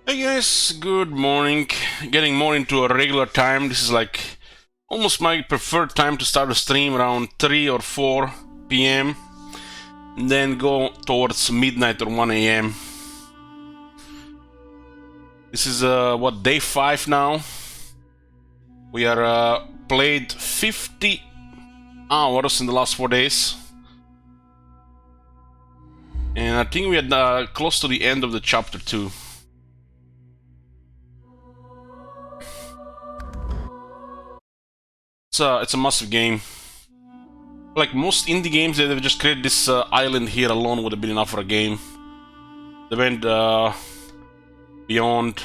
Hey guys, good morning. Getting more into a regular time. This is like almost my preferred time to start a stream around 3 or 4 p.m. and then go towards midnight or 1 a.m. This is what, day 5 now. We are played 50 hours in the last 4 days. And I think we are close to the end of the chapter 2. It's a massive game. Like most indie games, they've just created this island here alone would have been enough for a game. They went beyond.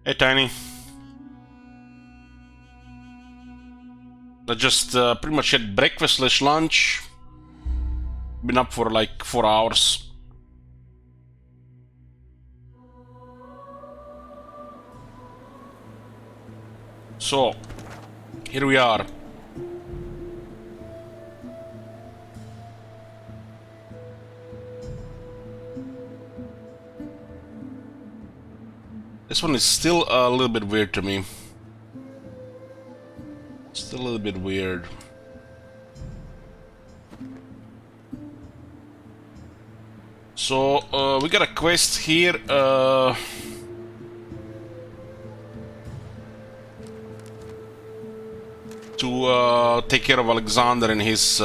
Hey, Tiny. I just pretty much had breakfast / lunch. Been up for like 4 hours. So, here we are. This one is still a little bit weird to me. Still a little bit weird. So, we got a quest here. To take care of Alexander and his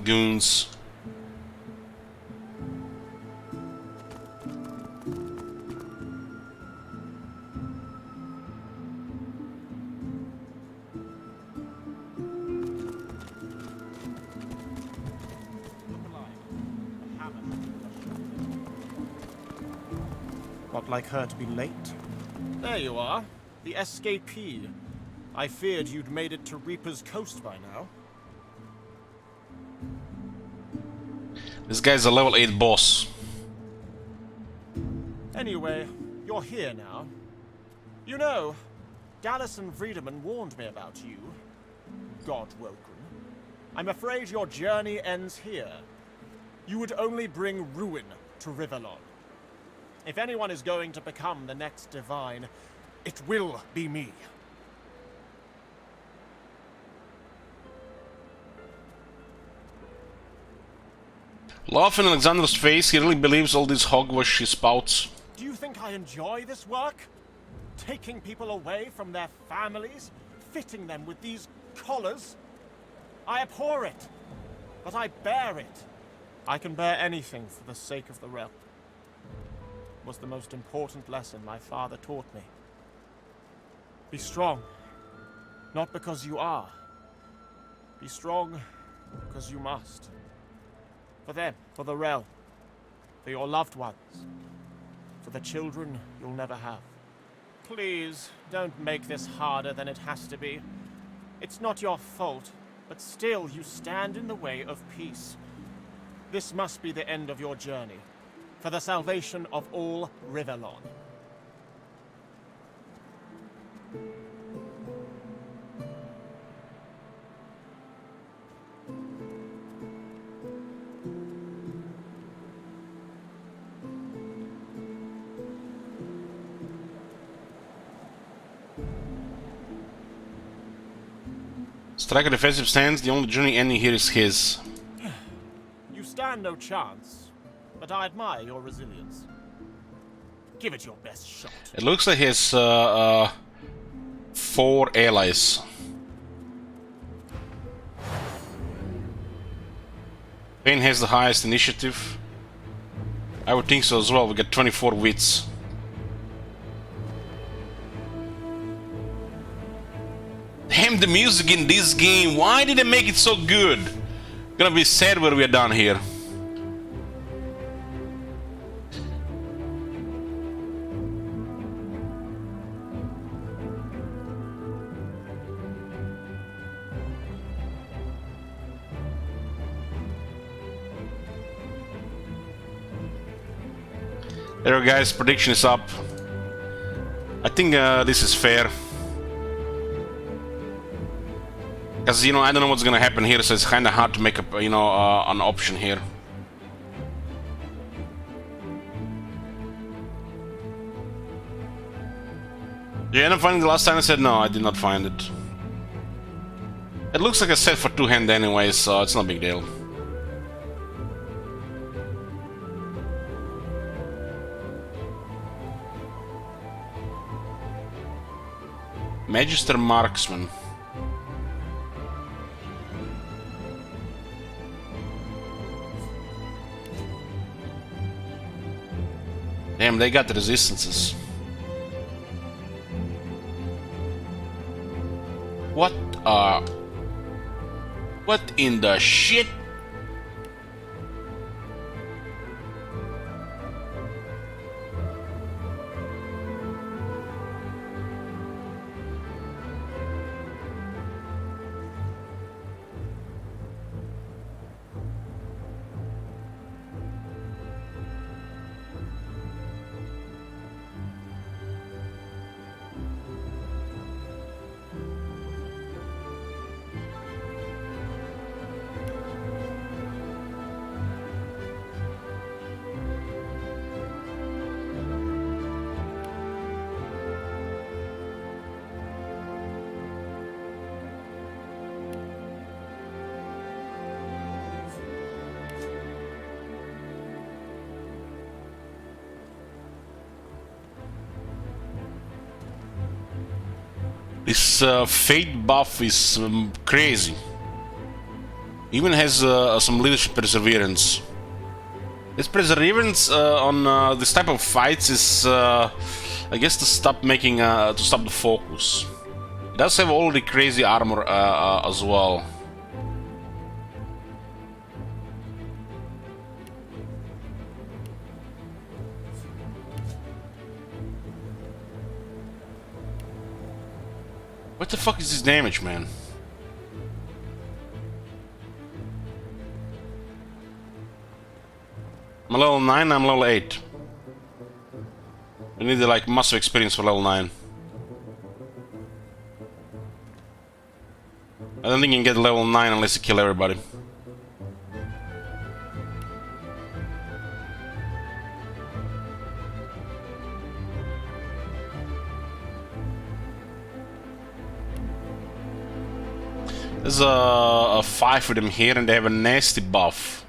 goons. Not like her to be late. There you are, the escapee. I feared you'd made it to Reaper's Coast by now. This guy's a level 8 boss. Anyway, you're here now. You know, Dallas and Friedemann warned me about you. God-woken. I'm afraid your journey ends here. You would only bring ruin to Rivellon. If anyone is going to become the next Divine, it will be me. Laugh in Alexander's face, he really believes all this hogwash she spouts. Do you think I enjoy this work? Taking people away from their families? Fitting them with these collars? I abhor it, but I bear it. I can bear anything for the sake of the realm. It was the most important lesson my father taught me. Be strong, not because you are. Be strong because you must. For them, for the realm, for your loved ones, for the children you'll never have. Please, don't make this harder than it has to be. It's not your fault, but still you stand in the way of peace. This must be the end of your journey, for the salvation of all Rivellon. Strike a defensive stance, the only journey ending here is his. You stand no chance, but I admire your resilience. Give it your best shot. It looks like he has 4 allies. Payne has the highest initiative. I would think so as well, we got 24 wits. Damn the music in this game, why did they make it so good? Gonna be sad when we're done here. There we go, guys, prediction is up. I think this is fair. Because, you know, I don't know what's gonna happen here, so it's kinda hard to make a, you know, an option here. Did you end up finding the last time? I said no, I did not find it. It looks like a set for two-hand anyway, so it's not a big deal. Magister Marksman. Damn, they got the resistances. What in the shit? This fate buff is crazy. Even has some leadership perseverance. This perseverance on this type of fights is, I guess, to stop making to stop the focus. It does have all the crazy armor as well. What the fuck is this damage, man? I'm level 9, I'm level 8. We need like massive experience for level 9. I don't think you can get level 9 unless you kill everybody. There's a 5 of them here and they have a nasty buff.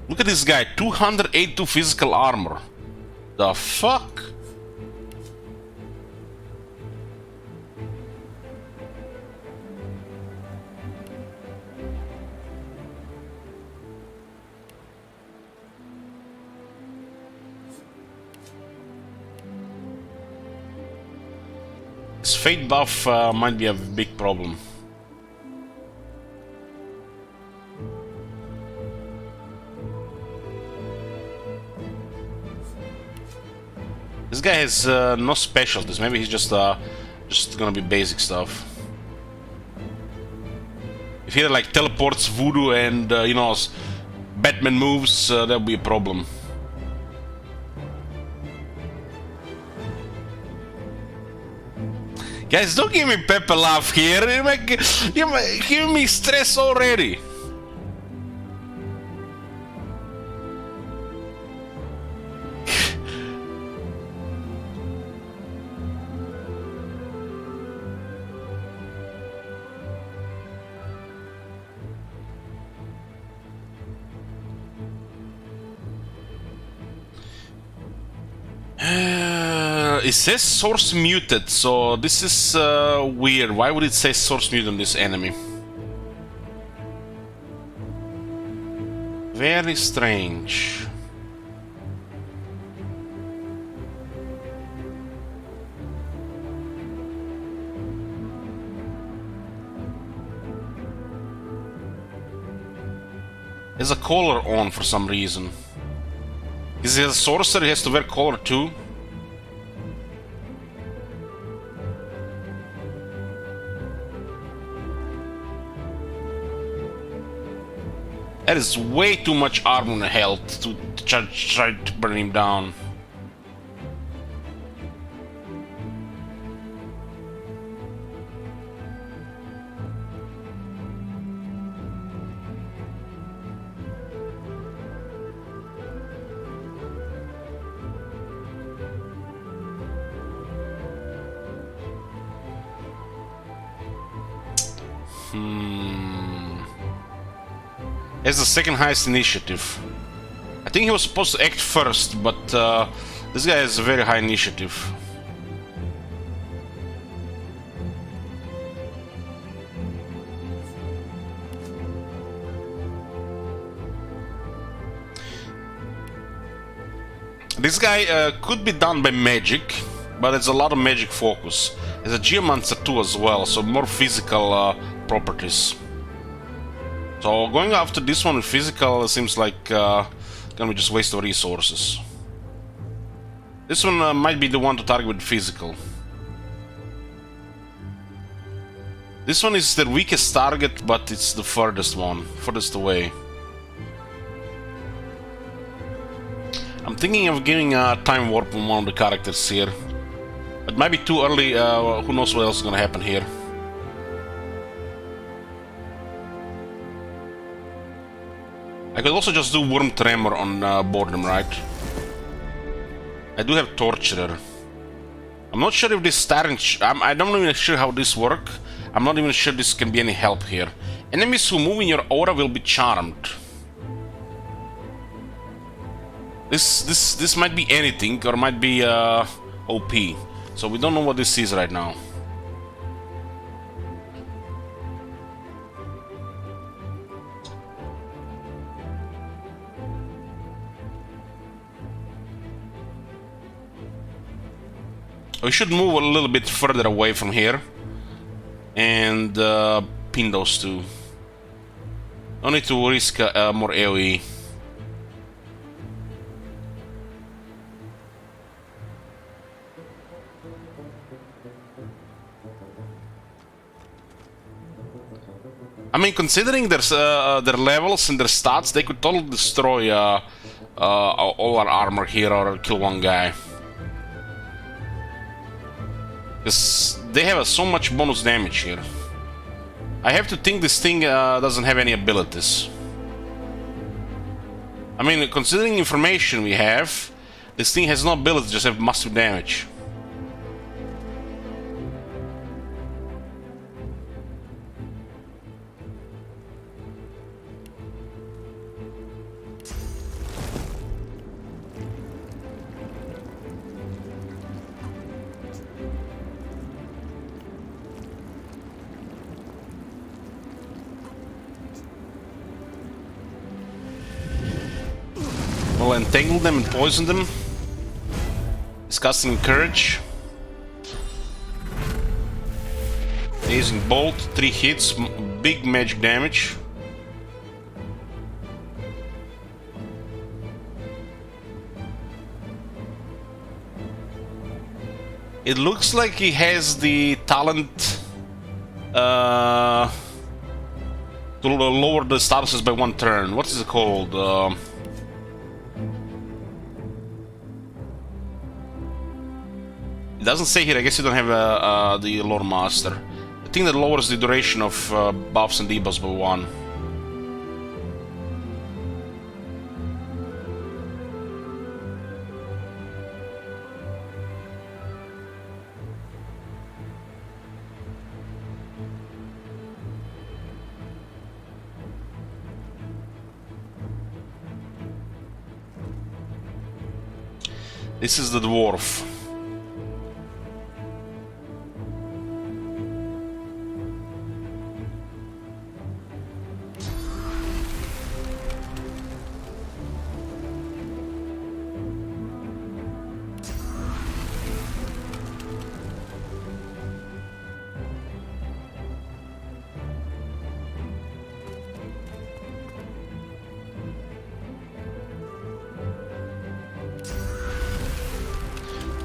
Look at this guy, 282 physical armor. The fuck? This fate buff might be a big problem. This guy has no specialties. Maybe he's just gonna be basic stuff. If he had like teleports, voodoo, and you know, Batman moves, that would be a problem. Guys, don't give me Pepper laugh here. You're giving me stress already. It says source muted, so this is weird. Why would it say source muted on this enemy? Very strange. There's a collar on for some reason. Is he a sorcerer? He has to wear collar too? That is way too much armor and health to try to burn him down. Has the second highest initiative. I think he was supposed to act first, but this guy has a very high initiative. This guy could be done by magic, but it's a lot of magic focus. There's a geomancer too as well, so more physical properties. So going after this one with physical seems like gonna be just waste of resources. This one might be the one to target with physical. This one is the weakest target, but it's the furthest one, furthest away. I'm thinking of giving a time warp on one of the characters here. It might be too early, who knows what else is gonna happen here. I could also just do Worm Tremor on boredom, right? I do have Torturer. I'm not sure if this Tyrant... I'm not even sure how this works. I'm not even sure this can be any help here. Enemies who move in your aura will be charmed. This might be anything, or might be OP. So we don't know what this is right now. We should move a little bit further away from here and pin those two. No need to risk more AoE. I mean, considering their levels and their stats, they could totally destroy all our armor here or kill one guy. Because they have so much bonus damage here. I have to think this thing doesn't have any abilities. I mean, considering information we have, this thing has no ability, just have massive damage. We'll entangle them and poison them. Disgusting Courage. Amazing Bolt, 3 hits, big magic damage. It looks like he has the talent to lower the statuses by 1 turn. What is it called? It doesn't say here. I guess you don't have the Lore Master. I think that lowers the duration of buffs and debuffs by 1. This is the dwarf.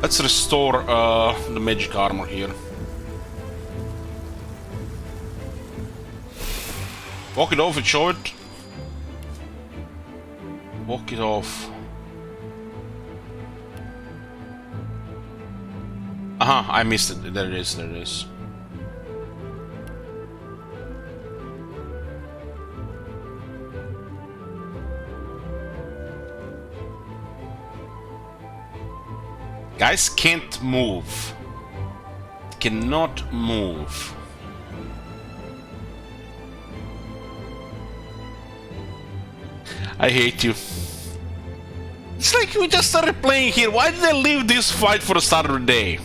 Let's restore the magic armor here. Walk it off and show it. Walk it off. Aha, I missed it. There it is, there it is. Guys can't move. Cannot move. I hate you. It's like we just started playing here. Why did I leave this fight for the start of the day?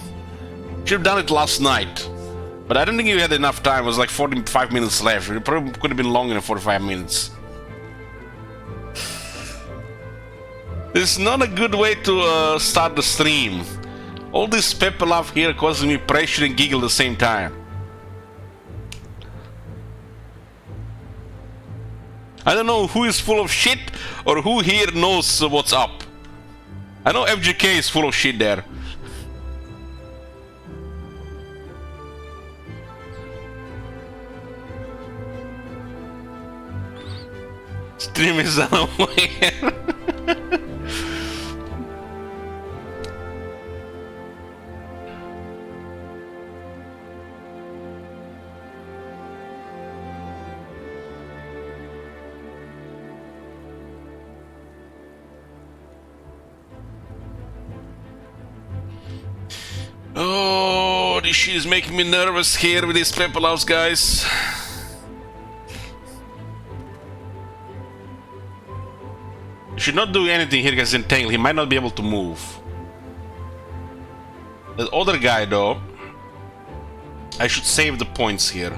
Should have done it last night. But I don't think you had enough time. It was like 45 minutes left. It probably could have been longer than 45 minutes. This is not a good way to start the stream. All this pepper love here causing me pressure and giggle at the same time. I don't know who is full of shit or who here knows what's up. I know FGK is full of shit there. Stream is unaware. Oh, this shit is making me nervous here with these pepper house guys. Should not do anything here because entangled. He might not be able to move. That other guy though, I should save the points here.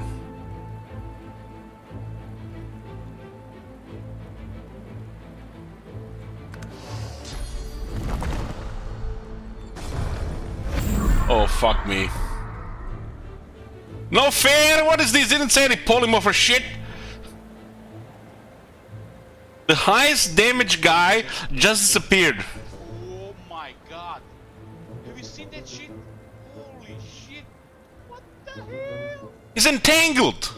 Oh fuck me. No fair! What is this? Didn't say any polymorph or shit. The highest damage guy just disappeared. Oh my god. Have you seen that shit? Holy shit. What the hell? He's entangled.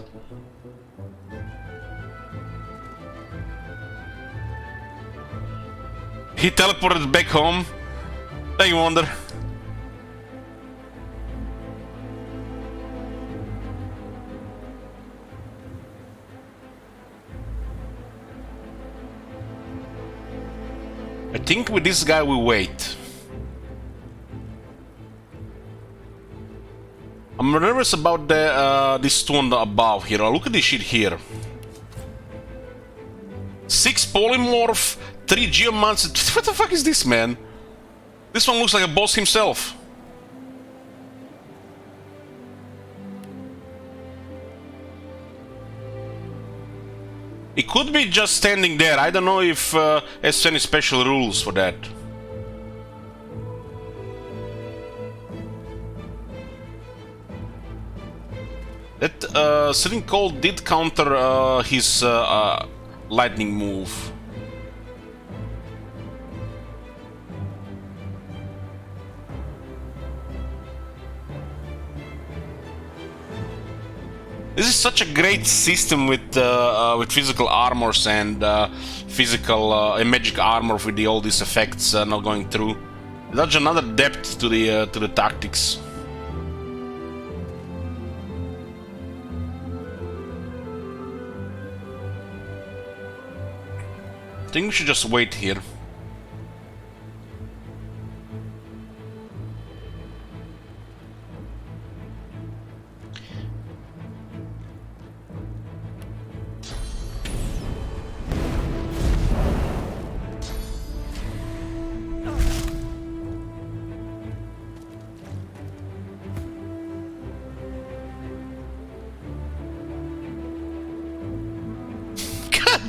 He teleported back home. Thank you, Wonder. I think with this guy we wait. I'm nervous about the this two on the above here. Look at this shit here. 6 polymorph, 3 geomancer. What the fuck is this, man? This one looks like a boss himself. It could be just standing there. I don't know if has any special rules for that. That Sitting Cold did counter his lightning move. This is such a great system with physical armors and physical and magic armor with all these effects not going through. That's another depth to the tactics. I think we should just wait here.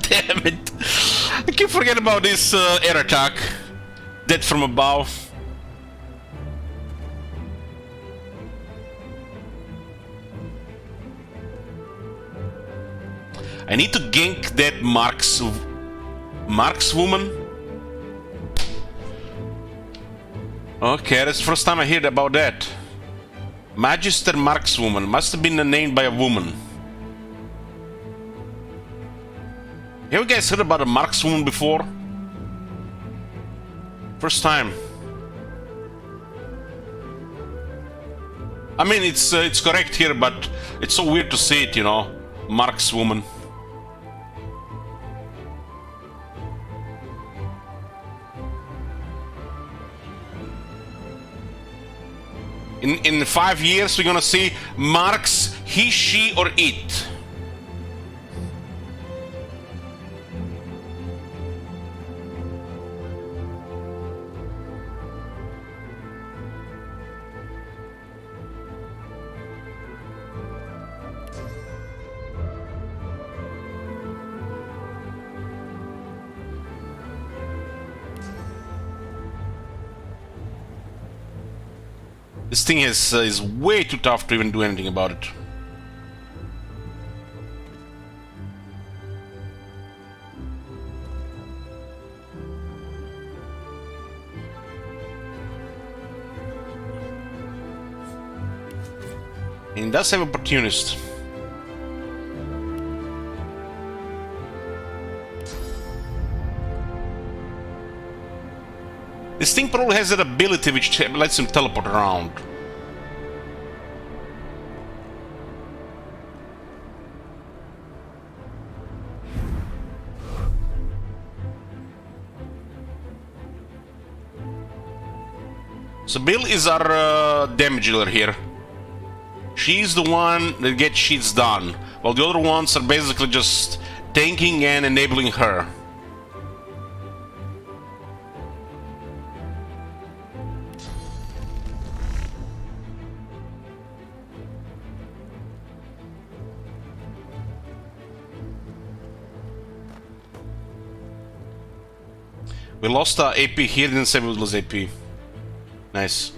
Damn it! I keep forgetting about this air attack. Dead from above. I need to gank that markswoman. Okay, that's the first time I heard about that. Magister markswoman. Must have been named by a woman. Have you guys heard about a markswoman before? First time. I mean, it's correct here, but it's so weird to see it, you know, markswoman. In 5 years, we're gonna see marks, he, she, or it. This thing is way too tough to even do anything about it. And it does have opportunist. This thing probably has that ability which lets him teleport around. So Bill is our damage dealer here. She's the one that gets shits done, while the other ones are basically just tanking and enabling her. We lost our AP here, didn't say we would lose AP. Nice.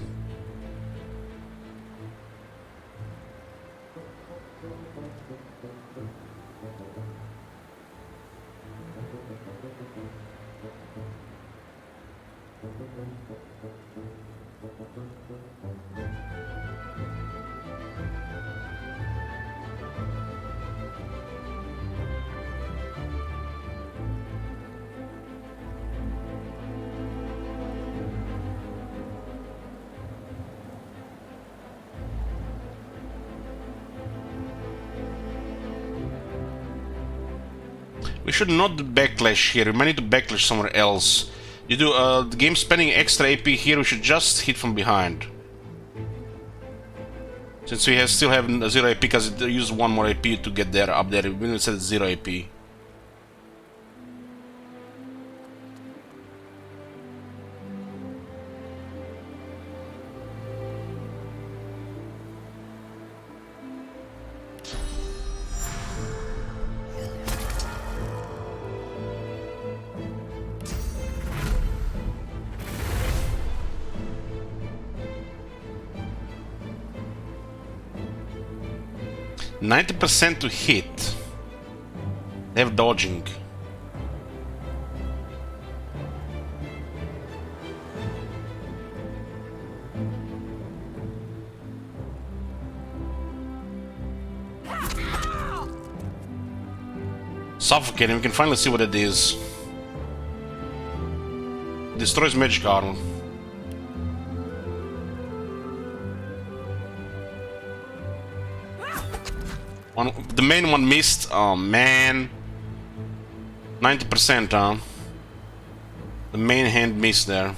We should not do backlash here, we might need to backlash somewhere else. You do the game spending extra AP here, we should just hit from behind. Since we still have 0 AP because it used 1 more AP to get there, up there, we didn't set 0 AP. %90 to hit. They have dodging. Suffocating, we can finally see what it is. Destroys magic armor. The main one missed. Oh man. 90%, huh? The main hand missed there.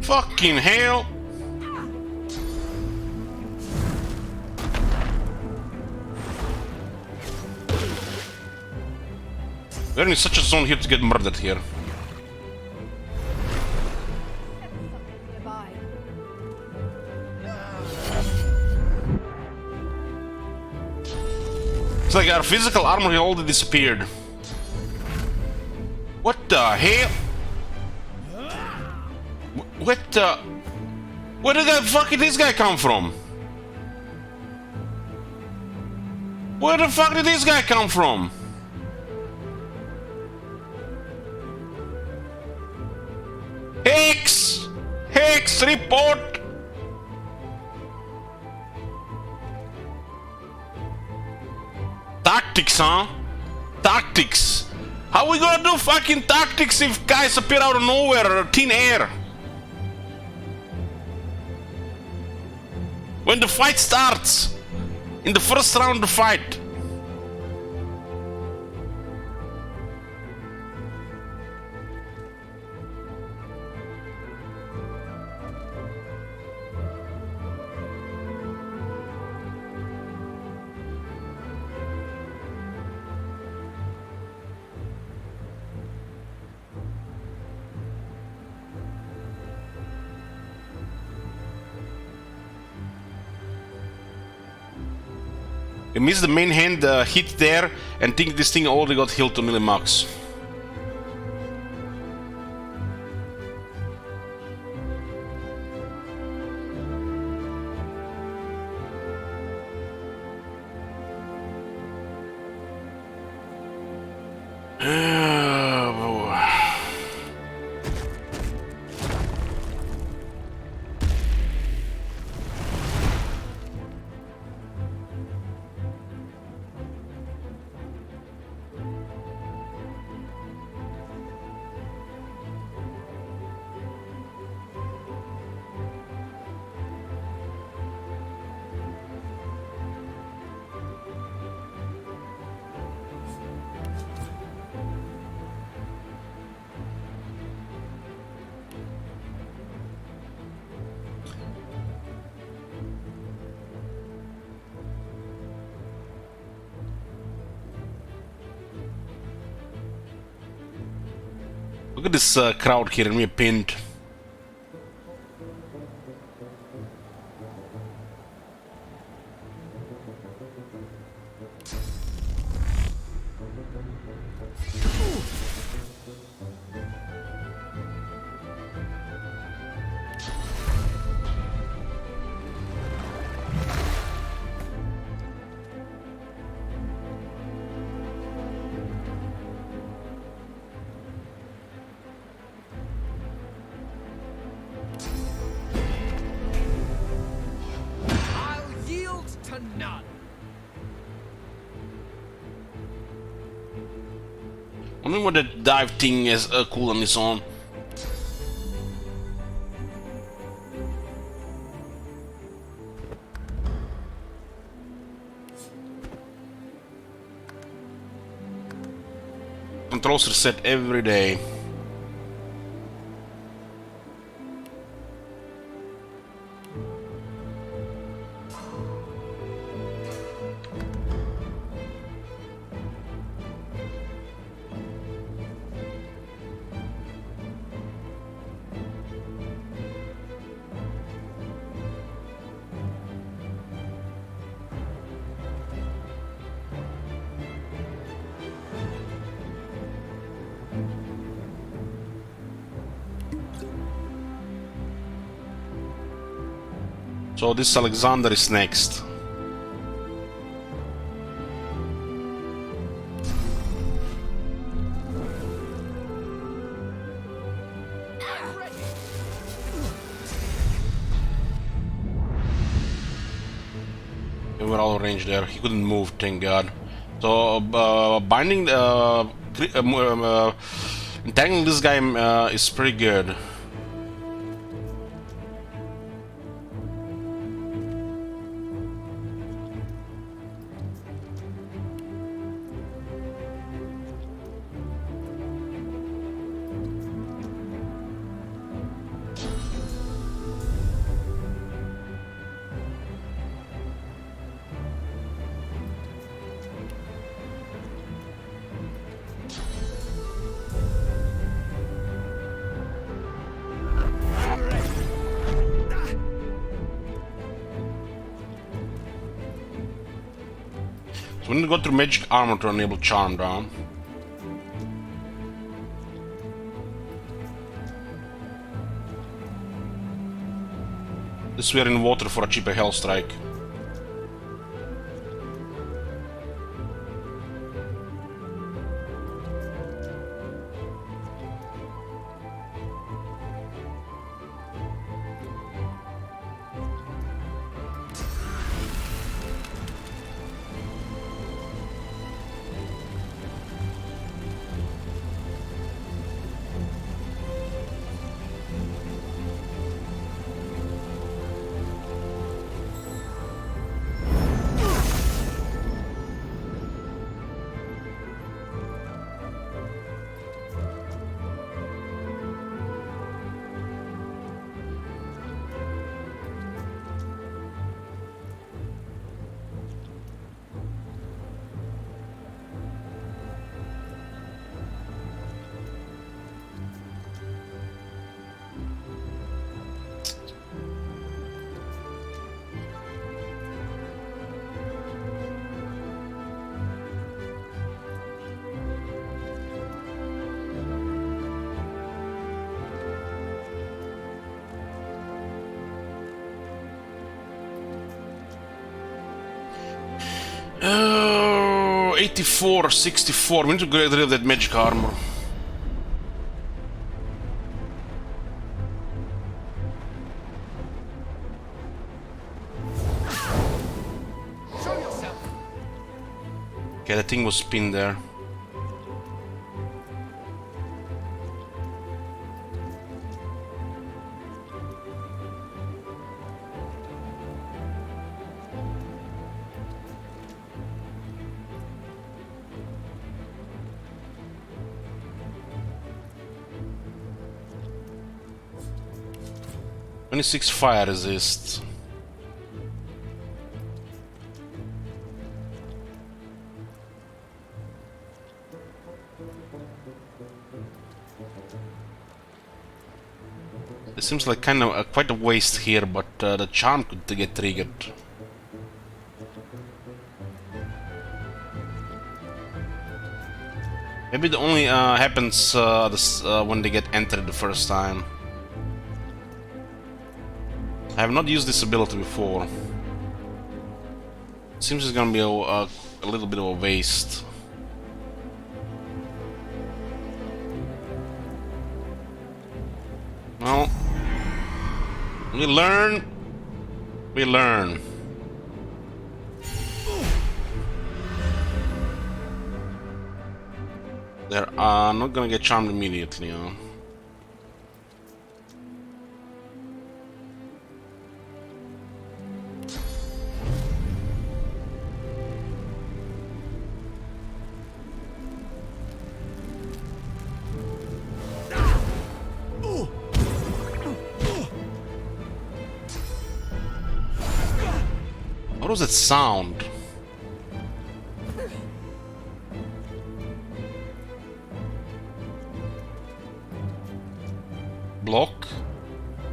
Fucking hell! We're in such a zone here to get murdered here. It's like our physical armor already disappeared. What the hell? What the... Where did the fuck did this guy come from? Where the fuck did this guy come from? Hex! Hex, report! Tactics, huh? Tactics. How we gonna do fucking tactics if guys appear out of nowhere or thin air? When the fight starts, in the first round of the fight. We missed the main hand hit there, and think this thing already got healed to nearly max. Look at this crowd here and me pinned. I wonder what that dive thing is cool on its own. Controls reset every day. So this Alexander is next. We were all range there. He couldn't move, thank God. So binding, entangling this guy is pretty good. So we need to go through magic armor to enable charm down. This we are in water for a cheaper hell strike. Bro, 84, 64. We need to get rid of that magic armor. Show yourself. Okay, that thing was pinned there. "26 fire resist." It seems like kind of quite a waste here, but the charm could get triggered. Maybe it only happens when they get entered the first time. I have not used this ability before. Seems it's gonna be a little bit of a waste. Well, we learn. We learn. They're not gonna get charmed immediately, huh? What was that sound? Block.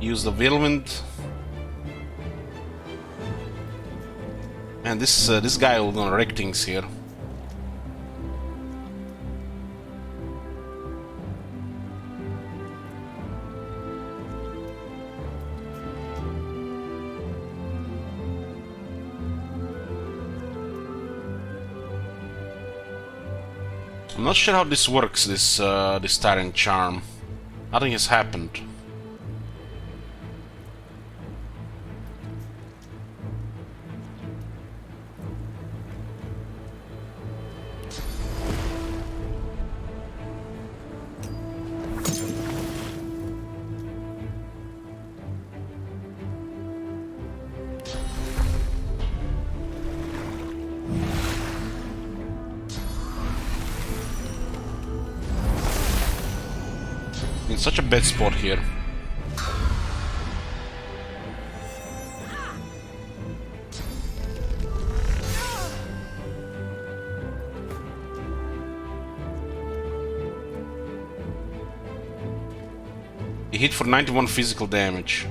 Use the whirlwind. Man, this guy will gonna wreck things here. I'm not sure how this works, this Tyrant charm. Nothing has happened. In such a bad spot here. He hit for 91 physical damage.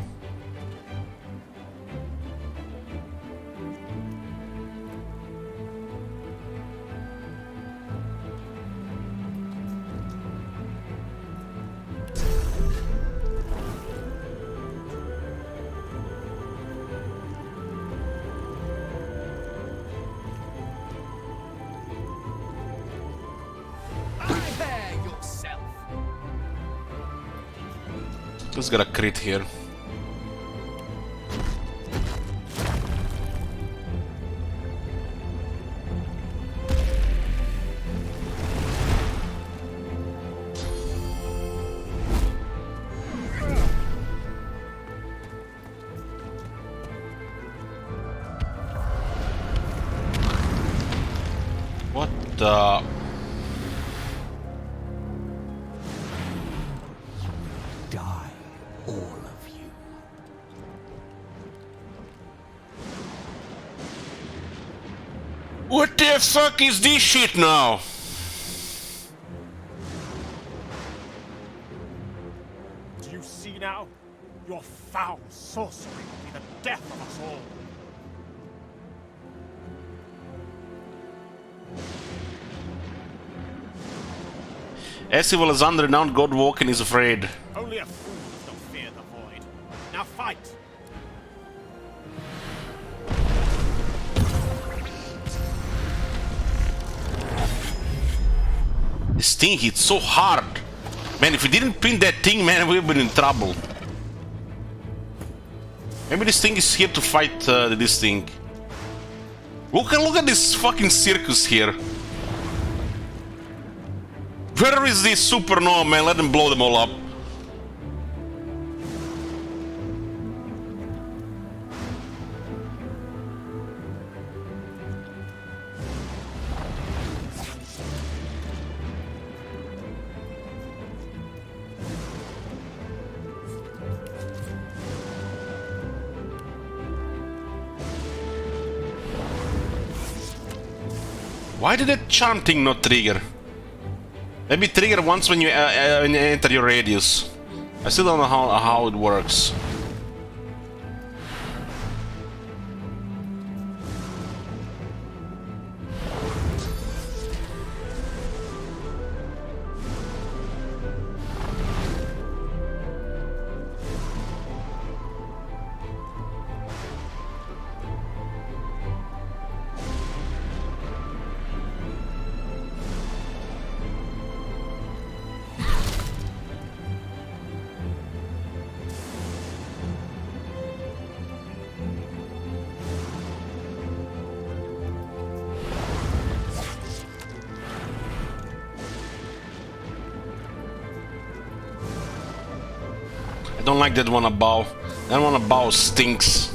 Let's get a crit here. What the... What the fuck is this shit now? Do you see now? Your foul sorcery will be the death of us all. As evil as unrenowned God Walken is afraid. Only a fool does not fear the void. Now fight! This thing hits so hard. Man, if we didn't pin that thing, man, we've been in trouble. Maybe this thing is here to fight this thing. Look at this fucking circus here. Where is this supernova, man? Let them blow them all up. Why did that charm thing not trigger? Maybe trigger once when you enter your radius. I still don't know how it works. I don't like that one above. That one above stinks.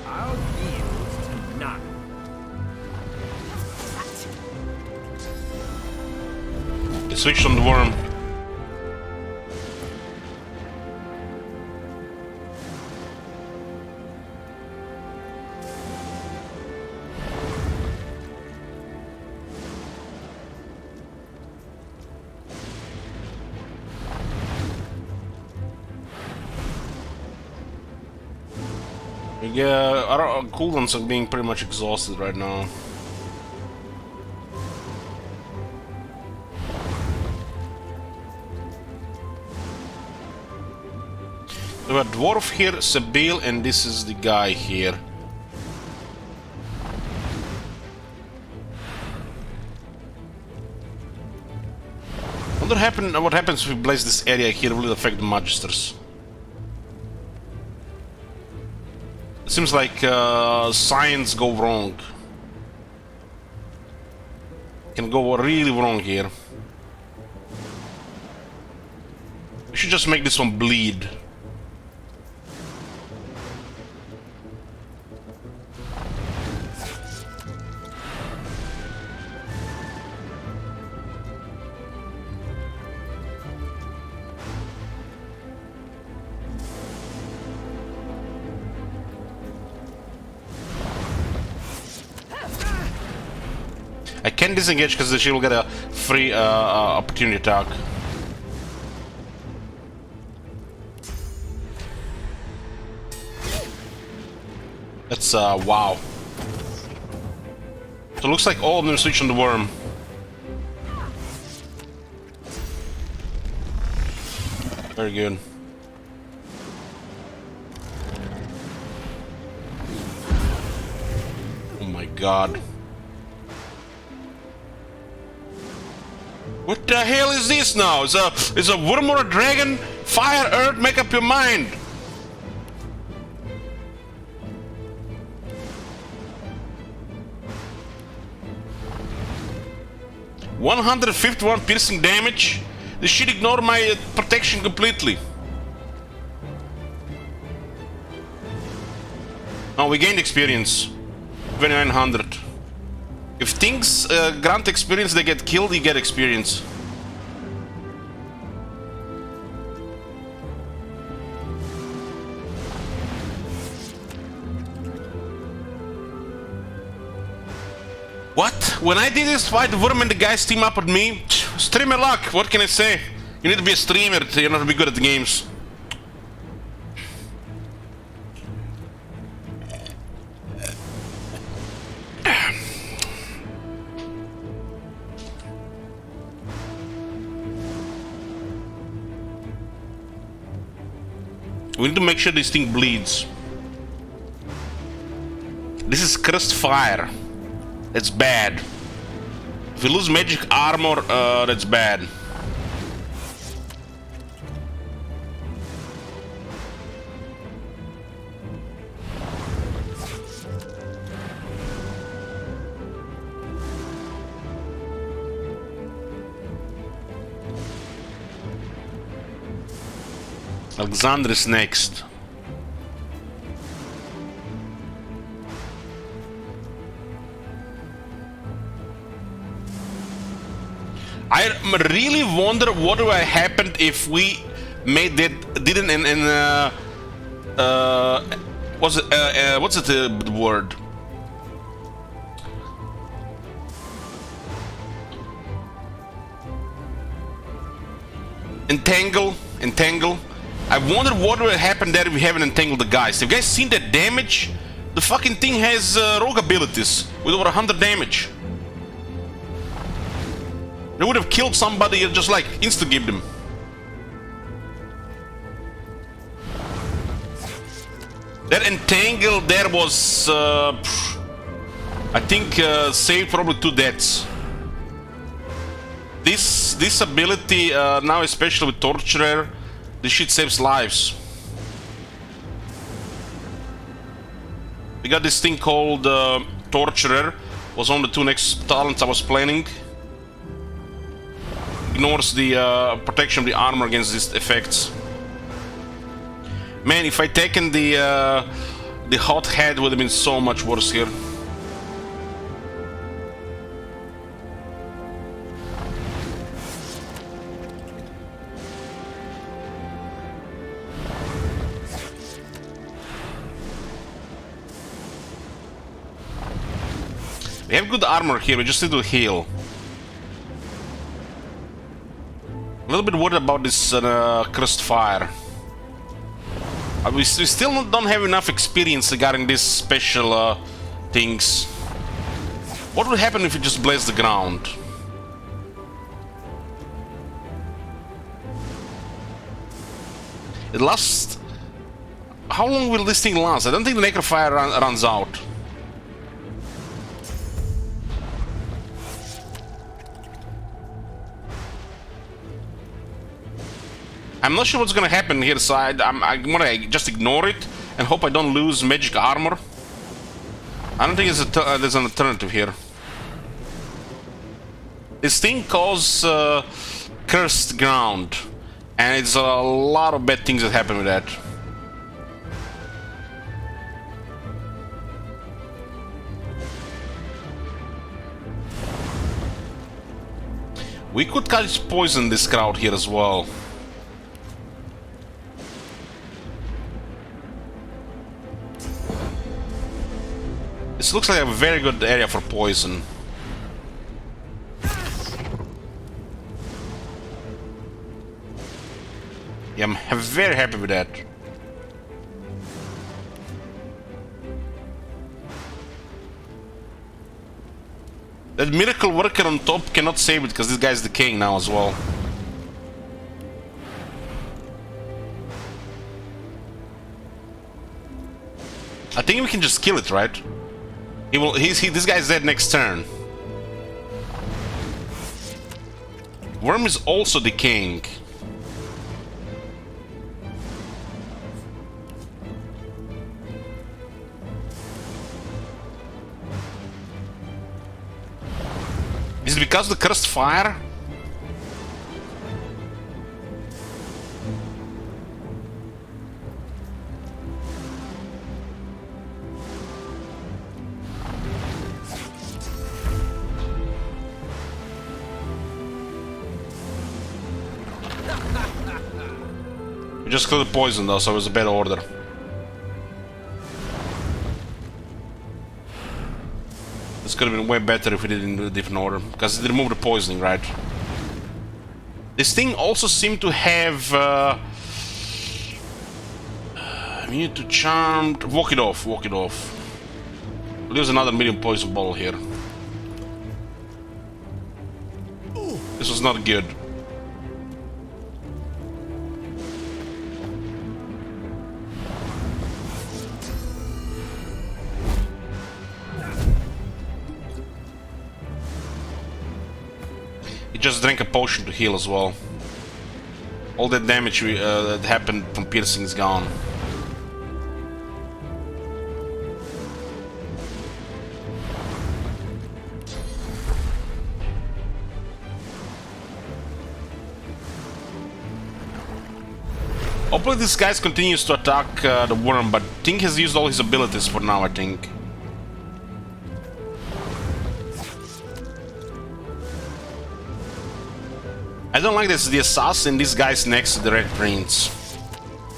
I'll yield to none. They switched on the worm. Yeah, our cooldowns are being pretty much exhausted right now. We have a dwarf here, Sabile, and this is the guy here. What happens if we blaze this area here? Will it affect the Magisters? It seems like signs go wrong. Can go really wrong here. We should just make this one bleed. I can disengage because she will get a free opportunity attack. That's wow. So it looks like all of them switch on the worm. Very good. Oh my god. What the hell is this now? Is a worm or a dragon? Fire, earth, make up your mind. $151 piercing damage. This shit ignored my protection completely. Oh, we gained experience. 2900. If things grant experience, they get killed, you get experience. What? When I did this fight, the worm and the guys team up with me? Streamer luck, what can I say? You need to be a streamer to not be good at the games. We need to make sure this thing bleeds. This is cursed fire. That's bad. If we lose magic armor, that's bad. Alexander is next. I really wonder what would have happened if we made that didn't what's it the word? Entangle. I wonder what would happen there if we haven't entangled the guys. Have you guys seen that damage? The fucking thing has rogue abilities with over 100 damage. They would have killed somebody and just like insta-gave them. That entangle there was, I think, saved probably 2 deaths. This ability now, especially with Torturer, this shit saves lives. We got this thing called Torturer. Was on the 2 next talents I was planning. Ignores the protection of the armor against these effects. Man, if I taken the hot head, would have been so much worse here. We have good armor here, we just need to heal. A little bit worried about this cursed fire. We still don't have enough experience regarding these special things. What would happen if we just blaze the ground? It lasts... How long will this thing last? I don't think the necrofire runs out. I'm not sure what's gonna happen here, so I'm gonna just ignore it and hope I don't lose magic armor. I don't think there's an alternative here. This thing calls cursed ground, and it's a lot of bad things that happen with that. We could catch poison this crowd here as well. This looks like a very good area for poison. Yeah, I'm very happy with that. That miracle worker on top cannot save it because this guy's decaying now as well. I think we can just kill it, right? This guy's dead next turn. Worm is also decaying. Is it because of the cursed fire? We just killed the poison though, so it was a better order. This could have been way better if we did it in a different order, because it removed the poisoning, right? This thing also seemed to have... we need to charm... Walk it off. We'll use another medium poison ball here. This was not good. just drank a potion to heal as well. All that damage that happened from piercing is gone. Hopefully this guy continues to attack the worm, but Ting has used all his abilities for now, I think. I don't like this, the assassin, this guy's next to the Red Prince.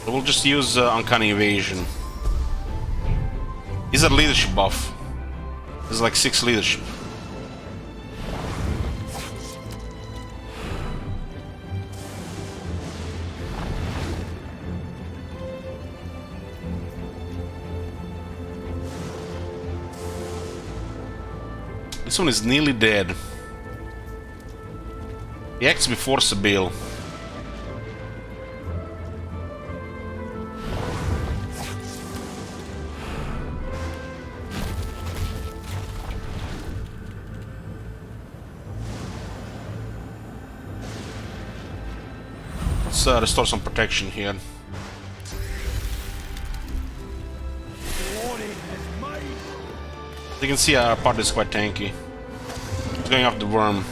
So we'll just use Uncanny Evasion. He's a leadership buff. There's like 6 leadership. This one is nearly dead. He acts before Sabille. Let's restore some protection here. You can see our part is quite tanky. It's going after the worm.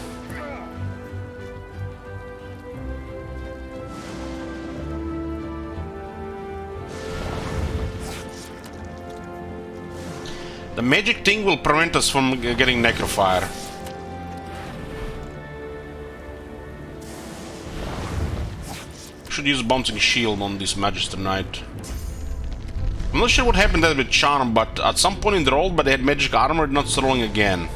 The magic thing will prevent us from getting necrofire. Should use bouncing shield on this Magister Knight. I'm not sure what happened there with Charm, but at some point in the roll, but they had magic armor, not rolling again.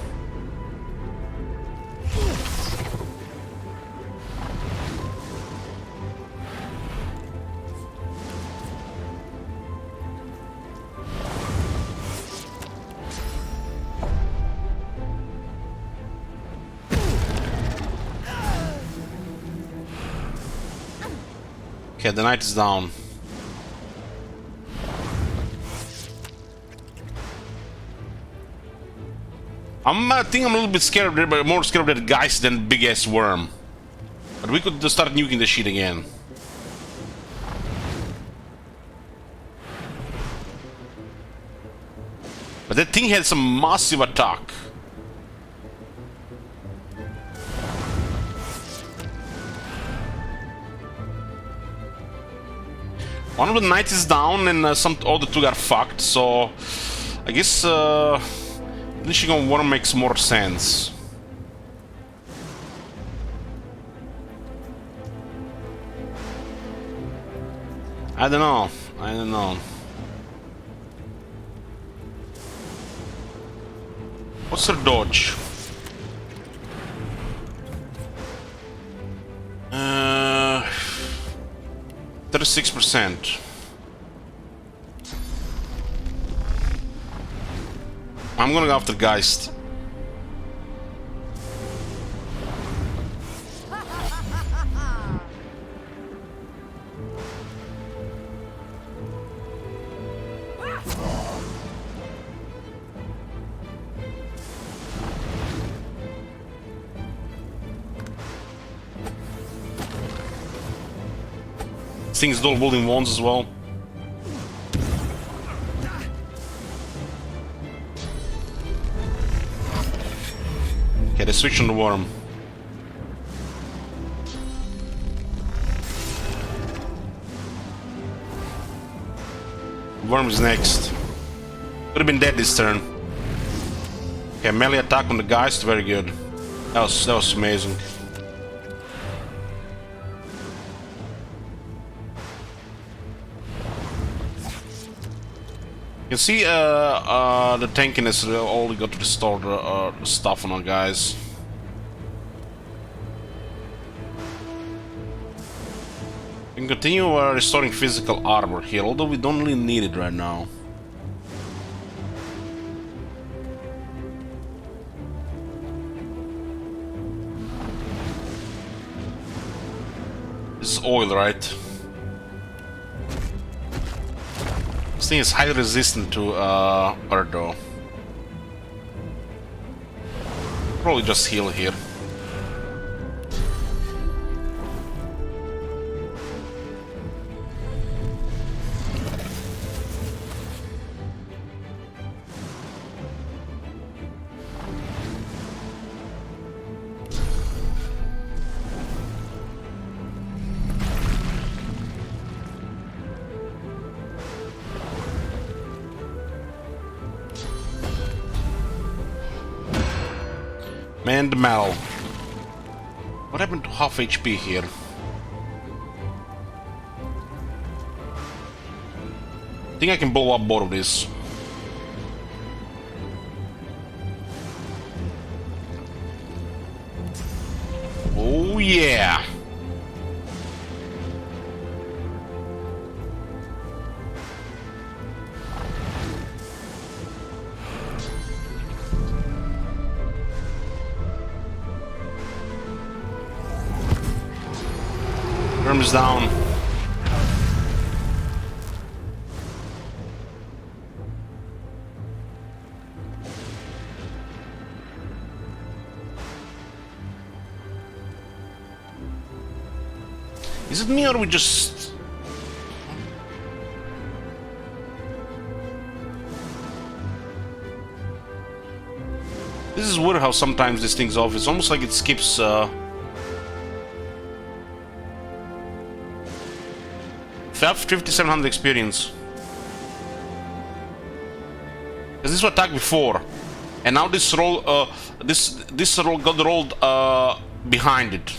Okay, the knight is down. I think I'm a little bit scared, but more scared of that guys than big ass worm. But we could start nuking the shit again. But that thing had some massive attack. One of the knights is down and some other two got fucked, so I guess unleashing on worm makes more sense. I don't know. What's her dodge? 36%. I'm gonna go after Geist. This thing's dual wielding wands as well. Okay, they switch on the worm. Worm is next. Could have been dead this turn. Okay, melee attack on the Geist, very good. That was amazing. You can see the tankiness only got to restore the stuff on our guys. We can continue restoring physical armor here, although we don't really need it right now. This is oil, right? This thing is highly resistant to Earth though. Probably just heal here. Man the metal. What happened to half HP here? I think I can blow up both of these. Oh yeah! Worms down. Is it me or we just... This is weird how sometimes this thing's off. It's almost like it skips 5700 experience. Because this was attacked before. And now this roll this roll got rolled behind it.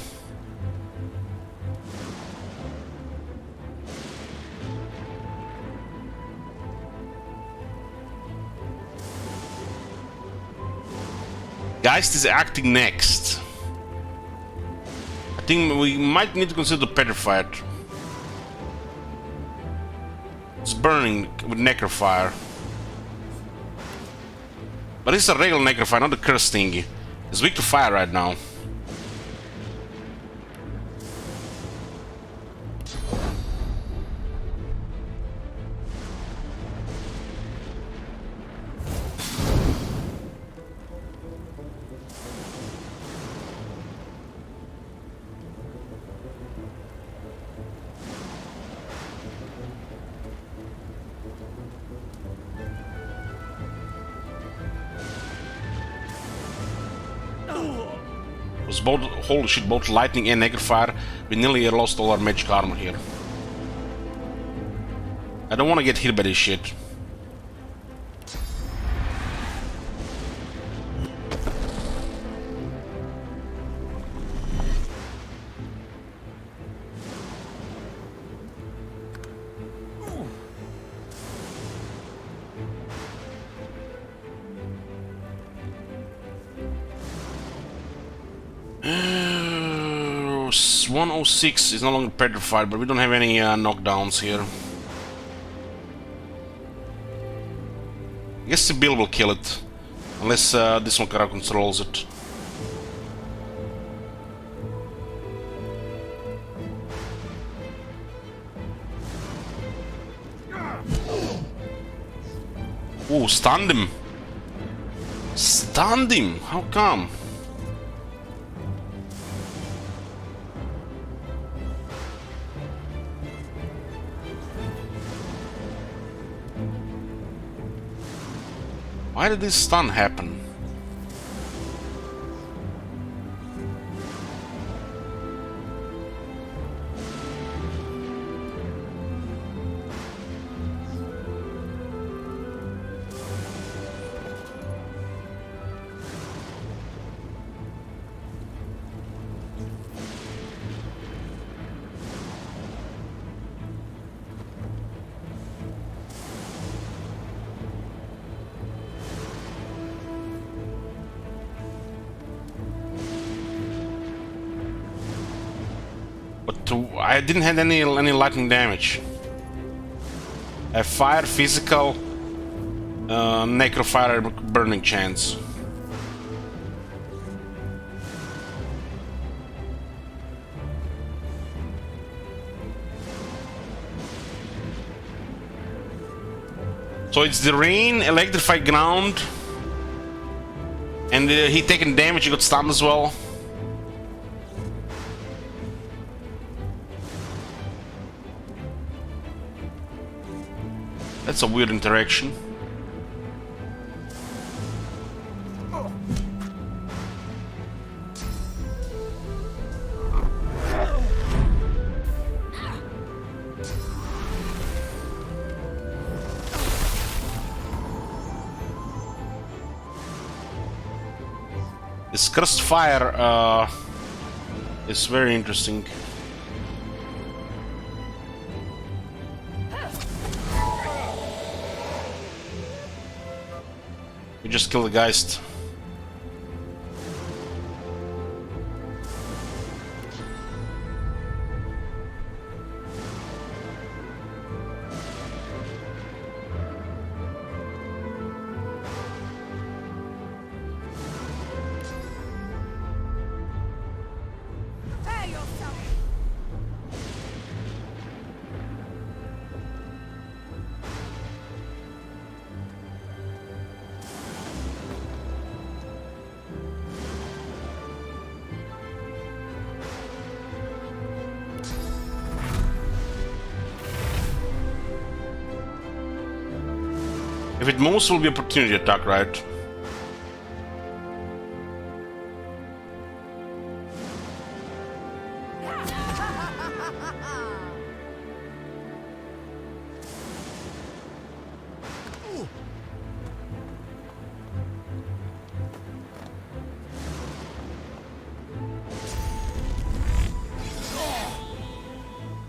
Geist is acting next. I think we might need to consider petrified. It's burning with necrofire. But it's a regular necrofire, not the curse thingy. It's weak to fire right now. Was both, holy shit, both lightning and necrofire. We nearly lost all our magic armor here. I don't want to get hit by this shit. Uh, 106 is no longer petrified, but we don't have any knockdowns here. I guess Sibyl will kill it, unless this one controls it. Ooh, stunned him! Stunned him! How come? Why did this stun happen? I didn't have any lightning damage. I have fire, physical, necrofire, burning chance. So it's the rain, electrified ground, and he taken damage. He got stunned as well. That's a weird interaction. This cursed fire is very interesting. We just killed the Geist. If it moves, will be opportunity attack, right?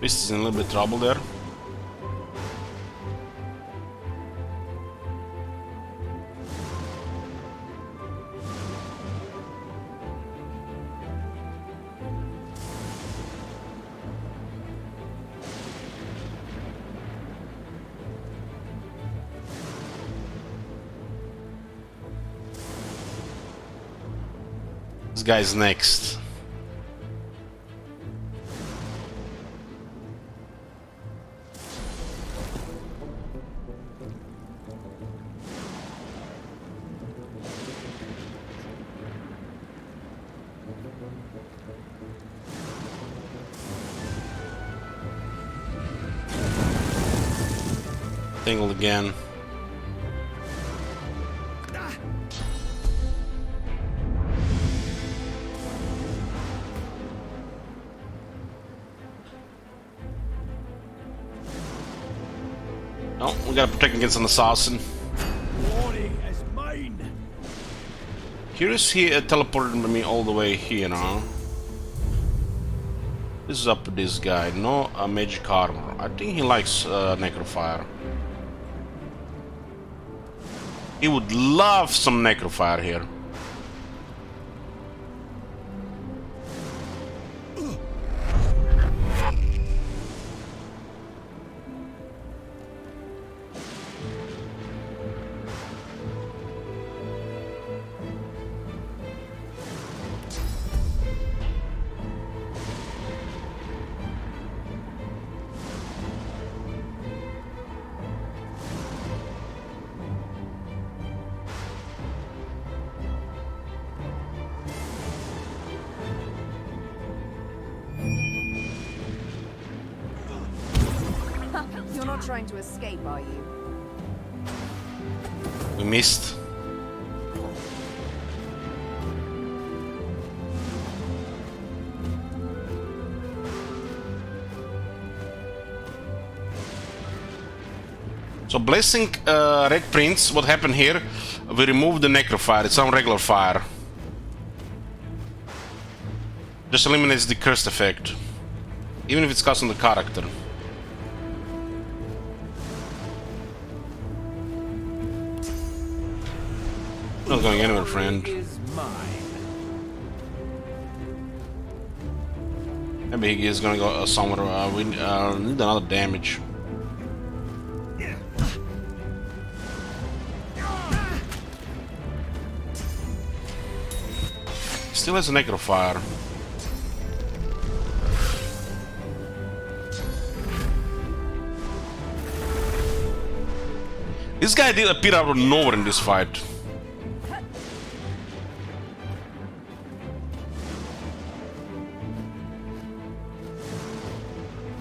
Beast is in a little bit of trouble there. This guy's next. Tangled again. No, we gotta protect against an assassin. Is mine. Curious, he teleported me all the way here now. This is up to this guy. No magic armor. I think he likes necrofire. He would love some necrofire here. You're not trying to escape, are you? We missed. So blessing Red Prince, what happened here? We removed the necrofire, it's on regular fire. Just eliminates the cursed effect. Even if it's cast on the character. Not going anywhere, friend. Maybe he is gonna go somewhere. We need another damage. Still has a necrofire. This guy did appear out of nowhere in this fight.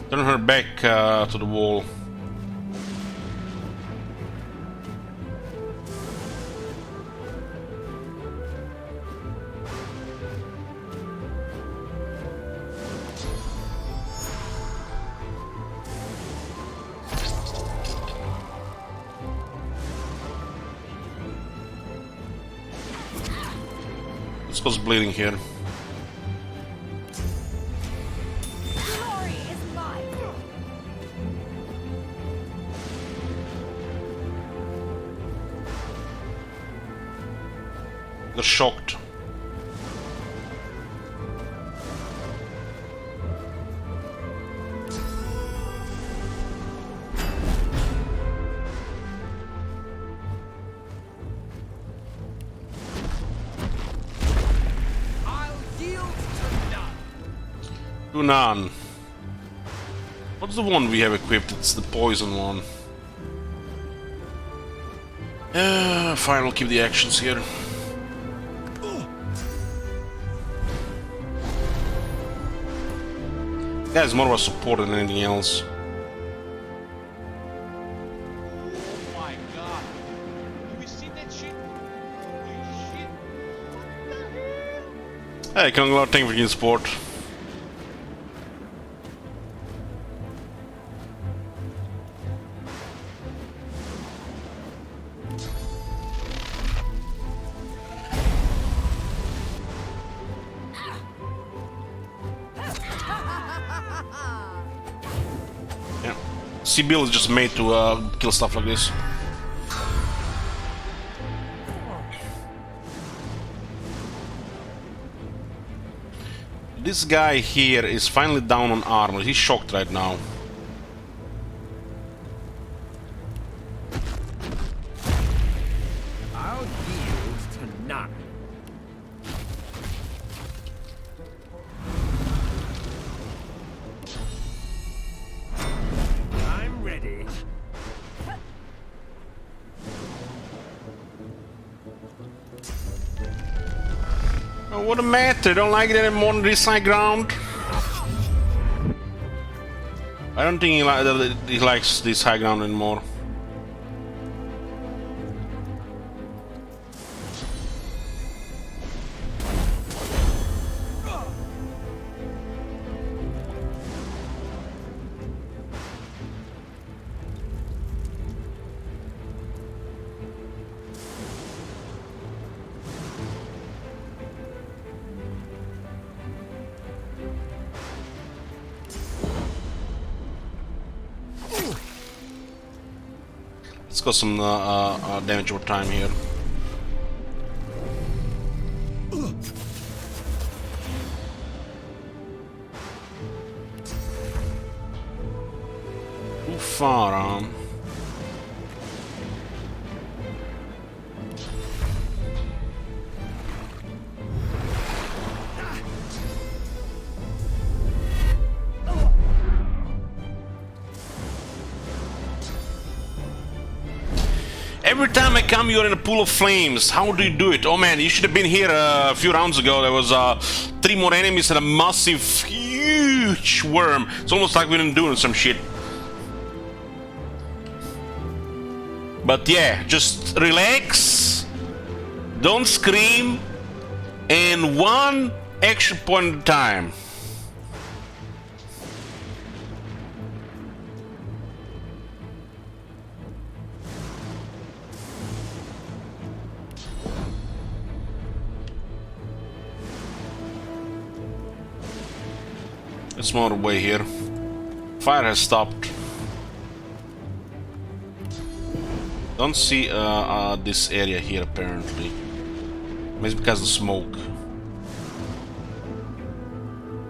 Turn her back to the wall. Let's go bleeding here. Glory is mine. They're shocked. None. What's the one we have equipped? It's the poison one. Fine, we'll keep the actions here. That is more of a support than anything else. Oh my god. Have you seen that shit? Holy shit. What the hell? Hey, can I take for sport? Sibyl is just made to kill stuff like this. This guy here is finally down on armor. He's shocked right now. I'll yield to none. I'm ready. Oh, what a matter? Don't like it anymore on this high ground. I don't think he likes this high ground anymore. Let's go some damage over time here. Too far, Every time I come, you're in a pool of flames. How do you do it? Oh man, you should have been here a few rounds ago. There was 3 more enemies and a massive, huge worm. It's almost like we didn't do some shit. But yeah, just relax. Don't scream. And 1 action point at a time. It's more way here. Fire has stopped. Don't see this area here apparently. Maybe because of the smoke.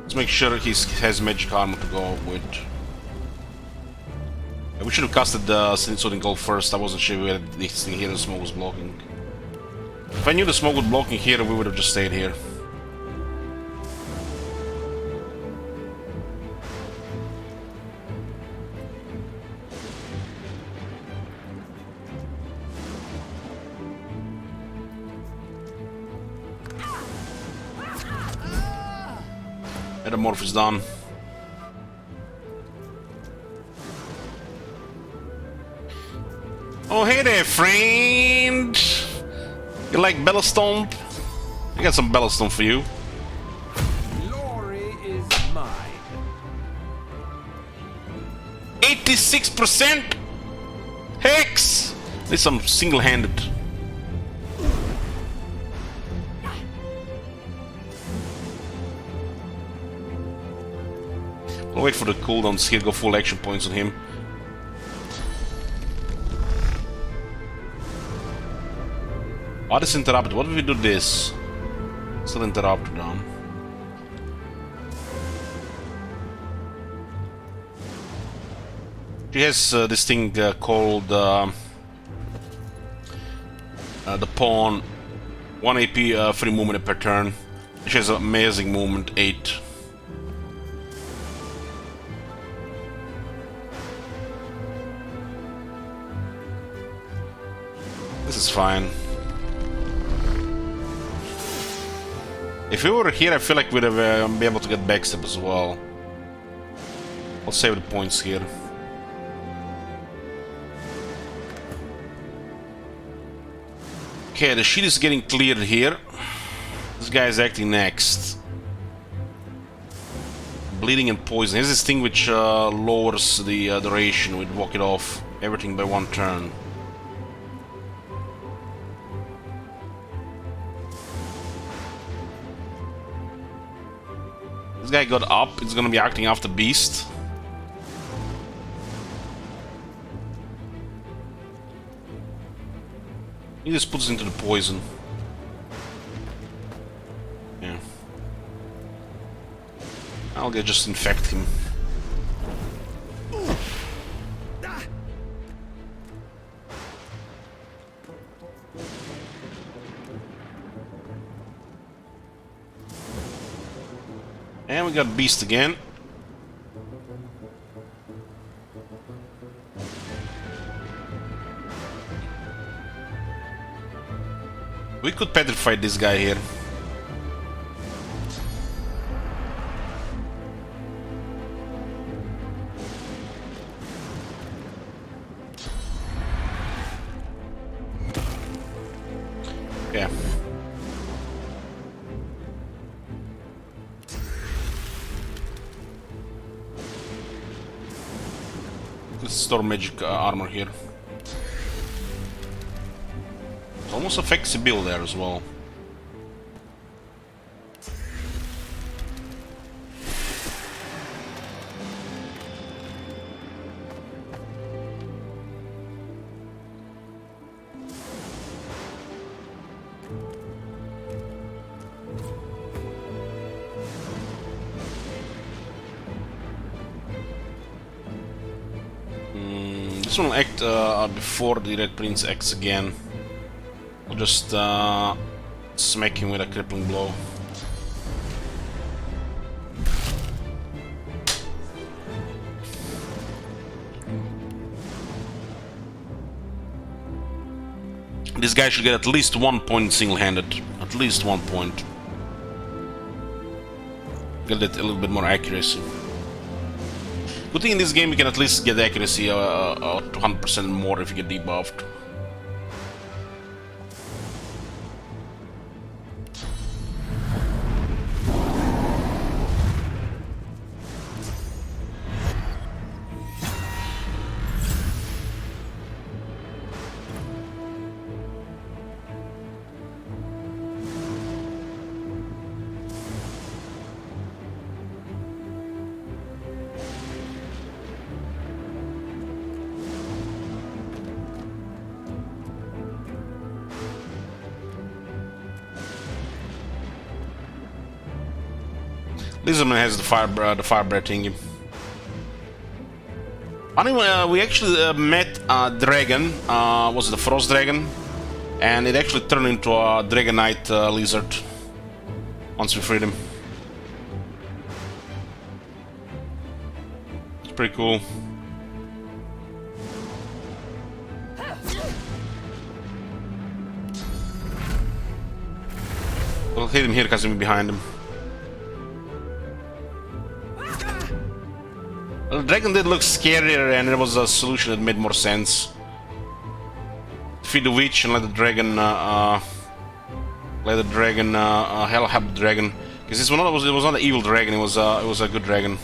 Let's make sure he has magic armor to go with. We should have casted the Soothing Gold first. I wasn't sure we had this thing here. The smoke was blocking. If I knew the smoke was blocking here, we would have just stayed here. Metamorph is done. Oh, hey there, friend! You like Bellastone? I got some Bellastone for you. Glory is mine. 86%? Hex! At least I'm single-handed. wait for the cooldowns here, go full action points on him. What is interrupted? What if we do this? Still interrupted on. She has this thing called the pawn. 1 AP free movement per turn. She has amazing movement, 8. This is fine. If we were here, I feel like we'd have be able to get backstep as well. I'll save the points here. Okay, the sheet is getting cleared here. This guy is acting next. Bleeding and poison. Here's this thing which lowers the duration. We'd walk it off. Everything by 1 turn. This guy got up. It's gonna be acting after Beast. He just puts into the poison. Yeah. I'll just infect him. And we got Beast again. We could petrify this guy here. Yeah. Let's store magic armor here. It almost affects the build there as well. This one will act before the Red Prince acts again. I'll just smack him with a crippling blow. This guy should get at least 1 point single-handed. At least 1 point. Get that a little bit more accuracy. Good thing in this game you can at least get accuracy 200% more if you get debuffed. Lizardman has the fire breath thingy. Anyway, we actually met a dragon. Was it the Frost Dragon? And it actually turned into a Dragonite lizard once we freed him. It's pretty cool. We'll hit him here because I'm behind him. Well, the dragon did look scarier, and there was a solution that made more sense. Feed the witch and let the dragon hell help the dragon, because it was not an evil dragon. It was a good dragon.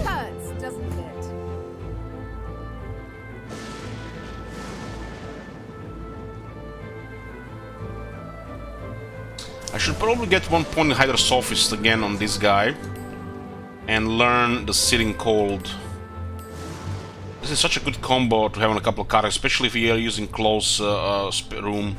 Hurts, doesn't it? should probably get 1 point in Hydra Sophist again on this guy and learn the Sitting Cold. This is such a good combo to have on a couple of cards, especially if you are using close room.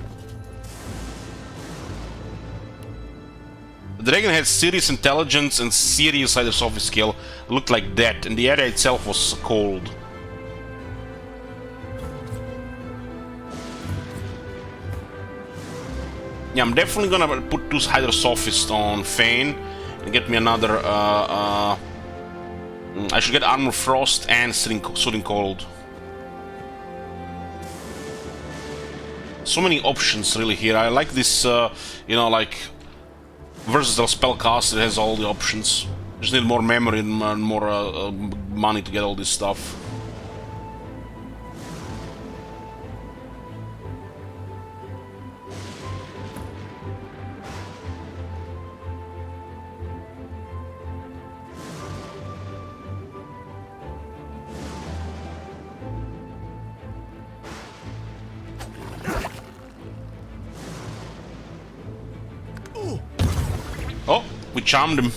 The dragon had serious intelligence and serious Hydra Sophist skill. It looked like that, and the area itself was cold. Yeah, I'm definitely gonna put 2 Hydra Sophist on Fane and get me another. I should get Armor Frost and Soothing Cold. So many options really here. I like this, you know, like versatile spellcaster that has all the options. Just need more memory and more money to get all this stuff. Oh, we charmed him.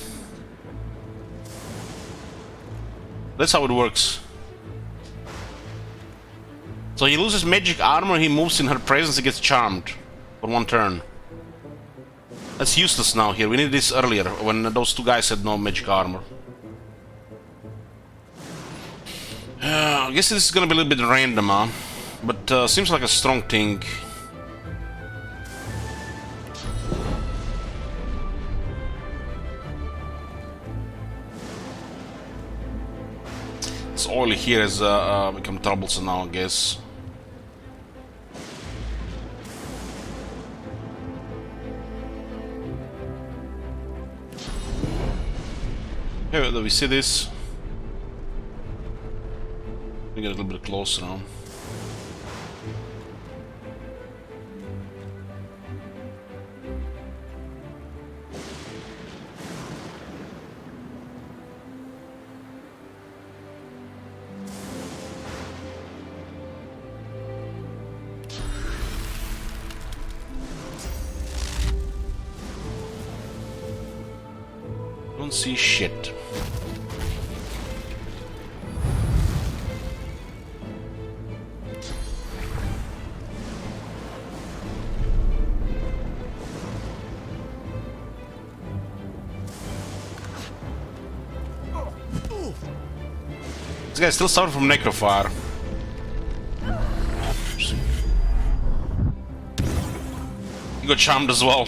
That's how it works. So he loses magic armor, he moves in her presence, he gets charmed for 1 turn. That's useless now here. We needed this earlier when those 2 guys had no magic armor. I guess this is gonna be a little bit random, huh? But seems like a strong thing. This oil here has become troublesome now, I guess. Here, do we see this? We get a little bit closer now. Don't see shit. This guy's still suffering from necrofire. He got charmed as well.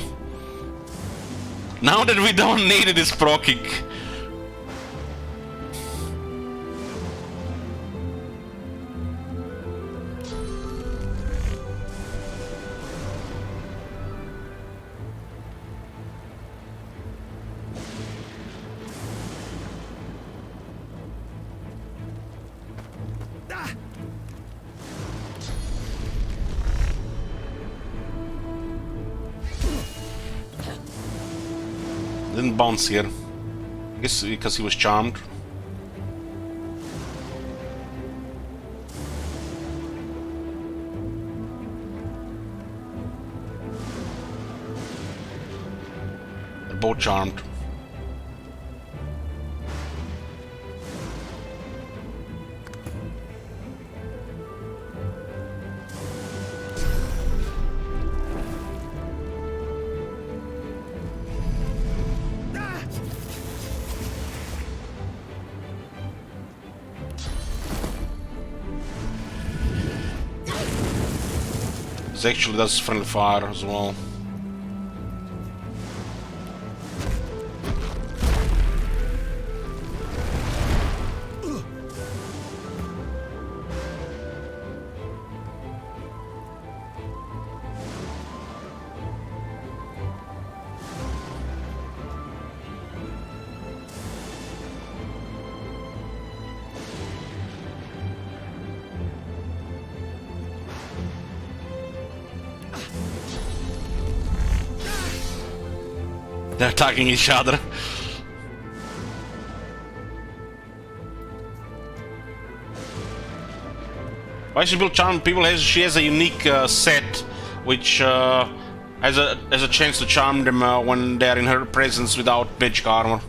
Now that we don't need it, it's proccing. Didn't bounce here. I guess because he was charmed. They're both charmed. Actually does friendly fire as well. They're attacking each other. Why she build charm people? She has a unique set, which I Has a chance to charm them when they're in her presence without magic armor.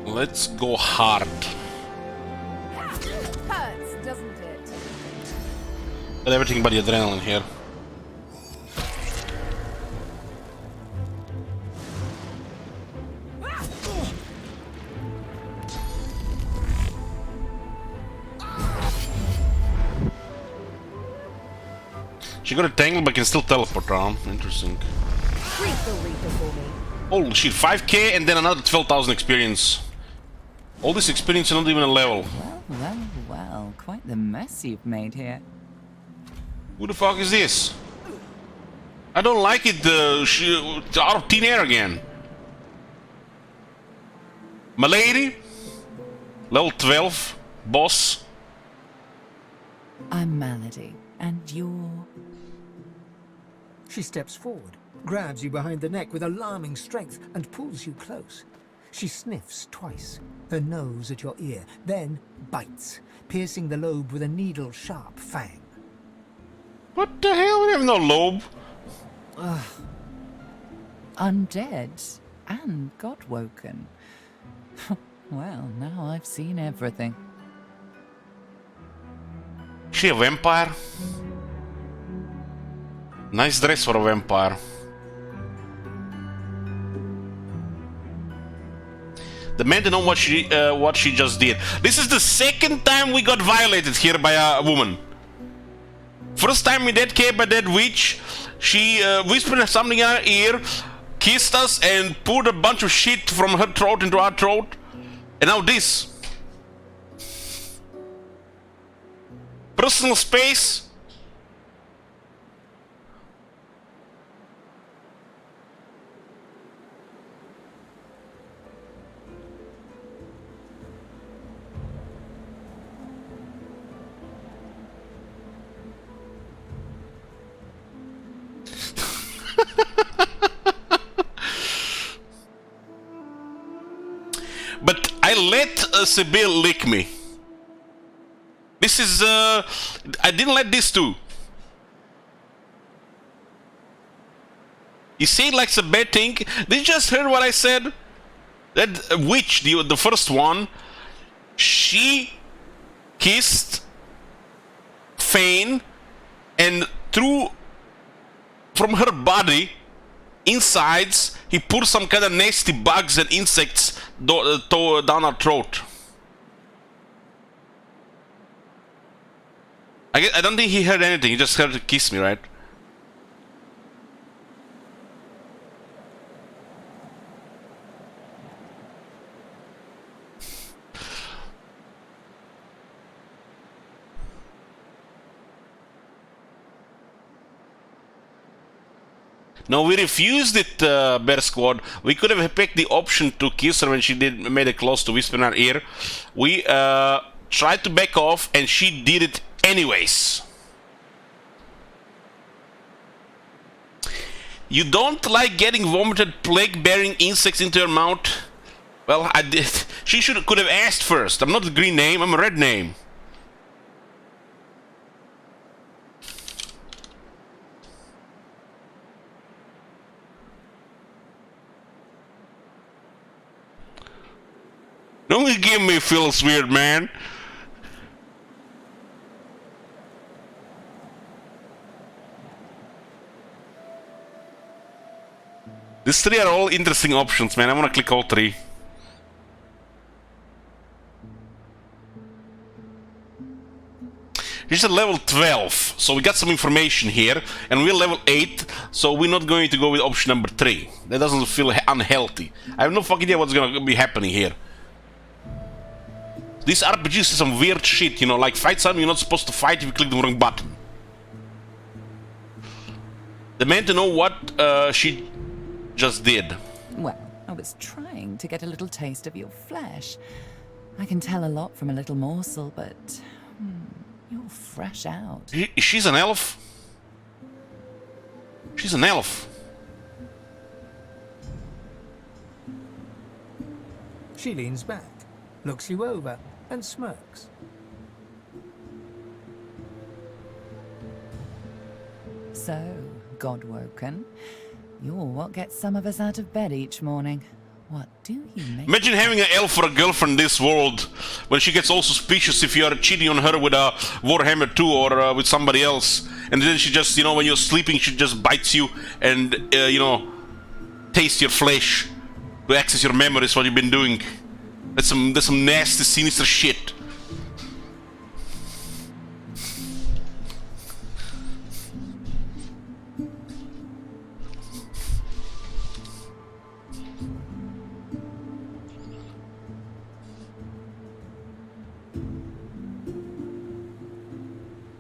Let's go hard. Hurts, doesn't it? Got everything but the adrenaline here. She got a tangle but can still teleport around. Interesting. Treat the Reaper for me. Holy shit, 5k and then another 12,000 experience. All this experience and not even a level. Well, quite the mess you've made here. Who the fuck is this? I don't like it, she out of thin air again. Milady? Level 12, boss. I'm Malady, and you're... She steps forward, grabs you behind the neck with alarming strength, and pulls you close. She sniffs twice, her nose at your ear, then bites, piercing the lobe with a needle-sharp fang. What the hell? We have no lobe. undead and God-woken. Well, now I've seen everything. Is she a vampire? Nice dress for a vampire. The man didn't know what she just did. This is the second time we got violated here by a woman. First time in that cave by that witch, she whispered something in our ear, kissed us, and poured a bunch of shit from her throat into our throat. And now this. Personal space. But I let Sibyl lick me. This is, I didn't let this too. You say it like it's a bad thing. Did you just hear what I said? That witch, the first one, she kissed Fane and threw from her body insides, he poured some kind of nasty bugs and insects down our throat. I don't think he heard anything, he just heard her kiss me, right? No, we refused it, Bear Squad. We could have picked the option to kiss her when she made it close to whisper in her ear. We tried to back off, and she did it anyways. You don't like getting vomited plague-bearing insects into your mouth? Well, I did. She could have asked first. I'm not a green name, I'm a red name. Don't give me feels weird, man. These three are all interesting options, man. I want to click all three. Here's at level 12, so we got some information here, and we're level 8, so we're not going to go with option number 3. That doesn't feel unhealthy. I have no fucking idea what's gonna be happening here. These RPGs is some weird shit, you know, like fight something you're not supposed to fight if you click the wrong button. The man to know what she just did. Well, I was trying to get a little taste of your flesh. I can tell a lot from a little morsel, but you're fresh out. She's an elf. She's an elf. She leans back, looks you over, and smirks. So, God-woken, you're what gets some of us out of bed each morning. What do you make? Imagine having an elf for a girlfriend in this world, when she gets all suspicious if you are cheating on her with a Warhammer 2 or with somebody else. And then she just, you know, when you're sleeping, she just bites you and, you know, tastes your flesh to access your memories, what you've been doing. That's some nasty, sinister shit.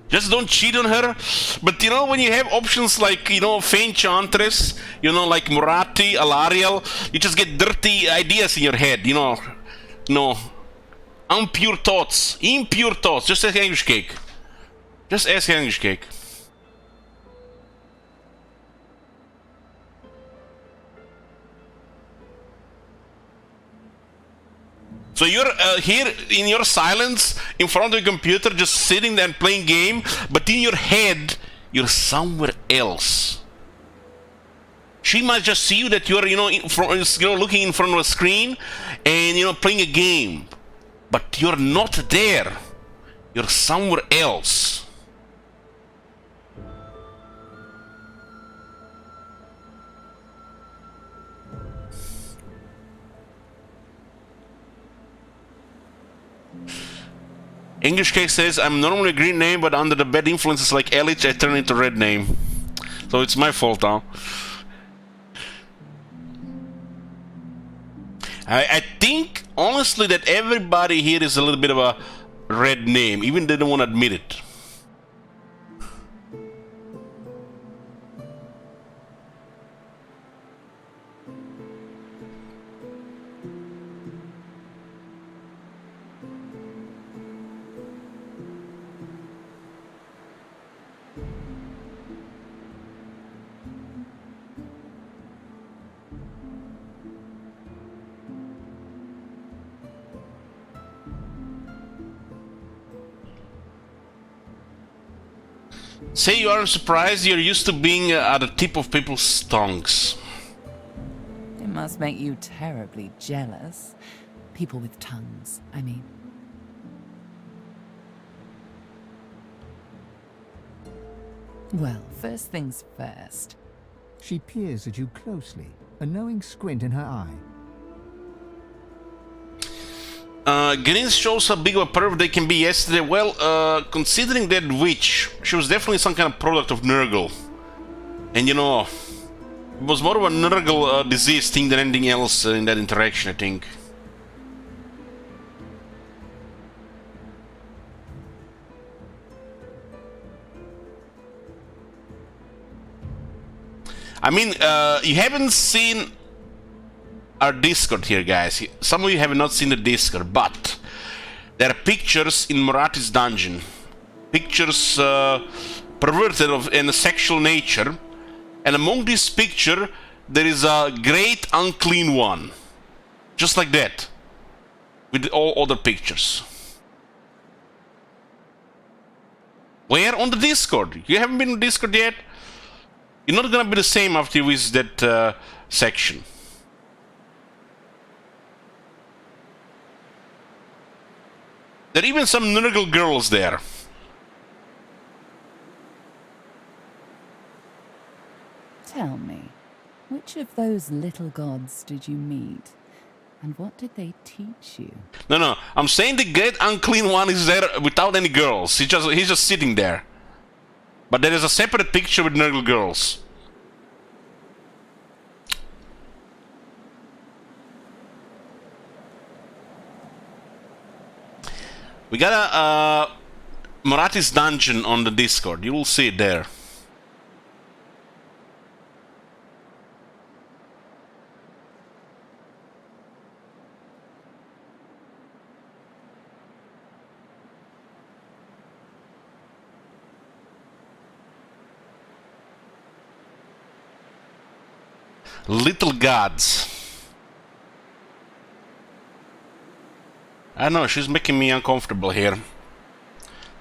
Just don't cheat on her. But you know, when you have options like, you know, Feint Chantress, you know, like Murati, Alariel, you just get dirty ideas in your head, you know. No. Impure thoughts. Impure thoughts. Just ask English Cake. Just ask English Cake. So you're here in your silence, in front of the computer, just sitting there and playing game, but in your head, you're somewhere else. She might just see you that you're, you know, looking in front of a screen and, you know, playing a game. But you're not there. You're somewhere else. English Cake says, I'm normally a green name, but under the bad influences like Elich, I turn into red name. So it's my fault now. I think, honestly, that everybody here is a little bit of a red name, even they don't want to admit it. Say you aren't surprised, you're used to being at the tip of people's tongues. It must make you terribly jealous. People with tongues, I mean. Well, first things first. She peers at you closely, a knowing squint in her eye. Greens shows how big of a perv they can be yesterday. Well, considering that witch, she was definitely some kind of product of Nurgle. And you know, it was more of a Nurgle disease thing than anything else in that interaction, I think. I mean, you haven't seen our Discord here, guys. Some of you have not seen the Discord, but there are pictures in Morati's dungeon. Pictures perverted of in a sexual nature. And among this picture, there is a great unclean one. Just like that. With all other pictures. Where? On the Discord. You haven't been on Discord yet? You're not gonna be the same after you visit that section. There are even some Nurgle girls there. Tell me, which of those little gods did you meet? And what did they teach you? No, I'm saying the great unclean one is there without any girls. He's just sitting there. But there is a separate picture with Nurgle girls. We got a Morati's dungeon on the Discord. You will see it there. Little gods. I know, she's making me uncomfortable here.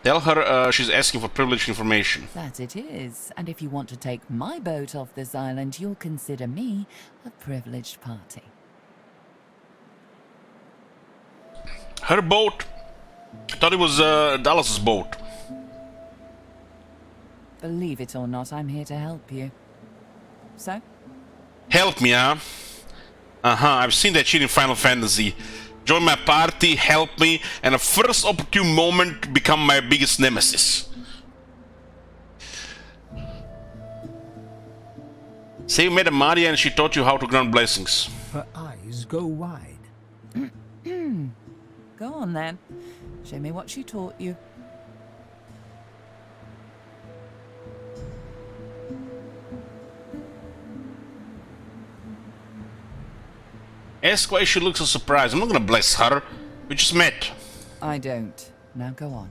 Tell her she's asking for privileged information. That it is. And if you want to take my boat off this island, you'll consider me a privileged party. Her boat? I thought it was Dallas's boat. Believe it or not, I'm here to help you. So? Help me, huh? I've seen that shit in Final Fantasy. Join my party, help me, and a first opportune moment become my biggest nemesis. Say you met a Maria and she taught you how to grant blessings. Her eyes go wide. Go on then. Show me what she taught you. Ask why she looks so surprised. I'm not gonna bless her. We just met. I don't. Now go on.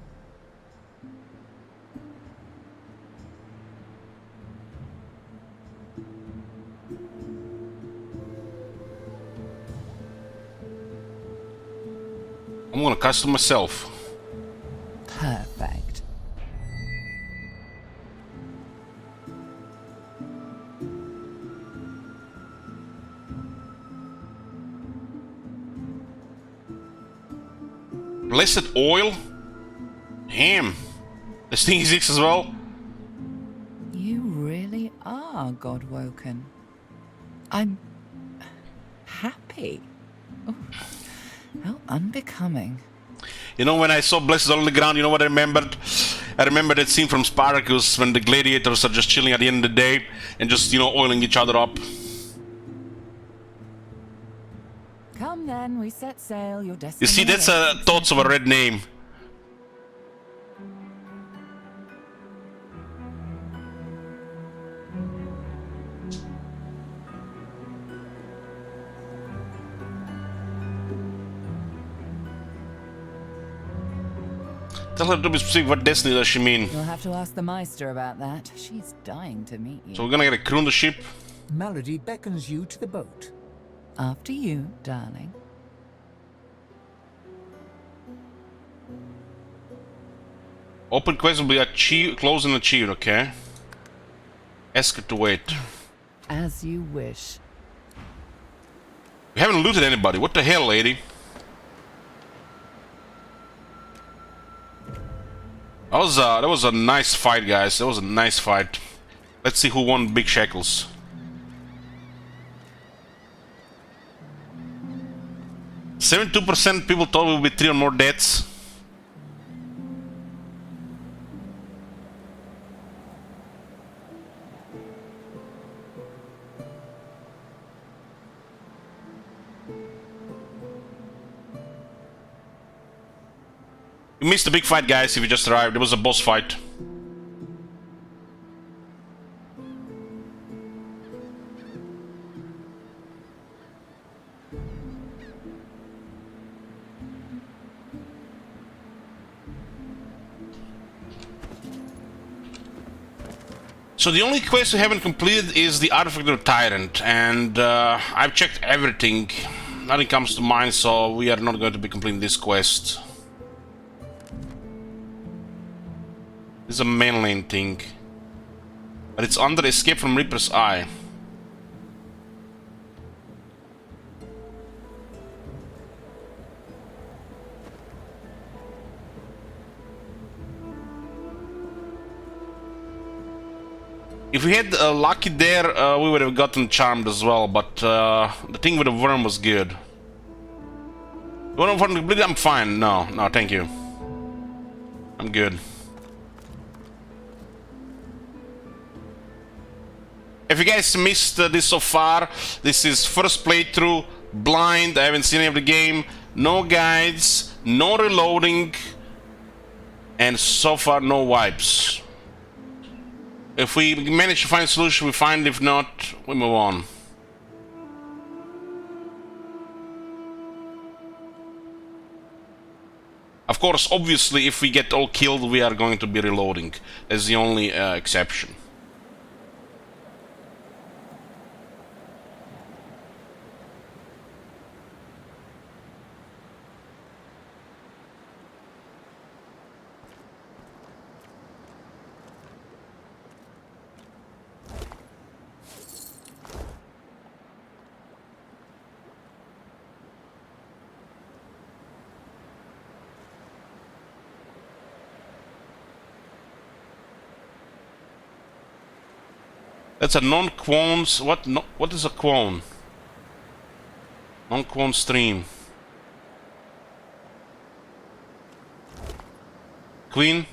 I'm gonna custom myself. Perfect. Blessed oil? Damn. This thing exists as well? You really are God-woken. I'm happy. Oh, how unbecoming. You know, when I saw Blessed Oil on the ground, you know what I remembered? I remember that scene from Spartacus when the gladiators are just chilling at the end of the day and just, you know, oiling each other up. Come then, we set sail. Your destiny. You see, that's thoughts of a red name. Tell her to be specific. What destiny does she mean? You'll have to ask the Meister about that. She's dying to meet you. So we're gonna get a crew on the ship? Malady beckons you to the boat. After you, darling. Open quest will be achieved, closed and achieved, okay? Ask her to wait. As you wish. We haven't looted anybody. What the hell, lady? That was a nice fight, guys. That was a nice fight. Let's see who won Big Shackles. %, people thought we would be 3 or more deaths. You missed the big fight, guys, if you just arrived. It was a boss fight. So the only quest we haven't completed is the Artifact of the Tyrant, and I've checked everything. Nothing comes to mind, so we are not going to be completing this quest. This is a main lane thing. But it's under Escape from Reaper's Eye. If we had lucky there, we would have gotten Charmed as well, but the thing with the worm was good. You want to complete it? I'm fine. No, thank you. I'm good. If you guys missed this so far, this is first playthrough, blind, I haven't seen any of the game, no guides, no reloading, and so far no wipes. If we manage to find a solution, we find. If not, we move on. Of course, obviously, if we get all killed, we are going to be reloading. That's the only exception. That's a non-quones. What? No, what is a quone? Non-quone stream. Queen.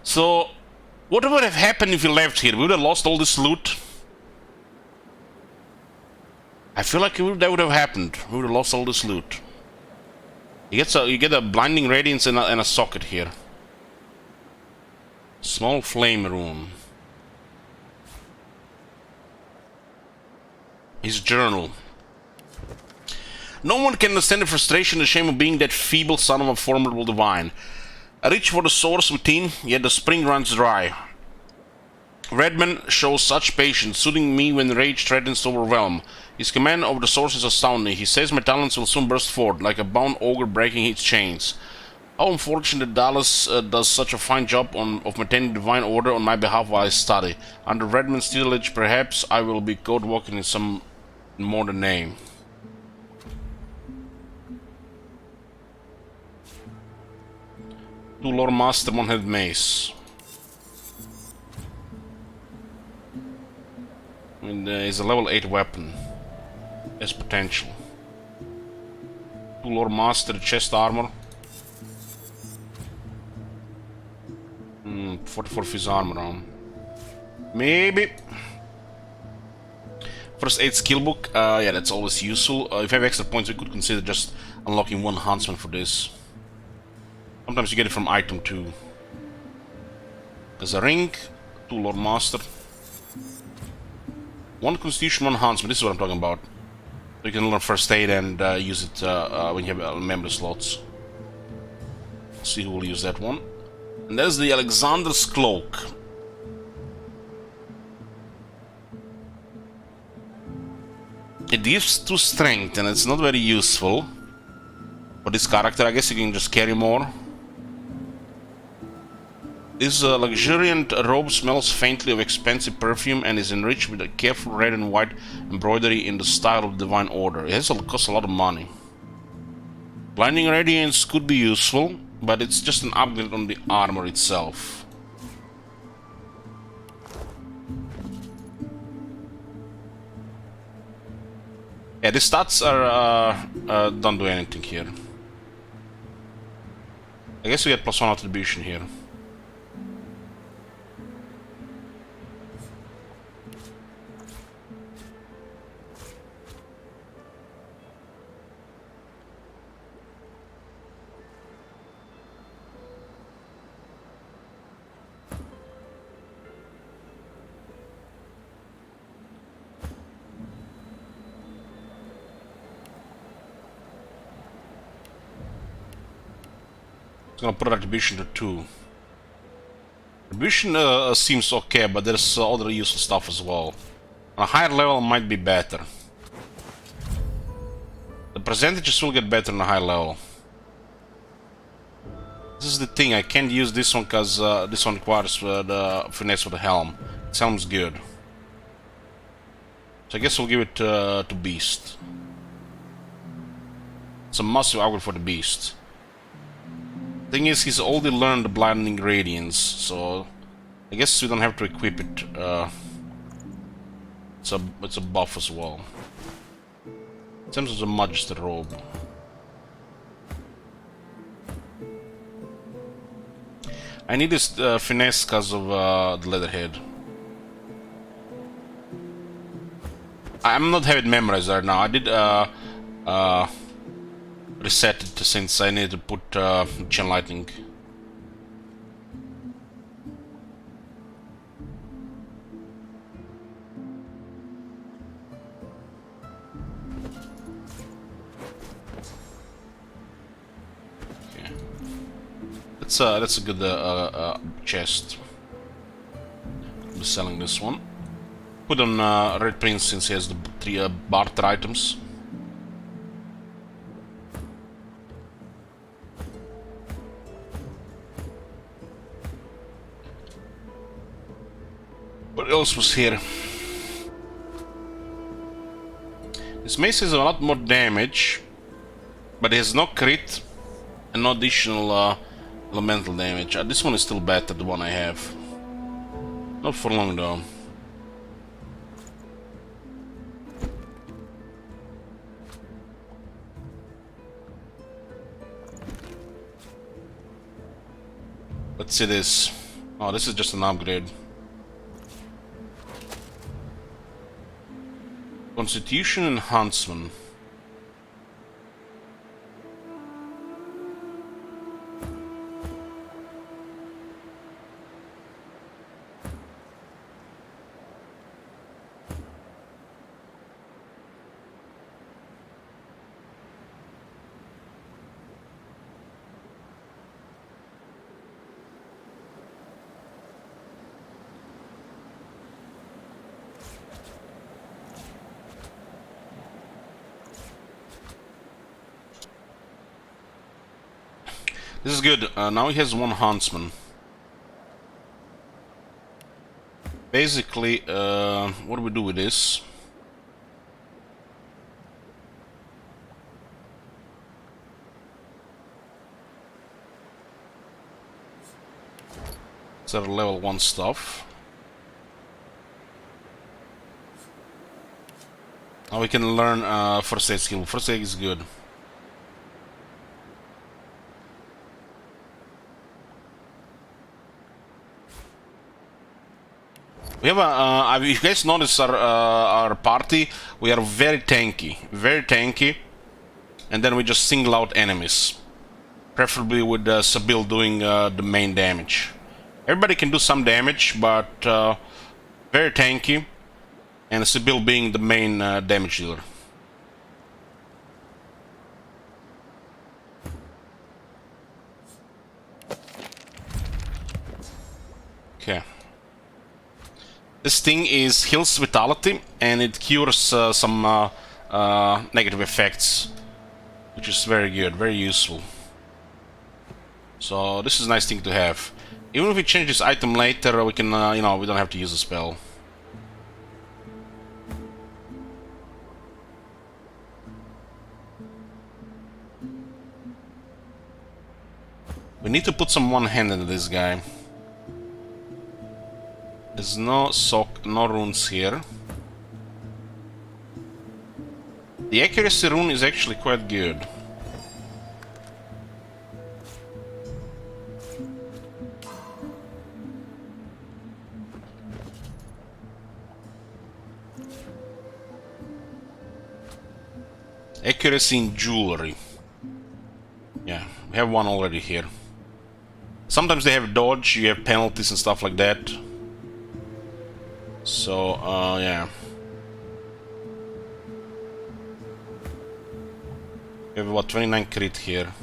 So, what would have happened if we left here? We would have lost all this loot. I feel like that would have happened. We would have lost all this loot. You get a blinding radiance and a socket here. Small flame rune. His journal. No one can understand the frustration and shame of being that feeble son of a formidable divine. I reach for the source within, yet the spring runs dry. Redman shows such patience, soothing me when rage threatens to overwhelm. His command over the source is astounding. He says my talents will soon burst forth, like a bound ogre breaking its chains. How unfortunate that Dallas does such a fine job of maintaining divine order on my behalf while I study. Under Redman's tutelage, perhaps I will be code walking in some more than name. Two Lord Master, one-headed mace. I mean, it's a level 8 weapon. Has potential. Two Lord Master, chest armor. 44 his armor on. Maybe. First aid skill book. Yeah, that's always useful. If you have extra points, we could consider just unlocking one huntsman for this. Sometimes you get it from item 2. There's a ring, 2 Lord Master. 1 Constitution, 1 Huntsman. This is what I'm talking about. So you can learn first aid and use it when you have member slots. Let's see who will use that one. And there's the Alexander's Cloak. It gives 2 strength and it's not very useful for this character. I guess you can just carry more. This luxuriant robe smells faintly of expensive perfume and is enriched with a careful red and white embroidery in the style of Divine Order. It has to cost a lot of money. Blinding Radiance could be useful, but it's just an upgrade on the armor itself. Yeah, the stats are don't do anything here. I guess we get +1 attribution here. Gonna put attribution to 2. Attribution seems okay, but there's other useful stuff as well. On a higher level might be better. The percentages will get better on a higher level. This is the thing, I can't use this one because this one requires the finesse with the helm. It sounds good. So I guess we'll give it to Beast. It's a massive upgrade for the Beast. Thing is, he's already learned the Blinding Radiance, so I guess we don't have to equip it. It's a buff as well. In terms of the Magister robe. I need this finesse because of the Leatherhead. I'm not having it memorized right now. I did reset it since I need to put Chain Lightning. Okay. That's a good chest. I'll be selling this one. Put on Red Prince since he has the 3 barter items. What else was here? This mace has a lot more damage, but it has no crit and no additional elemental damage. This one is still better, the one I have. Not for long though. Let's see this. Oh, this is just an upgrade. Constitution enhancement. This is good. Now he has one huntsman. Basically, what do we do with this? These are level 1 stuff. Now we can learn first aid skill. First aid is good. We have a. If you guys notice our party, we are very tanky, and then we just single out enemies, preferably with Sabil doing the main damage. Everybody can do some damage, but very tanky, and Sabil being the main damage dealer. Okay. This thing is heals vitality and it cures some negative effects, which is very good, very useful. So this is a nice thing to have. Even if we change this item later, we can, you know, we don't have to use a spell. We need to put some one hand into this guy. There's no sock, no runes here. The accuracy rune is actually quite good. Accuracy in jewelry. Yeah, we have one already here. Sometimes they have dodge, you have penalties and stuff like that. So, yeah. We have what, 29 crit here.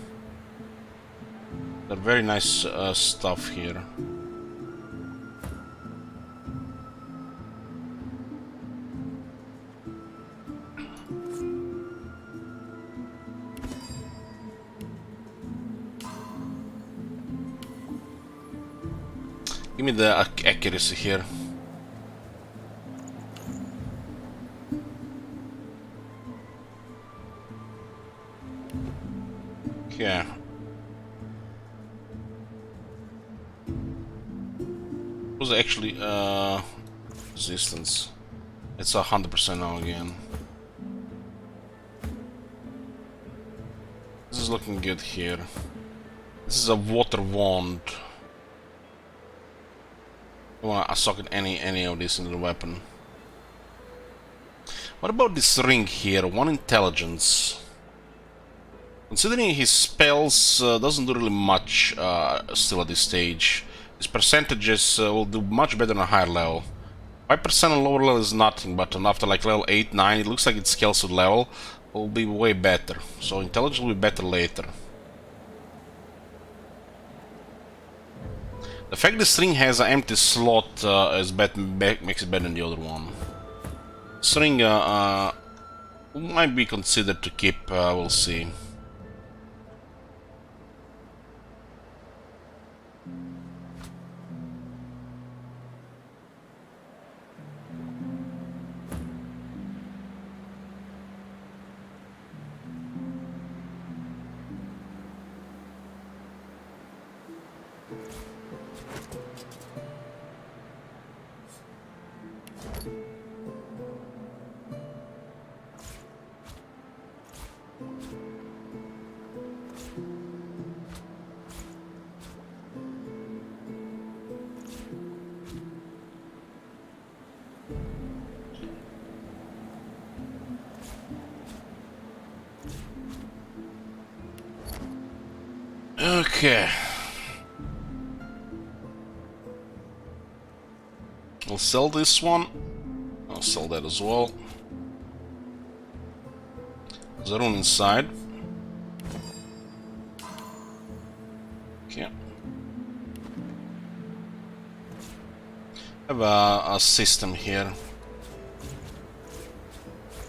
They're very nice stuff here. Give me the accuracy here. Yeah. Was actually resistance. It's 100% now again. This is looking good here. This is a water wand. I wanna socket any of this into the weapon. What about this ring here? 1 intelligence. Considering his spells doesn't do really much still at this stage, his percentages will do much better on a higher level. 5% on lower level is nothing, but after like level 8, 9, it looks like it scales with level, will be way better. So intelligence will be better later. The fact this ring has an empty slot makes it better than the other one. This ring might be considered to keep, we'll see. Okay. I'll sell this one. I'll sell that as well. There's a room inside. Okay. I have a system here.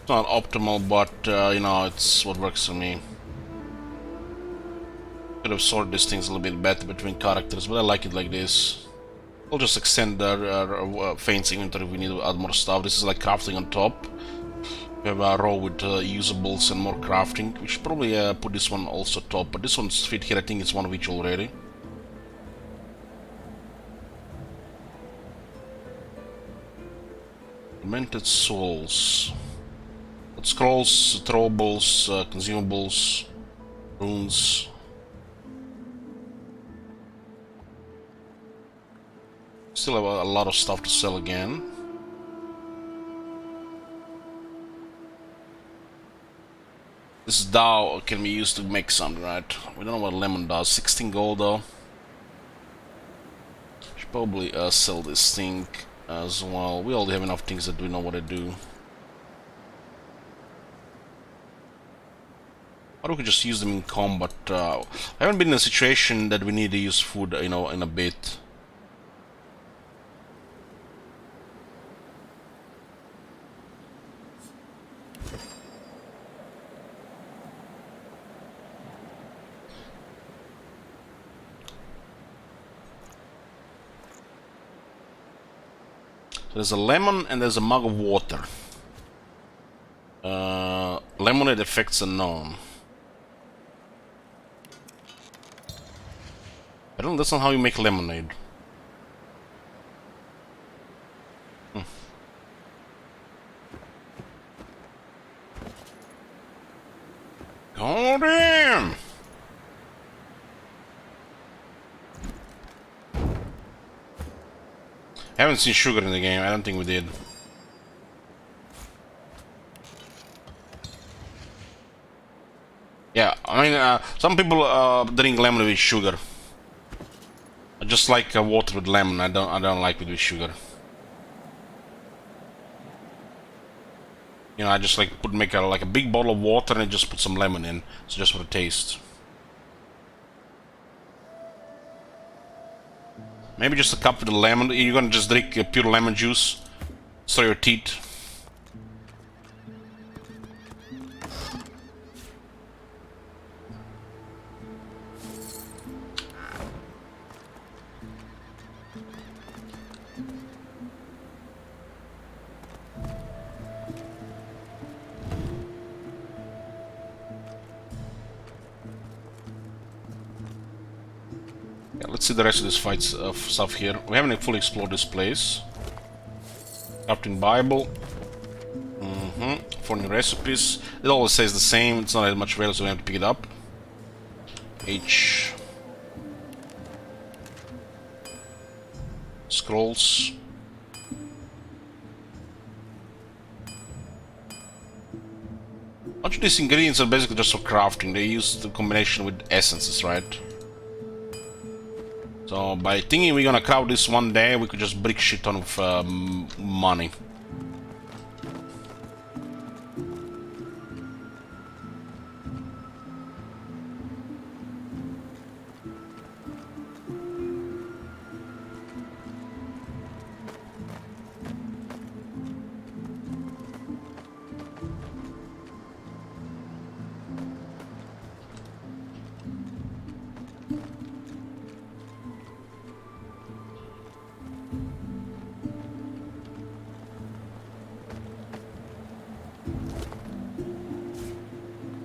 It's not optimal, but you know, it's what works for me. Could have sorted these things a little bit better between characters, but I like it like this. We'll just extend our Faint's inventory if we need to add more stuff. This is like crafting on top. We have a row with usables and more crafting. We should probably put this one also top, but this one's fit here. I think it's one of each already. Demented souls. But scrolls, throwables, consumables, runes. Still have a lot of stuff to sell again. This Dow can be used to make something, right? We don't know what lemon does. 16 gold though. Should probably sell this thing as well. We already have enough things that we know what to do. Or we could just use them in combat. I haven't been in a situation that we need to use food, you know, in a bit. There's a lemon and there's a mug of water. Lemonade effects unknown. I don't know, that's not how you make lemonade. Oh damn! I haven't seen sugar in the game. I don't think we did. Yeah, I mean, some people drink lemon with sugar. I just like water with lemon. I don't like it with sugar. You know, I just like make a big bottle of water and just put some lemon in. It's just for the taste. Maybe just a cup with the lemon. You're gonna just drink pure lemon juice. Destroy your teeth. Let's see the rest of this fight stuff here. We haven't fully explored this place. Crafting Bible. For new recipes. It always says the same. It's not that much value, so we have to pick it up. H. Scrolls. Much of these ingredients are basically just for crafting. They use the combination with essences, right? So by thinking we're gonna craft this one day, we could just brick shit ton of money.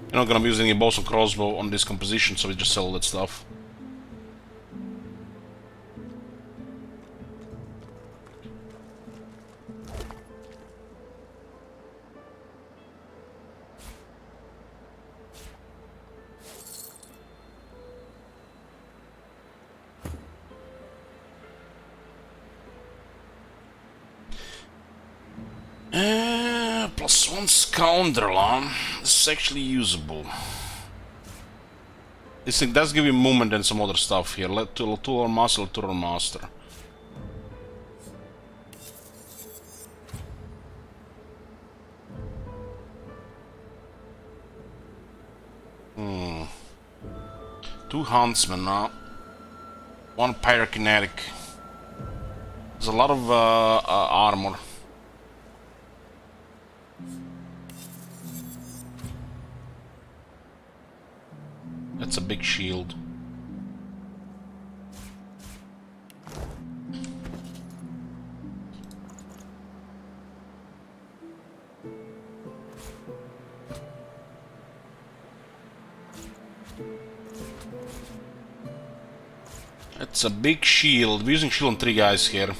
We're not gonna be using any bows or crossbow on this composition, so we just sell that stuff. +1 scoundrel, huh? This is actually usable. This thing does give you movement and some other stuff here. Tool master, tool master. Two huntsmen now. One pyrokinetic. There's a lot of armor. That's a big shield. It's a big shield. We're using shield on 3 guys here.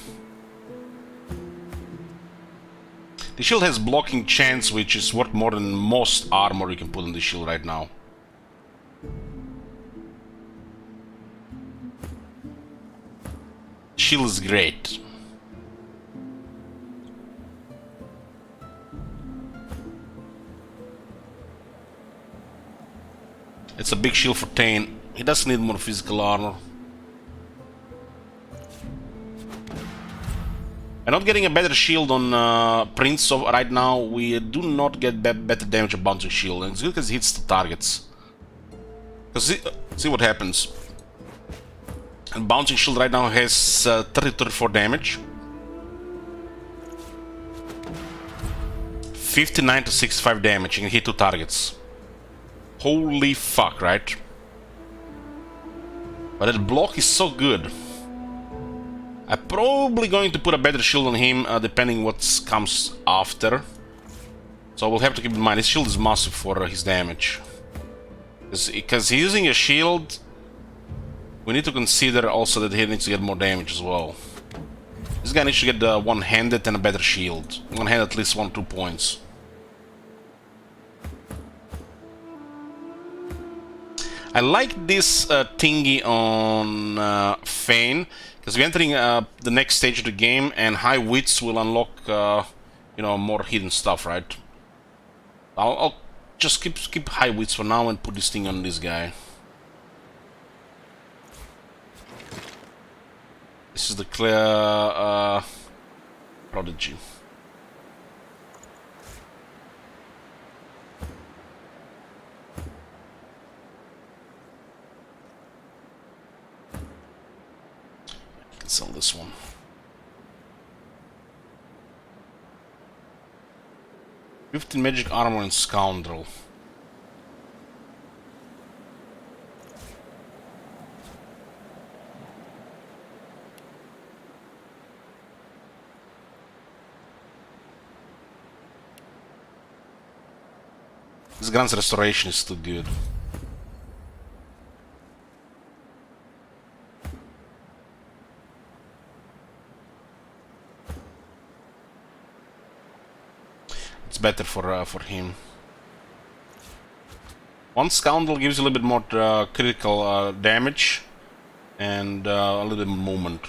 The shield has blocking chance, which is worth more than most armor you can put on the shield right now. Shield is great. It's a big shield for Tane. He does need more physical armor. And not getting a better shield on Prince, so right now we do not get better damage on bouncing shield, and it's good because it hits the targets. Because see what happens. And bouncing shield right now has 34 damage, 59 to 65 damage, and can hit 2 targets. Holy fuck, right? But that block is so good. I'm probably going to put a better shield on him, depending what comes after. So we'll have to keep in mind, his shield is massive for his damage. Because he's using a shield, we need to consider also that he needs to get more damage as well. This guy needs to get one-handed and a better shield. One-handed at least 1-2 points. I like this thingy on Fane. Because we're entering the next stage of the game, and high wits will unlock, you know, more hidden stuff, right? I'll just keep high wits for now and put this thing on this guy. This is the clear prodigy. Sell this one. $15 magic armor and scoundrel. This gun's restoration is too good. It's better for him. One scoundrel gives you a little bit more critical damage and a little bit more movement.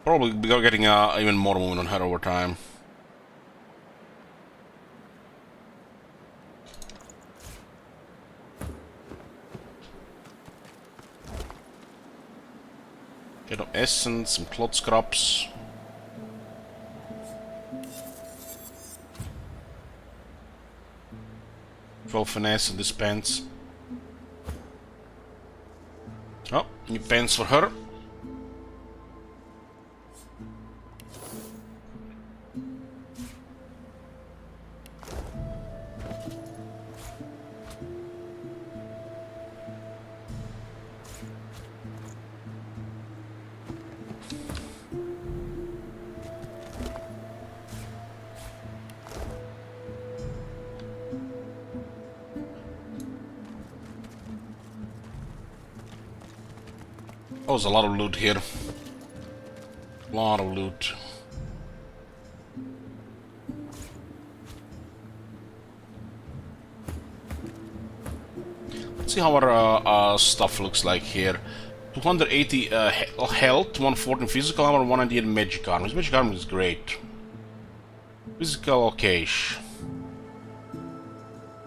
Probably getting even more movement on her over time. Get of essence, some cloth scraps. Full finesse and this pants. Oh, new pants for her. Oh, there's a lot of loot here. A lot of loot. Let's see how our stuff looks like here. 280 health, 114 physical armor, 198 magic armor. His magic armor is great. Physical, okay.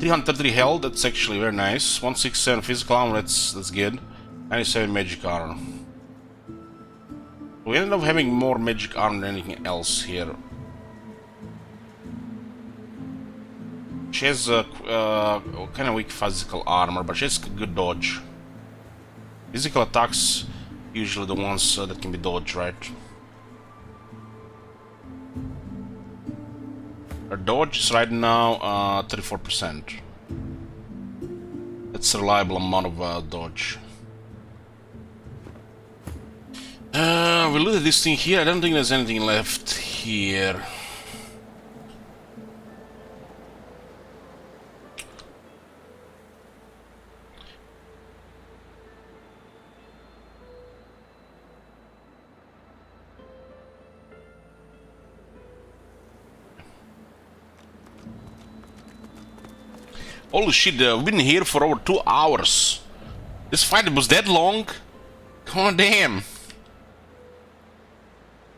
333 health, that's actually very nice. 167 physical armor, that's good. 97 magic armor. We ended up having more magic armor than anything else here. She has kind of weak physical armor, but she has good dodge. Physical attacks, usually the ones that can be dodged, right? Her dodge is right now 34%. That's a reliable amount of dodge. We look at this thing here. I don't think there's anything left here. Holy shit, we've been here for over 2 hours. This fight was that long? Come on, damn.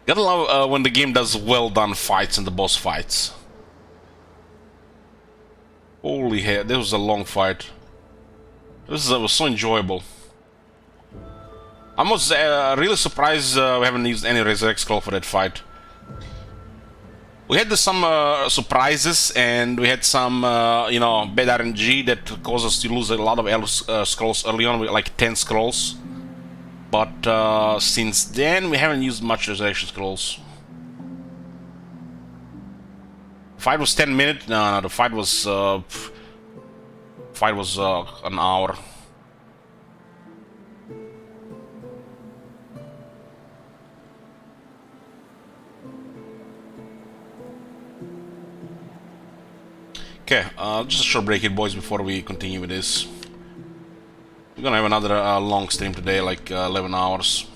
Gotta love when the game does well done fights and the boss fights. Holy hell, this was a long fight. This was so enjoyable. I was really surprised we haven't used any Resurrect Scroll for that fight. We had some surprises, and we had some, you know, bad RNG that caused us to lose a lot of Elder Scrolls early on, with like 10 scrolls. But since then, we haven't used much Resurrection Scrolls. Fight was 10 minutes. No, the fight was an hour. Okay, just a short break here, boys, before we continue with this. We're gonna have another long stream today, like 11 hours.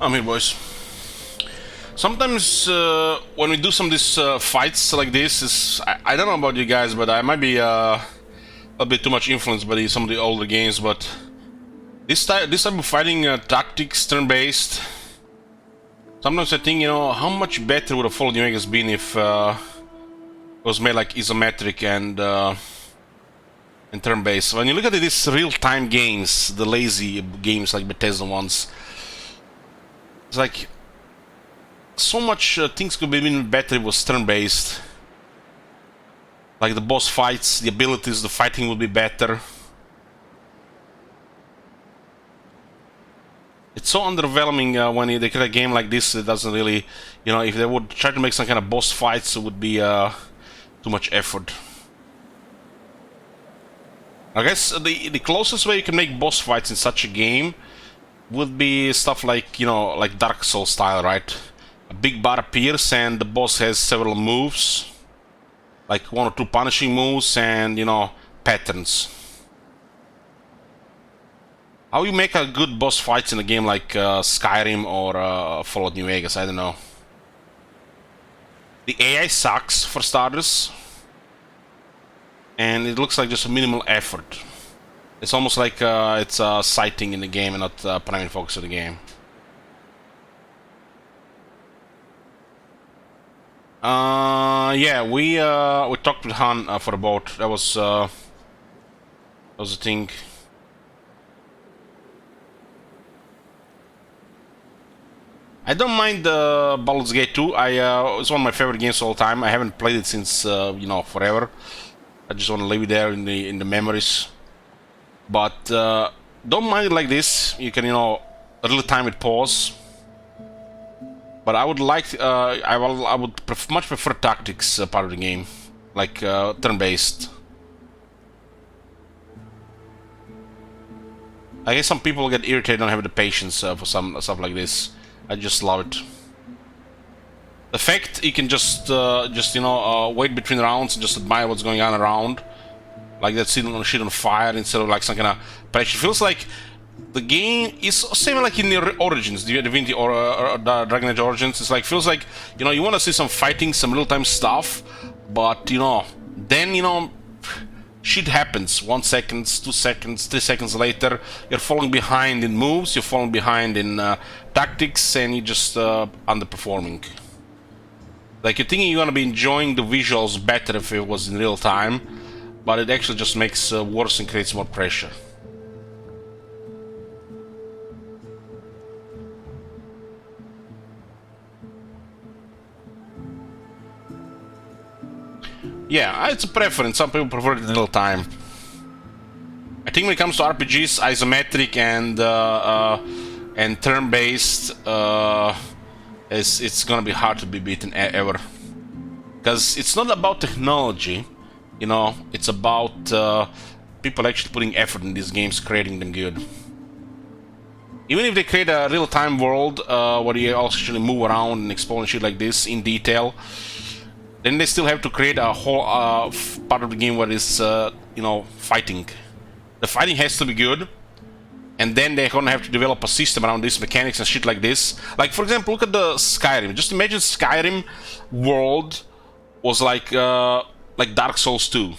I'm here, boys. Sometimes when we do some of these fights like this, I don't know about you guys, but I might be a bit too much influenced by some of the older games. But this type of fighting tactics, turn-based. Sometimes I think, you know, how much better would a Fallout New Vegas been if it was made like isometric and turn-based. When you look at these real-time games, the lazy games like Bethesda ones. It's like so much things could be been better if it was turn-based. Like the boss fights, the abilities, the fighting would be better. It's so underwhelming when they create a game like this. It doesn't really, you know, if they would try to make some kind of boss fights, it would be too much effort. I guess the closest way you can make boss fights in such a game would be stuff like, you know, like Dark Souls style, right? A big bar appears and the boss has several moves, like 1 or 2 punishing moves and, you know, patterns. How you make a good boss fights in a game like Skyrim or Fallout New Vegas, I don't know. The AI sucks, for starters, and it looks like just a minimal effort. It's almost like it's sighting in the game and not primary focus of the game. Yeah, we talked with Han for a boat. That was a thing. I don't mind Baldur's Gate 2. It's one of my favorite games of all time. I haven't played it since you know, forever. I just want to leave it there in the memories. But don't mind it like this. You can, you know, really time it pause. But I would like, I would much prefer tactics part of the game, like turn-based. I guess some people get irritated, don't have the patience for some stuff like this. I just love it. The fact you can just you know, wait between rounds and just admire what's going on around. Like that shit on fire instead of like some kind of pressure. It feels like the game is same like in the Origins, the Divinity or Dragon Age Origins. It's like, feels like, you know, you want to see some fighting, some real-time stuff, but you know, then, you know, shit happens. 1 second, 2 seconds, 3 seconds later, you're falling behind in moves, you're falling behind in tactics, and you're just underperforming. Like, you're thinking you're gonna be enjoying the visuals better if it was in real time, but it actually just makes worse and creates more pressure. Yeah, it's a preference. Some people prefer it in real time. I think when it comes to RPGs, isometric and turn-based, it's gonna be hard to be beaten ever. Because it's not about technology, you know, it's about people actually putting effort in these games, creating them good. Even if they create a real-time world where you actually move around and explore and shit like this in detail, then they still have to create a whole part of the game where it's, you know, fighting. The fighting has to be good, and then they're gonna have to develop a system around these mechanics and shit like this. Like, for example, look at the Skyrim. Just imagine Skyrim world was like Dark Souls 2.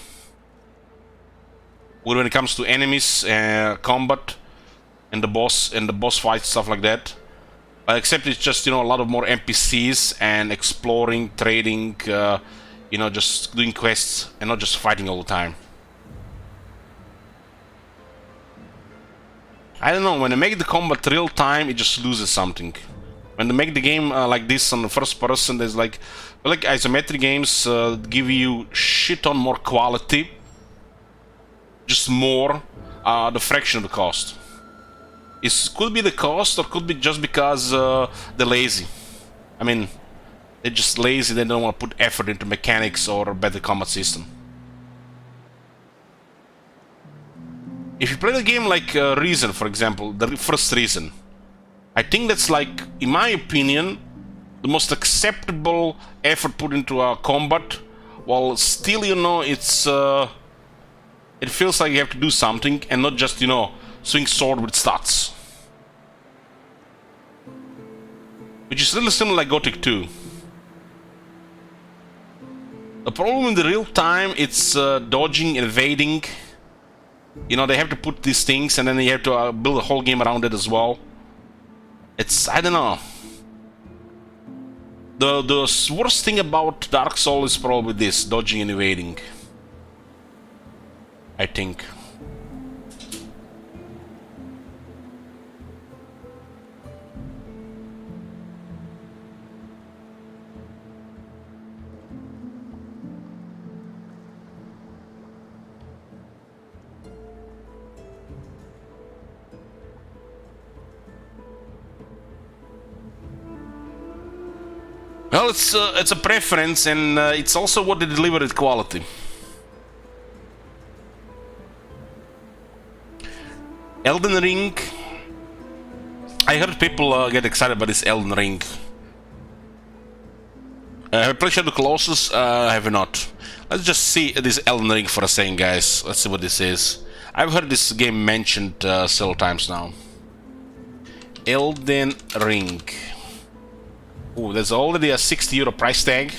When it comes to enemies, combat, and the boss fights, stuff like that. Except it's just, you know, a lot of more NPCs and exploring, trading, you know, just doing quests and not just fighting all the time. I don't know, when they make the combat real time, it just loses something. When they make the game like this on the first person, there's like isometric games give you shit ton more quality, just more, the fraction of the cost. It could be the cost, or could be just because they're lazy. I mean, they're just lazy, they don't want to put effort into mechanics or a better combat system. If you play the game like Reason, for example, the first Reason, I think that's like, in my opinion, the most acceptable effort put into combat, while still, you know, it's it feels like you have to do something and not just, you know, swing sword with stats. Which is really similar like Gothic 2. The problem in the real time, it's dodging, evading. You know, they have to put these things and then you have to build a whole game around it as well. It's, I don't know. The worst thing about Dark Souls is probably this, dodging and evading. I think. Well, it's a preference, and it's also what they deliver with quality. Elden Ring. I heard people get excited about this Elden Ring. Have I played Shadow of the Colossus? Have not. Let's just see this Elden Ring for a second, guys. Let's see what this is. I've heard this game mentioned several times now. Elden Ring. Oh, there's already a €60 price tag.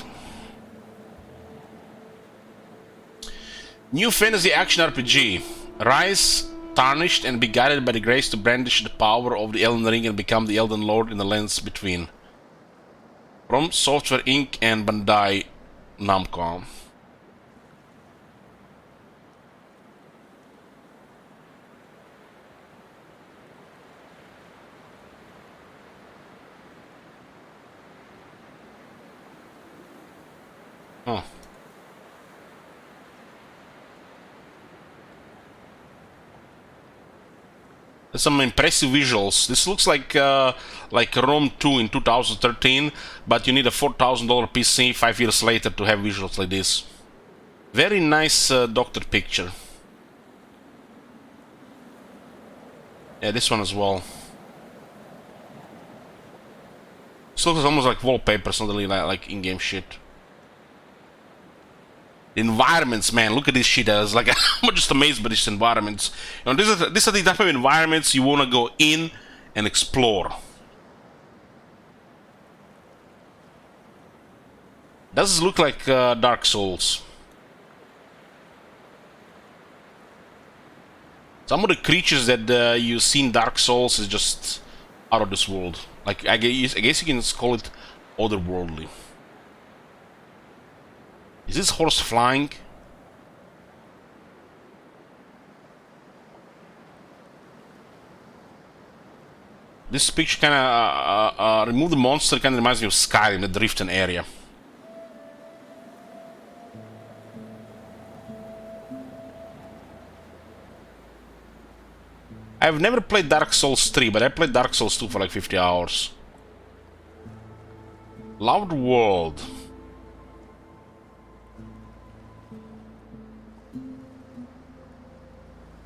New fantasy action RPG. Rise, tarnished, and be guided by the grace to brandish the power of the Elden Ring and become the Elden Lord in the lands between. From Software Inc. and Bandai Namco. Huh. There's some impressive visuals. This looks like Rome 2 in 2013, but you need a $4,000 PC 5 years later to have visuals like this. Very nice doctor picture. Yeah, this one as well. This looks almost like wallpaper, something like in-game shit. Environments, man, look at this shit. I was like, I'm just amazed by these environments. You know, these are the type of environments you want to go in and explore. Does look like Dark Souls. Some of the creatures that you see in Dark Souls is just out of this world. Like, I guess you can call it otherworldly. Is this horse flying? This picture kind of remove the monster. Kind of reminds me of Skyrim, the Driften area. I've never played Dark Souls 3, but I played Dark Souls 2 for like 50 hours. Loud World.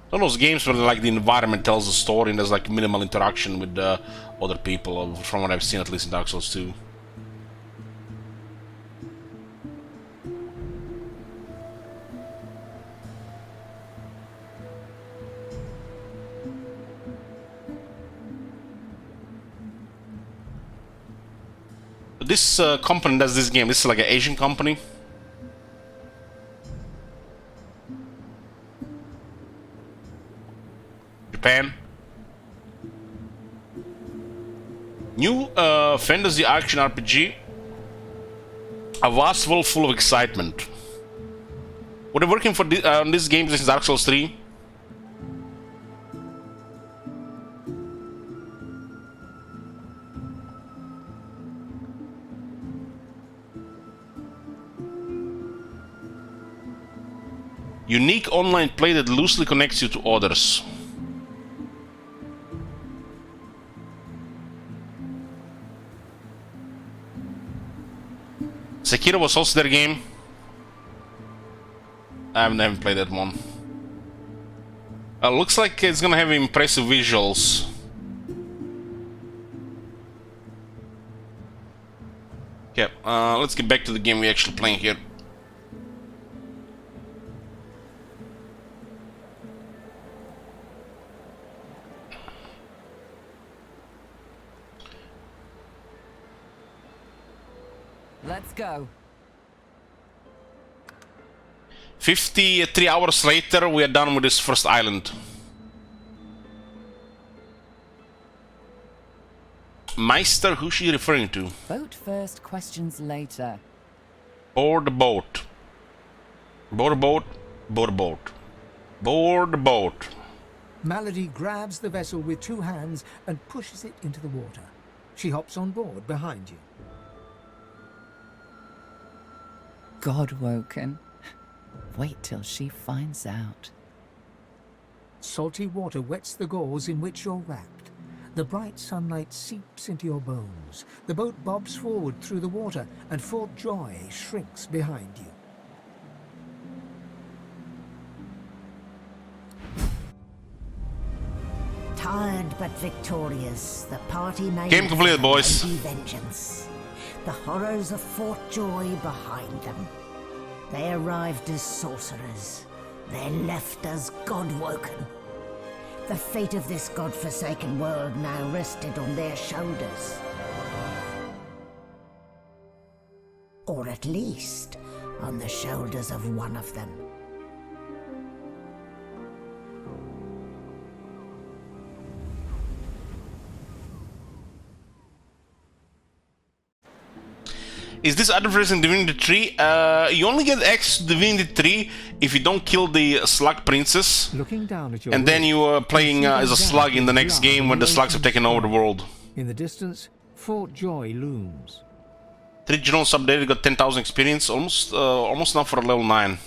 One of those games where like the environment tells the story and there's like minimal interaction with other people, from what I've seen at least in Dark Souls 2. this company does this game. This is like an Asian company. Japan. New fantasy action RPG. A vast world full of excitement. Were they working for this game since Dark Souls 3? Unique online play that loosely connects you to others. Sekiro was also their game. I haven't played that one. Looks like it's gonna have impressive visuals. Okay, let's get back to the game we're actually playing here. Let's go. 53 hours later, we are done with this first island. Meister, who's she referring to? Boat first, questions later. Board the boat. Board the boat. Board the boat. Board the boat. Malady grabs the vessel with 2 hands and pushes it into the water. She hops on board behind you. God-woken. Wait till she finds out. Salty water wets the gauze in which you're wrapped. The bright sunlight seeps into your bones. The boat bobs forward through the water, and Fort Joy shrinks behind you. Tired but victorious, the party made Game completed, boys. vengeance. The horrors of Fort Joy behind them. They arrived as sorcerers. They left as God-woken. The fate of this God-forsaken world now rested on their shoulders. Or at least on the shoulders of one of them. Is this advertising Divinity 3? You only get access to Divinity 3 if you don't kill the Slug Princess. Looking down at your And then you are playing as a slug in the next game when the slugs have taken over the world. In the distance, Fort Joy looms. 3 generals updated, got 10,000 experience, almost enough for a level 9.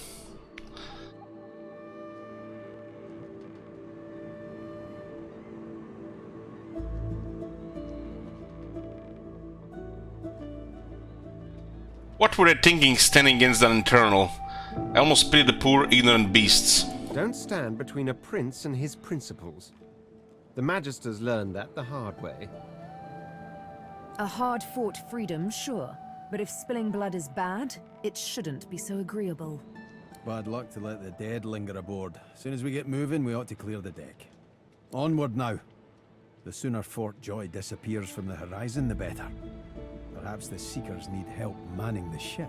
What were they thinking standing against an internal? I almost pity the poor ignorant beasts. Don't stand between a prince and his principles. The Magisters learned that the hard way. A hard-fought freedom, sure. But if spilling blood is bad, it shouldn't be so agreeable. Bad luck to let the dead linger aboard. As soon as we get moving, we ought to clear the deck. Onward now. The sooner Fort Joy disappears from the horizon, the better. Perhaps the Seekers need help manning the ship.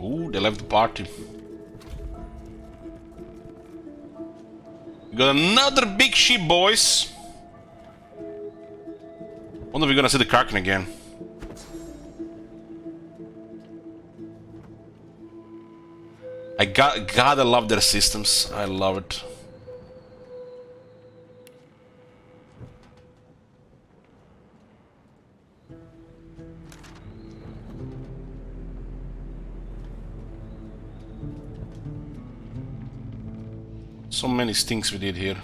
Ooh, they left the party. We got another big ship, boys. Wonder if we're gonna see the Kraken again. I gotta love their systems. I love it. So many things we did here.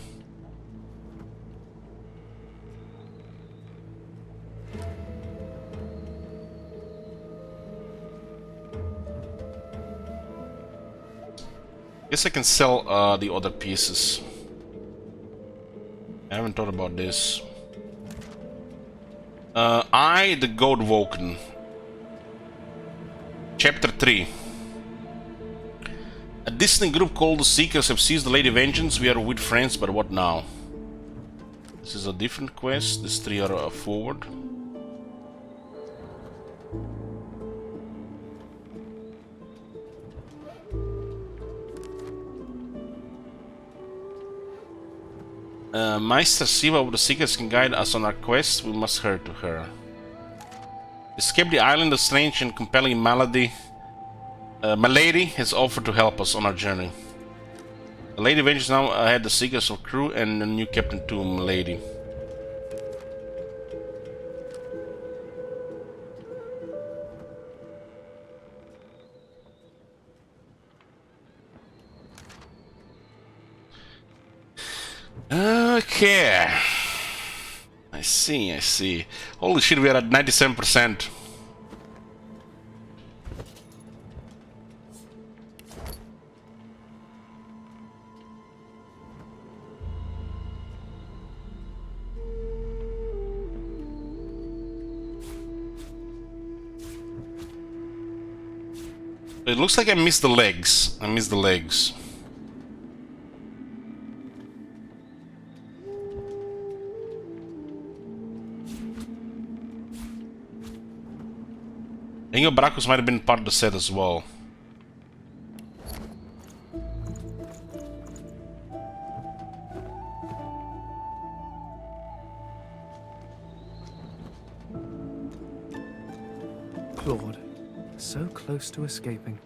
Guess I can sell the other pieces. I haven't thought about this. The God-woken. Chapter 3. A distant group called the Seekers have seized the Lady Vengeance. We are with friends, but what now? This is a different quest. These 3 are forward. Meister Siva of the Seekers can guide us on our quest. We must hurry to her. Escape the island. A strange and compelling malady. Malady has offered to help us on our journey. The Lady Vengeance now had the Seekers of crew and a new captain too, Malady. Okay. I see. Holy shit, we are at 97%. It looks like I missed the legs. Ingo Brachus might have been part of the set as well. Claude, so close to escaping.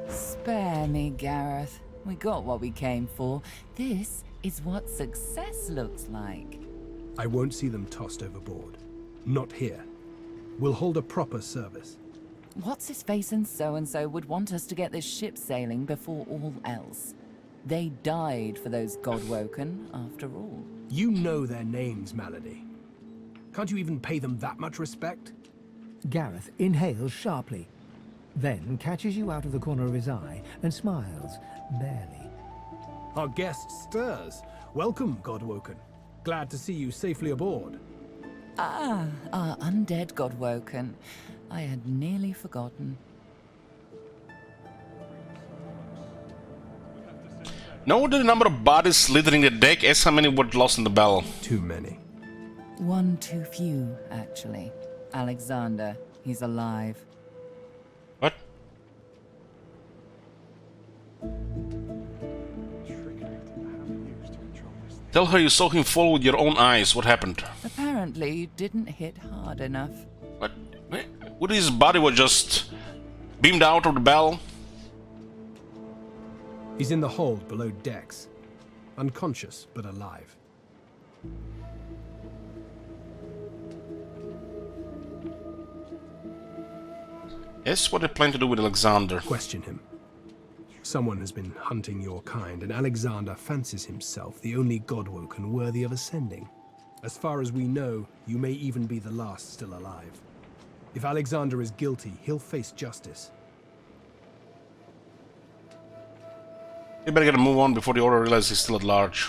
Spare me, Gareth. We got what we came for. This is what success looks like. I won't see them tossed overboard. Not here. We'll hold a proper service. What's-his-face and so-and-so would want us to get this ship sailing before all else. They died for those Godwoken, after all. You know their names, Malady. Can't you even pay them that much respect? Gareth inhales sharply, then catches you out of the corner of his eye and smiles, barely. Our guest stirs. Welcome, Godwoken. Glad to see you safely aboard. Ah, our undead Godwoken. I had nearly forgotten. Know the number of bodies littering the deck as how many were lost in the battle? Too many. One too few, actually. Alexander, he's alive. What? Tell her you saw him fall with your own eyes. What happened? Apparently, you didn't hit hard enough. What? What, his body was just beamed out of the battle? He's in the hold below decks. Unconscious, but alive. Yes, what they plan to do with Alexander? Question him. Someone has been hunting your kind, and Alexander fancies himself the only Godwoken worthy of ascending. As far as we know, you may even be the last still alive. If Alexander is guilty, he'll face justice. You better get a move on before the Order realizes he's still at large.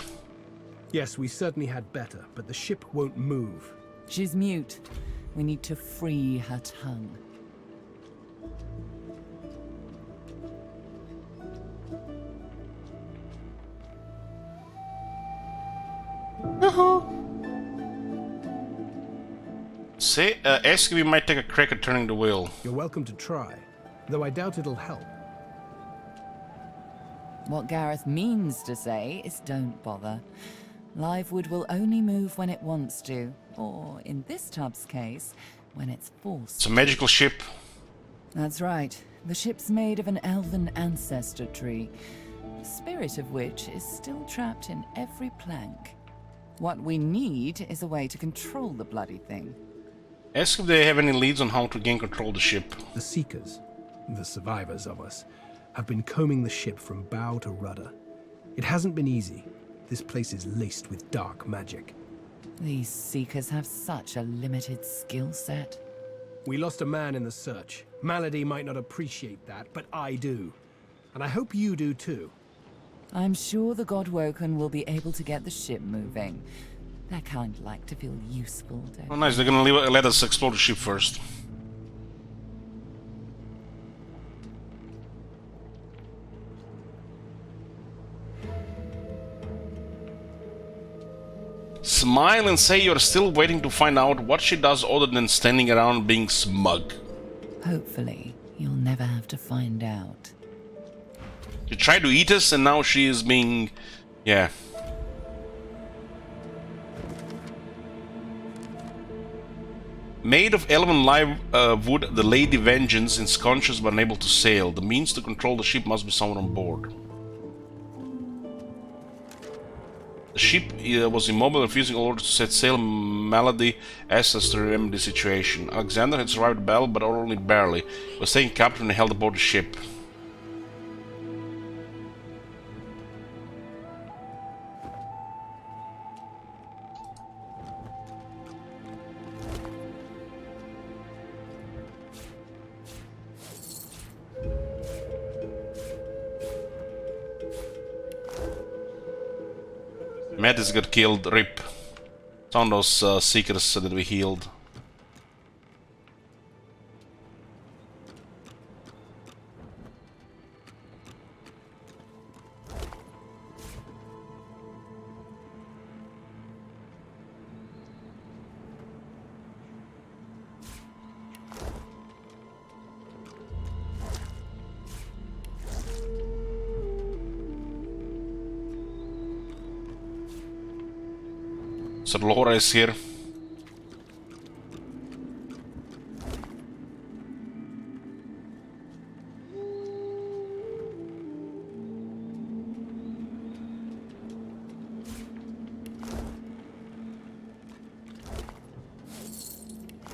Yes, we certainly had better, but the ship won't move. She's mute. We need to free her tongue. Say, ask if we might take a crack at turning the wheel. You're welcome to try, though I doubt it'll help. What Gareth means to say is don't bother. Livewood will only move when it wants to, or in this tub's case, when it's forced. It's a magical ship. That's right. The ship's made of an elven ancestor tree, the spirit of which is still trapped in every plank. What we need is a way to control the bloody thing. Ask if they have any leads on how to gain control of the ship. The Seekers, the survivors of us, have been combing the ship from bow to rudder. It hasn't been easy. This place is laced with dark magic. These Seekers have such a limited skill set. We lost a man in the search. Malady might not appreciate that, but I do. And I hope you do too. I'm sure the Godwoken will be able to get the ship moving. Their kind like to feel useful, don't Oh, nice. They're gonna let us explore the ship first. Smile and say you're still waiting to find out what she does other than standing around being smug. Hopefully, you'll never have to find out. She tried to eat us and now she is being... yeah. Made of elven live wood, the Lady Vengeance is conscious but unable to sail. The means to control the ship must be someone on board. The ship was immobile, refusing orders to set sail. Melody asked us to remember the situation. Alexander had survived the battle, but only barely. He was taken captive and held aboard the ship. Mattis got killed, rip. Found those seekers that we healed. So Laura is here.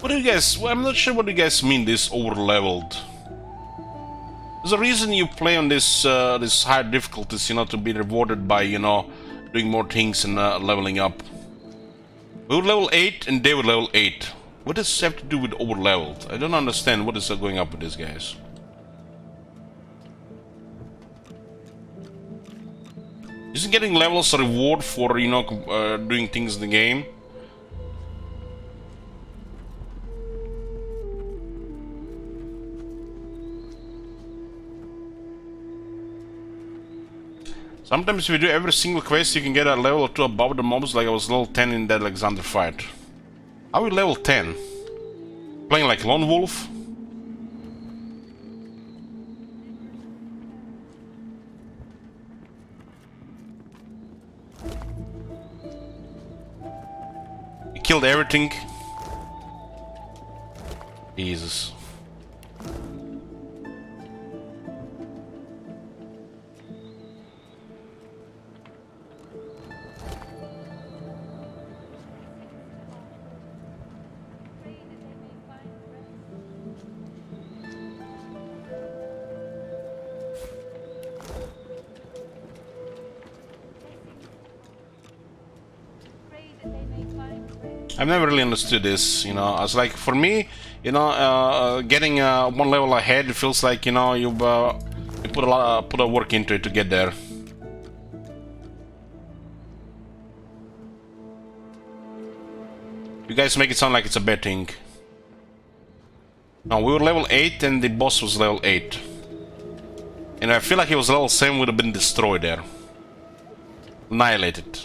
What do you guys... well, I'm not sure what you guys mean this over-leveled. There's a reason you play on this this higher difficulties, you know, to be rewarded by, you know, doing more things and leveling up. We were level 8 and they were level 8. What does this have to do with over-leveled? I don't understand what is going up with these guys. Isn't getting levels a reward for, you know, doing things in the game? Sometimes if you do every single quest, you can get a level or two above the mobs, like I was level 10 in that Alexander fight. Are we level 10? Playing like Lone Wolf? He killed everything. Jesus. I've never really understood this, you know. It's like, for me, you know, getting one level ahead, it feels like, you know, you put a work into it to get there. You guys make it sound like it's a bad thing. No, we were level 8 and the boss was level 8. And I feel like he was level 7, would have been destroyed there. Annihilated.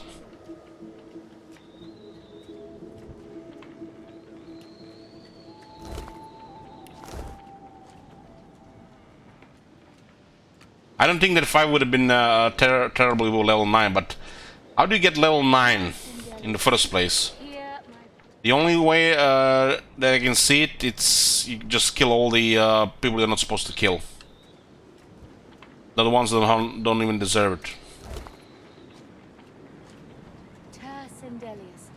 I don't think that 5 would have been terribly level 9, but how do you get level 9 in the first place? The only way that I can see it, it's you just kill all the people you're not supposed to kill. They're the ones that don't even deserve it. Sendelius,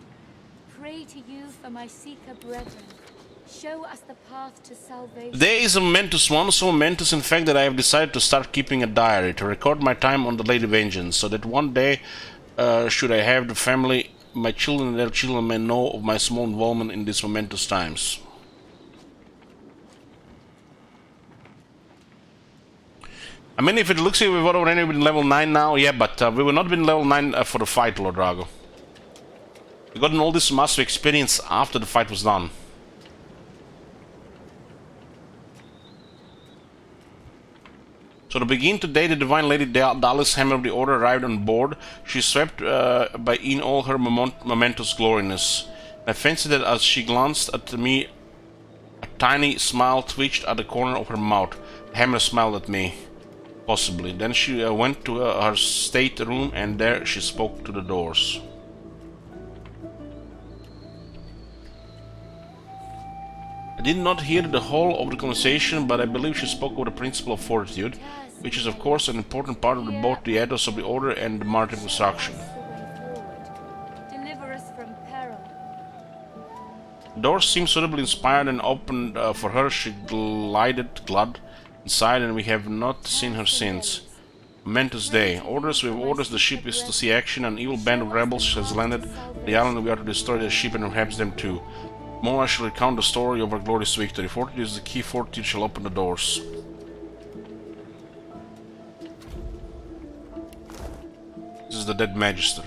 pray to you for my seeker brethren. Show us the path to salvation. There is a momentous one, so momentous in fact that I have decided to start keeping a diary to record my time on the Lady Vengeance, so that one day, should I have the family, my children and their children may know of my small involvement in these momentous times. I mean, if it looks like we've already been level 9 now, yeah, but we will not been level 9 for the fight, Lord Drago. We got all this massive experience after the fight was done. So to begin today, the Divine Lady Dallas Hammer of the Order arrived on board. She swept by in all her momentous gloriness. I fancied that as she glanced at me, a tiny smile twitched at the corner of her mouth. The Hammer smiled at me. Possibly. Then she went to her state room, and there she spoke to the doors. I did not hear the whole of the conversation, but I believe she spoke of the principle of fortitude, which is of course an important part of both the ethos of the Order and the maritime construction. Deliver us from peril. The doors seemed suitably inspired and opened for her. She glided glad inside, and we have not seen her since. Momentous day. We have orders. The ship is to see action. An evil band of rebels has landed on the island. We are to destroy the ship and perhaps them too. More I shall recount the story of our glorious victory. Fortitude is the key. Fortitude shall open the doors. This is the dead Magister.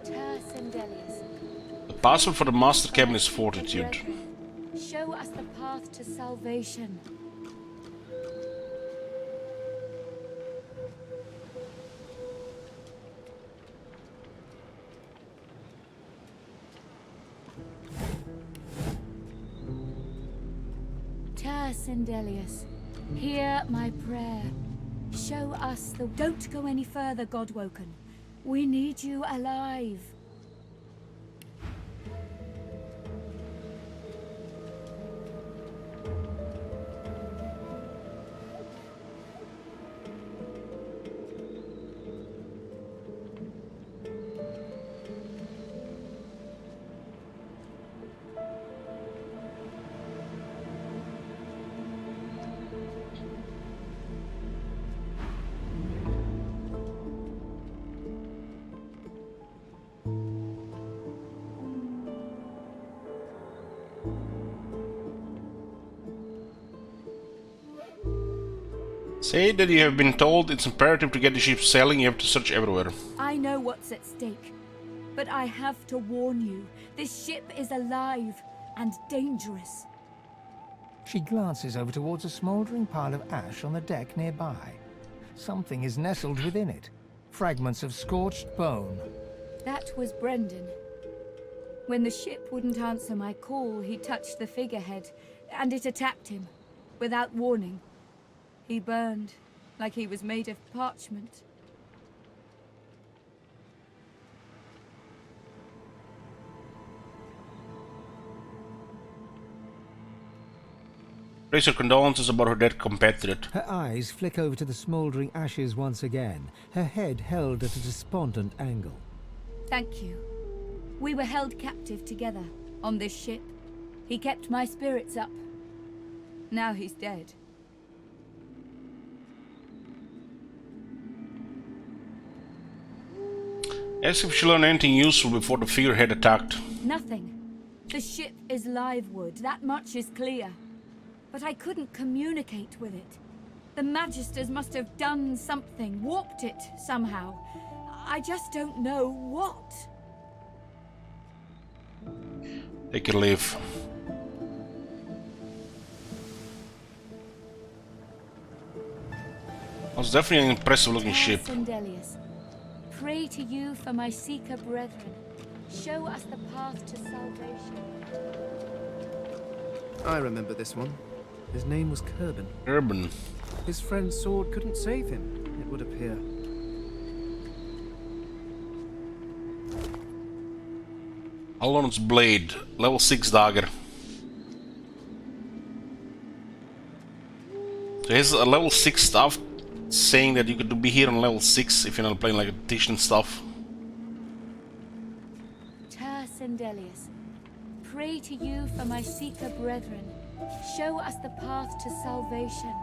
The password for the master cabin is fortitude. Show us the path to salvation. Sindelius, hear my prayer. Show us the... Don't go any further, Godwoken. We need you alive. Say that you have been told it's imperative to get the ship sailing. You have to search everywhere. I know what's at stake, but I have to warn you. This ship is alive and dangerous. She glances over towards a smouldering pile of ash on the deck nearby. Something is nestled within it. Fragments of scorched bone. That was Brendan. When the ship wouldn't answer my call, he touched the figurehead, and it attacked him, without warning. He burned, like he was made of parchment. Raise your condolences about her dead compatriot. Her eyes flick over to the smouldering ashes once again, her head held at a despondent angle. Thank you. We were held captive together, on this ship. He kept my spirits up. Now he's dead. Ask if she learned anything useful before the figurehead attacked. Nothing. The ship is live wood, that much is clear. But I couldn't communicate with it. The Magisters must have done something, warped it somehow. I just don't know what. Take a leave. It was definitely an impressive looking ship. Sindelius, pray to you for my Seeker brethren. Show us the path to salvation. I remember this one. His name was Kerben. Kerben. His friend's sword couldn't save him, it would appear. Alon's blade, level 6 dagger. So here's a level 6 stuff saying that you could be here on level 6 if you're not playing like a Tish and stuff. Sindelius, pray to you for my Seeker brethren. Show us the path to salvation.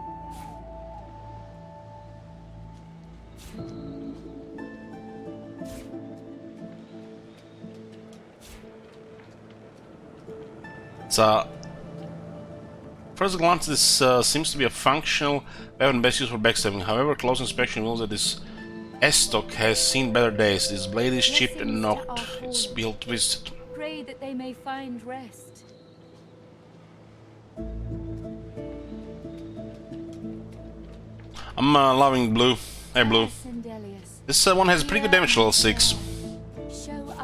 So, first glance, this seems to be a functional weapon best used for backstabbing. However, close inspection reveals that this Estok has seen better days. This blade is chipped and knocked. It's built twisted. Pray that they may find rest. I'm loving blue. Hey, blue. This one has pretty good damage level 6.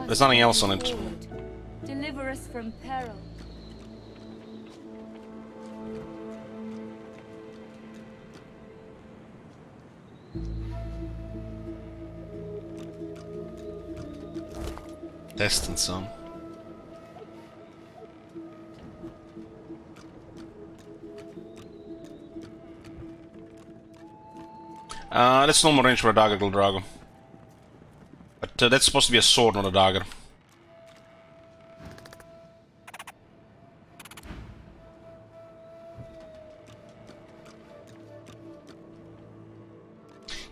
There's nothing else on it. Deliver us from peril. Destined some. That's normal range for a dagger, Drago. But that's supposed to be a sword, not a dagger.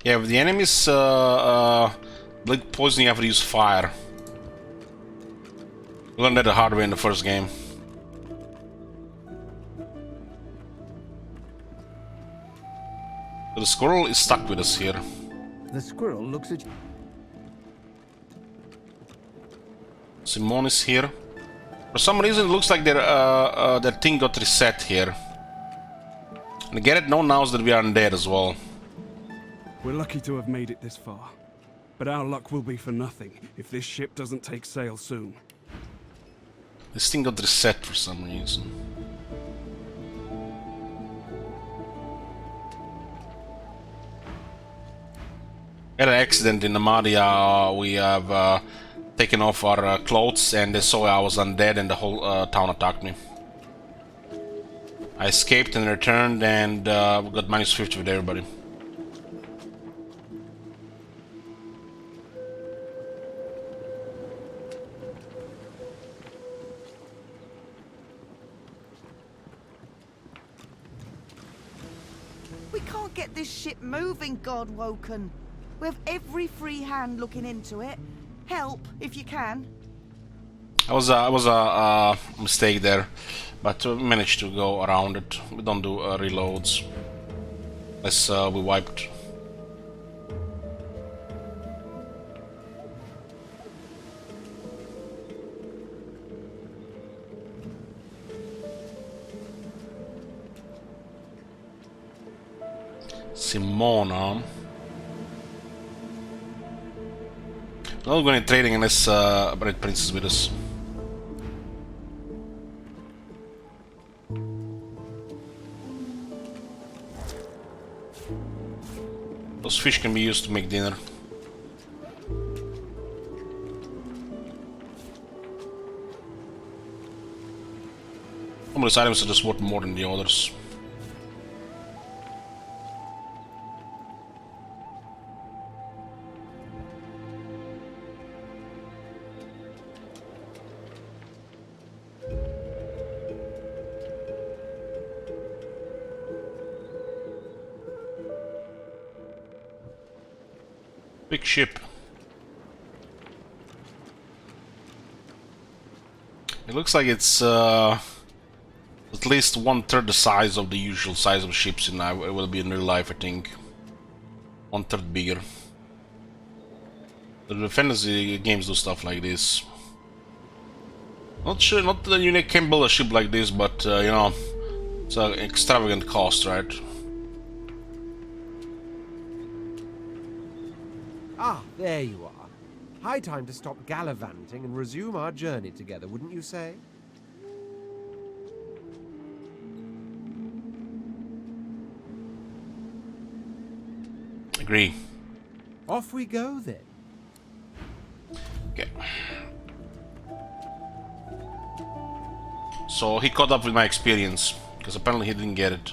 Yeah, with the enemies like poison, you have to use fire. We learned that the hard way in the first game. The squirrel is stuck with us here. The squirrel looks at you. Simone is here. For some reason, it looks like their thing got reset here. And Garrett knows that we are undead as well. We're lucky to have made it this far. But our luck will be for nothing if this ship doesn't take sail soon. This thing got reset for some reason. We had an accident in Namadia. We have taken off our clothes and they saw I was undead and the whole town attacked me. I escaped and returned and got minus 50 with everybody. We can't get this ship moving, Godwoken. We have every free hand looking into it. Help, if you can. It was a mistake there, but we managed to go around it. We don't do reloads. Unless we wiped. Simona. Not going to trading unless Red Prince is with us. Those fish can be used to make dinner. Some of these items are just worth more than the others. Big ship. It looks like it's at least 1/3 the size of the usual size of ships in it will be in real life, I think. 1/3 bigger. The fantasy games do stuff like this. Not sure, not that you can build a ship like this, but you know, it's an extravagant cost, right? Ah, there you are. High time to stop gallivanting and resume our journey together, wouldn't you say? Agree. Off we go then. Okay. So he caught up with my experience, because apparently he didn't get it.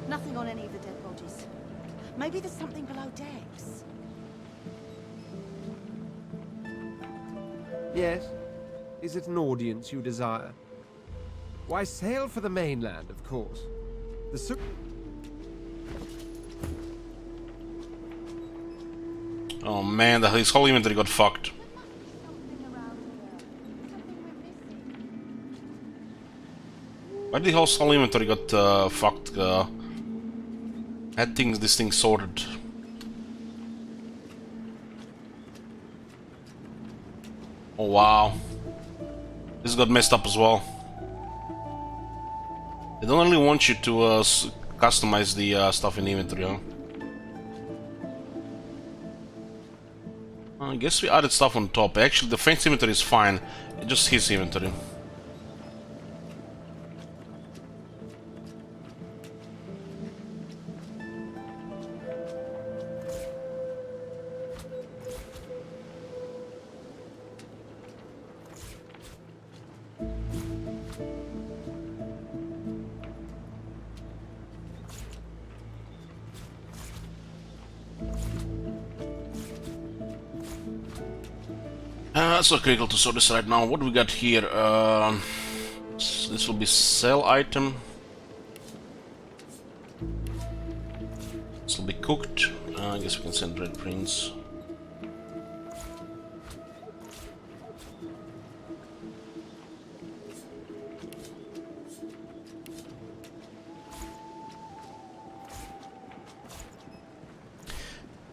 Nothing on any of the dead bodies. Maybe there's something below decks. Yes? Is it an audience you desire? Why, sail for the mainland, of course. The Oh man, his whole inventory got fucked. Why the whole inventory got fucked? Had this thing sorted. Oh wow, this got messed up as well. They don't really want you to customize the stuff in inventory, huh? I guess we added stuff on top. Actually, the fence inventory is fine. It's just his inventory. It's not critical to sort this right now. What do we got here? This will be sell item. This will be cooked. I guess we can send red prints.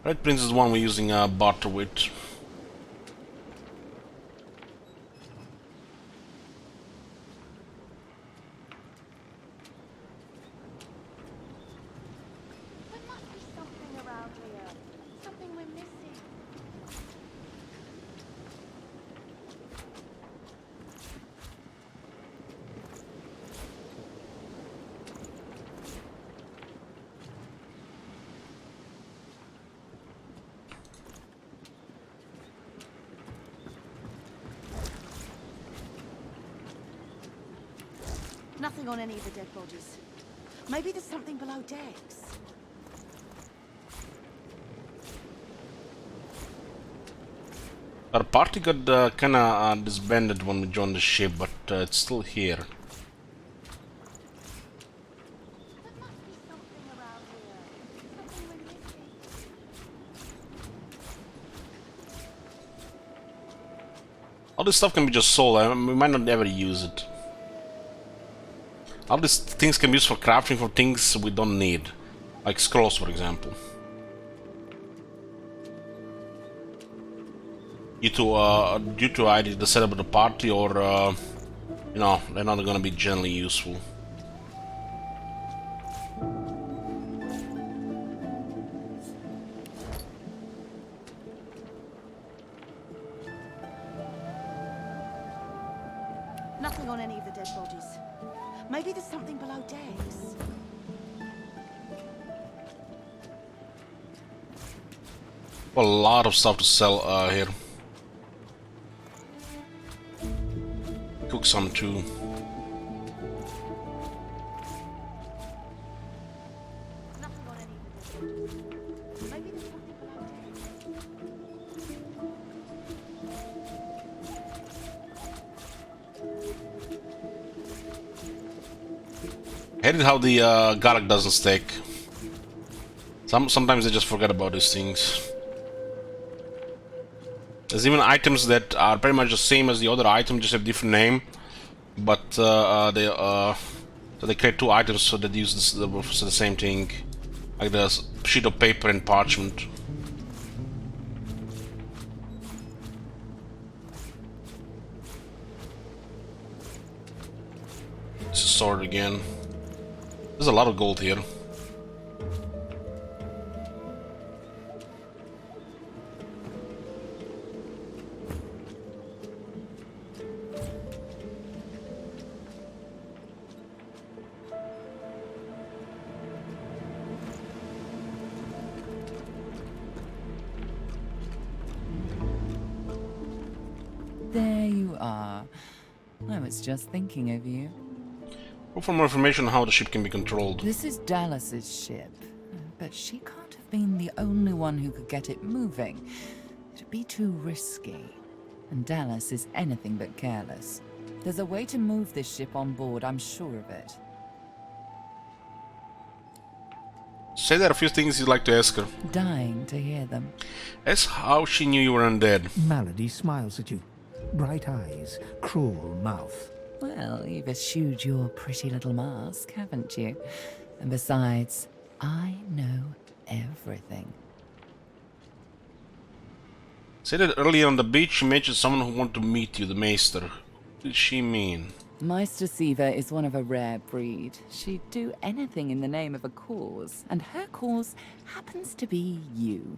Red prints is the one we're using barter with. Nothing on any of the dead bodies. Maybe there's something below decks. Our party got kinda disbanded when we joined the ship, but it's still here. All this stuff can be just sold. We might not ever use it. All these things can be used for crafting for things we don't need, like scrolls, for example. Due to either the setup of the party or you know, they're not gonna be generally useful. Nothing on any of the dead bodies. Maybe there's something below decks. A lot of stuff to sell here. Cook some too. I hate how the garlic doesn't stick. Sometimes they just forget about these things. There's even items that are pretty much the same as the other item, just have different name. But so they create two items so that use the same thing, like the sheet of paper and parchment. This is sword again. There's a lot of gold here. There you are. I was just thinking of you. Look for more information on how the ship can be controlled. This is Dallas's ship, but she can't have been the only one who could get it moving. It'd be too risky, and Dallas is anything but careless. There's a way to move this ship on board, I'm sure of it. Say there are a few things you'd like to ask her. Dying to hear them. Ask how she knew you were undead. Malady smiles at you. Bright eyes, cruel mouth. Well, you've eschewed your pretty little mask, haven't you? And besides, I know everything. Said that earlier on the beach you mentioned someone who wanted to meet you, the Maester. What did she mean? Meister Siva is one of a rare breed. She'd do anything in the name of a cause, and her cause happens to be you.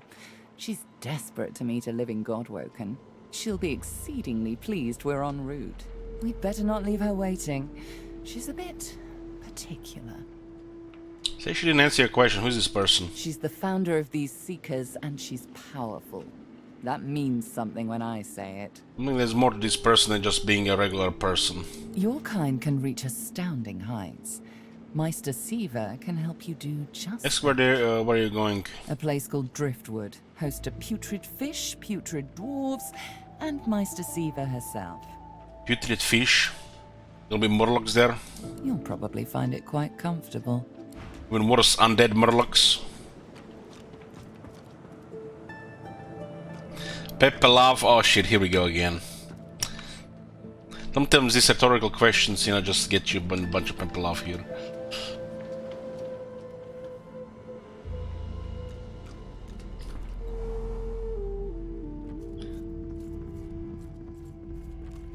She's desperate to meet a living Godwoken. She'll be exceedingly pleased we're en route. We'd better not leave her waiting. She's a bit particular. Say she didn't answer your question. Who's this person? She's the founder of these Seekers, and she's powerful. That means something when I say it. I mean, there's more to this person than just being a regular person. Your kind can reach astounding heights. Meister Siva can help you do just Ask where are you going? A place called Driftwood, host to putrid fish, putrid dwarves, and Meister Siva herself. Putrid fish? There'll be murlocs there? You'll probably find it quite comfortable. Even worse, undead murlocs. Pepe love. Oh shit, here we go again. Sometimes these rhetorical questions, you know, just get you a bunch of Pepe love here.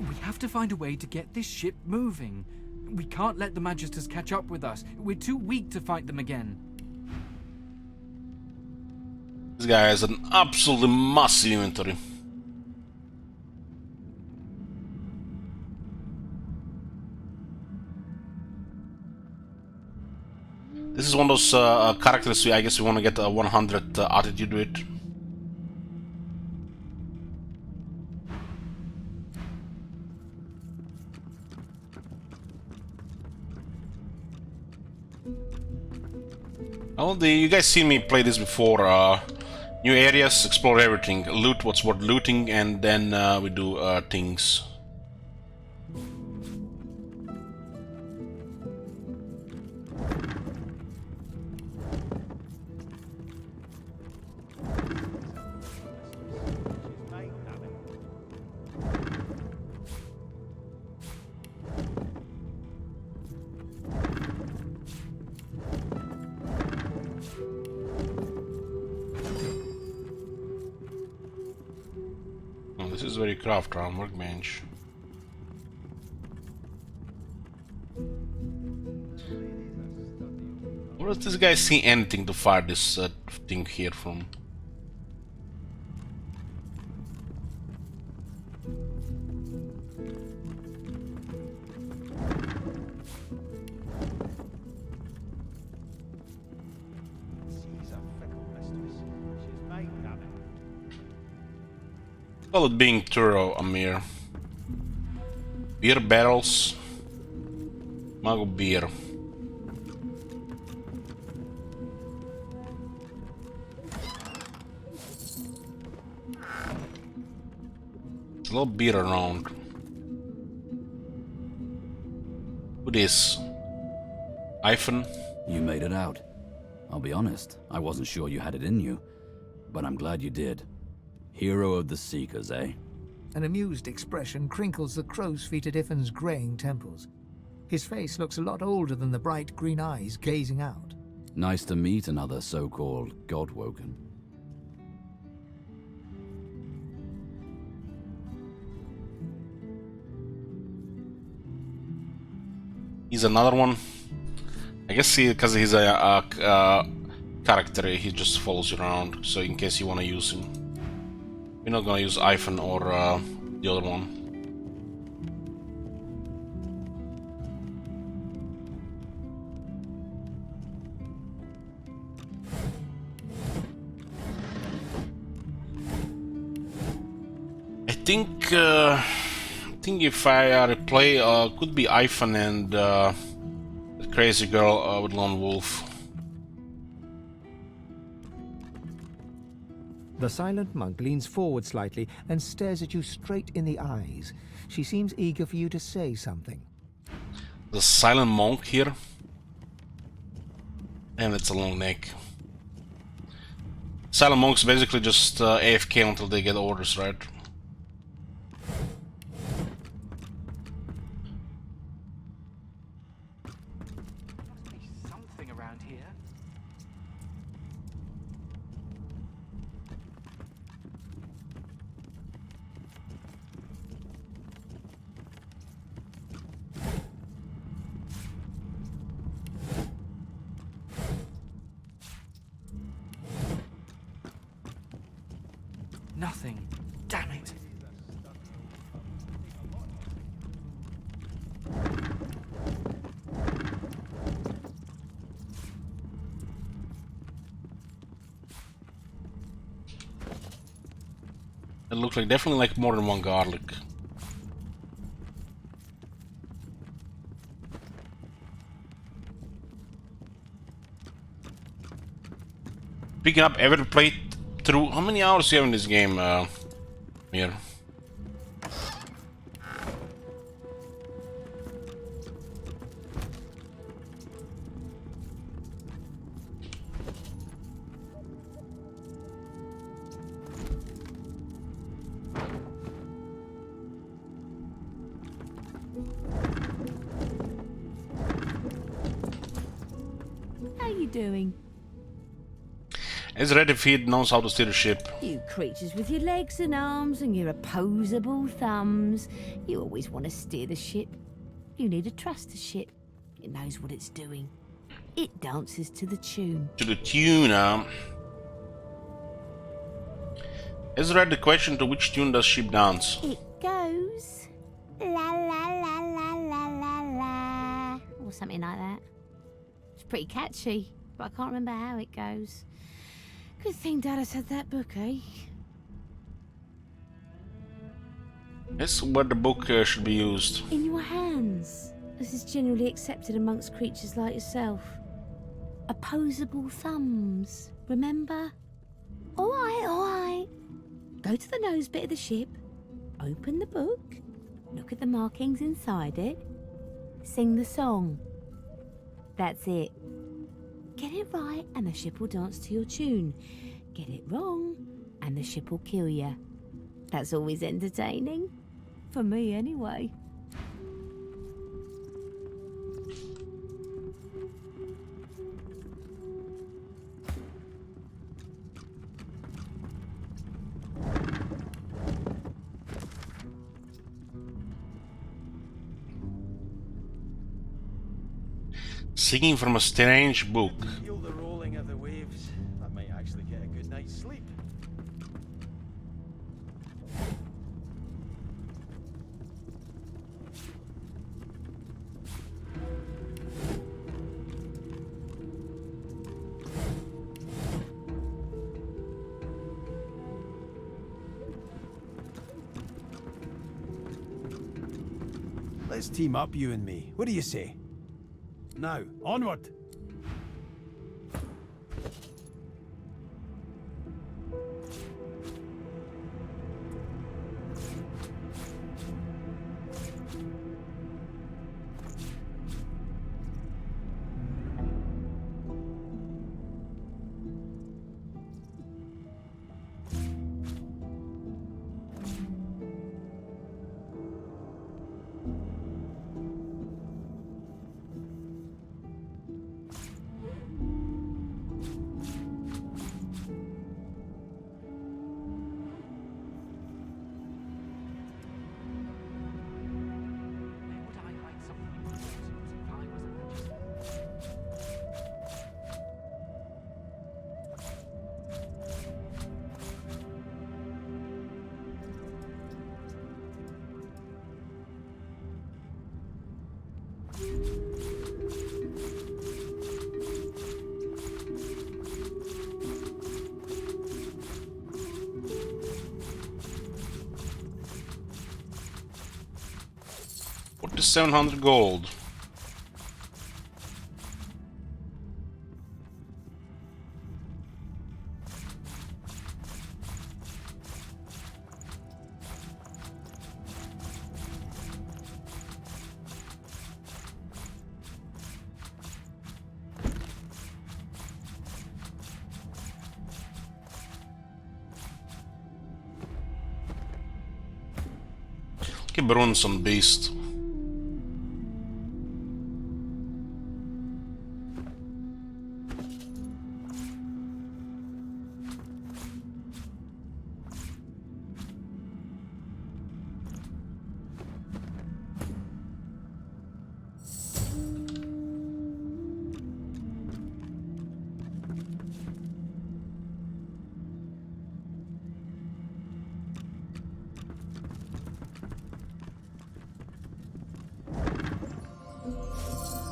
We have to find a way to get this ship moving. We can't let the Magisters catch up with us. We're too weak to fight them again. This guy has an absolutely massive inventory. This is one of those characters I guess we want to get a 100 attitude with. Oh, you guys seen me play this before. New areas, explore everything, loot what's worth looting, and then we do things. This is very craft round workbench. Where does this guy see anything to fire this thing here from? Call it being thorough, Amir. Beer barrels. Mago beer. There's a lot of beer around. Who this? Iphone? You made it out. I'll be honest, I wasn't sure you had it in you, but I'm glad you did. Hero of the Seekers, eh? An amused expression crinkles the crow's feet at Iffin's greying temples. His face looks a lot older than the bright green eyes gazing out. Nice to meet another so-called Godwoken. He's another one. I guess because he's a character, he just follows you around, so in case you want to use him. We're not gonna use Iphone or the other one. I think if I replay, could be Iphone and the crazy girl with Lone Wolf. The silent monk leans forward slightly and stares at you straight in the eyes. She seems eager for you to say something. The silent monk here. And it's a long neck. Silent monks basically just AFK until they get orders, right? around here. Nothing. Damn it. It looks like definitely like more than one garlic. Picking up every plate through. How many hours do you have in this game, here? How you doing? As Red if he knows how to steer a ship. You creatures with your legs and arms and your opposable thumbs. You always want to steer the ship. You need to trust the ship. It knows what it's doing. It dances to the tune. To the tune, As Red the question, to which tune does ship dance? It goes la la la la la la la, or something like that. It's pretty catchy, but I can't remember how it goes. Good thing Dallas had that book, eh? That's where the book should be used. In your hands. This is generally accepted amongst creatures like yourself. Opposable thumbs, remember? Alright. Go to the nose bit of the ship, open the book, look at the markings inside it, sing the song. That's it. Get it right and the ship will dance to your tune. Get it wrong and the ship will kill you. That's always entertaining. For me, anyway. Singing from a strange book. Feel the rolling of the waves. That might actually get a good night's sleep. Let's team up, you and me. What do you say? Now, onward! What is 700 gold? Keep running some beast.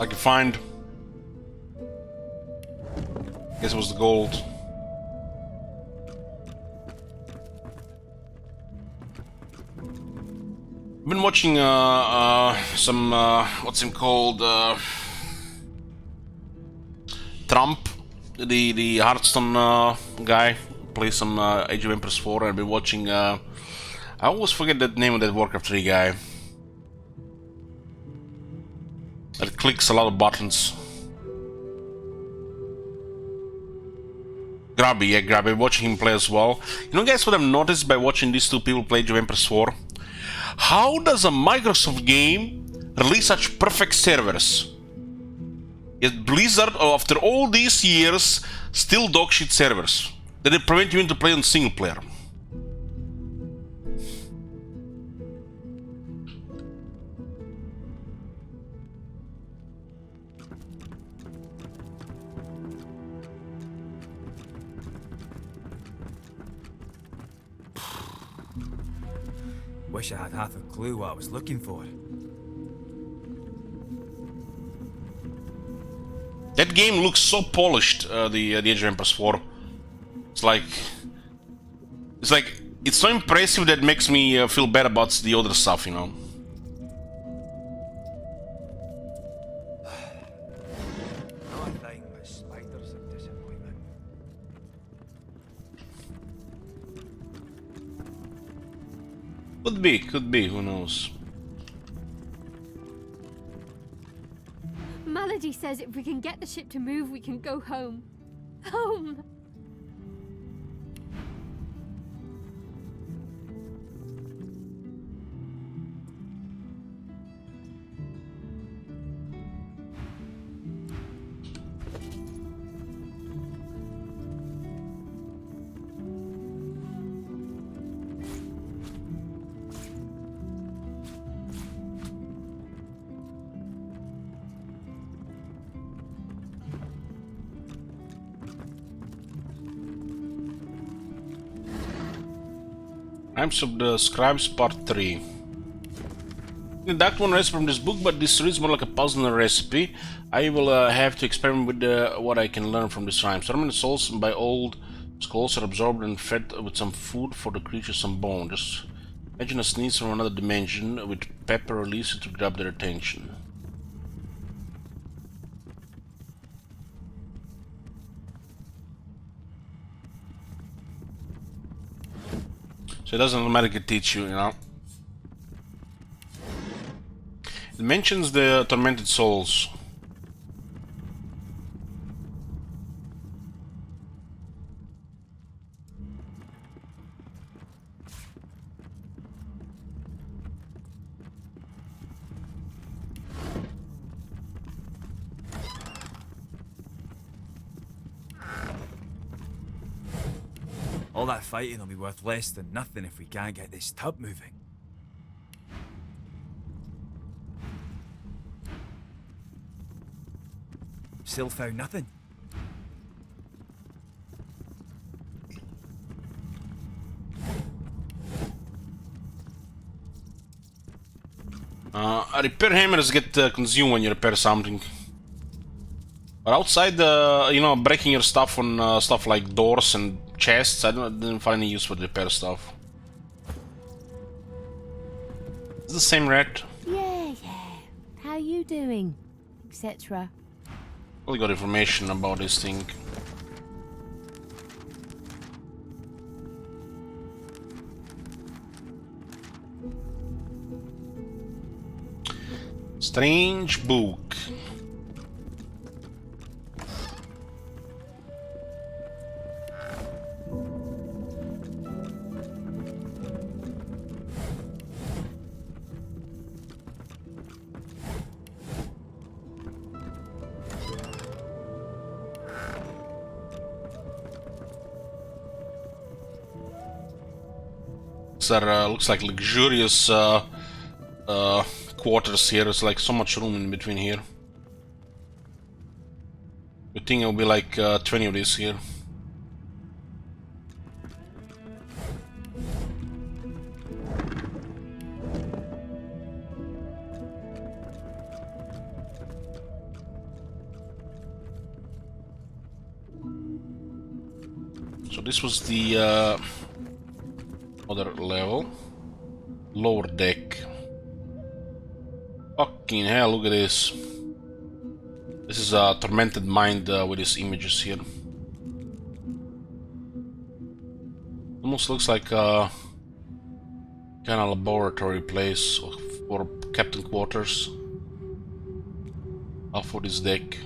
I can find. Guess it was the gold. I've been watching some what's him called, Trump, the Hearthstone guy, plays some Age of Empires 4. I've been watching. I always forget the name of that Warcraft 3 guy. That clicks a lot of buttons. Grubby, yeah, Grubby. Watching him play as well. You know, guys, what I've noticed by watching these two people play Age of Empires 4? How does a Microsoft game release such perfect servers? Yet Blizzard, after all these years, still dogshit servers that they prevent you to play on single player. Wish I had half a clue what I was looking for. That game looks so polished, the Age of Empires 4. It's like it's so impressive that makes me feel bad about the other stuff, you know. Could be, who knows. Malady says if we can get the ship to move, we can go home. Home! Crimes of the Scribes Part 3. That one recipe from this book, but this reads more like a puzzle recipe. I will have to experiment with what I can learn from this rhyme. Tormented souls by old skulls are absorbed and fed with some food for the creatures some bone. Just imagine a sneeze from another dimension with pepper released to grab their attention. So it doesn't automatically teach you, you know. It mentions the tormented souls. All that fighting will be worth less than nothing if we can't get this tub moving. Still found nothing. Repair hammers get consumed when you repair something. But outside, you know, breaking your stuff on stuff like doors and chests, I didn't find any use for the repair stuff. It's the same rat. Yeah. How you doing? Etc. We got information about this thing. Strange book. Looks like luxurious quarters here. There's like so much room in between here. I think it'll be like 20 of these here. So this was the other level. Lower deck. Fucking hell, look at this. This is a tormented mind with these images here. Almost looks like a kind of laboratory place for captain quarters. For this deck.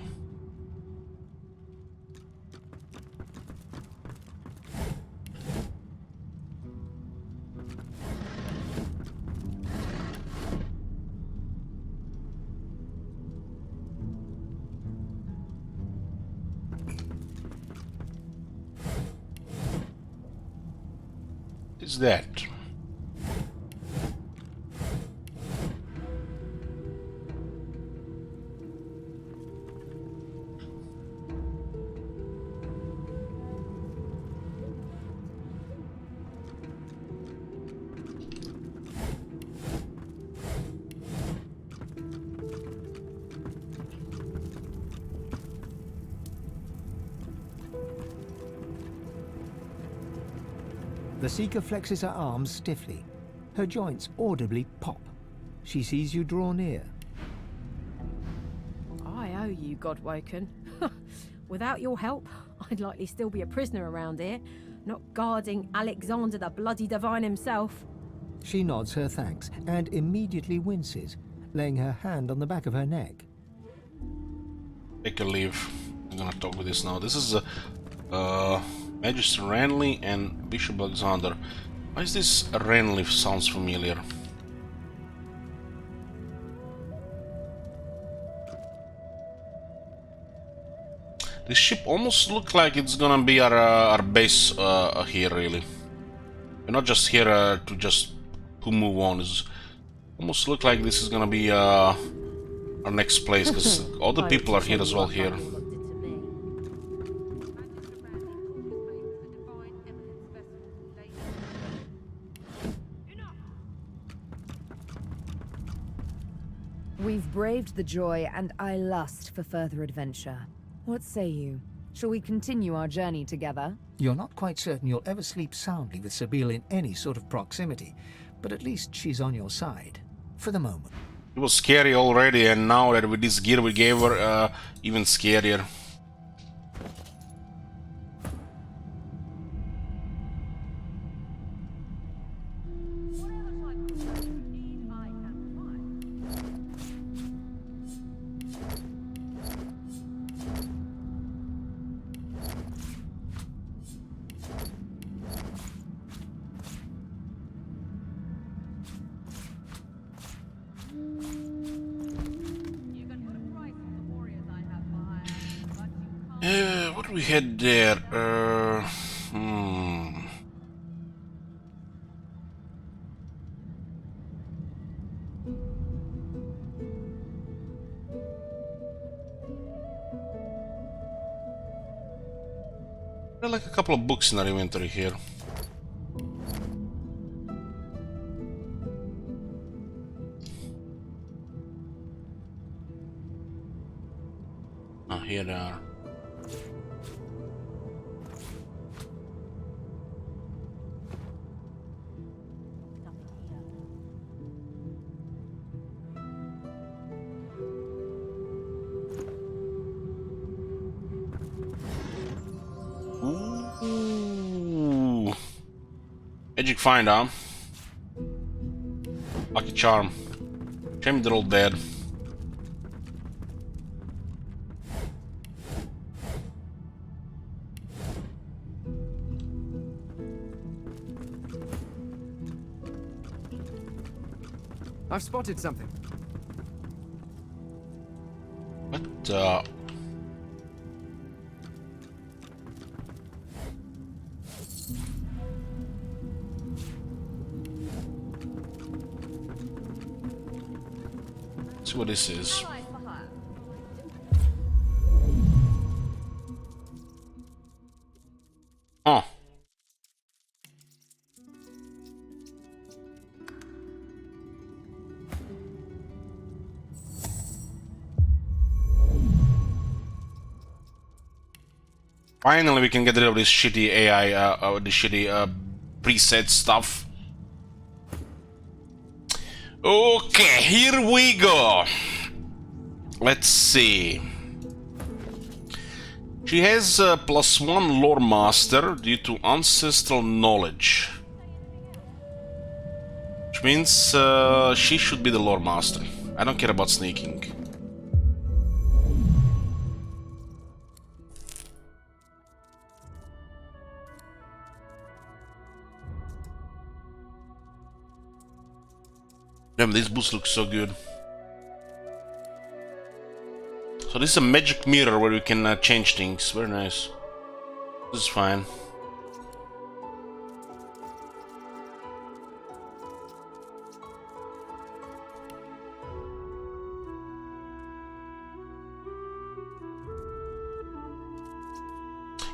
What is that? The Seeker flexes her arms stiffly. Her joints audibly pop. She sees you draw near. I owe you, Godwoken. Without your help, I'd likely still be a prisoner around here, not guarding Alexander the bloody divine himself. She nods her thanks and immediately winces, laying her hand on the back of her neck. Take a leave. I'm gonna talk with this now. This is Magister Renly and Bishop Alexander. Why is this Renly sounds familiar? This ship almost looks like it's gonna be our base here, really. We're not just here to just move on. It's almost look like this is gonna be our next place, because all the people are here as well here. We've braved the joy, and I lust for further adventure. What say you? Shall we continue our journey together? You're not quite certain you'll ever sleep soundly with Sabine in any sort of proximity, but at least she's on your side. For the moment. It was scary already, and now that with this gear we gave her, even scarier. What do we had there? There are like a couple of books in our inventory here. Oh, here they are. Magic find, huh? Lucky charm. Shame they're all dead. I've spotted something. What? See what this is. Oh. Finally, we can get rid of this shitty AI, this shitty preset stuff. Okay, here we go. Let's see. She has +1 lore master due to ancestral knowledge. Which means she should be the lore master. I don't care about sneaking. Damn, these boots look so good. So this is a magic mirror where we can change things. Very nice. This is fine.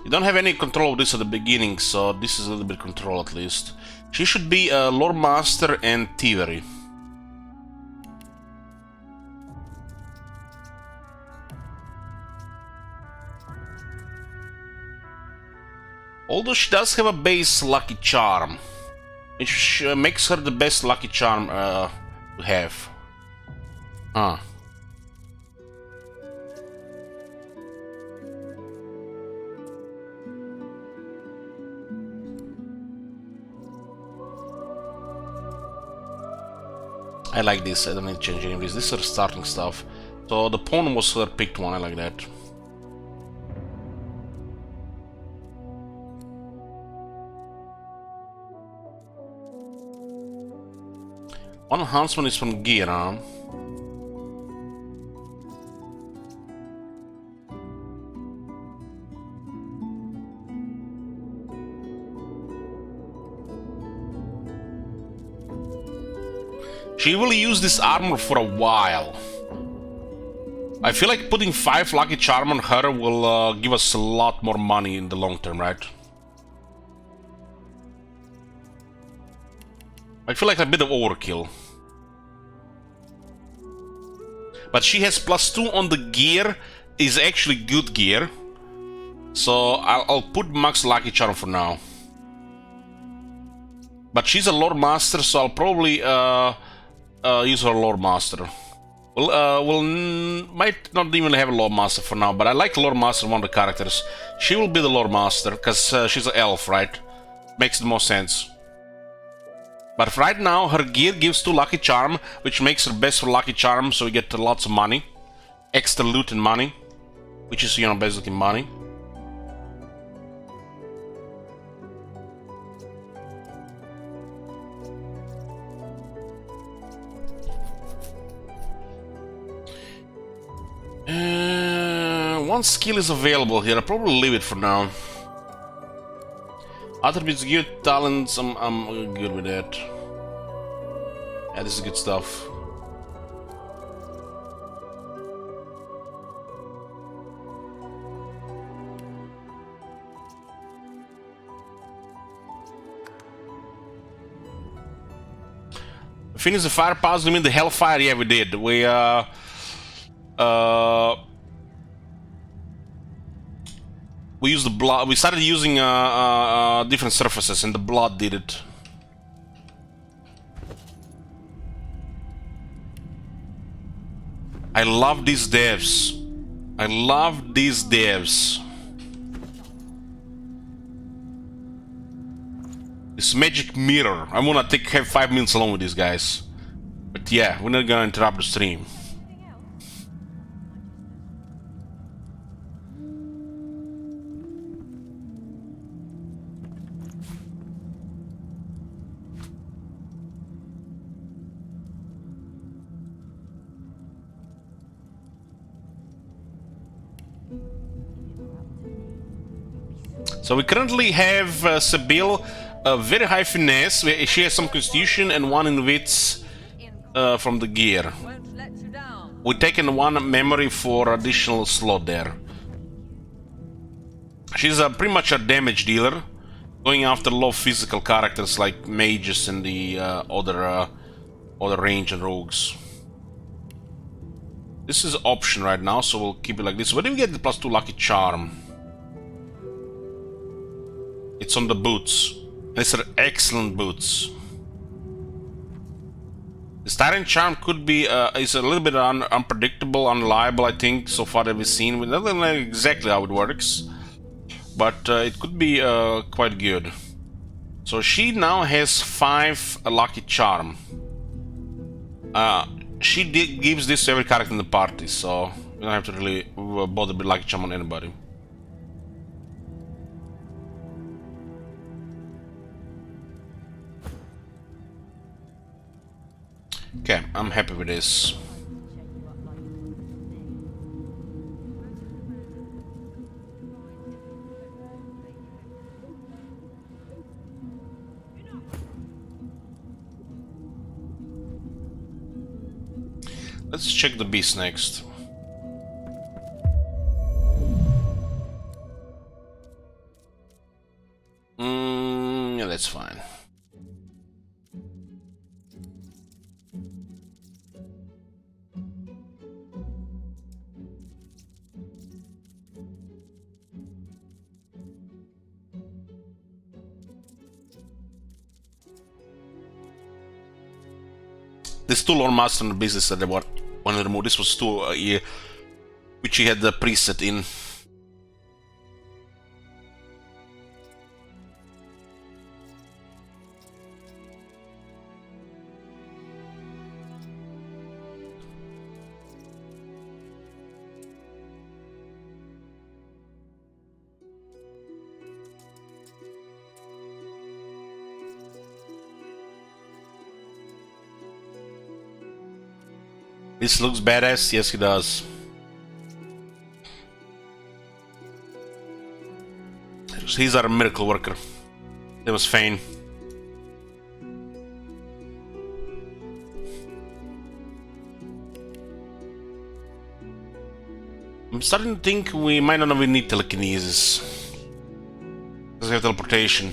You don't have any control of this at the beginning, so this is a little bit control at least. She should be a lore master and thievery. Although she does have a base lucky charm, which makes her the best lucky charm to have. Ah. I like this. I don't need to change any of this. This is her starting stuff. So the pawn was her picked one. I like that. One enhancement is from gear, huh? She will use this armor for a while. I feel like putting 5 lucky charm on her will give us a lot more money in the long term, right? I feel like a bit of overkill. But she has +2 on the gear, is actually good gear. So I'll put max lucky charm for now. But she's a lore master, so I'll probably use her lore master. We'll might not even have a lore master for now, but I like lore master, one of the characters. She will be the lore master, because she's an elf, right? Makes the most sense. But right now, her gear gives 2 lucky charm, which makes her best for lucky charm, so we get lots of money. Extra loot and money. Which is, you know, basically money. One skill is available here. I'll probably leave it for now. Attributes, gear, talents, I'm good with that. Yeah, this is good stuff. Finish the fire puzzle. You mean the hellfire? Yeah, we did. We used the blood. We started using different surfaces, and the blood did it. I love these devs. I love these devs. This magic mirror. I'm gonna have 5 minutes alone with these guys. But yeah, we're not gonna interrupt the stream. So we currently have Sibyl, a very high finesse. She has some constitution and 1 in wits from the gear. We've taken 1 memory for additional slot there. She's pretty much a damage dealer, going after low physical characters like mages and the other range and rogues. This is option right now, so we'll keep it like this. Where do we get the +2 lucky charm? It's on the boots. These are excellent boots. This Tyrant charm could be is a little bit unpredictable, unreliable, I think, so far that we've seen. We don't know exactly how it works, but it could be quite good. So she now has 5 lucky charm. She gives this to every character in the party, so we don't have to really bother with lucky charm on anybody. Okay, I'm happy with this. Let's check the beast next. Yeah, that's fine. There's 2 Lord Master in the business that they want to remove. This was 2 which he had the preset in. This looks badass. Yes, he does. He's our miracle worker. That was Fane. I'm starting to think we might not even need telekinesis. Because we have teleportation.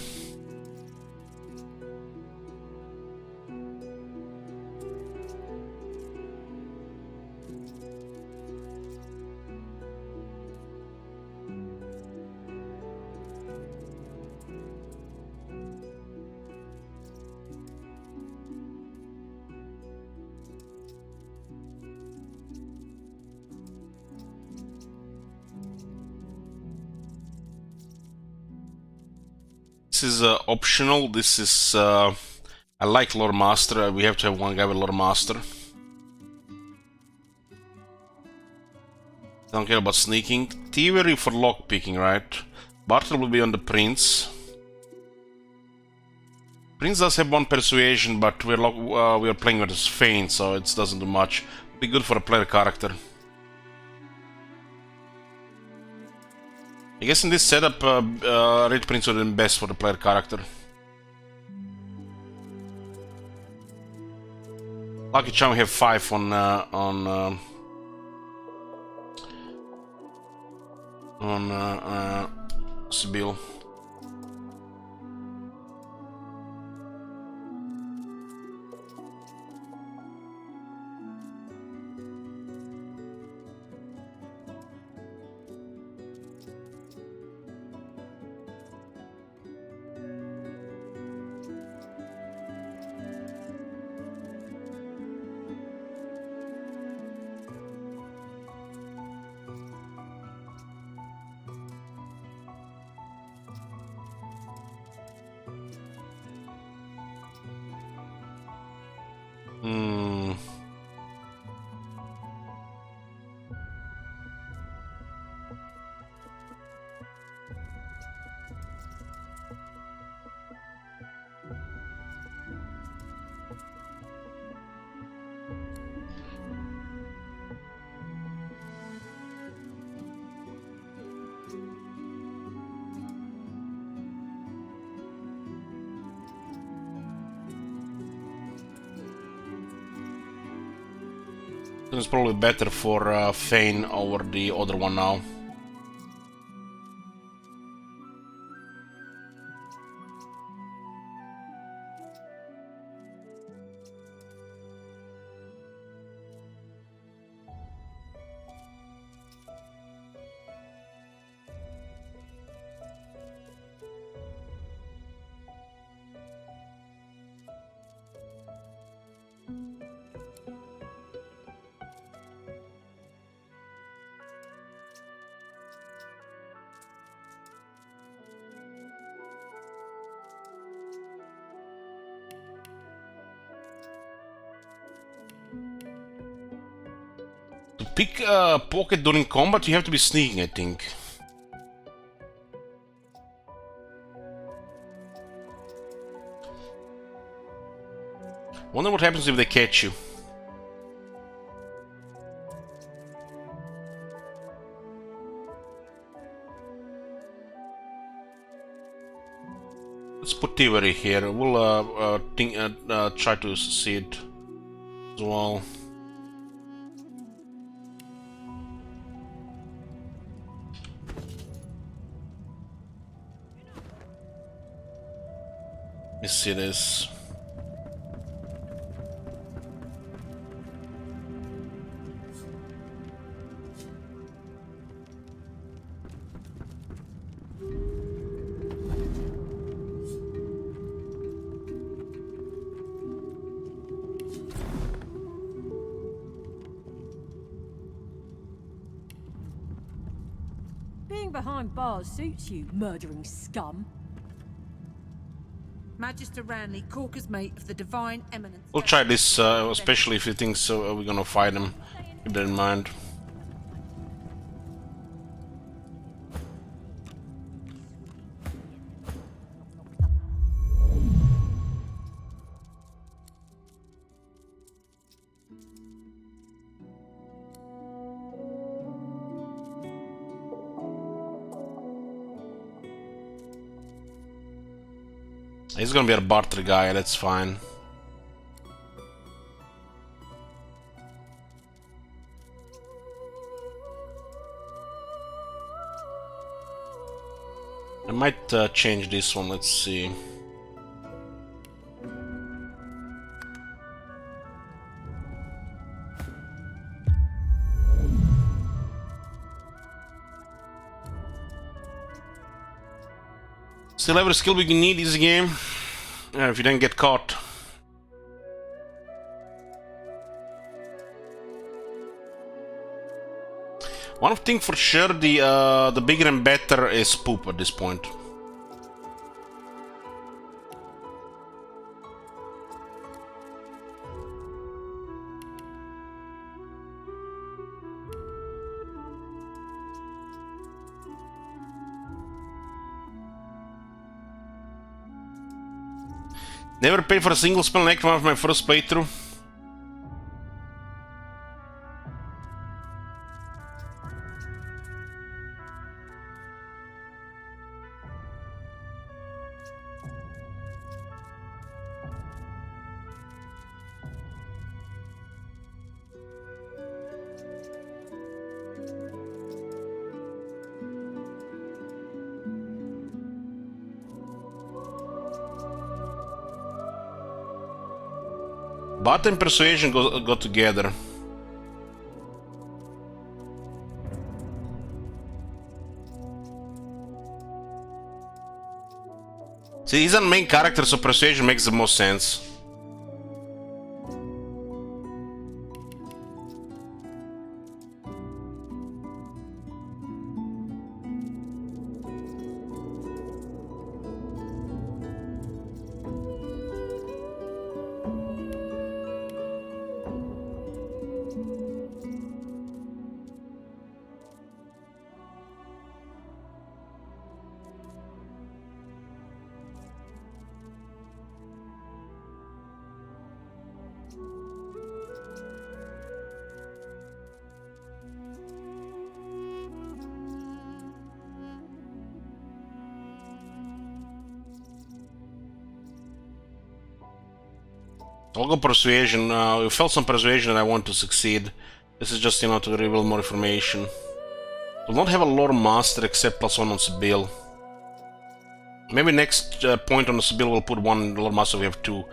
This is optional. This is I like Lord Master. We have to have one guy with Lord Master. Don't care about sneaking. Thievery for lock picking, right? Bartle will be on the Prince. Prince does have 1 persuasion, but we are playing with his Fane, so it doesn't do much. Be good for a player character. I guess in this setup, Red Prince would have been best for the player character. Lucky charm we have 5 on Sibyl. It's probably better for Fane over the other one now. pick a pocket during combat, you have to be sneaking, I think. Wonder what happens if they catch you. Let's put Divinity here. We'll try to succeed as well. Let me see this. Being behind bars suits you, murdering scum. Magister Ranley, Corker's mate of the Divine Eminence. We'll try this, especially if he thinks we're gonna fight him. Keep that in mind. He's gonna be a barter guy, that's fine. I might change this one, let's see. Still every skill we can need this game, if you don't get caught. One thing for sure, the bigger and better is poop at this point. Never paid for a single spell in Act 1 of my first playthrough. Bot and Persuasion go together. See, he's a main character, so Persuasion makes the most sense. I'll go Persuasion. We felt some Persuasion and I want to succeed. This is just, you know, to reveal more information. We'll not have a Lore Master except +1 on Sibyl. Maybe next point on the Sibyl we'll put 1 Lore Master, we have 2.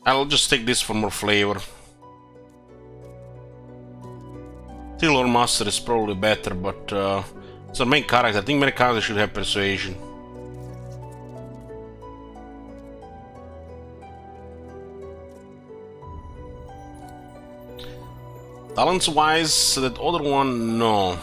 I'll just take this for more flavor. 3 Lore Master is probably better, but it's our main character. I think many characters should have Persuasion. Talents wise, that other one, no.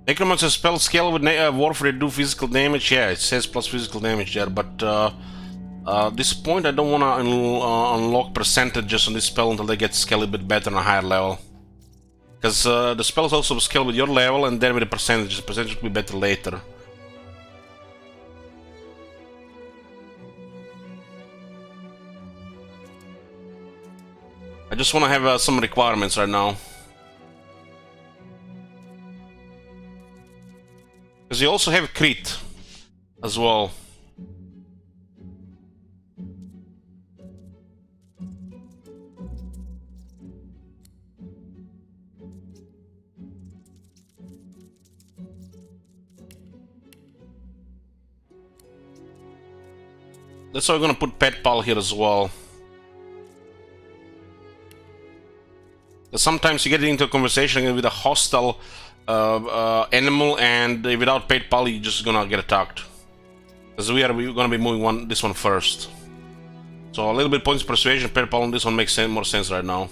Necromancer spell scale with warfare do physical damage. Yeah, it says plus physical damage there, but at this point I don't want to unlock percentages on this spell until they get scaled a bit better on a higher level. Because the spell is also scaled with your level and then with the percentages. The percentage will be better later. I just want to have some requirements right now. Because you also have crit as well. That's why we're gonna put Pet Pal here as well. Sometimes you get into a conversation with a hostile animal, and without Pet Pal, you're just gonna get attacked. Because we're gonna be moving this one first. So a little bit points of persuasion, Pet Pal on this one makes more sense right now.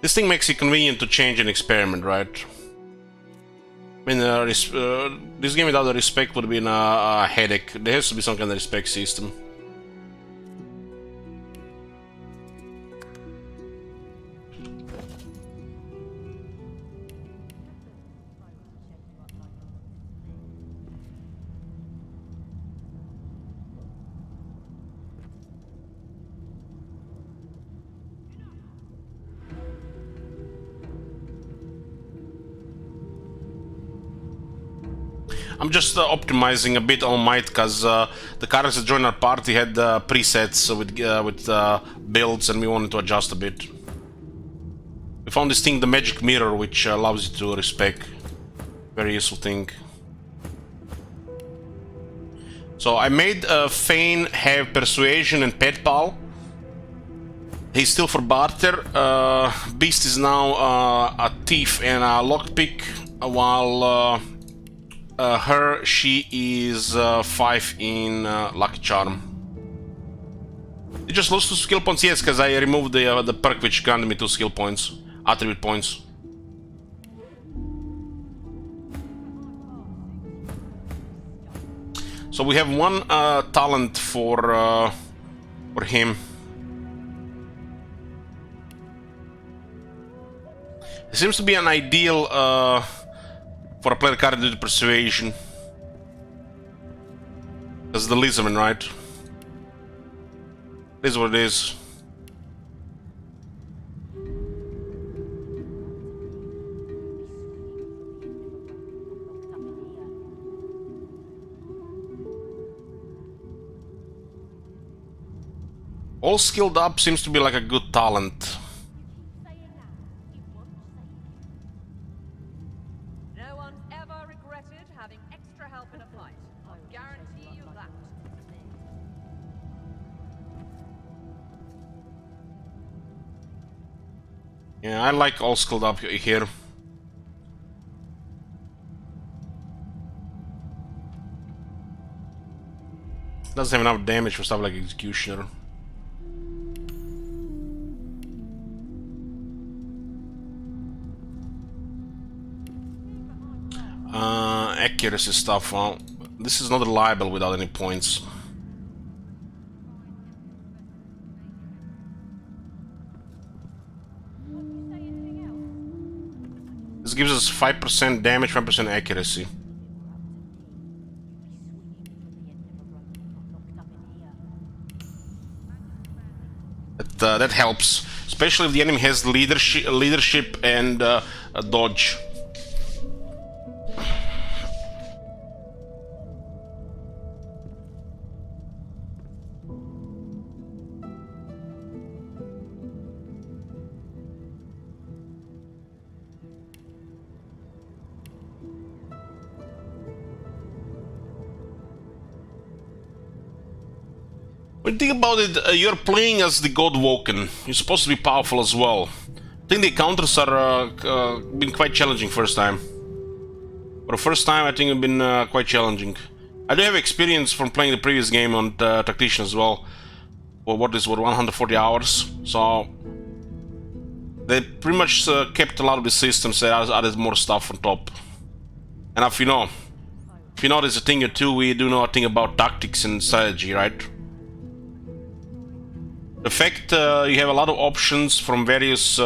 This thing makes it convenient to change an experiment, right? I mean, this game without the respect would be a headache. There has to be some kind of respect system. I'm just optimizing a bit on might, because the characters that joined our party had presets with builds, and we wanted to adjust a bit. We found this thing, the magic mirror, which allows you to respec. Very useful thing. So I made Fane have persuasion and Pet Pal. He's still for barter. Beast is now a thief and a lockpick, while she is 5 in Lucky Charm. You just lost 2 skill points, yes, because I removed the perk which granted me 2 skill points, attribute points. So we have 1 talent for him. It seems to be an ideal for a player card to do persuasion. That's the Lisbon, right? This is what it is. All skilled up seems to be like a good talent. Yeah, I like all skilled up here. Doesn't have enough damage for stuff like Executioner. Accuracy stuff. Well, this is not reliable without any points. This gives us 5% damage, 5% accuracy. That helps, especially if the enemy has leadership and a dodge. When you think about it, you're playing as the Godwoken. You're supposed to be powerful as well. I think the encounters are been quite challenging first time. For the first time, I think it's been quite challenging. I do have experience from playing the previous game on Tactician as well. Well, what is what 140 hours? So they pretty much kept a lot of the systems. They added more stuff on top. And if you notice a thing or two, we do know a thing about tactics and strategy, right? The fact you have a lot of options from various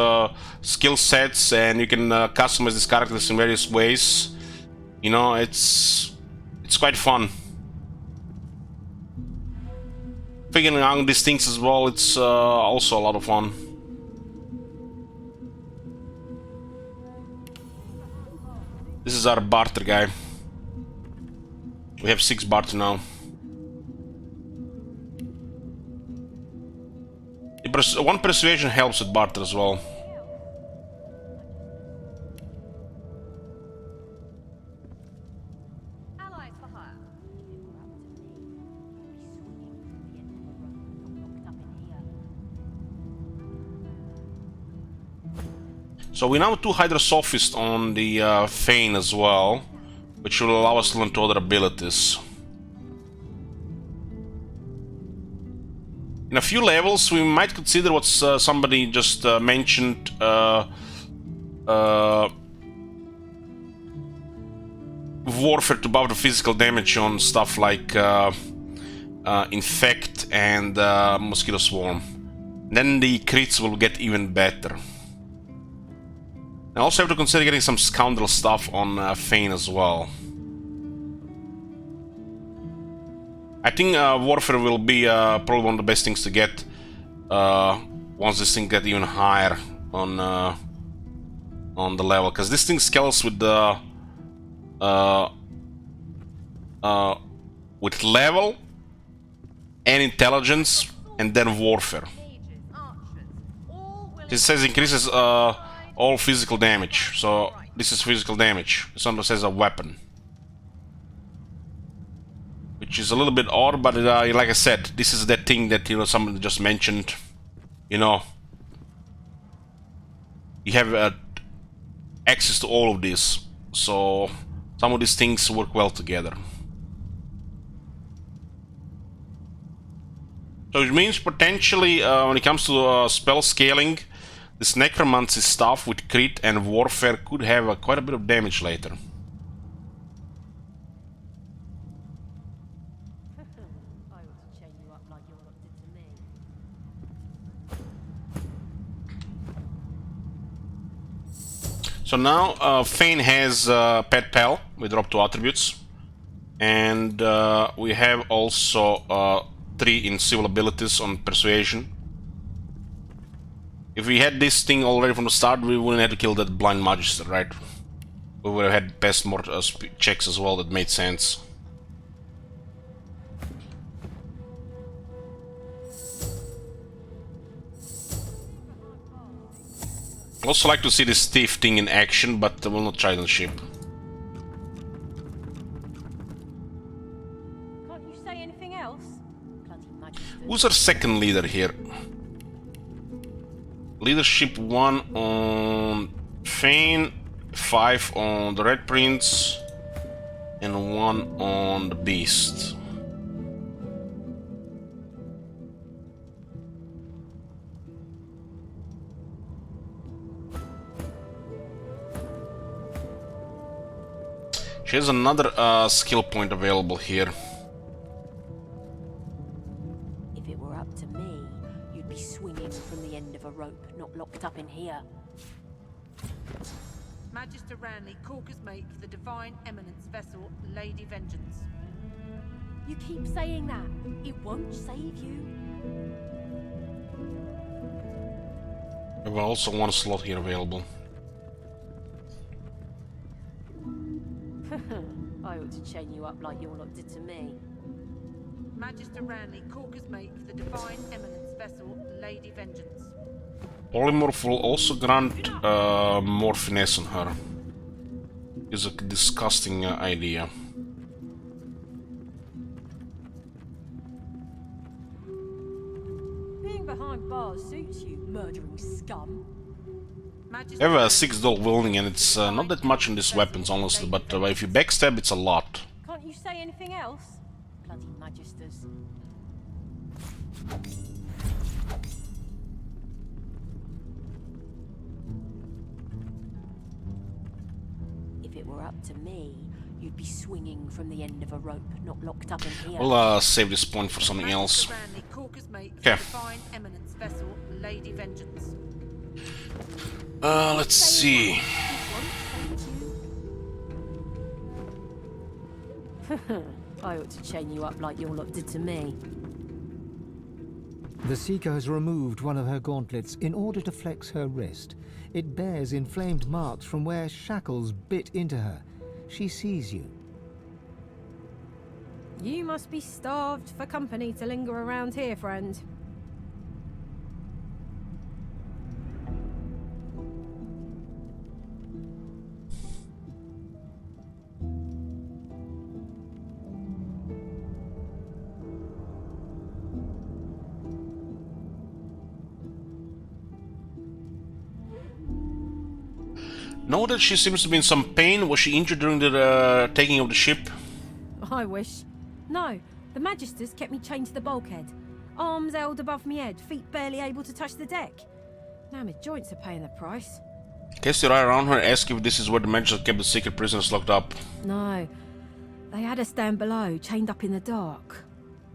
skill sets, and you can customize these characters in various ways. You know, it's quite fun. Figuring out these things as well, it's also a lot of fun. This is our barter guy. We have 6 barter now. One persuasion helps with barter as well. So we now have 2 Hydra Sophists on the Fane as well, which will allow us to learn 2 other abilities. In a few levels, we might consider what somebody just mentioned, warfare to buff the physical damage on stuff like Infect and Mosquito Swarm. Then the crits will get even better. I also have to consider getting some Scoundrel stuff on Fane as well. I think Warfare will be probably one of the best things to get once this thing gets even higher on the level, because this thing scales with the with level and intelligence, and then Warfare. It says increases all physical damage, so this is physical damage. This one says a weapon, which is a little bit odd, but like I said, this is that thing that somebody just mentioned. You have access to all of this, so some of these things work well together. So it means potentially when it comes to spell scaling, this necromancy stuff with crit and warfare could have quite a bit of damage later. So now Fane has Pet Pal, we drop 2 attributes, and we have also 3 in civil abilities on Persuasion. If we had this thing already from the start, we wouldn't have to kill that Blind Magister, right? We would have had best more checks as well, that made sense. I'd also like to see this thief thing in action, but we'll not try it on the ship. Can't you say anything else? Who's our second leader here? Leadership 1 on Fane, 5 on the Red Prince, and 1 on the Beast. She has another skill point available here. If it were up to me, you'd be swinging from the end of a rope, not locked up in here. Magister Ranley, Corker's mate for the Divine Eminence vessel, Lady Vengeance. You keep saying that. It won't save you. We have also 1 slot here available. I ought to chain you up like your lot did to me. Magister Ranley, Corker's mate for the Divine Eminence vessel, Lady Vengeance. Polymorph will also grant more finesse on her. It's a disgusting idea. Being behind bars suits you, murdering scum. I have a 6 dual wielding, and it's not that much in these weapons, honestly, but if you backstab, it's a lot. Can't you say anything else? Bloody magisters. If it were up to me, you'd be swinging from the end of a rope, not locked up in here. We'll save this point for something else. Okay. Let's see. I ought to chain you up like your lot did to me. The Seeker has removed one of her gauntlets in order to flex her wrist. It bears inflamed marks from where shackles bit into her. She sees you. You must be starved for company to linger around here, friend. Know that she seems to be in some pain. Was she injured during the taking of the ship? I wish. No, the Magisters kept me chained to the bulkhead. Arms held above my head, feet barely able to touch the deck. Now my joints are paying the price. Cast your eye around her, ask if this is where the Magisters kept the secret prisoners locked up. No, they had us down below, chained up in the dark.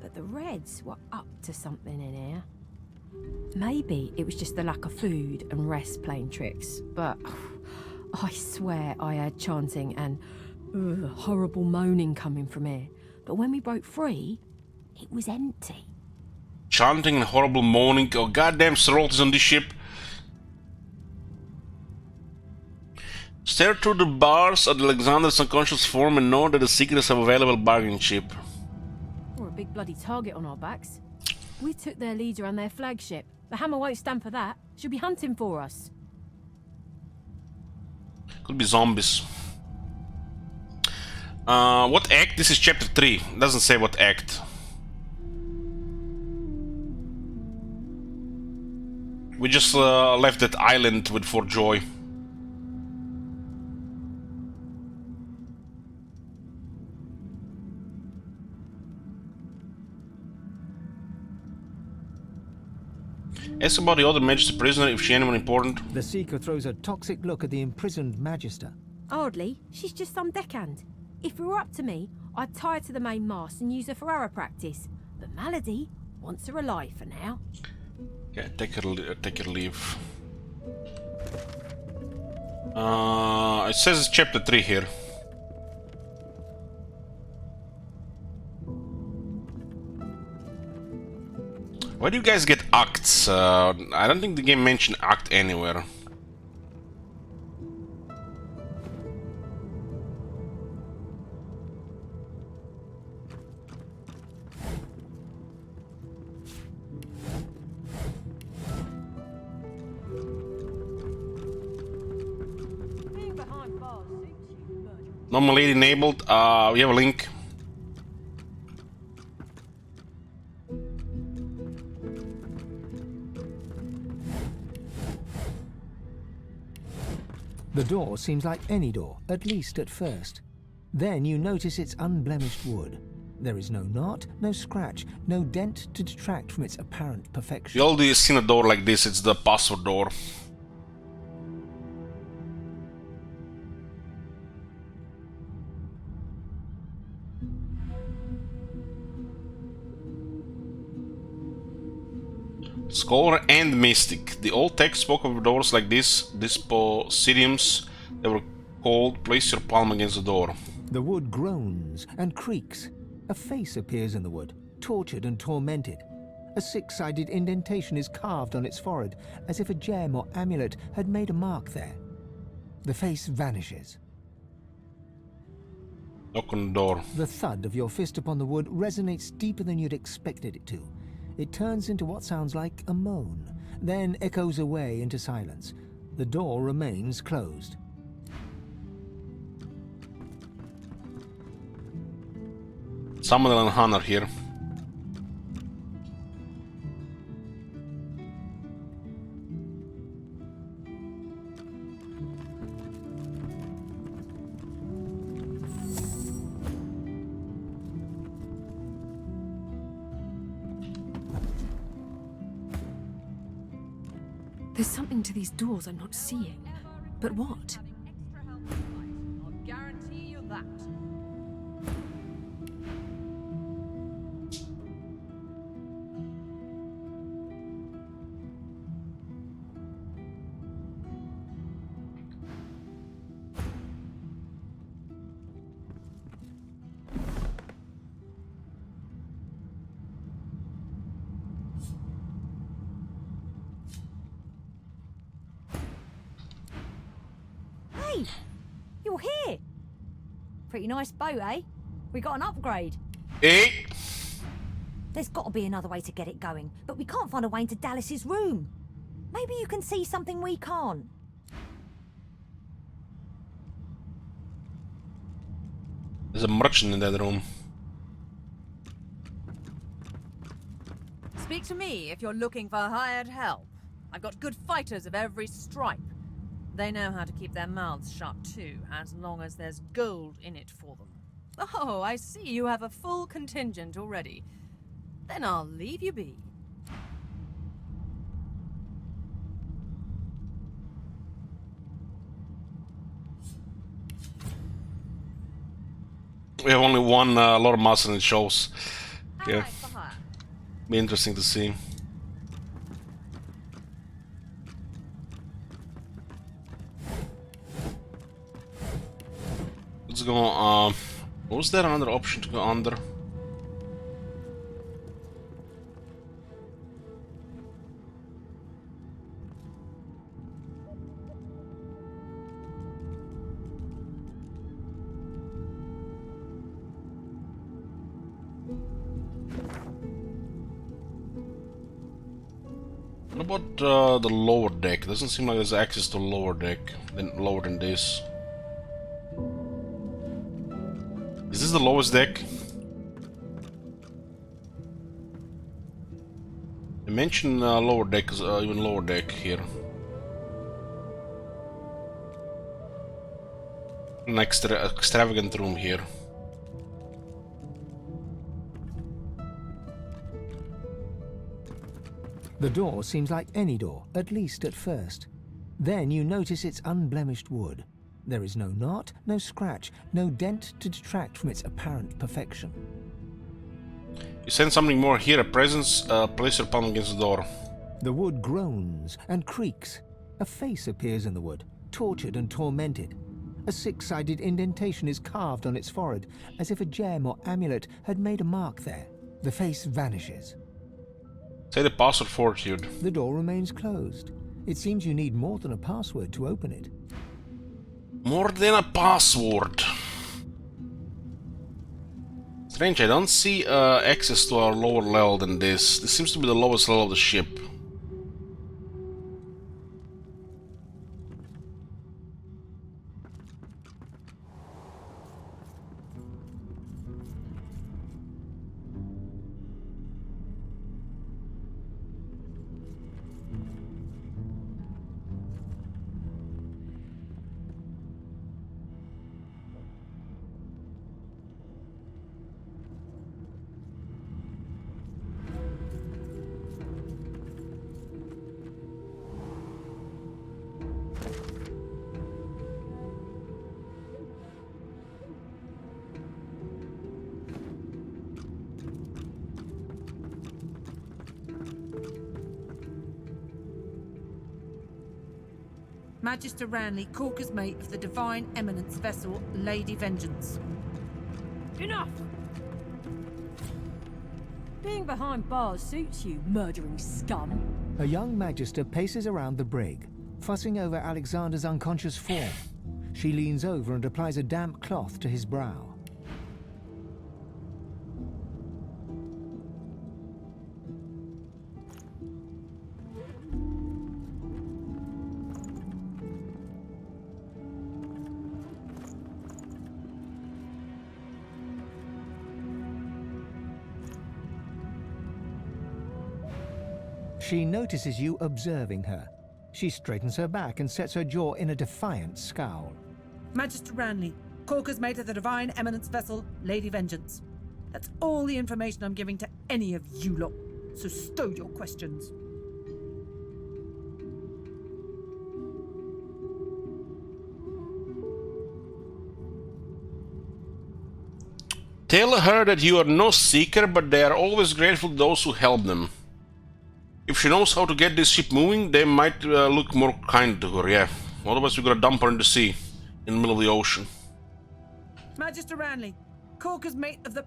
But the Reds were up to something in here. Maybe it was just the lack of food and rest playing tricks, but I swear I heard chanting and horrible moaning coming from here. But when we broke free, it was empty. Chanting and horrible moaning. Oh, goddamn sororities on this ship. Stare through the bars at Alexander's unconscious form and know that the Seekers have available bargaining chip. We're a big bloody target on our backs. We took their leader and their flagship. The Hammer won't stand for that. She'll be hunting for us. Could be zombies. What act? This is chapter 3. Doesn't say what act. We just left that island with Fort Joy. Ask about the other Magister prisoner if she anyone important. The Seeker throws a toxic look at the imprisoned Magister. Hardly. She's just some deckhand. If it were up to me, I'd tie her to the main mast and use her for arrow practice. But Malady wants her alive for now. Yeah, take her leave. It says it's chapter 3 here. Why do you guys get acts? I don't think the game mentioned act anywhere. Normally enabled. We have a link. The door seems like any door, at least at first. Then you notice it's unblemished wood. There is no knot, no scratch, no dent to detract from its apparent perfection. You already seen a door like this, it's the password door. Scholar and Mystic. The old text spoke of doors like this, disposidiums. They were called, place your palm against the door. The wood groans and creaks. A face appears in the wood, tortured and tormented. A six-sided indentation is carved on its forehead, as if a gem or amulet had made a mark there. The face vanishes. Knock on the door. The thud of your fist upon the wood resonates deeper than you'd expected it to. It turns into what sounds like a moan, then echoes away into silence. The door remains closed. Samuel and Hannah here. There's something to these doors I'm not seeing. But what? I'll guarantee you that. Hey! You're here! Pretty nice boat, eh? We got an upgrade. Hey! There's got to be another way to get it going, but we can't find a way into Dallas's room. Maybe you can see something we can't. There's a merchant in that room. Speak to me if you're looking for hired help. I've got good fighters of every stripe. They know how to keep their mouths shut too, as long as there's gold in it for them. Oh, I see you have a full contingent already. Then I'll leave you be. We have only one lot of muscle in shows. Yeah. Be interesting to see. Let's go, was there another option to go under? What about the lower deck? Doesn't seem like there's access to lower deck lower than this. Is this the lowest deck? I mentioned lower deck, even lower deck here. An extravagant room here. The door seems like any door, at least at first. Then you notice its unblemished wood. There is no knot, no scratch, no dent to detract from its apparent perfection. You sense something more here, a presence, place your palm against the door. The wood groans and creaks. A face appears in the wood, tortured and tormented. A six-sided indentation is carved on its forehead, as if a gem or amulet had made a mark there. The face vanishes. Say the password fortitude. The door remains closed. It seems you need more than a password to open it. More than a password. Strange, I don't see access to a lower level than this. This seems to be the lowest level of the ship. Magister Ranley, Corker's mate of the Divine Eminence vessel, Lady Vengeance. Enough! Being behind bars suits you, murdering scum. A young magister paces around the brig, fussing over Alexander's unconscious form. She leans over and applies a damp cloth to his brow. She notices you observing her. She straightens her back and sets her jaw in a defiant scowl. Magister Ranley, Corker's mate of the Divine Eminence vessel, Lady Vengeance. That's all the information I'm giving to any of you lot, so stow your questions. Tell her that you are no seeker, but they are always grateful to those who help them. If she knows how to get this ship moving, they might look more kind to her, yeah. Otherwise we're gonna dump her in the sea, in the middle of the ocean. Magister Ranley, Corker's mate of the...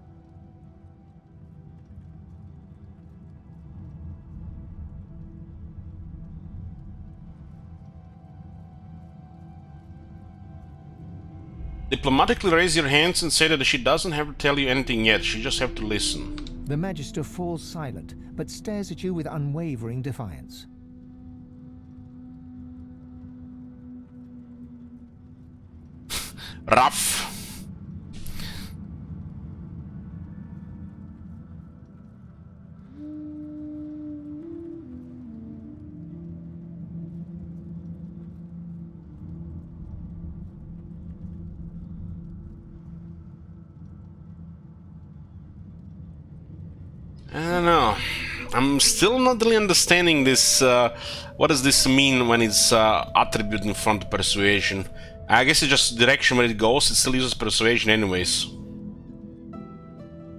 Diplomatically raise your hands and say that she doesn't have to tell you anything yet, she just have to listen. The Magister falls silent, but stares at you with unwavering defiance. Rough. I don't know. I'm still not really understanding this. What does this mean when it's attribute in front of persuasion? I guess it's just direction where it goes. It still uses persuasion anyways.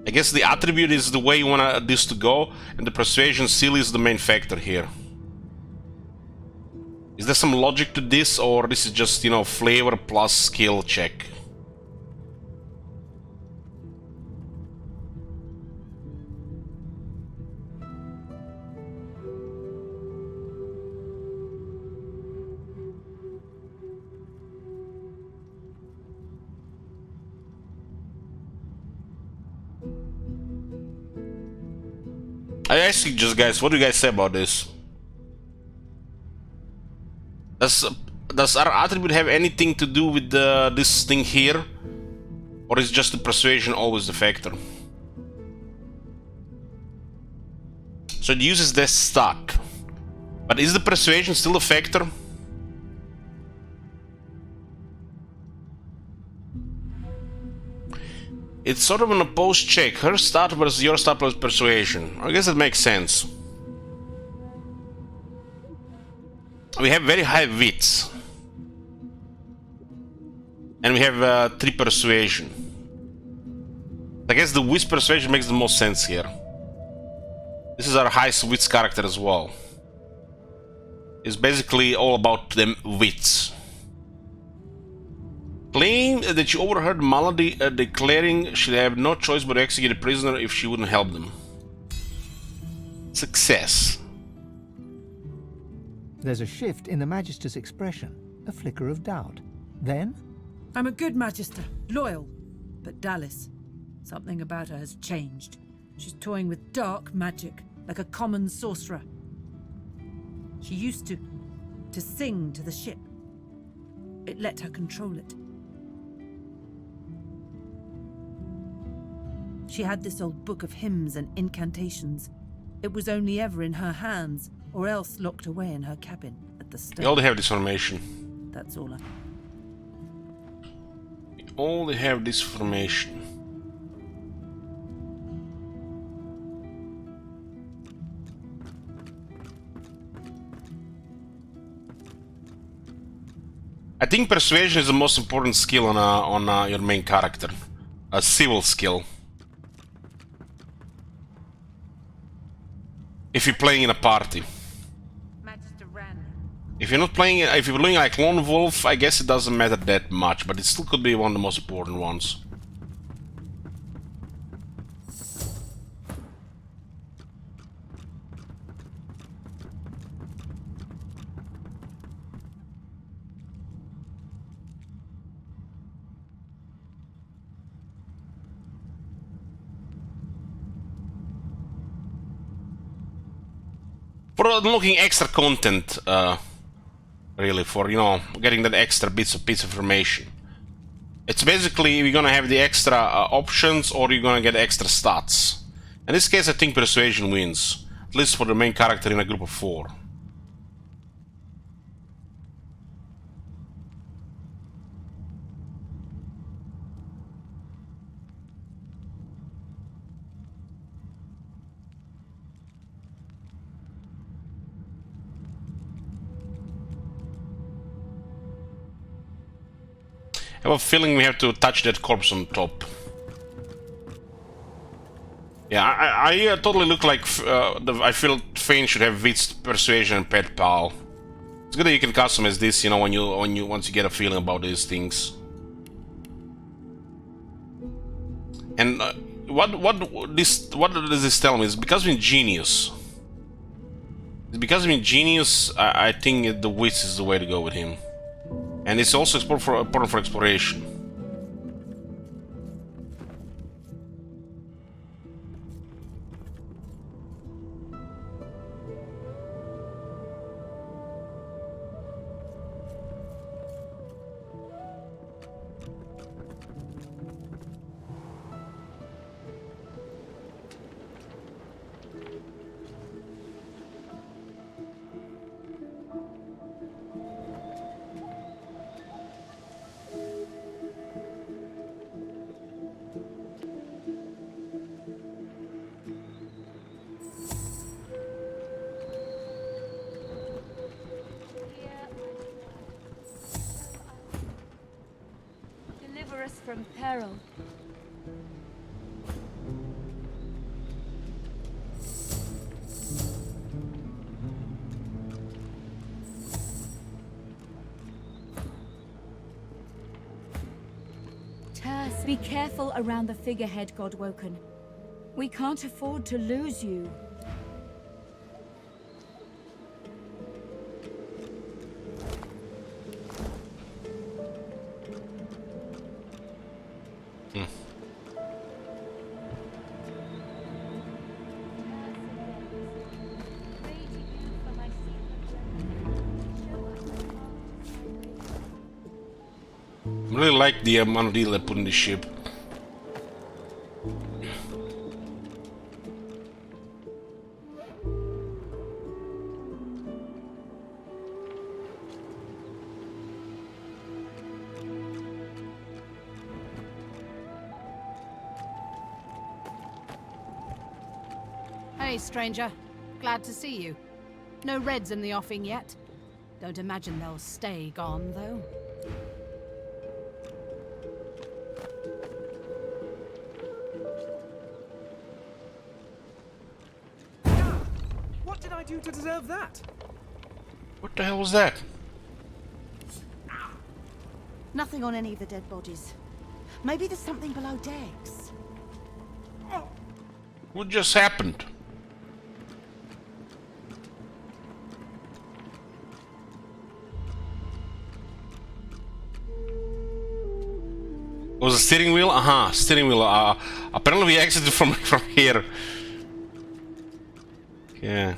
I guess the attribute is the way you want this to go, and the persuasion still is the main factor here. Is there some logic to this, or this is just, you know, flavor plus skill check? I ask you just, guys, what do you guys say about this? Does our attribute have anything to do with this thing here? Or is just the persuasion always the factor? So it uses this stat. But is the persuasion still a factor? It's sort of an opposed check. Her stat versus your stat plus persuasion. I guess that makes sense. We have very high wits. And we have 3 persuasion. I guess the wits persuasion makes the most sense here. This is our highest wits character as well. It's basically all about them wits. Claim that you overheard Malady declaring she'd have no choice but to execute a prisoner if she wouldn't help them. Success. There's a shift in the Magister's expression, a flicker of doubt. Then... I'm a good Magister, loyal. But Dallis, something about her has changed. She's toying with dark magic, like a common sorcerer. She used to sing to the ship. It let her control it. She had this old book of hymns and incantations. It was only ever in her hands, or else locked away in her cabin at the stern. We only have this formation. That's all. We only have this formation. I think persuasion is the most important skill on your main character. A civil skill. If you're playing in a party. If you're not playing, if you're playing like Lone Wolf, I guess it doesn't matter that much, but it still could be one of the most important ones. For unlocking extra content, really, for, you know, getting that extra bits of information. It's basically, you're gonna have the extra options, or you're gonna get extra stats. In this case, I think persuasion wins, at least for the main character in a group of 4. I have a feeling we have to touch that corpse on top. Yeah, I totally look like I feel Fane should have wits, persuasion, and pet pal. It's good that you can customize this, you know, once you get a feeling about these things. And what does this tell me? It's because I'm ingenious. It's because I'm ingenious. I think the wits is the way to go with him, and it's also important for exploration. Deliver us from peril. Terse, be careful around the figurehead, Godwoken. We can't afford to lose you. I really like the amount of detail I put in the ship. Hey, stranger. Glad to see you. No reds in the offing yet. Don't imagine they'll stay gone, though. What did I do to deserve that? What the hell was that? Nothing on any of the dead bodies. Maybe there's something below decks. What just happened? Was a steering wheel? Steering wheel. Apparently we exited from here. Yeah.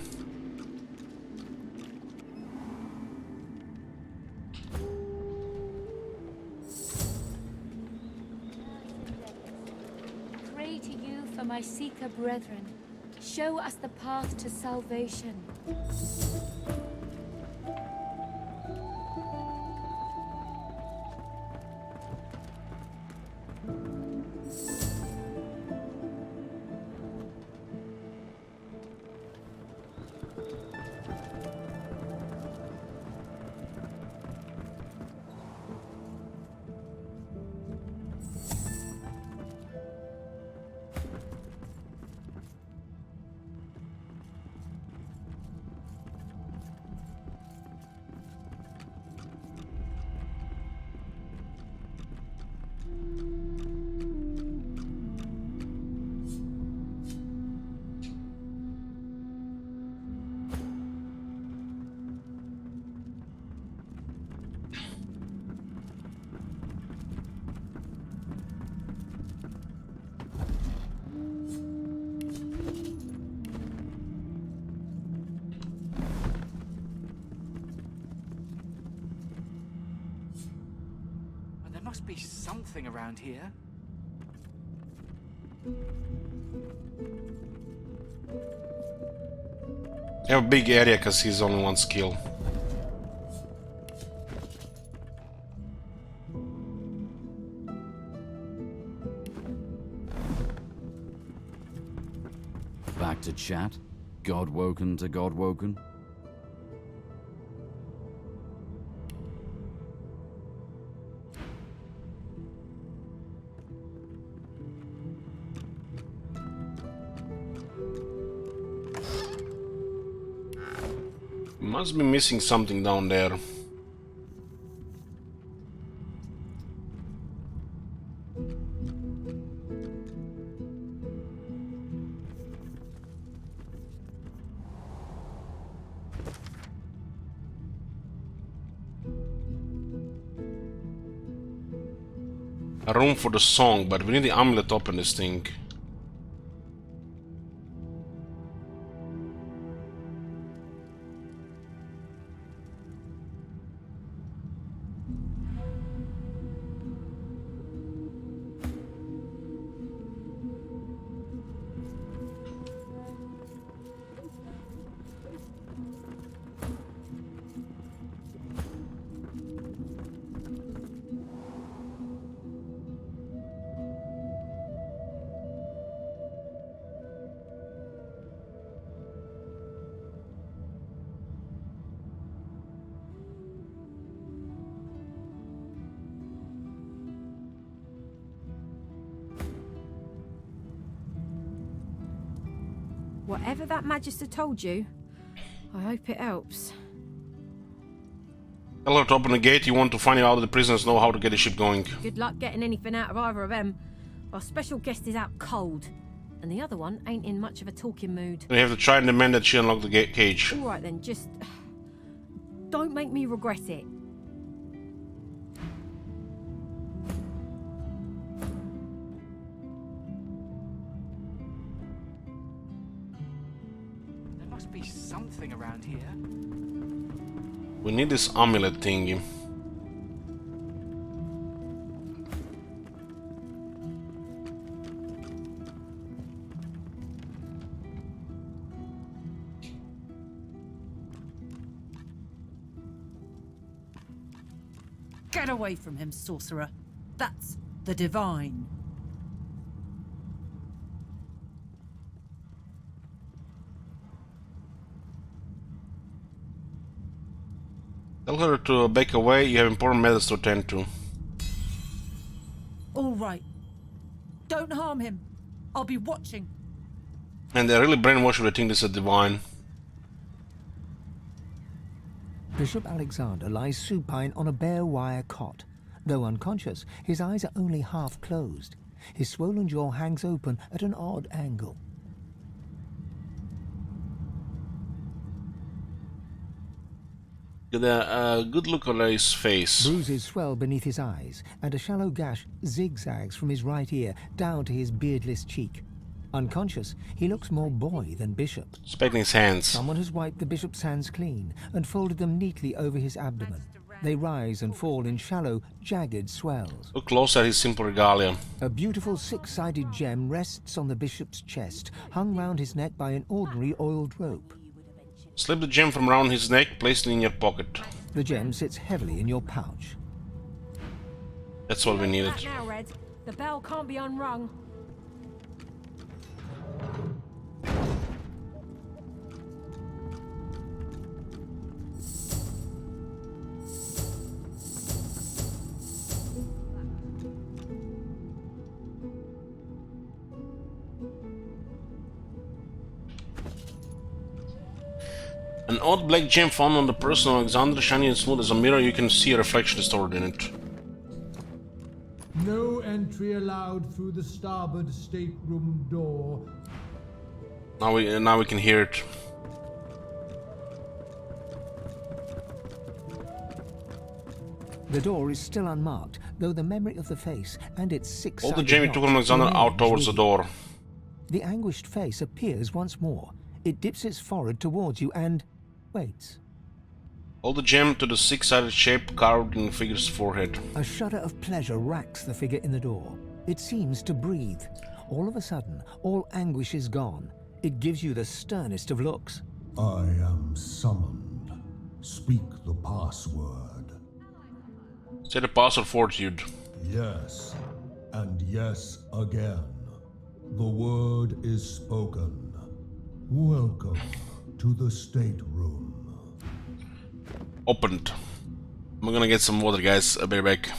Pray to you for my Seeker brethren. Show us the path to salvation. There must be something around here. You have a big area because he's only one skill. Back to chat? Godwoken to Godwoken? Must be missing something down there. A room for the song, but we need the amulet to open this thing. Whatever that Magister told you, I hope it helps. Tell her to open the gate. You want to find out that the prisoners know how to get the ship going. Good luck getting anything out of either of them. Our special guest is out cold, and the other one ain't in much of a talking mood. We have to try and demand that she unlock the cage. All right then, just don't make me regret it. There must be something around here. We need this amulet thingy. Get away from him, sorcerer. That's the divine. Tell her to back away. You have important matters to attend to. All right. Don't harm him. I'll be watching. And they're really brainwashed if they think this is divine. Bishop Alexander lies supine on a bare wire cot. Though unconscious, his eyes are only half closed. His swollen jaw hangs open at an odd angle. Get a good look on his face. Bruises swell beneath his eyes, and a shallow gash zigzags from his right ear down to his beardless cheek. Unconscious, he looks more boy than bishop. Inspecting his hands. Someone has wiped the bishop's hands clean and folded them neatly over his abdomen. They rise and fall in shallow, jagged swells. Look close at his simple regalia. A beautiful six-sided gem rests on the bishop's chest, hung round his neck by an ordinary oiled rope. Slip the gem from around his neck, place it in your pocket. The gem sits heavily in your pouch. That's what we needed. Now, Red. The bell can't be unrung. An odd black gem found on the person of Alexander, shiny and smooth as a mirror. You can see a reflection stored in it. No entry allowed through the starboard stateroom door. Now we can hear it. The door is still unmarked, though the memory of the face and its six-sided Hold the gem you took notch from Alexander out remains towards the with you. door. The anguished face appears once more. It dips its forehead towards you and waits. Hold the gem to the six-sided shape carved in the figure's forehead. A shudder of pleasure racks the figure in the door. It seems to breathe. All of a sudden, all anguish is gone. It gives you the sternest of looks. I am summoned. Speak the password. Say the password fortitude. Yes, and yes again. The word is spoken. Welcome to the stateroom. Opened. I'm gonna get some water, guys. I'll be right back.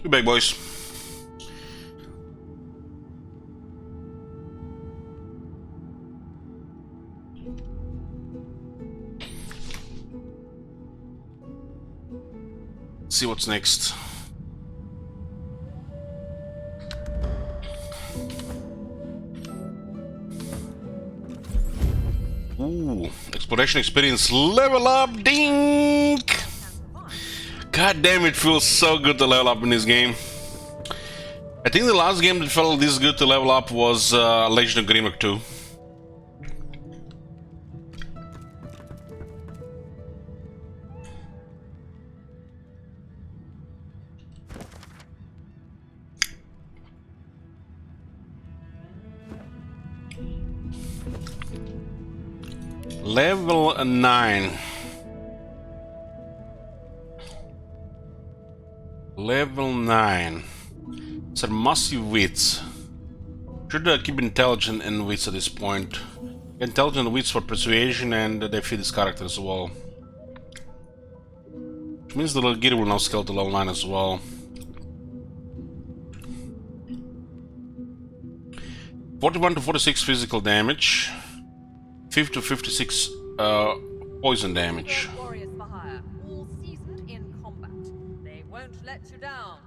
Be back, boys. See what's next. Ooh, exploration experience level up, dink! God damn, it feels so good to level up in this game. I think the last game that felt this good to level up was Legend of Grimrock 2. Level 9. Level 9. It's a massive wits. Should keep intelligent and wits at this point. Intelligent wits for persuasion, and they fit this character as well. Which means the little gear will now scale to level 9 as well. 41 to 46 physical damage. 50 to 56 poison damage. Warriors for hire, all seasoned in combat. They won't let you down.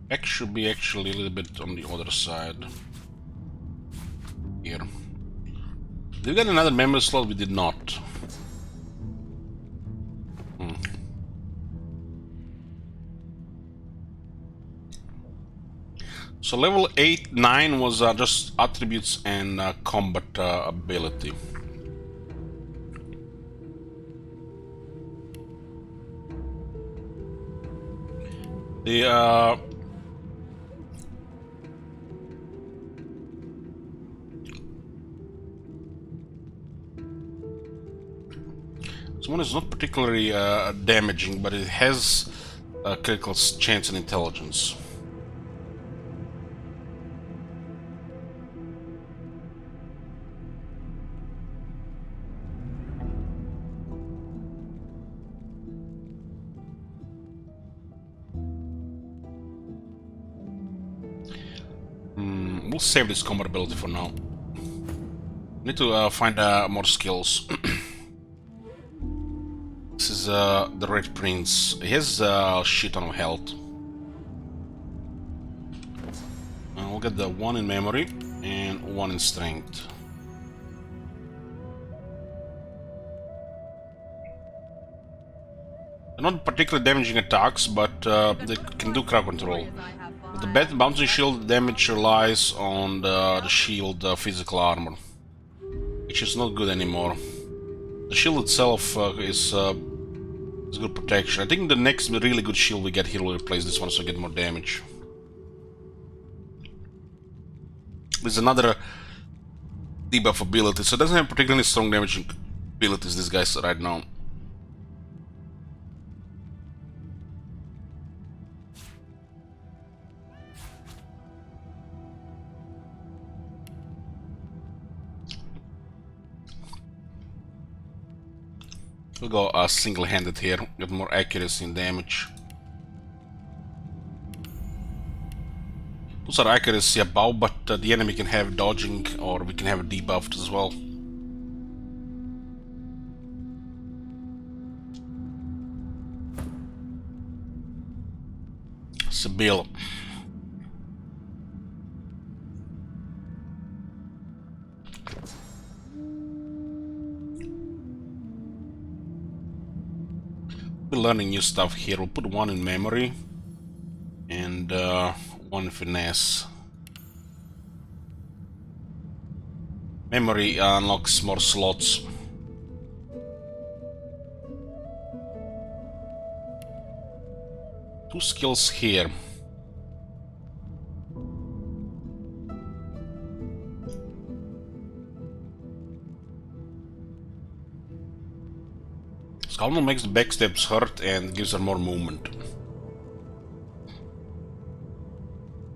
X should be actually a little bit on the other side. Here. Did we get another member slot? We did not. So level 8, 9 was just attributes and combat ability. The this one is not particularly damaging, but it has a critical chance and intelligence. We'll save this combat ability for now. Need to find more skills. This is the Red Prince. He has a shit ton of health. We'll get the 1 in memory and 1 in strength. They're not particularly damaging attacks, but they can do crowd control. The bad bouncing shield damage relies on the shield physical armor, which is not good anymore. The shield itself is good protection. I think the next really good shield we get here will replace this one, so we get more damage. There's another debuff ability, so it doesn't have particularly strong damaging abilities, this guy's right now. We'll go single-handed here, get more accuracy and damage. Those are accuracy above, but the enemy can have dodging, or we can have it debuffed as well. Sibyl. We're learning new stuff here. We'll put 1 in memory and 1 in finesse. Memory unlocks more slots. Two skills here. Scoundrel makes the backsteps hurt and gives her more movement.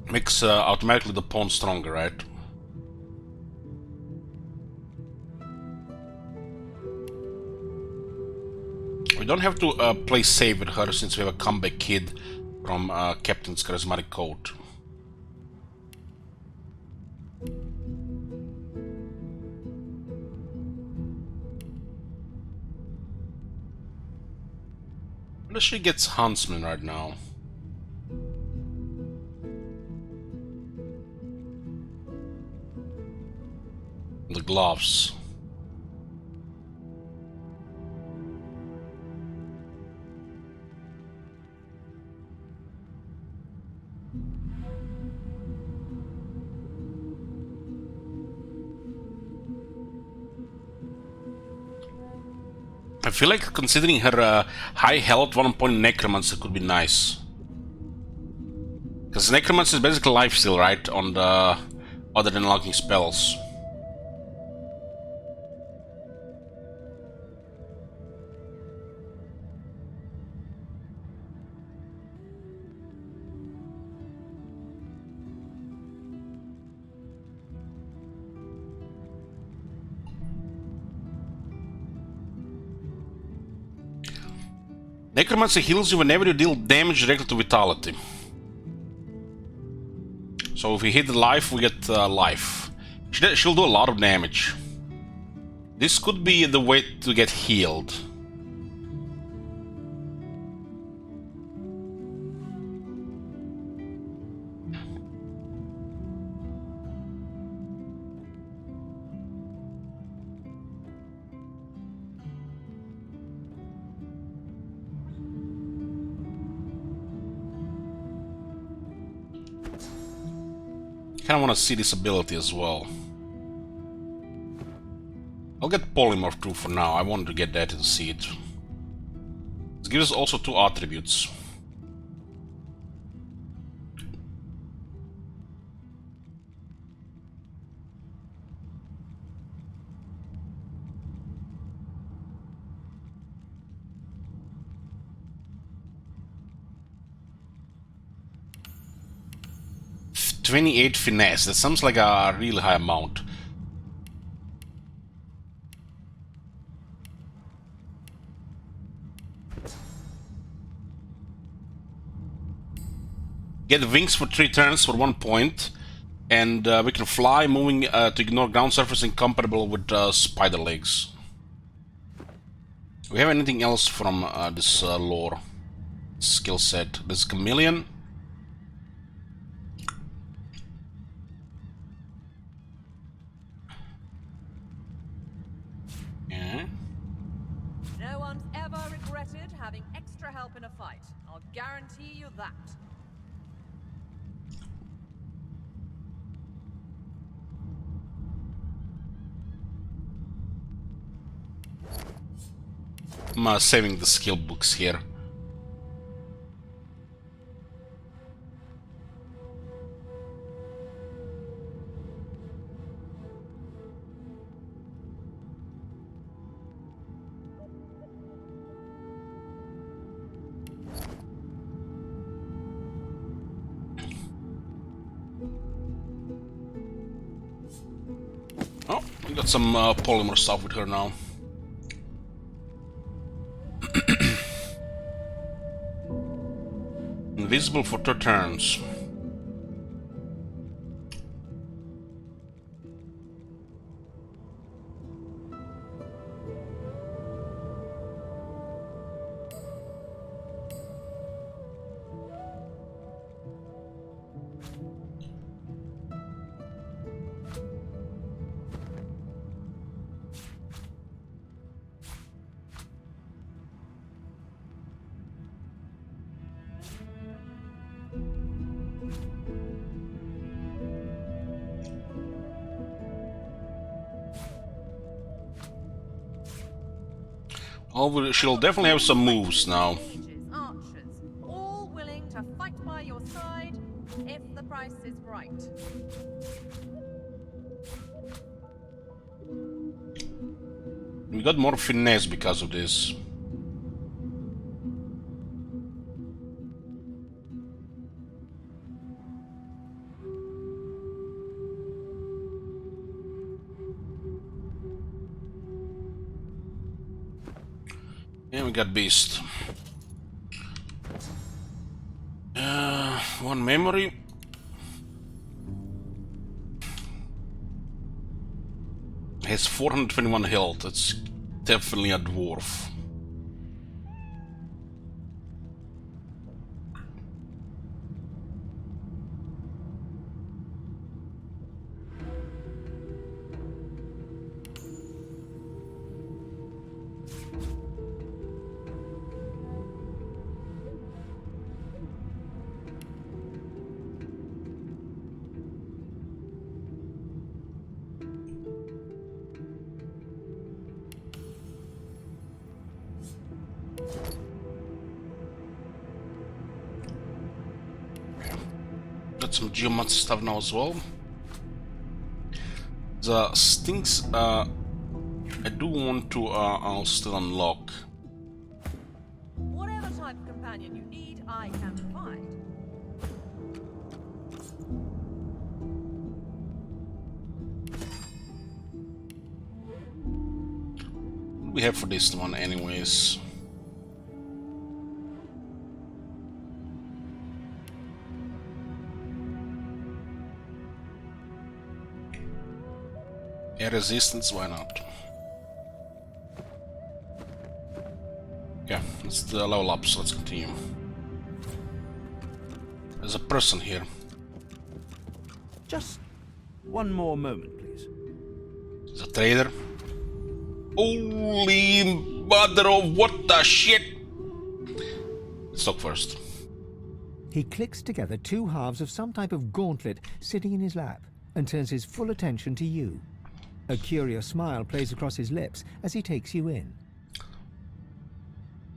Makes automatically the pawn stronger, right? We don't have to play safe with her since we have a comeback kid from Captain's Charismatic Code. She gets Huntsman right now. The gloves. I feel like considering her high health, 1 point Necromancer could be nice. Because Necromancer is basically lifesteal, right? On the other than unlocking spells. Necromancy heals you whenever you deal damage directly to vitality. So if we hit the life, we get life. She'll do a lot of damage. This could be the way to get healed. Kinda wanna see this ability as well. I'll get Polymorph too for now. I wanted to get that to see it. This gives us also 2 attributes. $28 finesse. That sounds like a really high amount. Get wings for 3 turns for 1 point, and we can fly, moving to ignore ground surface incompatible with spider legs. Do we have anything else from this lore skill set? This chameleon. Yeah. No one's ever regretted having extra help in a fight. I'll guarantee you that. I'm saving the skill books here. Oh, we got some polymer stuff with her now. Invisible for 2 turns. Oh, she'll definitely have some moves now. Archers, all willing to fight by your side if the price is right. We got more finesse because of this. And we got Beast. 1 memory. Has 421 health. It's definitely a dwarf. Got some geomancy stuff now as well. The stinks I do want to I'll still unlock. Whatever type of companion you need, I can provide. What do we have for this one anyways? Air resistance, why not? Yeah, let's level up, so let's continue. There's a person here. Just one more moment, please. There's a trader. Holy mother of what the shit! Let's talk first. He clicks together two halves of some type of gauntlet sitting in his lap and turns his full attention to you. A curious smile plays across his lips as he takes you in.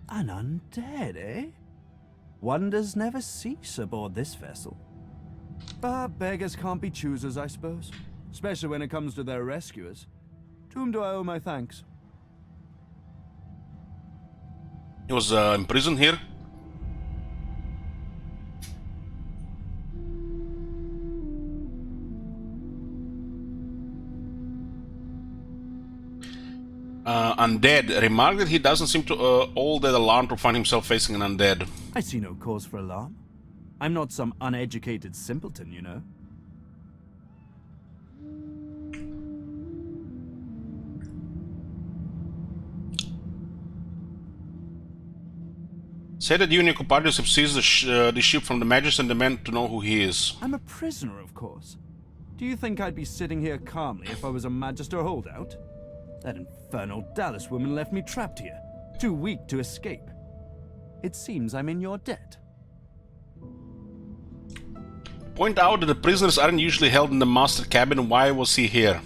An undead, eh? Wonders never cease aboard this vessel. But beggars can't be choosers, I suppose. Especially when it comes to their rescuers. To whom do I owe my thanks? He was in prison here. Undead. Remark that he doesn't seem to all that alarmed to find himself facing an undead. I see no cause for alarm. I'm not some uneducated simpleton, you know. Say that you and your compatriots have seized the ship from the Magus and demand to know who he is. I'm a prisoner, of course. Do you think I'd be sitting here calmly if I was a Magister holdout? That infernal Dallas woman left me trapped here, too weak to escape. It seems I'm in your debt. Point out that the prisoners aren't usually held in the master cabin. Why was he here?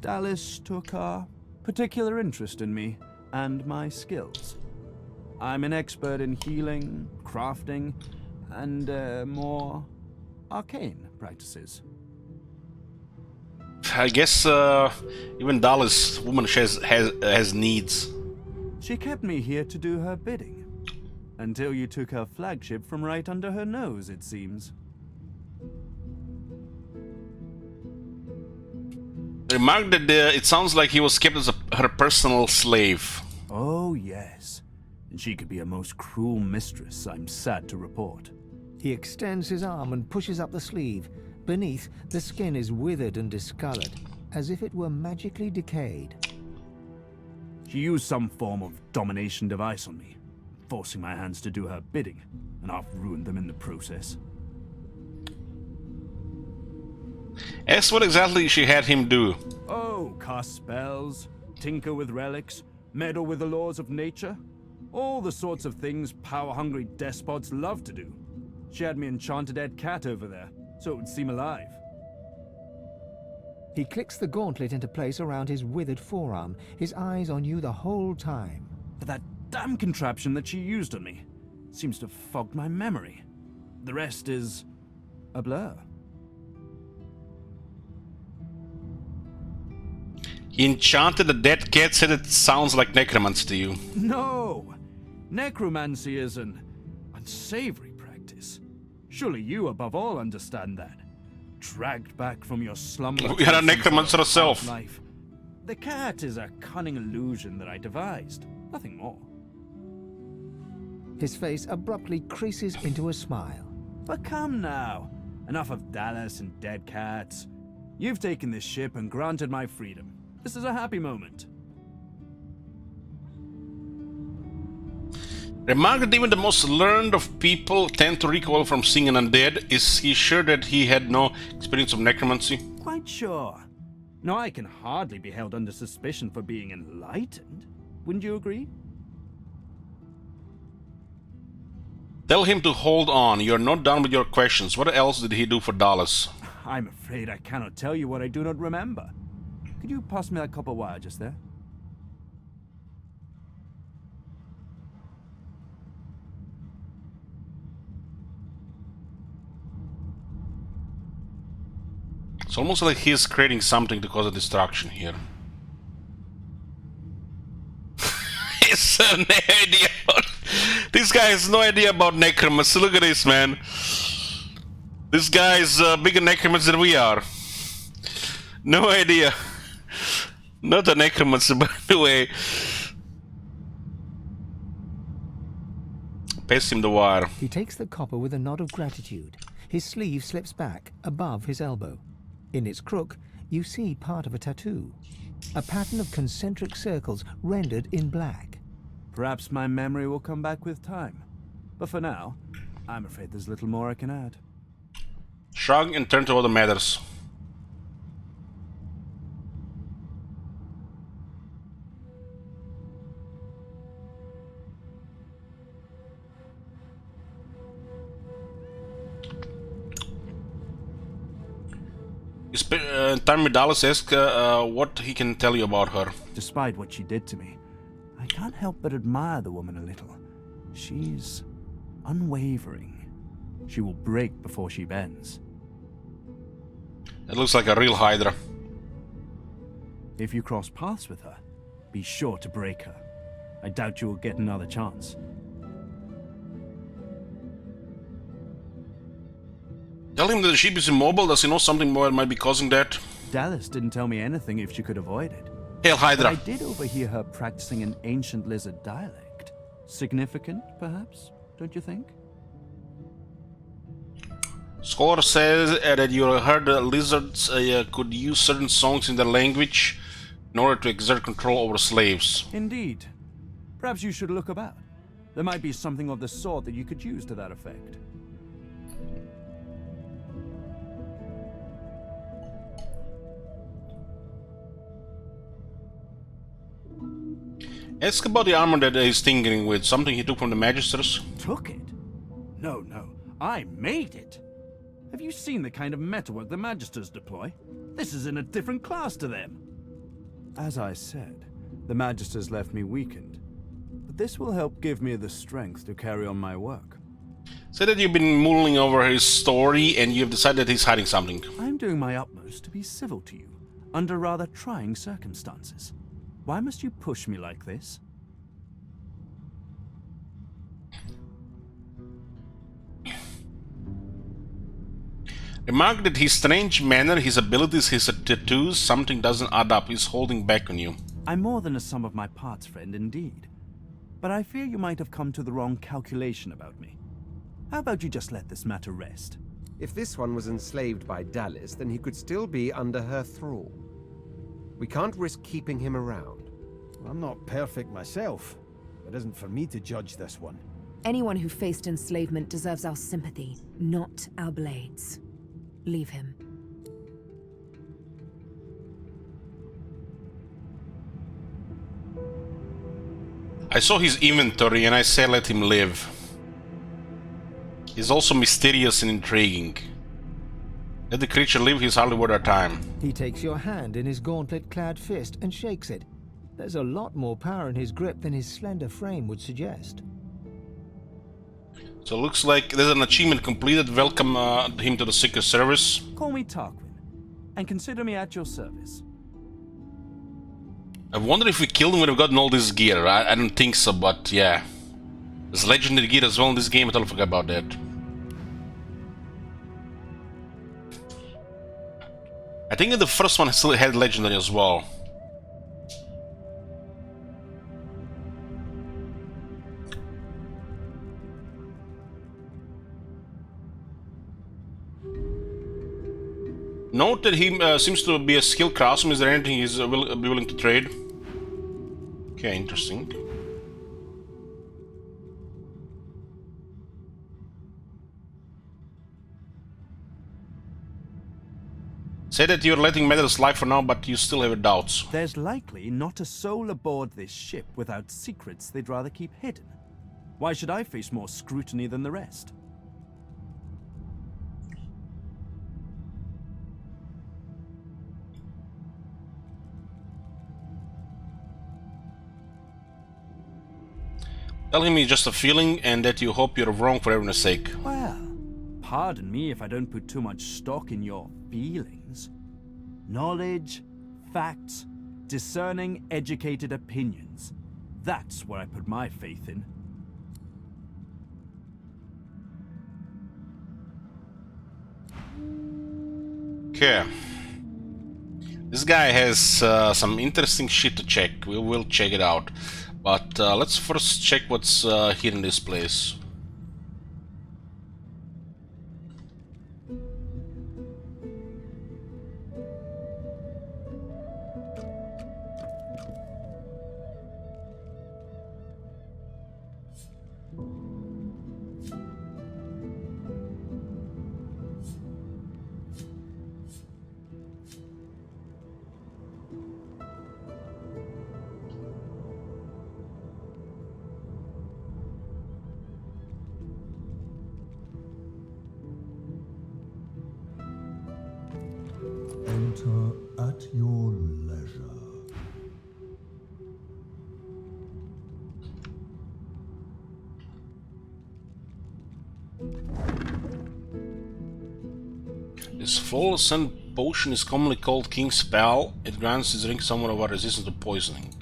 Dallas took a particular interest in me and my skills. I'm an expert in healing, crafting, and more arcane practices. I guess even Dallas woman has needs. She kept me here to do her bidding. Until you took her flagship from right under her nose, it seems. Remark that it sounds like he was kept as her personal slave. Oh, yes. And she could be a most cruel mistress, I'm sad to report. He extends his arm and pushes up the sleeve. Beneath, the skin is withered and discolored, as if it were magically decayed. She used some form of domination device on me, forcing my hands to do her bidding, and I've ruined them in the process. Ask what exactly she had him do. Oh, cast spells, tinker with relics, meddle with the laws of nature. All the sorts of things power-hungry despots love to do. She had me enchanted dead cat over there, so it would seem alive. He clicks the gauntlet into place around his withered forearm, his eyes on you the whole time. But that damn contraption that she used on me seems to have fogged my memory. The rest is a blur. He enchanted a dead cat, said it sounds like necromancy to you. No! Necromancy is an unsavory practice. Surely you, above all, understand that. Dragged back from your slumber. We had a necromancer herself. Life. The cat is a cunning illusion that I devised. Nothing more. His face abruptly creases into a smile. But come now. Enough of Dallas and dead cats. You've taken this ship and granted my freedom. This is a happy moment. Remark that even the most learned of people tend to recoil from seeing an undead. Is he sure that he had no experience of necromancy? Quite sure. Now, I can hardly be held under suspicion for being enlightened. Wouldn't you agree? Tell him to hold on. You're not done with your questions. What else did he do for Dallas? I'm afraid I cannot tell you what I do not remember. Could you pass me that copper wire just there? It's almost like he's creating something to cause a distraction here. He's no idea. This guy has no idea about necromancy. Look at this, man. This guy is bigger necromancer than we are. No idea. Not a necromancer, by the way. Pass him the wire. He takes the copper with a nod of gratitude. His sleeve slips back above his elbow. In its crook, You see part of a tattoo. A pattern of concentric circles rendered in black. Perhaps my memory will come back with time. But for now, I'm afraid there's little more I can add. Shrug and turn to other matters. Time Dallas asks what he can tell you about her. Despite what she did to me, I can't help but admire the woman a little. She's unwavering. She will break before she bends. It looks like a real Hydra. If you cross paths with her, be sure to break her. I doubt you will get another chance. Tell him that the ship is immobile. Does he know something more that might be causing that? Dallas didn't tell me anything if she could avoid it. Hail Hydra. But I did overhear her practicing an ancient lizard dialect. Significant, perhaps? Don't you think? Scholar says that you heard lizards could use certain songs in their language in order to exert control over slaves. Indeed. Perhaps you should look about. There might be something of the sort that you could use to that effect. Ask about the armor that he's tinkering with. Something he took from the Magisters. Took it? No. I made it. Have you seen the kind of metalwork the Magisters deploy? This is in a different class to them. As I said, the Magisters left me weakened. But this will help give me the strength to carry on my work. Say that you've been mulling over his story and you've decided he's hiding something. I'm doing my utmost to be civil to you, under rather trying circumstances. Why must you push me like this? Remark that his strange manner, his abilities, his tattoos, something doesn't add up. He's holding back on you. I'm more than a sum of my parts, friend, indeed. But I fear you might have come to the wrong calculation about me. How about you just let this matter rest? If this one was enslaved by Dallas, then he could still be under her thrall. We can't risk keeping him around. I'm not perfect myself. It isn't for me to judge this one. Anyone who faced enslavement deserves our sympathy, not our blades. Leave him. I saw his inventory and I said let him live. He's also mysterious and intriguing. Let the creature live, he's hardly worth our time. He takes your hand in his gauntlet-clad fist and shakes it. There's a lot more power in his grip than his slender frame would suggest. So it looks like there's an achievement completed. Welcome him to the Secret Service. Call me Tarquin, and consider me at your service. I wonder if we killed him when we've gotten all this gear. I don't think so, but yeah. There's legendary gear as well in this game, I totally forgot about that. I think the first one still had legendary as well. Note that he seems to be a skilled craftsman. Is there anything he's be willing to trade? Okay, interesting. Say that you're letting matters slide for now, but you still have doubts. There's likely not a soul aboard this ship without secrets they'd rather keep hidden. Why should I face more scrutiny than the rest? Tell him it's just a feeling and that you hope you're wrong for everyone's sake. Well, pardon me if I don't put too much stock in your feelings. Knowledge, facts, discerning, educated opinions. That's where I put my faith in. Okay. This guy has some interesting shit to check. We will check it out. But let's first check what's here in this place. At your leisure. This full ascent potion is commonly called King's Spell. It grants its drink somewhat of a resistance to poisoning.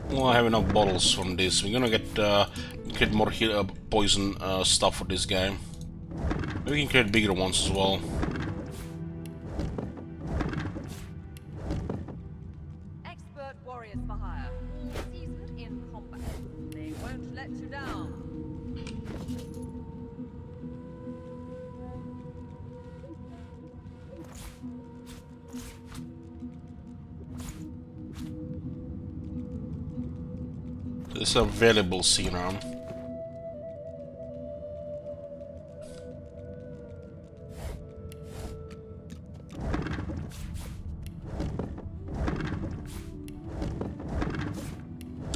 Well, I have enough bottles from this. We're gonna get more poison stuff for this guy. Maybe we can create bigger ones as well. Expert warriors for hire. Seasoned in combat. They won't let you down. This is a valuable scene arm.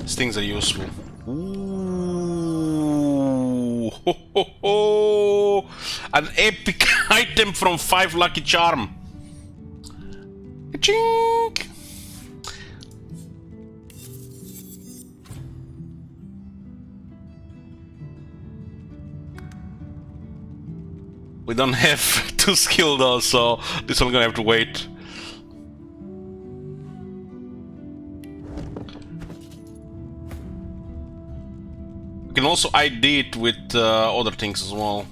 These things are useful. Ooh, ho, ho, ho. An epic item from 5 Lucky Charm. Ka-chink. We don't have 2 skill though, so this one gonna have to wait. We can also ID it with other things as well.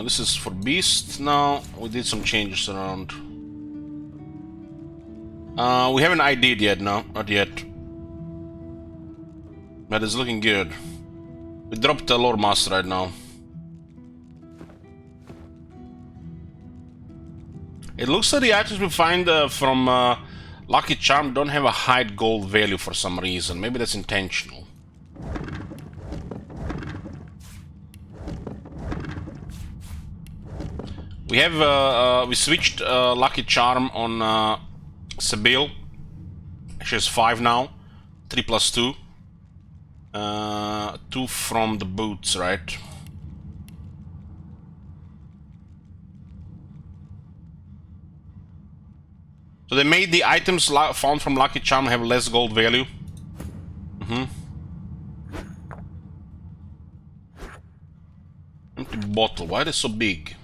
This is for Beast now. We did some changes around. We haven't ID'd yet, no, not yet. But it's looking good. We dropped the Lore Master right now. It looks like the items we find from Lucky Charm don't have a high gold value for some reason. Maybe that's intentional. We have we switched Lucky Charm on Sebille. She has 5 now. 3 plus 2. 2 from the boots, right? So they made the items found from Lucky Charm have less gold value. Empty bottle. Why are they so big?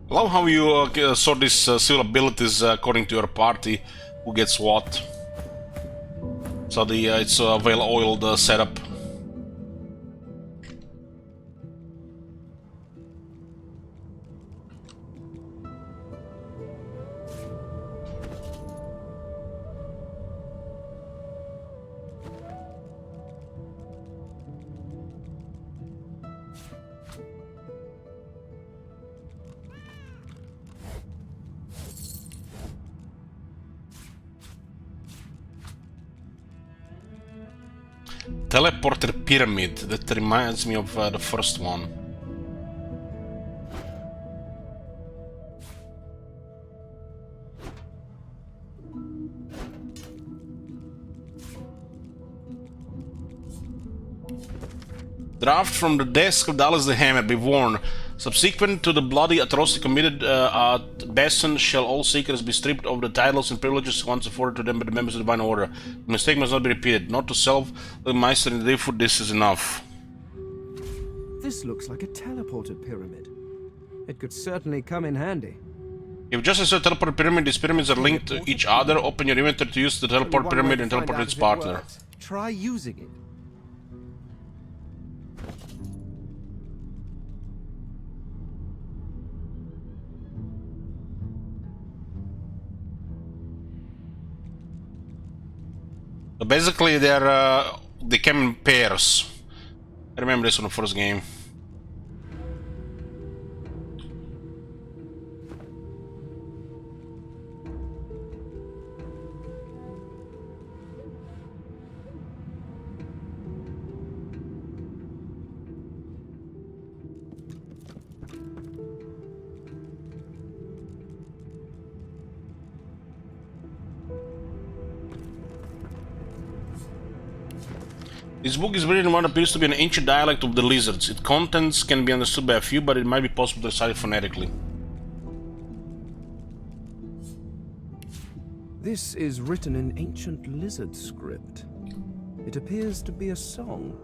I love how you sort these civil abilities according to your party, who gets what. So the it's a well-oiled setup. Teleporter pyramid, that reminds me of the first one. Draft from the desk of Dallas the Hammer, be warned. Subsequent to the bloody atrocity committed at Besson, shall all seekers be stripped of the titles and privileges once afforded to them by the members of the Divine Order. The mistake must not be repeated. Not to self, the Meister in the Deerfoot, this is enough. This looks like a teleporter pyramid. It could certainly come in handy. If just as a teleport pyramid, these pyramids are linked to each other. Open your inventory to use the teleport pyramid and teleport its partner. Try using it. So basically, they came in pairs. I remember this from the first game. This book is written in what appears to be an ancient dialect of the lizards. Its contents can be understood by a few, but it might be possible to recite it phonetically. This is written in ancient lizard script. It appears to be a song.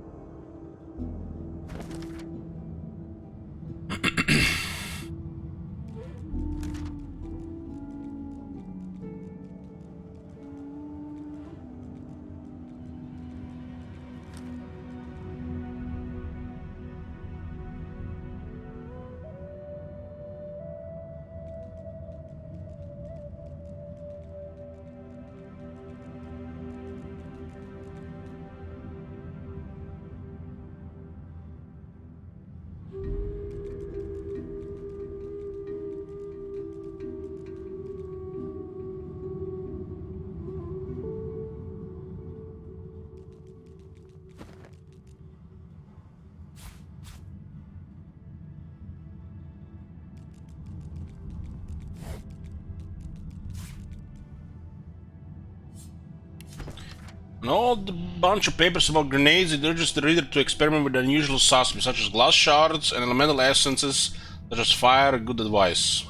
An old bunch of papers about grenades. It urges the reader to experiment with unusual substances such as glass shards and elemental essences such as fire. Good advice.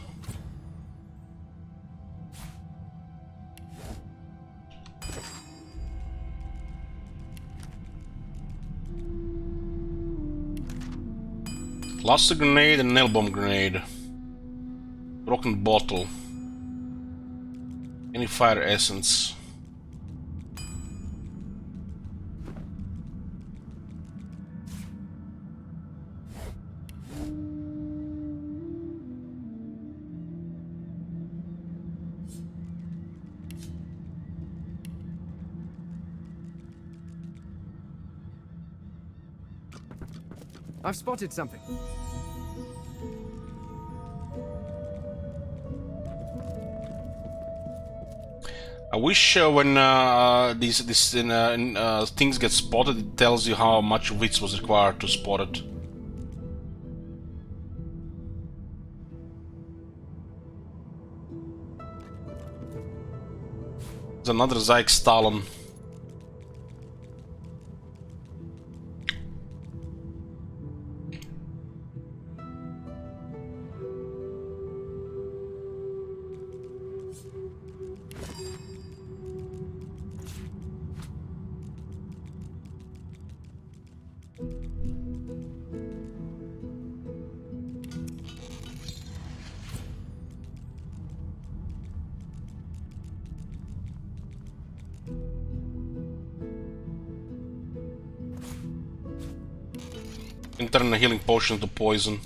Cluster grenade and nail bomb grenade. Broken bottle. Any fire essence. I've spotted something. I wish when these things get spotted, it tells you how much wits was required to spot it. There's another Zyke Stalin. Can turn a healing potion to poison.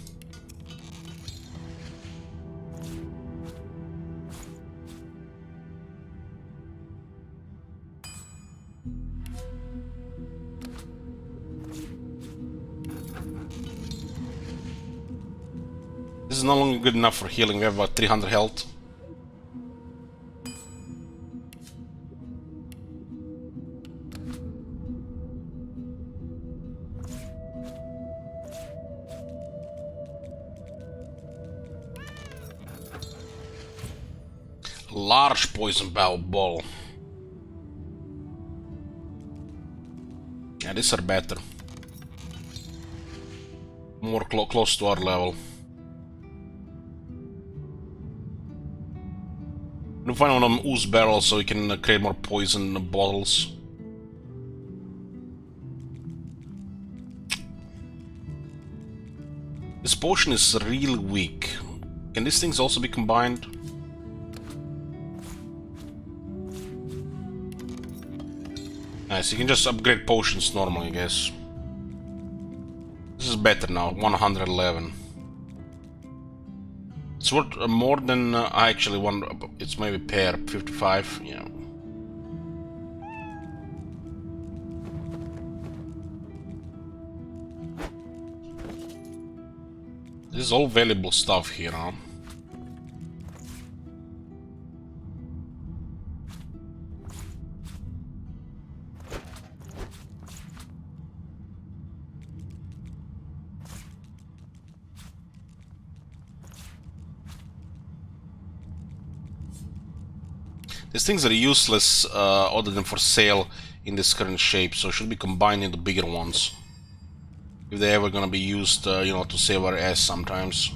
This is no longer good enough for healing. We have about 300 health. Large poison ball. Yeah, these are better. More close to our level. We'll find one of them ooze barrels so we can create more poison bottles. This potion is really weak. Can these things also be combined? Nice, you can just upgrade potions normally, I guess. This is better now, 111. It's worth more than I actually want. It's maybe pair 55, yeah. This is all valuable stuff here, huh? These things are useless other than for sale in this current shape, so should be combined into bigger ones. If they're ever gonna be used, you know, to save our ass sometimes.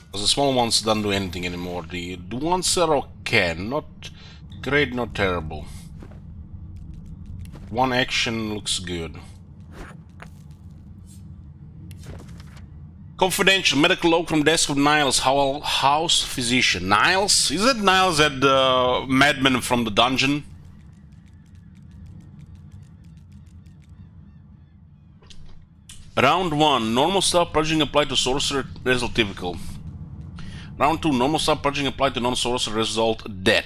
Because the small ones don't do anything anymore. The ones are okay, not great, not terrible. One action looks good. Confidential medical log from desk of Niles, house physician. Niles? Is it Niles, that madman from the dungeon? Round 1, normal staff purging applied to sorcerer, result typical. Round 2, normal staff purging applied to non-sorcerer, result dead.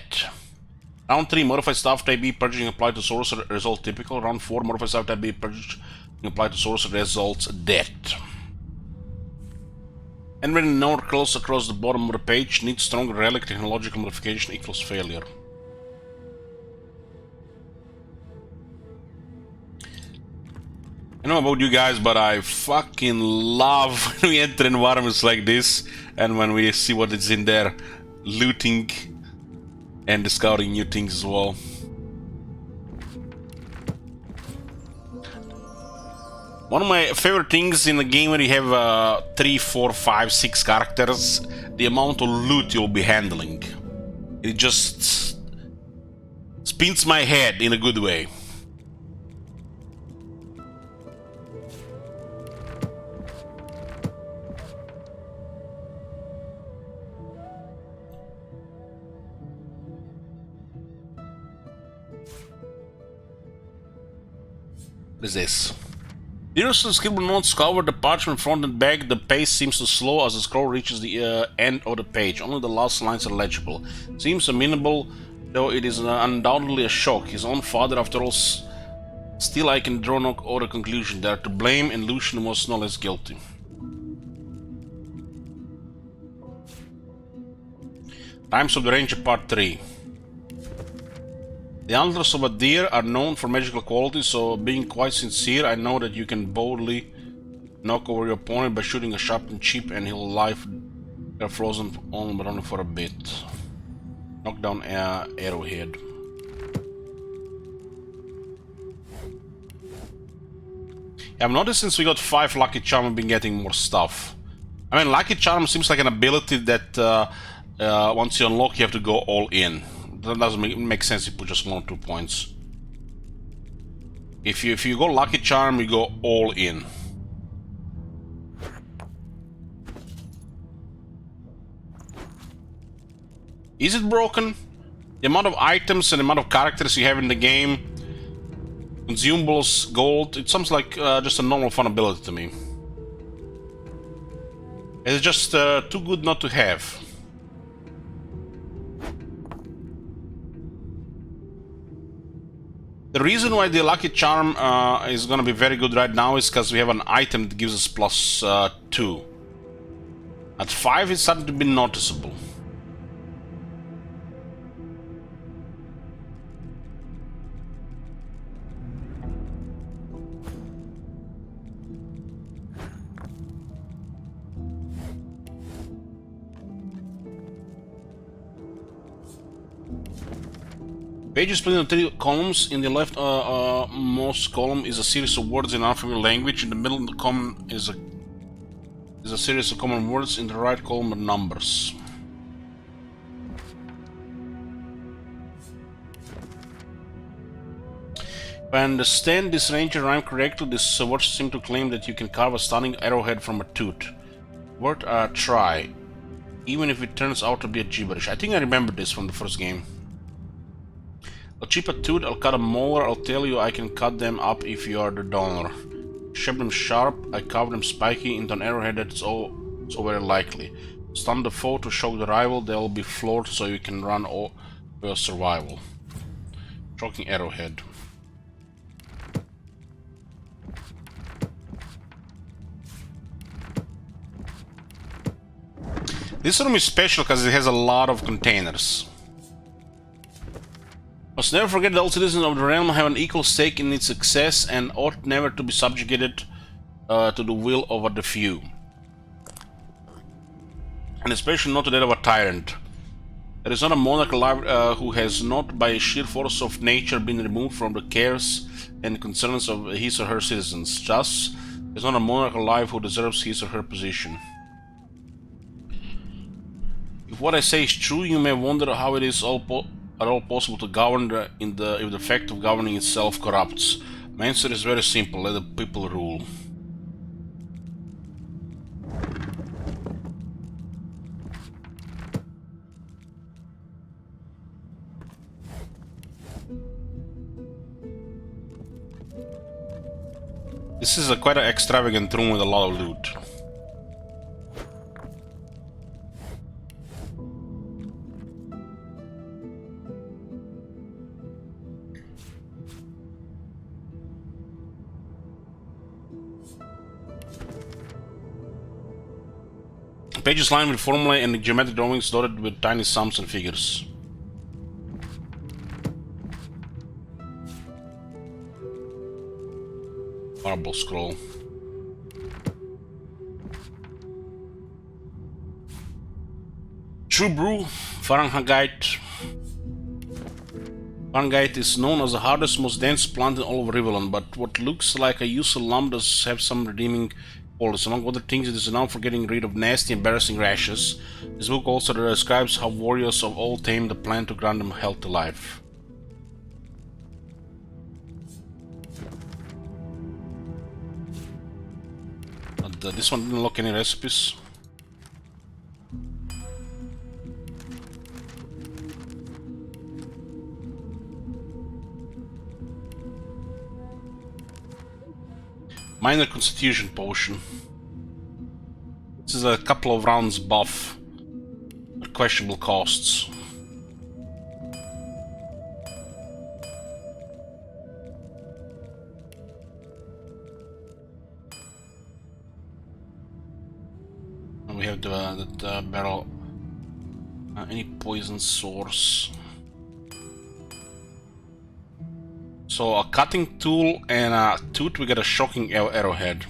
Round 3, modified staff type B purging applied to sorcerer, result typical. Round 4, modified staff type B purging applied to sorcerer, results dead. And when note close across the bottom of the page, needs stronger relic technological modification equals failure. I don't know about you guys, but I fucking love when we enter environments like this and when we see what is in there, looting and discovering new things as well. One of my favorite things in a game where you have 3, 4, 5, 6 characters, the amount of loot you'll be handling. It just spins my head in a good way. What is this? Heroes and scribble notes cover the parchment front and back. The pace seems to slow as the scroll reaches the end of the page. Only the last lines are legible. Seems amenable, though it is undoubtedly a shock. His own father, after all, still I can draw no other conclusion. They are to blame, and Lucian was no less guilty. Times of the Ranger Part 3. The antlers of a deer are known for magical qualities, so being quite sincere, I know that you can boldly knock over your opponent by shooting a sharpened chip and he'll life they're frozen on but only for a bit. Knock down arrowhead. Yeah, I've noticed since we got 5 Lucky Charm we've been getting more stuff. I mean, Lucky Charm seems like an ability that once you unlock you have to go all in. That doesn't make sense if you put just 1 or 2 points. If you go Lucky Charm, you go all in. Is it broken? The amount of items and the amount of characters you have in the game, consumables, gold, it sounds like just a normal fun ability to me. It's just too good not to have. The reason why the Lucky Charm is gonna be very good right now is because we have an item that gives us +2. At 5 it's starting to be noticeable. Page is split into 3 columns. In the left most column is a series of words in unfamiliar language. In the middle column is a series of common words. In the right column are numbers. If I understand this ranger rhyme correctly, this words seem to claim that you can carve a stunning arrowhead from a tooth. Word try. even if it turns out to be a gibberish. I think I remember this from the first game. I'll chip a tooth, I'll cut a molar, I'll tell you I can cut them up if you are the donor. Shape them sharp, I carve them spiky into an arrowhead, that's all so very likely. Stun the foe to shock the rival, they'll be floored so you can run for your survival. Shocking arrowhead. This room is special because it has a lot of containers. Must never forget that all citizens of the realm have an equal stake in its success and ought never to be subjugated to the will of the few. And especially not to that of a tyrant. There is not a monarch alive who has not by sheer force of nature been removed from the cares and concerns of his or her citizens. Thus, there is not a monarch alive who deserves his or her position. If what I say is true, you may wonder how it is at all possible to govern if the fact of governing itself corrupts. My answer is very simple: let the people rule. This is quite an extravagant room with a lot of loot. Pages lined with formulae and geometric drawings dotted with tiny sums and figures. Marble scroll. True brew, Fahrenheit. Fahrenheit is known as the hardest, most dense plant in all of Rivelin, but what looks like a useful lump does have some redeeming qualities. Among other things, it is renowned for getting rid of nasty, embarrassing rashes. This book also describes how warriors of old tamed the plant to grant them healthy life. But this one didn't look any recipes. Minor constitution potion. This is a couple of rounds buff at questionable costs. And we have the barrel. Any poison source. So a cutting tool and a tooth, we get a shocking arrowhead.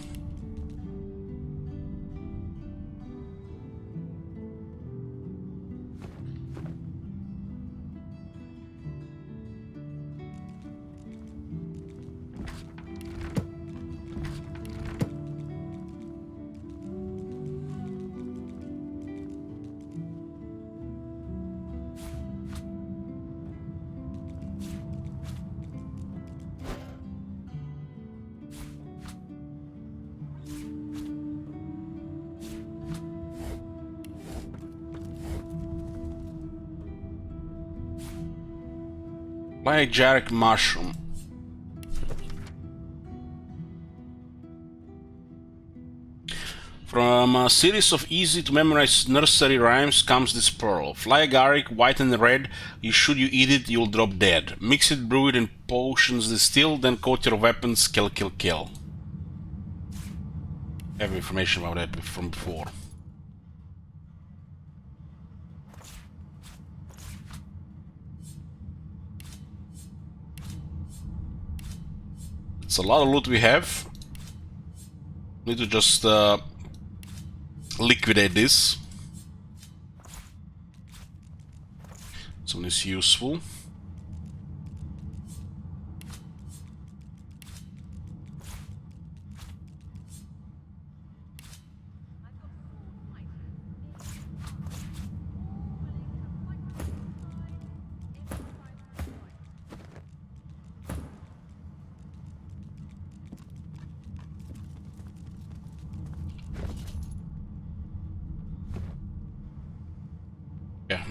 Lyjaric mushroom. From a series of easy to memorize nursery rhymes comes this pearl. Fly agaric, white and red, you eat it, you'll drop dead. Mix it, brew it in potions distilled, then coat your weapons, kill, kill, kill. I have information about that from before. It's a lot of loot we have. Need to just liquidate this. Something is useful.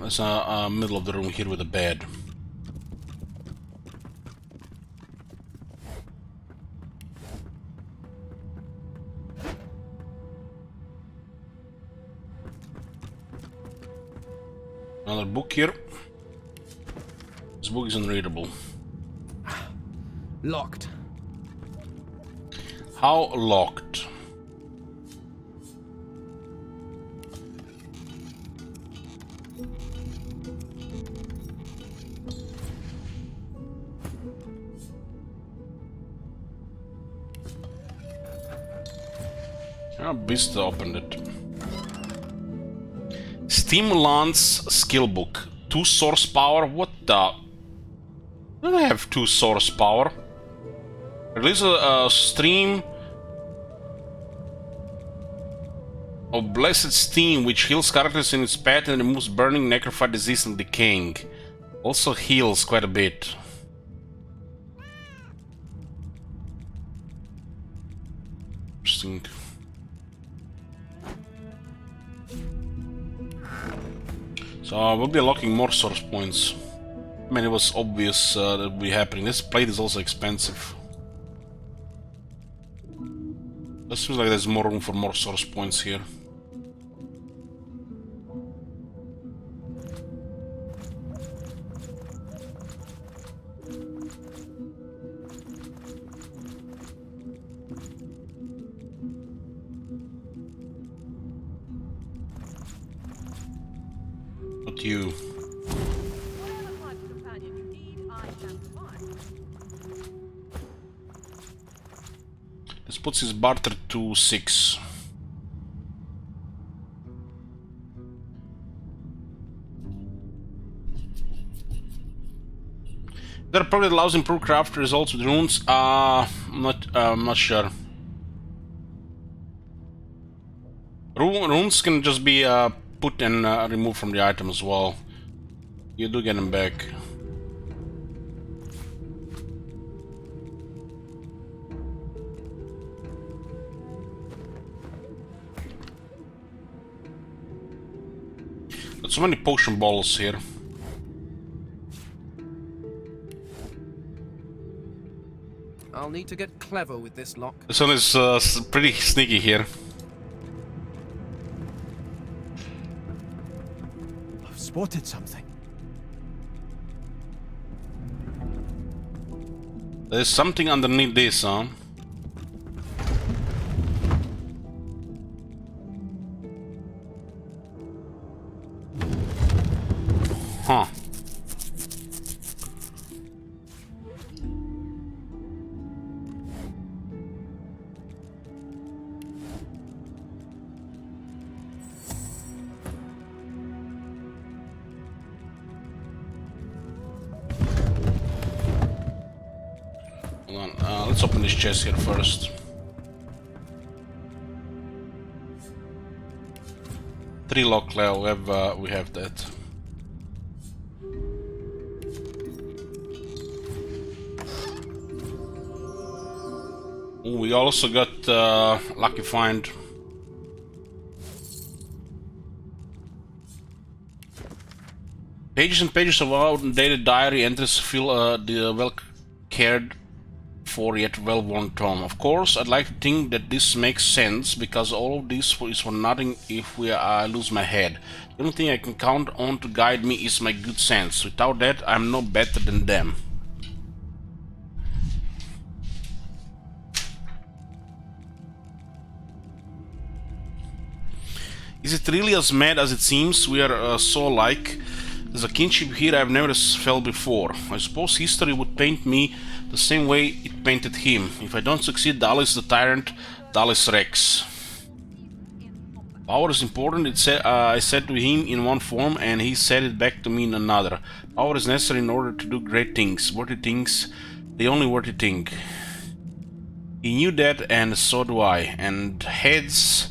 There's a middle of the room here with a bed. Another book here. This book is unreadable. Locked. How locked? Ah, Beast opened it. Stimulant's skill book. 2 source power? What the? I don't have 2 source power. Release a stream of blessed steam which heals characters in its path and removes burning, necrophied, disease, and decaying. Also heals quite a bit. Interesting. So we'll be unlocking more source points. I mean, it was obvious that would be happening. This plate is also expensive. It seems like there's more room for more source points here. Not you. This puts his barter to 6. There probably allows improved craft results with runes. I'm not sure. Runes can just be put and removed from the item as well. You do get them back. Got so many potion balls here. I'll need to get clever with this lock. This one is pretty sneaky here. I've spotted something. There's something underneath this, huh? Huh. Hold on, let's open this chest here first. 3 lock level, we have that. Ooh, we also got lucky find. Pages and pages of outdated diary entries fill the well cared for yet well-worn tome. Of course, I'd like to think that this makes sense, because all of this is for nothing if I lose my head. The only thing I can count on to guide me is my good sense. Without that, I'm no better than them. Is it really as mad as it seems? We are so alike. There's a kinship here I've never felt before. I suppose history would paint me the same way it painted him. If I don't succeed, Dallis the Tyrant, Dallis Rex. Power is important, I said to him in one form, and he said it back to me in another. Power is necessary in order to do great things, worthy things, the only worthy thing. He knew that, and so do I, and heads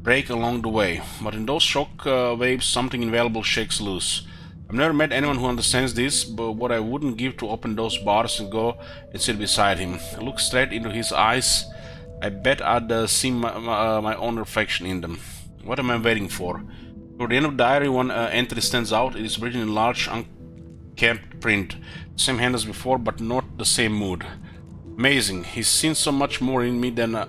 break along the way, but in those shock waves something invaluable shakes loose. I've never met anyone who understands this, but what I wouldn't give to open those bars and go and sit beside him. I look straight into his eyes. I bet I'd see my own reflection in them. What am I waiting for? Toward the end of the diary, one entry stands out. It is written in large, unkempt print. Same hand as before, but not the same mood. Amazing. He's seen so much more in me than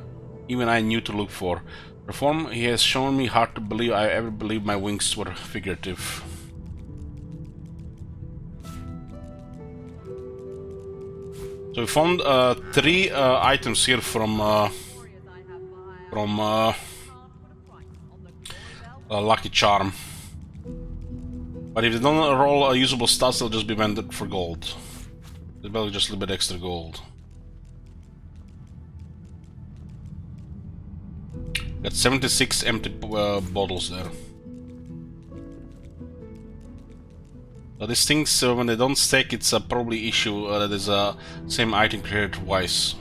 even I knew to look for. Reform, he has shown me hard to believe I ever believed my wings were figurative. So we found 3 items here from Lucky Charm. But if they don't roll usable stats, they'll just be vended for gold. They'll be just a little bit extra gold. Got 76 empty bottles there. So these things, when they don't stack, it's a probably issue that is a same item created twice.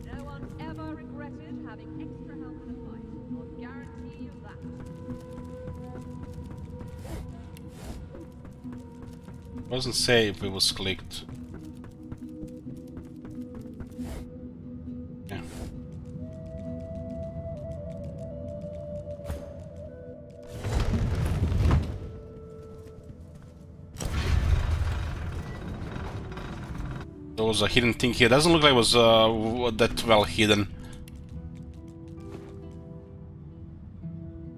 No one ever regretted having extra help in a fight. I'll guarantee you that. Doesn't say if it was clicked. Yeah. There was a hidden thing here. Doesn't look like it was that well hidden.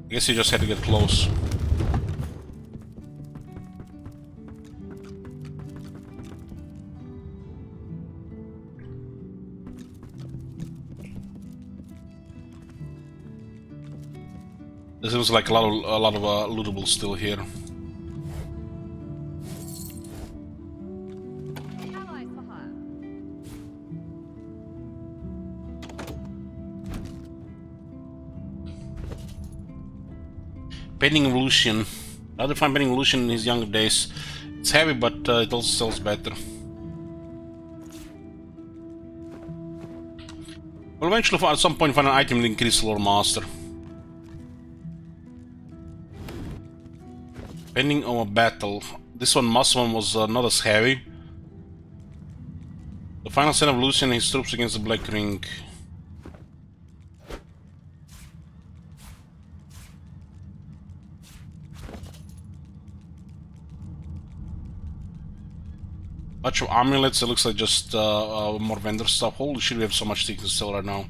I guess you just had to get close. There seems like a lot of lootables still here. Painting Evolution. I had to find Painting Evolution in his younger days. It's heavy, but it also sells better. We'll eventually at some point find an item that increases Lore Master. Pending on a battle. This one, Muscle was not as heavy. The final scene of Lucian and his troops against the Black Ring. Bunch of amulets, it looks like just more vendor stuff. Holy shit, we have so much things to sell right now.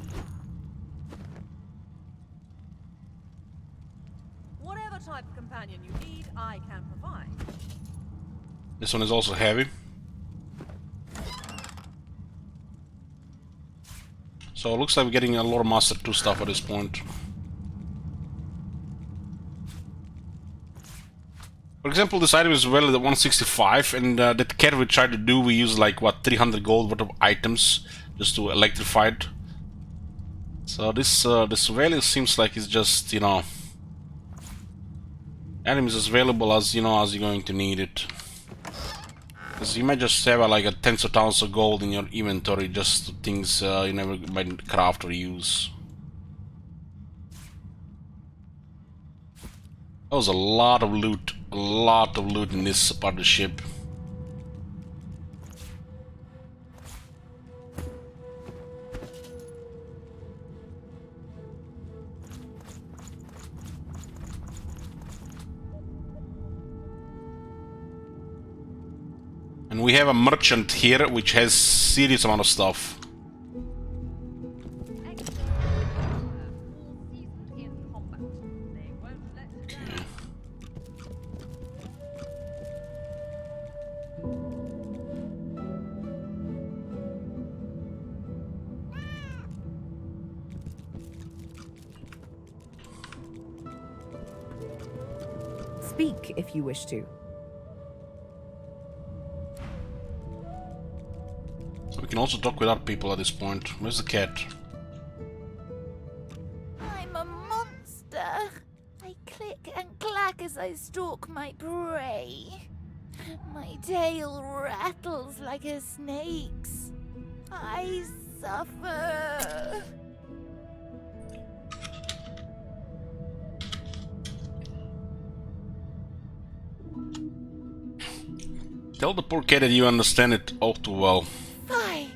Whatever type of companion you need, I can provide. This one is also heavy. So it looks like we're getting a Lore Master 2 stuff at this point. For example, this item is valued at 165, and that cat we tried to do, we used like, what, 300 gold worth of items just to electrify it. So this value seems like it's just, you know, item is as valuable as, you know, as you're going to need it. Because you might just have like a tens of thousands of gold in your inventory, just things you never might craft or use. That was a lot of loot in this part of the ship. And we have a merchant here which has serious amount of stuff. Speak if you wish to. We can also talk with other people at this point. Where's the cat? I'm a monster. I click and clack as I stalk my prey. My tail rattles like a snake's. I suffer. Tell the poor cat that you understand it all too well. Fie!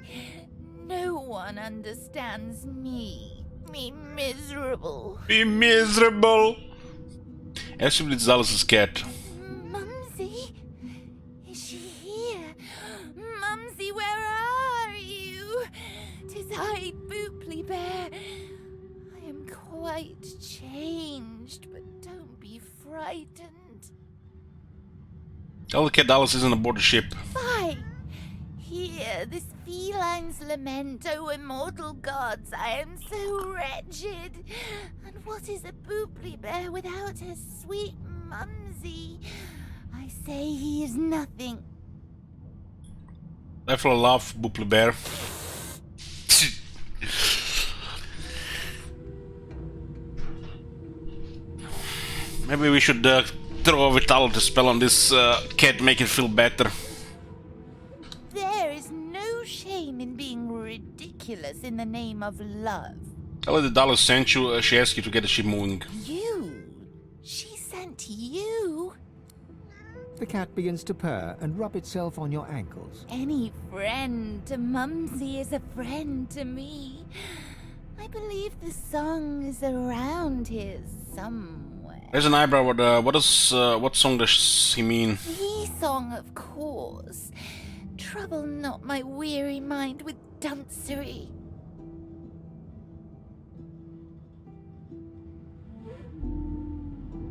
No one understands me. Me miserable. Be miserable. Actually, it's Dallas's cat. Mumsy? Is she here? Mumsy, where are you? 'Tis I, Booply Bear. I am quite changed, but don't be frightened. Tell the cat Dallas isn't aboard the ship. Fie! Hear this feline's lament, O immortal gods, I am so wretched. And what is a Booply Bear without her sweet Mumsy? I say he is nothing. Therefore, love Booply Bear. Maybe we should throw a vitality spell on this cat, make it feel better. There is no shame in being ridiculous in the name of love. Tell her the Dallas sent you, she asked you to get the ship moving. You? She sent you? The cat begins to purr and rub itself on your ankles. Any friend to Mumsy is a friend to me. I believe the song is around here somewhere. There's an eyebrow. What song does he mean? The song, of course. Trouble not my weary mind with duncery.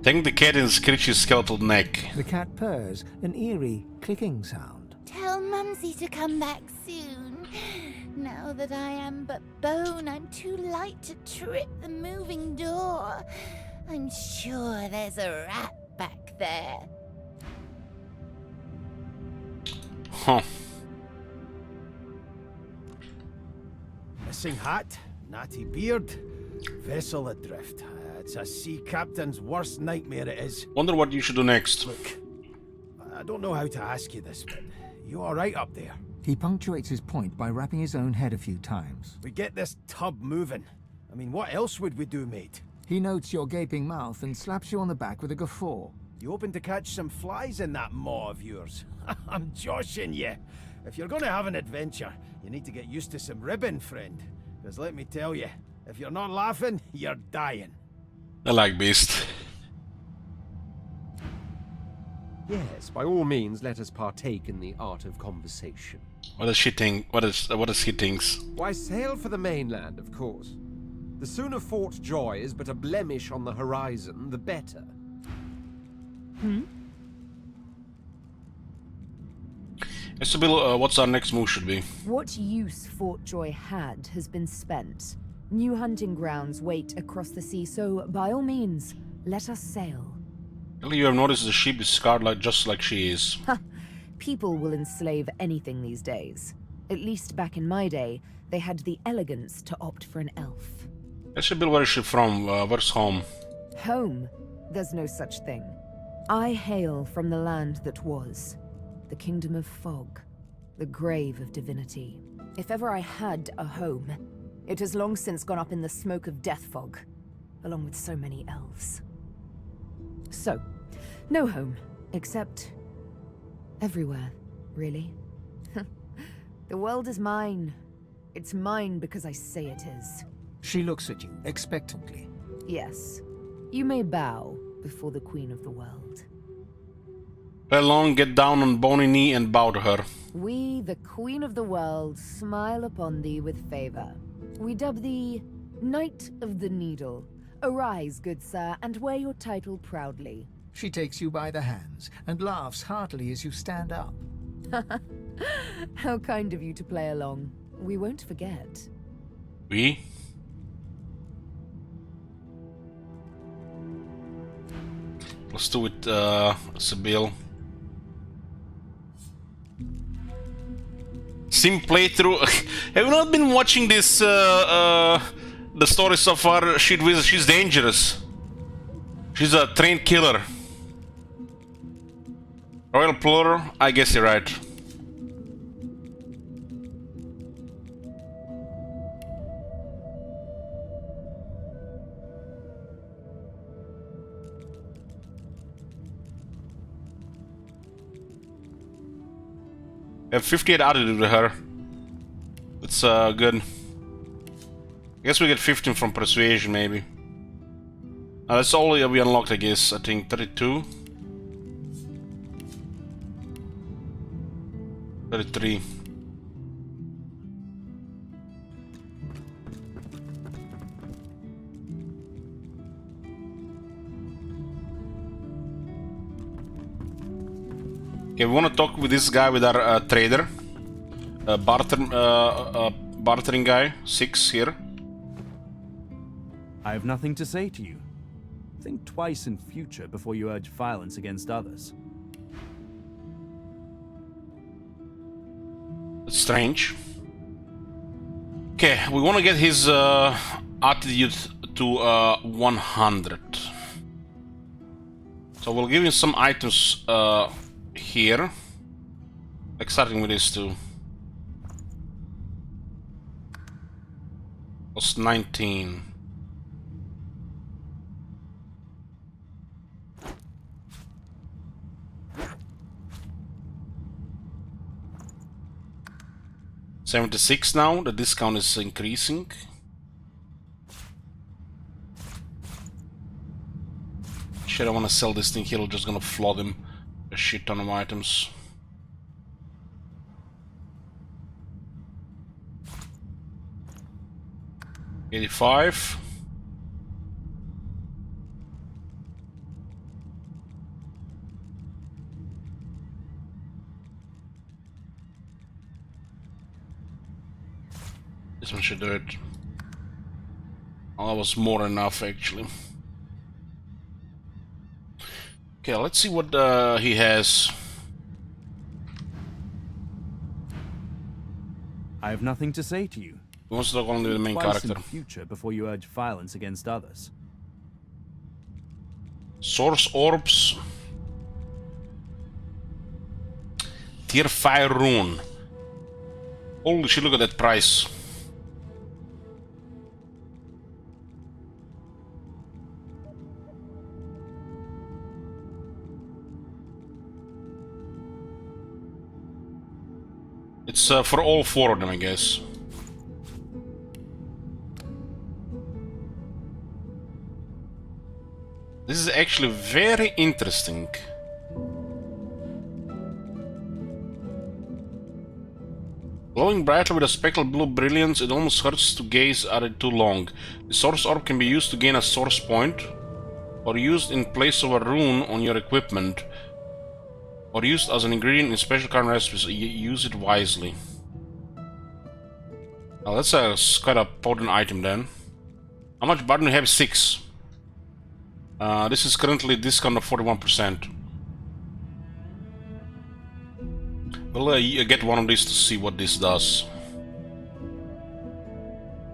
Thank the cat in the screechy skeletal neck. The cat purrs, an eerie clicking sound. Tell Mumsy to come back soon. Now that I am but bone, I'm too light to trip the moving door. I'm sure there's a rat back there. Huh. Missing hat, natty beard, vessel adrift. It's a sea captain's worst nightmare, it is. Wonder what you should do next. Look, I don't know how to ask you this, but you alright up there? He punctuates his point by rapping his own head a few times. We get this tub moving. I mean, what else would we do, mate? He notes your gaping mouth and slaps you on the back with a guffaw. You hoping to catch some flies in that maw of yours? I'm joshing you. If you're going to have an adventure, you need to get used to some ribbon, friend. Because let me tell you, if you're not laughing, you're dying. I like Beast. Yes, by all means, let us partake in the art of conversation. What does she think? What does he thinks? Why, sail for the mainland, of course. The sooner Fort Joy is but a blemish on the horizon, the better. Sibyl, what's our next move should be? What use Fort Joy had has been spent. New hunting grounds wait across the sea, so by all means, let us sail. You have noticed the ship is scarred just like she is. People will enslave anything these days. At least back in my day, they had the elegance to opt for an elf. Sibyl, where is she from? Where's home? Home? There's no such thing. I hail from the land that was. The Kingdom of Fog. The grave of Divinity. If ever I had a home, it has long since gone up in the smoke of death fog, along with so many elves. So, no home, except everywhere, really. The world is mine. It's mine because I say it is. She looks at you expectantly. Yes, you may bow before the Queen of the World. Long, get down on bony knee and bow to her. We, the Queen of the World, smile upon thee with favor. We dub thee Knight of the Needle. Arise, good sir, and wear your title proudly. She takes you by the hands and laughs heartily as you stand up. How kind of you to play along. We won't forget. We? Let's do it, Sibyl. Sim playthrough. Have you not been watching this, the stories of our shit wizard? She's dangerous. She's a trained killer. Royal Plural? I guess you're right. I have 58 attitude with her. It's good. I guess we get 15 from persuasion, maybe. That's all we unlocked, I guess. I think 32. 33. Okay, we want to talk with this guy, with our trader. Bartering guy. 6 here. I have nothing to say to you. Think twice in future before you urge violence against others. That's strange. Okay, we want to get his attitude to 100. So we'll give him some items here. Like starting with this two. Plus 19. $76 now, the discount is increasing. Shit, I want to sell this thing here, we're just gonna flood him a shit ton of items. $85. This one should do it. Oh, that was more than enough, actually. Okay, let's see what he has. I have nothing to say to you. He wants to talk only with the main Twice character. in the future before you urge violence against others. Source orbs. Tier 5 rune. Holy shit, look at that price. It's for all 4 of them, I guess. This is actually very interesting. Glowing brightly with a speckled blue brilliance, it almost hurts to gaze at it too long. The source orb can be used to gain a source point, or used in place of a rune on your equipment, or used as an ingredient in special kind of recipes. Use it wisely. Well, that's quite a potent item then. How much button we have? 6. This is currently discount of 41%. We'll get one of these to see what this does.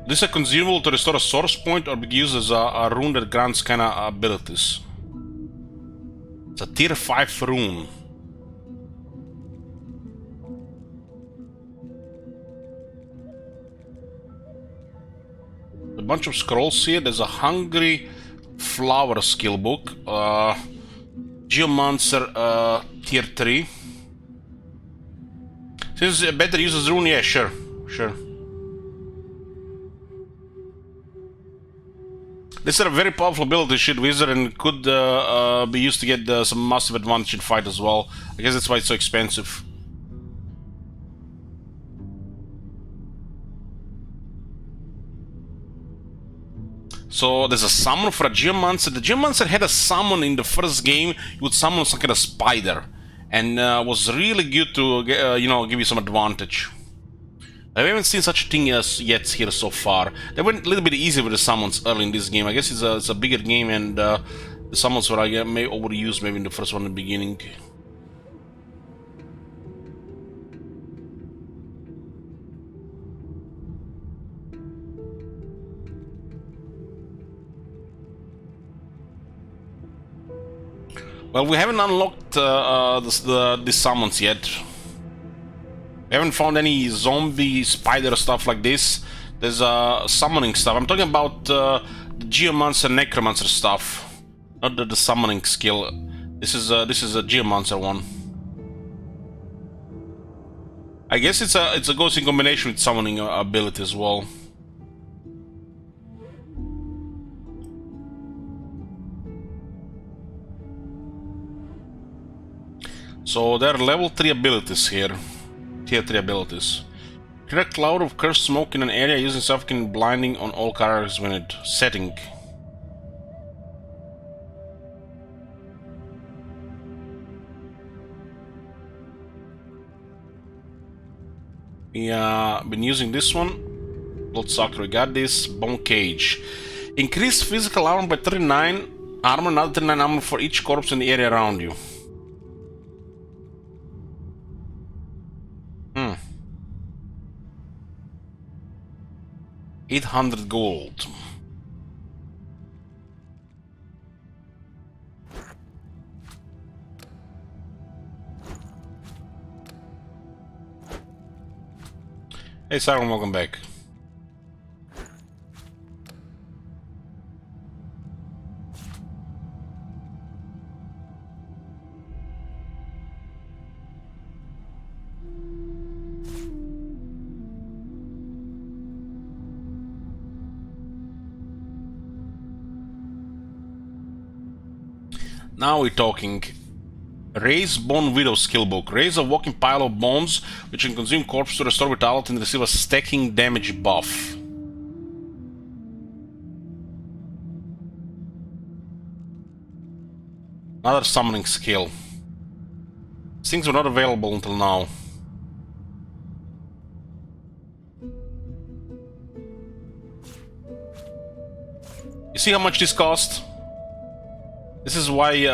This is a consumable to restore a source point or be used as a rune that grants kind of abilities. It's a tier 5 rune. A bunch of scrolls here. There's a Hungry Flower skill book. Geomancer tier 3. Since better uses rune, yeah, sure. This is a very powerful ability, Shit Wizard, and could be used to get some massive advantage in fight as well. I guess that's why it's so expensive. So there's a summon for a Geomancer. The Geomancer had a summon in the first game. You would summon some kind of spider, and was really good to give you some advantage. I haven't seen such a thing as yet here so far. They went a little bit easy with the summons early in this game. I guess it's a bigger game, and the summons were may overused maybe in the first one in the beginning. Well, we haven't unlocked the summons yet. We haven't found any zombie spider stuff like this. There's summoning stuff. I'm talking about the Geomancer Necromancer stuff, not the summoning skill. This is a Geomancer one. I guess it goes in combination with summoning ability as well. So there are level 3 abilities here. Tier 3 abilities. Create a cloud of cursed smoke in an area using suffocating blinding on all characters when it setting. Yeah, been using this one. Bloodsucker, we got this. Bone Cage. Increase physical armor by 39 armor, another 39 armor for each corpse in the area around you. 800 gold. Hey Siren, welcome back. Now we're talking. Raise Bone Widow skill book. Raise a walking pile of bones which can consume corpse to restore vitality and receive a stacking damage buff. Another summoning skill. These things were not available until now. You see how much this cost? This is why you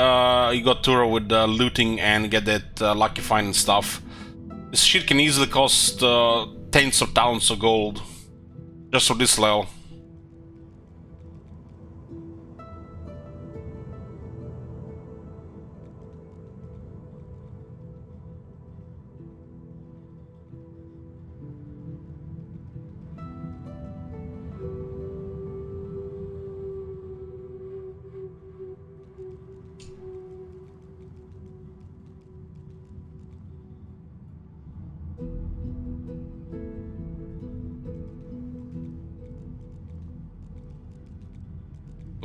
got Turo with looting and get that lucky find and stuff. This shit can easily cost tens of thousands of gold. Just for this level.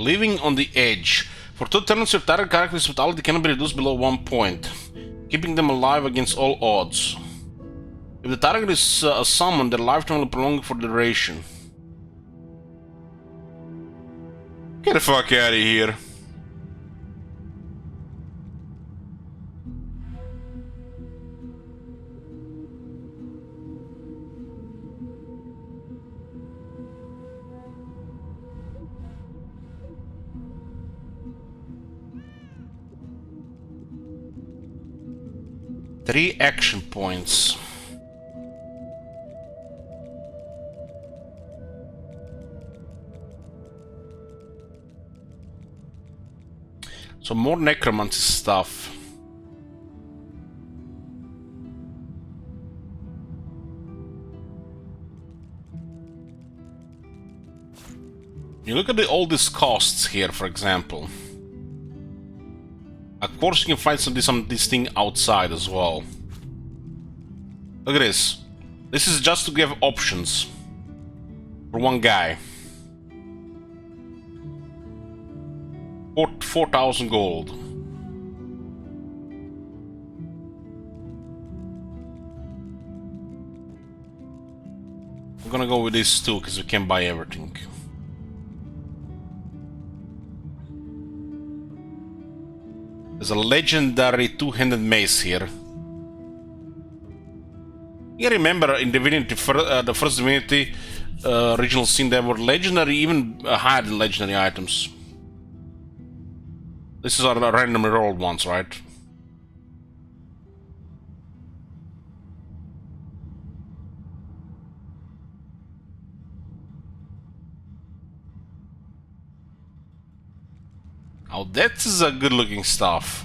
Living on the edge. For 2 turns, your target character's vitality cannot be reduced below 1 point, keeping them alive against all odds. If the target is a summon, their lifetime will prolong for duration. Get the fuck out of here. Three action points. So more necromancy stuff. You look at all these costs here, for example. Of course, you can find some this thing outside as well. Look at this. This is just to give options for one guy. 4,000 gold. I'm gonna go with this too, because we can buy everything. There's a legendary two-handed mace here. You remember in Divinity, the first Divinity original scene, there were legendary, even higher than legendary items. This is our randomly rolled ones, right? Oh, that is a good looking stuff.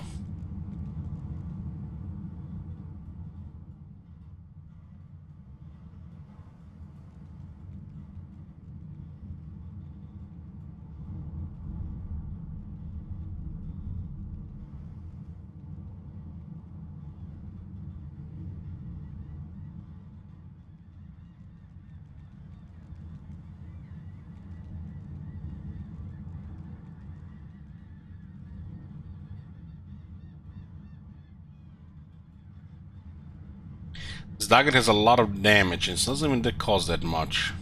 This dagger has a lot of damage, and it doesn't even cost that much.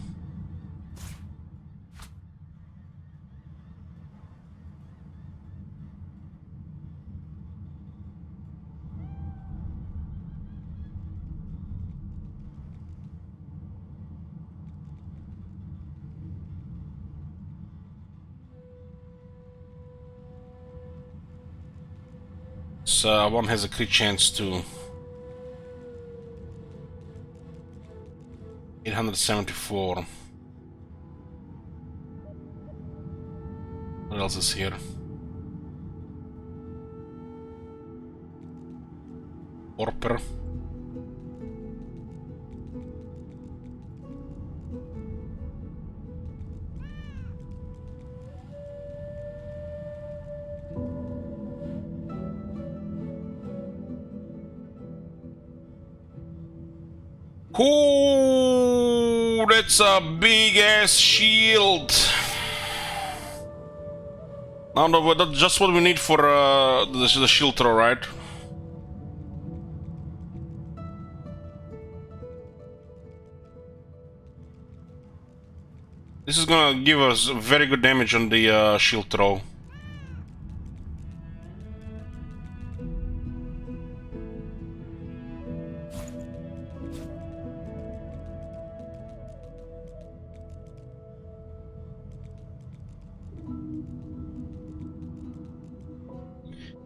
So one has a crit chance to 874. What else is here? Orper. Ooh, that's a big ass shield. No, but that's just what we need for the shield throw, right? This is gonna give us very good damage on the shield throw.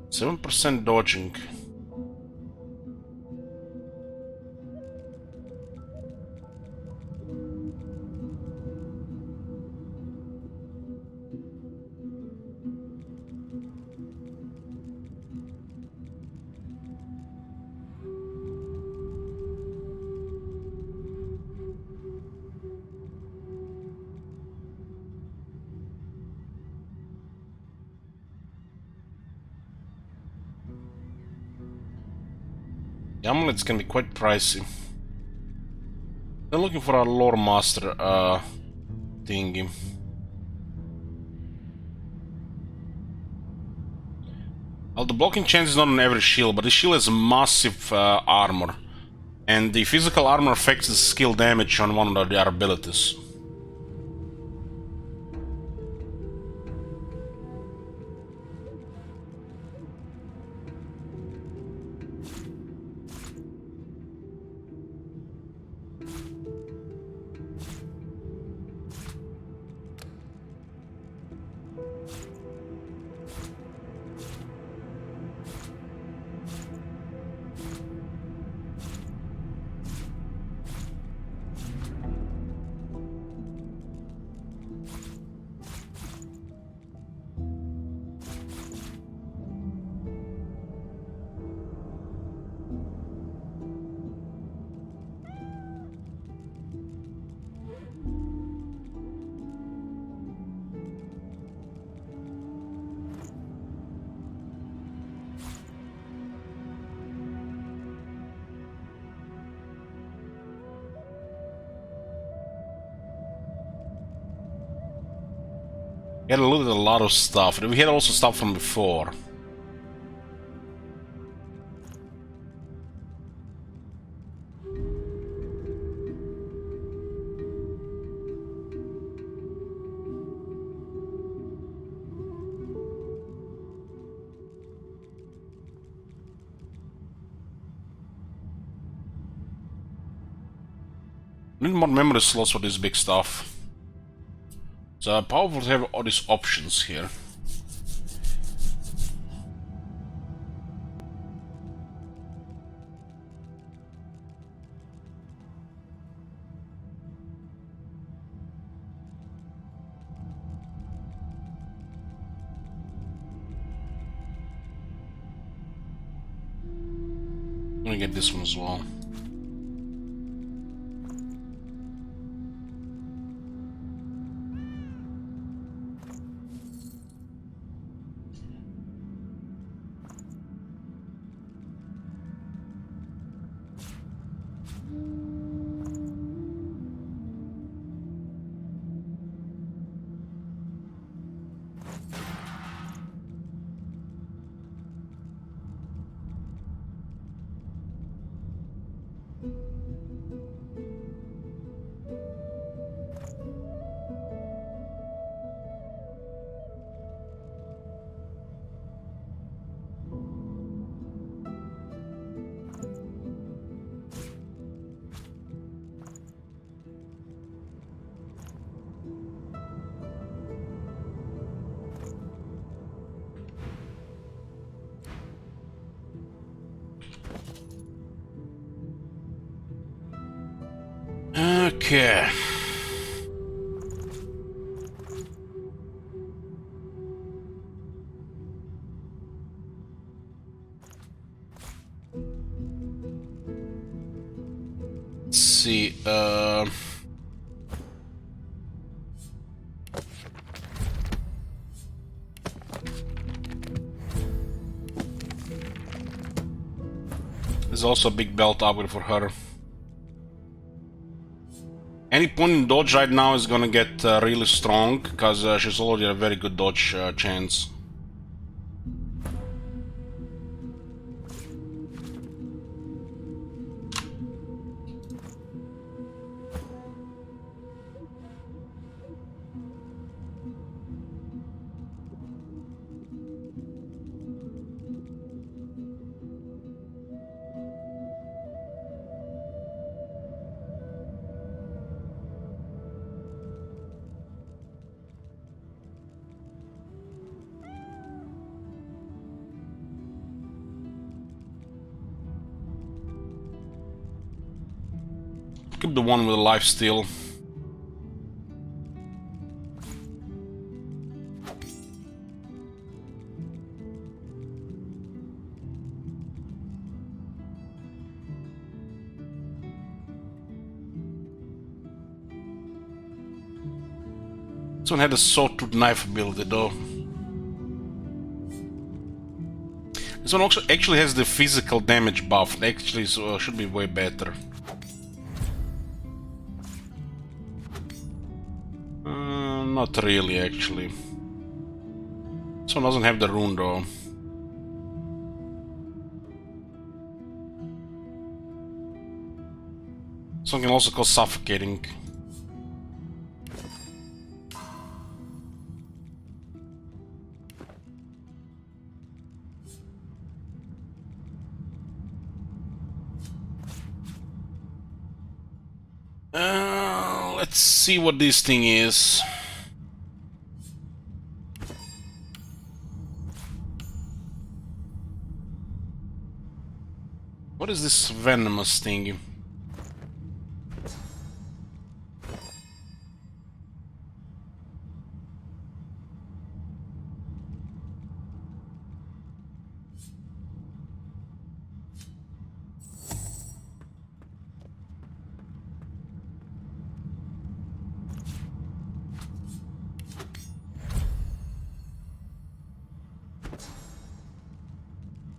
%7 dodging. The amulets can be quite pricey. I'm looking for a lore master thingy. Well, the blocking chance is not on every shield, but the shield has massive armor. And the physical armor affects the skill damage on one of their abilities. We had looted a lot of stuff. We had also stuff from before. Need more memory slots for this big stuff. It's powerful to have all these options here. I'm gonna get this one as well. Okay. Let's see. There's also a big belt upgrade for her. Any point in dodge right now is gonna get really strong, because she's already a very good dodge chance. Keep the one with a life steal. This one had a sword tooth knife ability though. This one also actually has the physical damage buff. Actually, so should be way better. Not really, actually. This one doesn't have the rune though. This one can also cause suffocating. Let's see what this thing is. What is this venomous thing?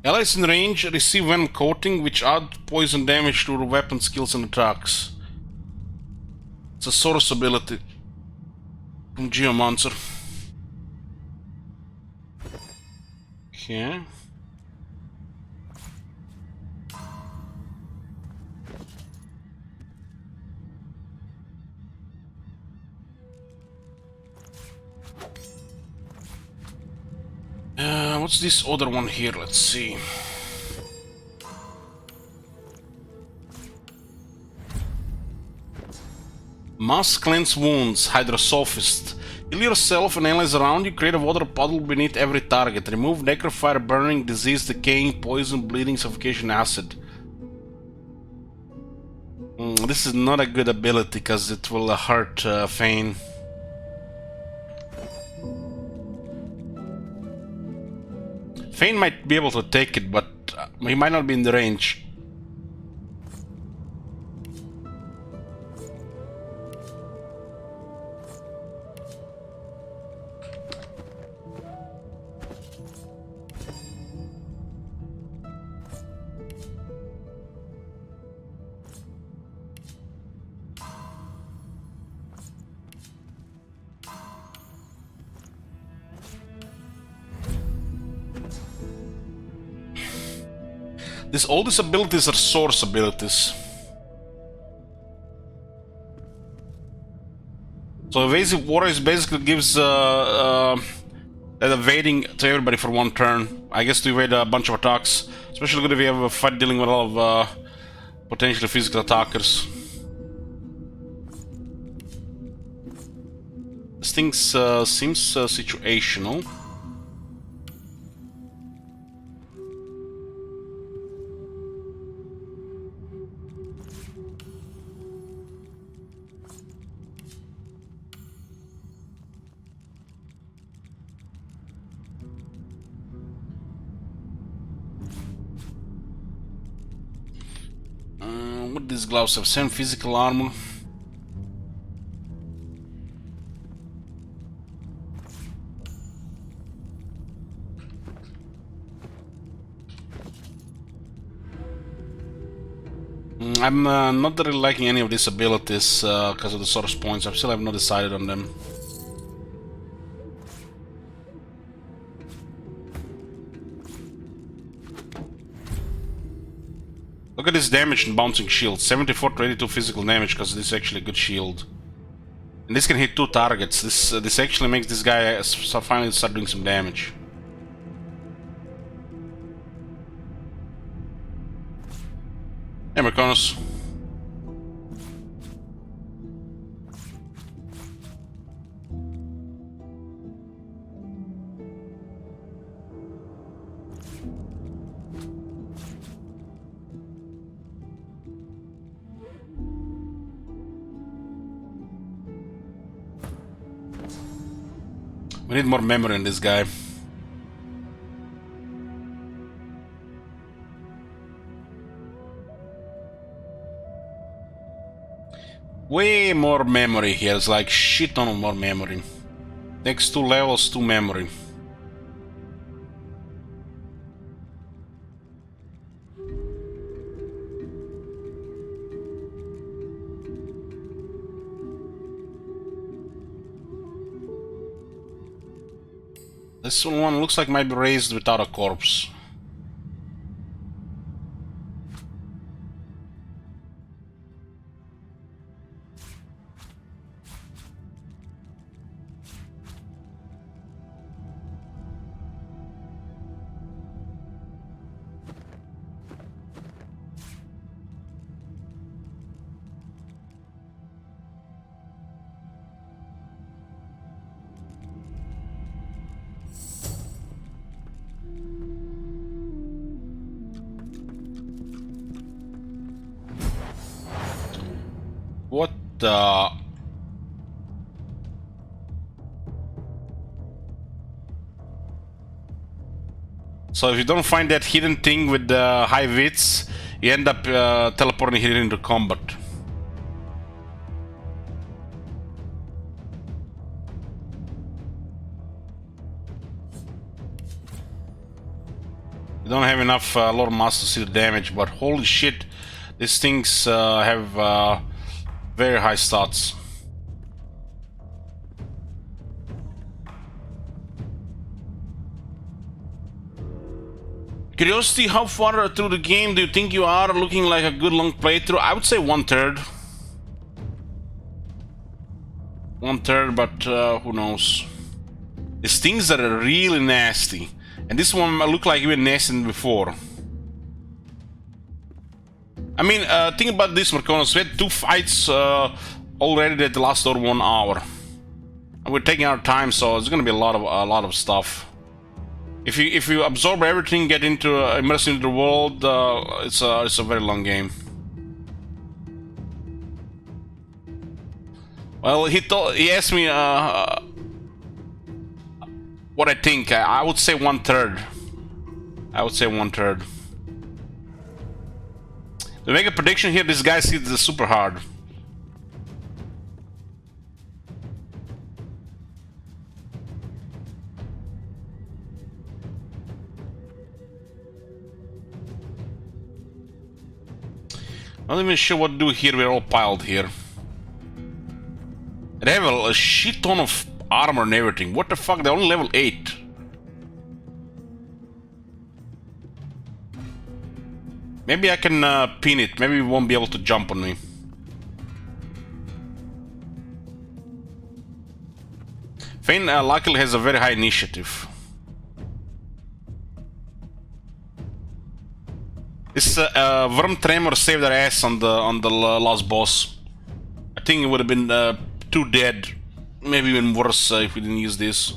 Allies in range receive venom coating, which add poison damage to their weapon skills and attacks. It's a source ability from Geomancer. Okay. What's this other one here? Let's see. Mass cleanse wounds, Hydrosophist. Heal yourself and allies around you, create a water puddle beneath every target. Remove necrofire, burning, disease, decaying, poison, bleeding, suffocation, acid. This is not a good ability because it will hurt Fane. Fane might be able to take it, but he might not be in the range. All these abilities are source abilities. So evasive water is basically gives evading to everybody for one turn. I guess to evade a bunch of attacks. Especially good if you have a fight dealing with a lot of potentially physical attackers. This thing seems situational. What these gloves have? 7 physical armor. I'm not really liking any of these abilities because of the source points. I still have not decided on them. Look at this damage and bouncing shield. 74 to 82 physical damage because this is actually a good shield. And this can hit 2 targets. This actually makes this guy finally start doing some damage. Hey, Merconos. We need more memory in this guy. Way more memory here. It's like shit ton of more memory. Next 2 levels, 2 memory. This one looks like might be raised without a corpse. What the... So if you don't find that hidden thing with the high wits, you end up teleporting it into combat. You don't have enough lore mass to see the damage, but holy shit, these things have very high stats. Curiosity, how far through the game do you think you are? Looking like a good long playthrough? I would say 1/3. 1/3, but who knows? These things are really nasty. And this one looked like even nastier than before. I mean, think about this, Merconos. We had 2 fights already that lasted over 1 hour. And we're taking our time, so it's gonna be a lot of stuff. If you absorb everything, get into immerse into the world, it's a very long game. Well, he asked me what I think. I would say 1/3. I would say 1/3. To make a prediction here, this guy hits the super hard. I'm not even sure what to do here. We're all piled here. They have a shit ton of armor and everything. What the fuck? They're only level 8. Maybe I can pin it. Maybe he won't be able to jump on me. Fane luckily has a very high initiative. This Worm Tremor saved their ass on the last boss. I think it would have been 2 dead, maybe even worse if we didn't use this.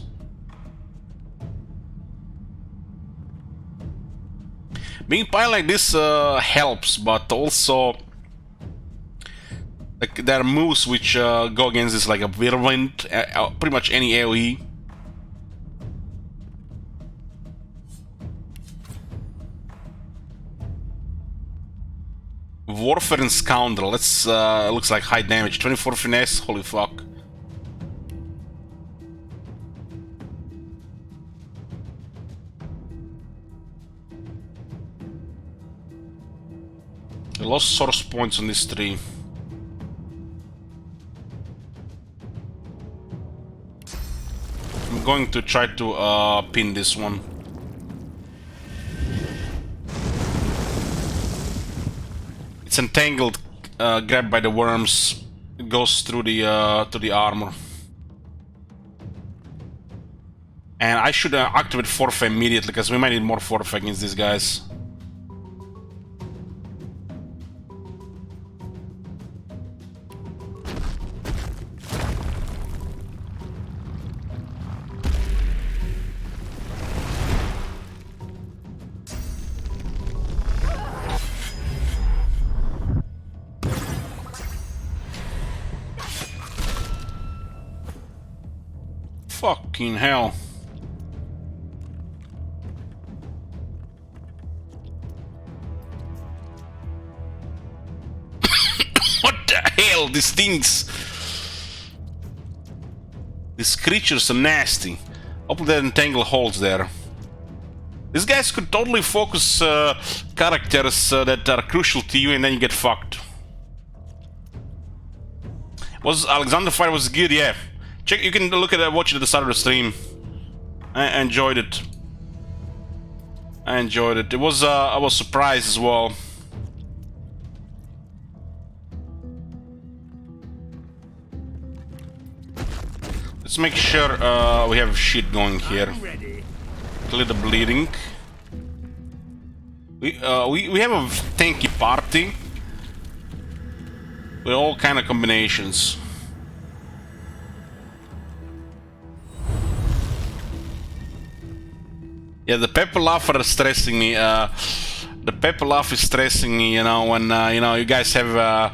Being piled like this helps, but also like there are moves which go against this, like a Whirlwind, pretty much any AoE. Warfare and Scoundrel. Let's looks like high damage. 24 finesse. Holy fuck. I lost source points on this tree. I'm going to try to pin this one. It's entangled, grabbed by the worms. It goes through the to the armor. And I should activate forfeit immediately, because we might need more forfeit against these guys. Fucking hell. What the hell? These things. These creatures are nasty. Hopefully that entangle holds there. These guys could totally focus characters that are crucial to you, and then you get fucked. Was Alexander fight was good? Yeah. Check. You can look at watch it at the start of the stream. I enjoyed it. I enjoyed it. It was I was surprised as well. Let's make sure we have shit going here. Clear the bleeding. We have a tanky party with all kind of combinations. Yeah, the pepper laugh are stressing me. The pepper laugh is stressing me. You know, when you know, you guys have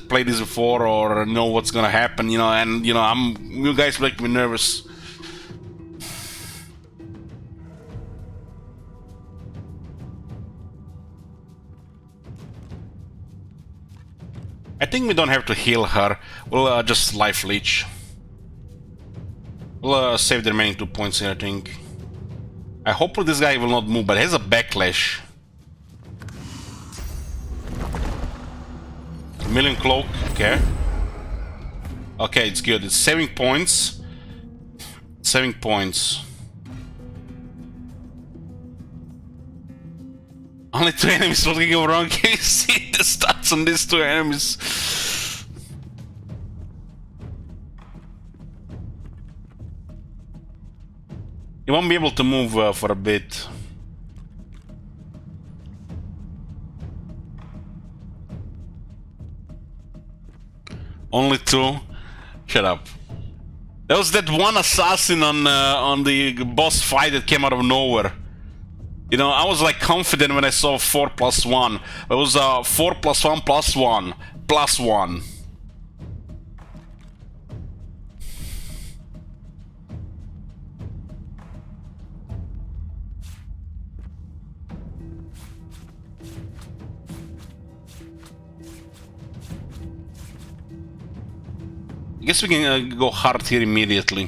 played this before or know what's gonna happen. You know, and you know, you guys make me nervous. I think we don't have to heal her. We'll just life leech. We'll save the remaining 2 points here, I think. I hope this guy will not move, but he has a backlash. Million cloak, okay. Okay, it's good. It's saving points. Saving points. Only 2 enemies, what can go wrong? Can you see the stats on these 2 enemies? You won't be able to move for a bit. Only 2? Shut up. There was that one assassin on the boss fight that came out of nowhere. You know, I was like confident when I saw 4+1. It was 4+1+1 +1. I guess we can go hard here immediately.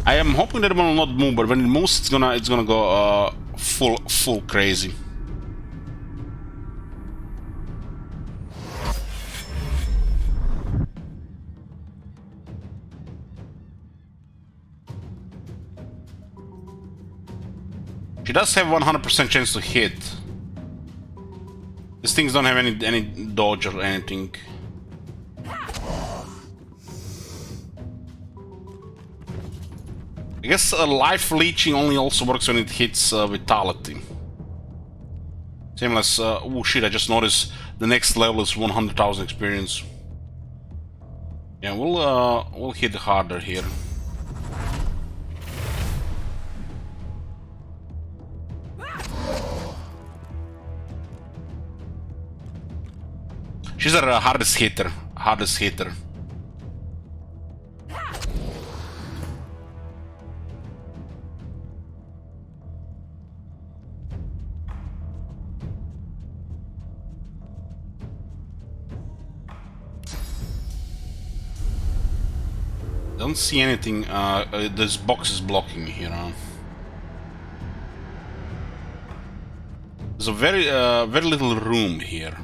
I am hoping that it will not move, but when it moves, it's gonna go full crazy. She does have 100% chance to hit. These things don't have any dodge or anything. I guess life leeching only also works when it hits vitality. Same as oh shit! I just noticed the next level is 100,000 experience. Yeah, we'll hit harder here. She's our hardest hitter. Hardest hitter. Don't see anything. This box is blocking me here. There's a very little room here.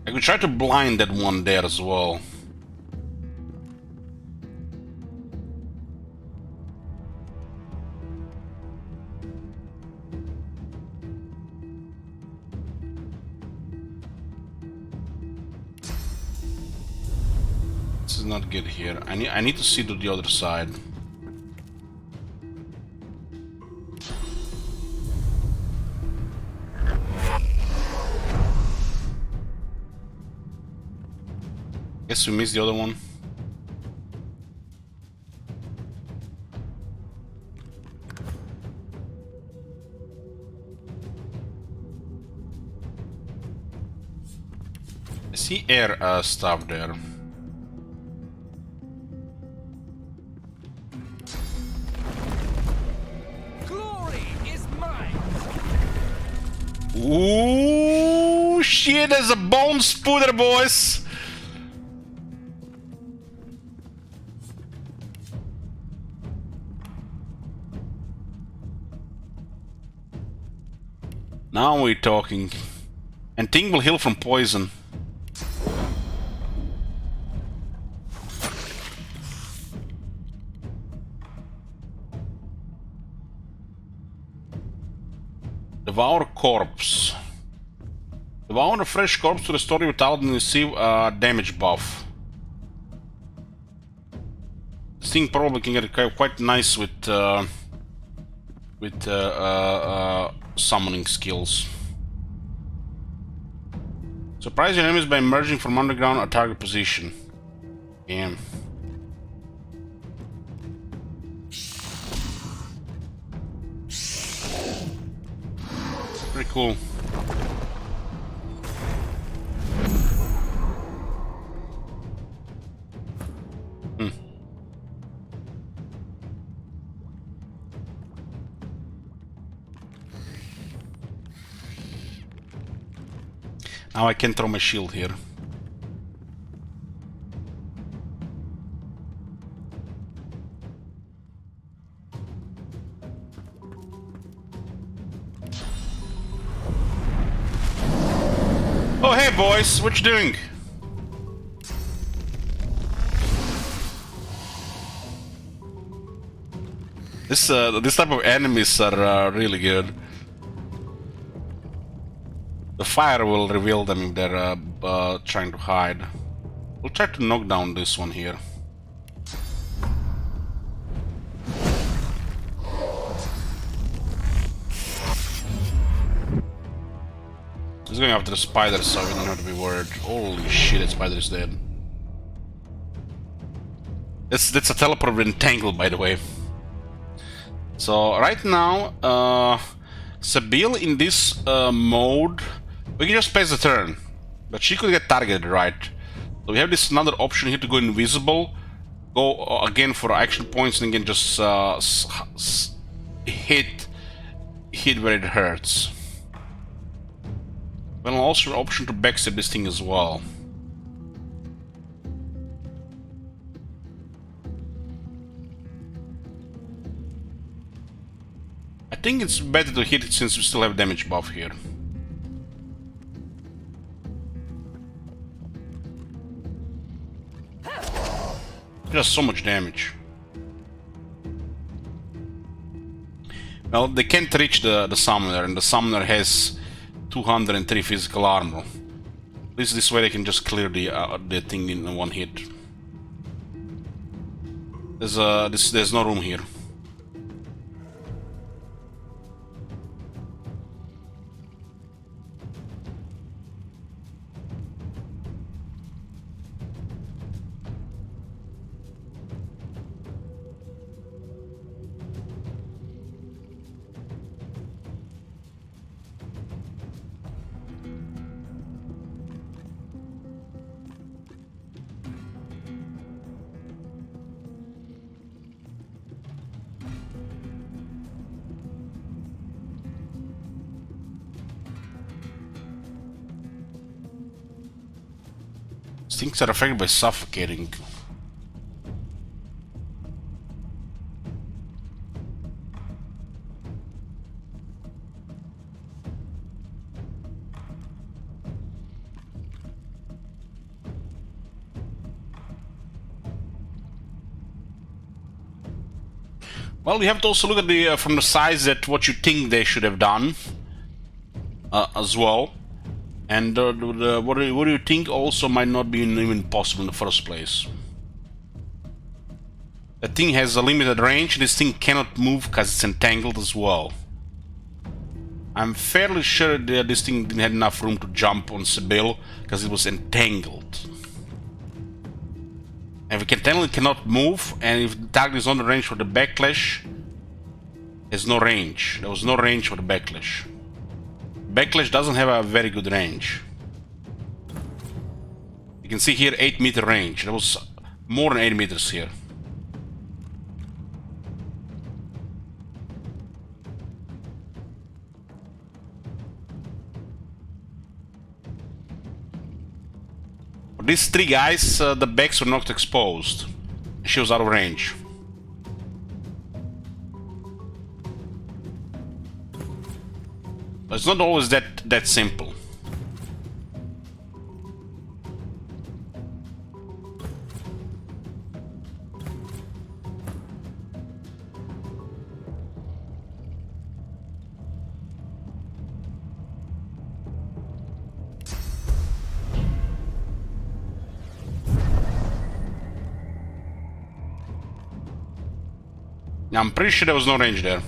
I could try to blind that one there as well. This is not good here. I need to see to the other side. Guess we missed the other one. I see air stuff there. Glory is mine. Ooh, shit! There's a bone spooter, boys. Now we're talking. And Ting will heal from poison. Devour corpse. Devour a fresh corpse to restore your vitality and receive a damage buff. This thing probably can get quite nice with summoning skills. Surprise your enemies by emerging from underground at target position. Damn. Pretty cool. Now I can throw my shield here. Oh hey boys, what you doing? This type of enemies are really good. The fire will reveal them if they're trying to hide. We'll try to knock down this one here. He's going after the spider, so we don't have to be worried. Holy shit, that spider is dead. That's a teleport with entangled, by the way. So right now, Sabine in this mode, we can just pass the turn, but she could get targeted, right? So we have this another option here to go invisible, go again for action points, and again just hit where it hurts. Well, also an option to backstab this thing as well. I think it's better to hit it since we still have damage buff here. It does so much damage. Well, they can't reach the summoner, and the summoner has 203 physical armor. At least this way they can just clear the thing in one hit. There's no room here. Things are affected by suffocating. Well, you have to also look at the from the size at what you think they should have done as well. And what do you think also might not be even possible in the first place? The thing has a limited range. This thing cannot move because it's entangled as well. I'm fairly sure that this thing didn't have enough room to jump on Sibyl because it was entangled. And if it cannot move, and if the target is on the range for the backlash, there's no range. There was no range for the backlash. Backlash doesn't have a very good range. You can see here 8-meter range. There was more than 8 meters here. For these three guys, the backs were not exposed. She was out of range. But it's not always that simple. Now, I'm pretty sure there was no range there.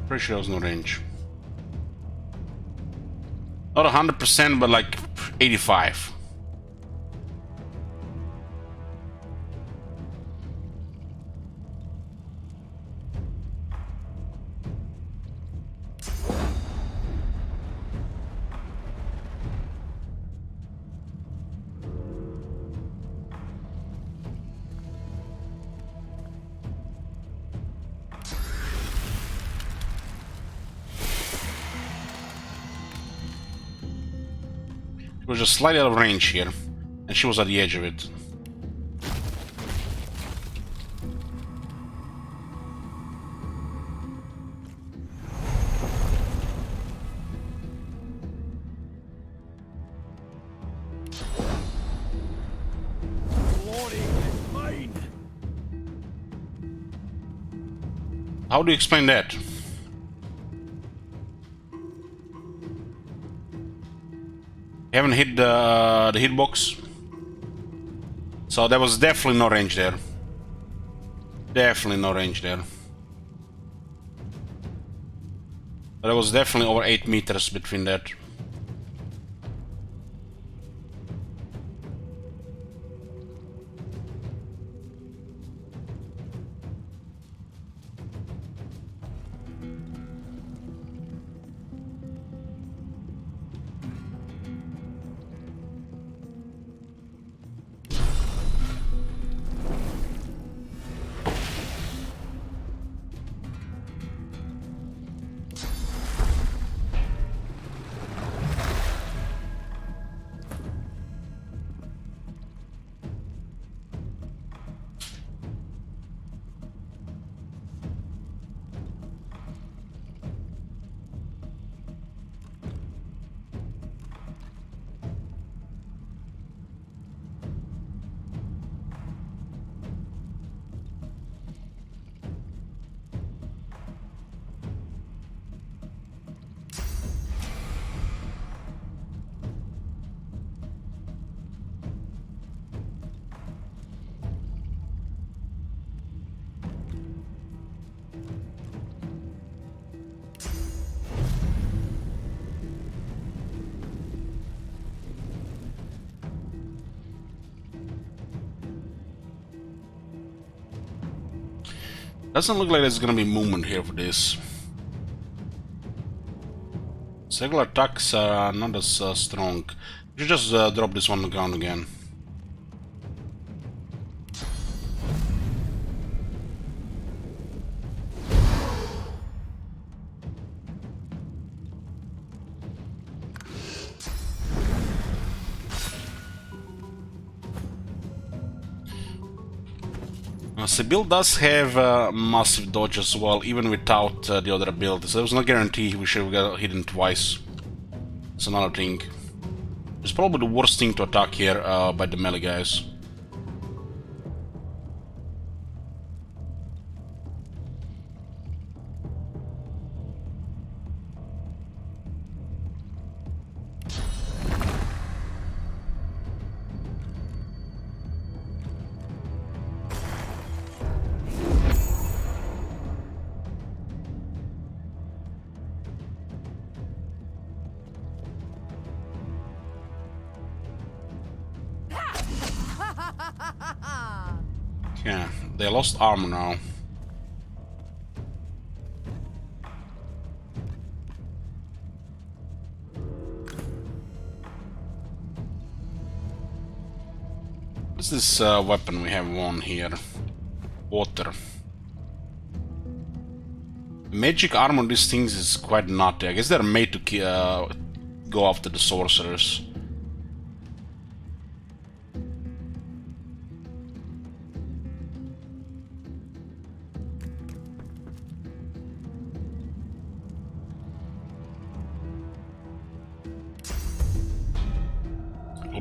Pretty sure there was no range. Not 100%, but like 85. She was just slightly out of range here, and she was at the edge of it. How do you explain that? You haven't hit the hitbox, so there was definitely no range there. Definitely no range there. But there was definitely over 8 meters between that. Doesn't look like there's gonna be movement here for this. Regular attacks are not as strong. You just drop this one on the ground again. Sibyl does have massive dodge as well, even without the other abilities. There was no guarantee we should have got hit him twice. That's another thing. It's probably the worst thing to attack here by the melee guys. Yeah, they lost armor now. What's this weapon we have on here? Water. Magic armor on these things is quite nutty. I guess they're made to go after the sorcerers.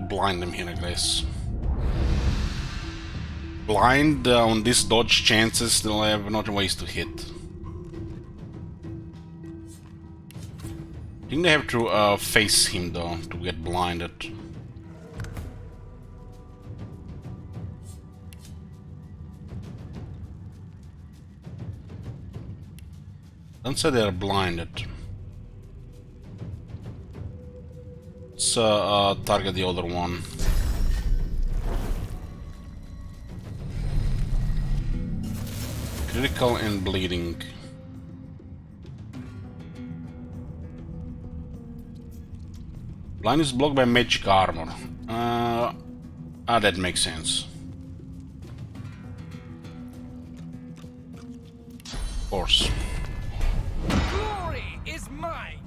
Blind them here, I guess. Blind on these dodge chances, they'll have no ways to hit. I think they have to face him though to get blinded. Don't say they're blinded. Let's target the other one. Critical and bleeding. Blind is blocked by magic armor. That makes sense. Of course. Glory is mine.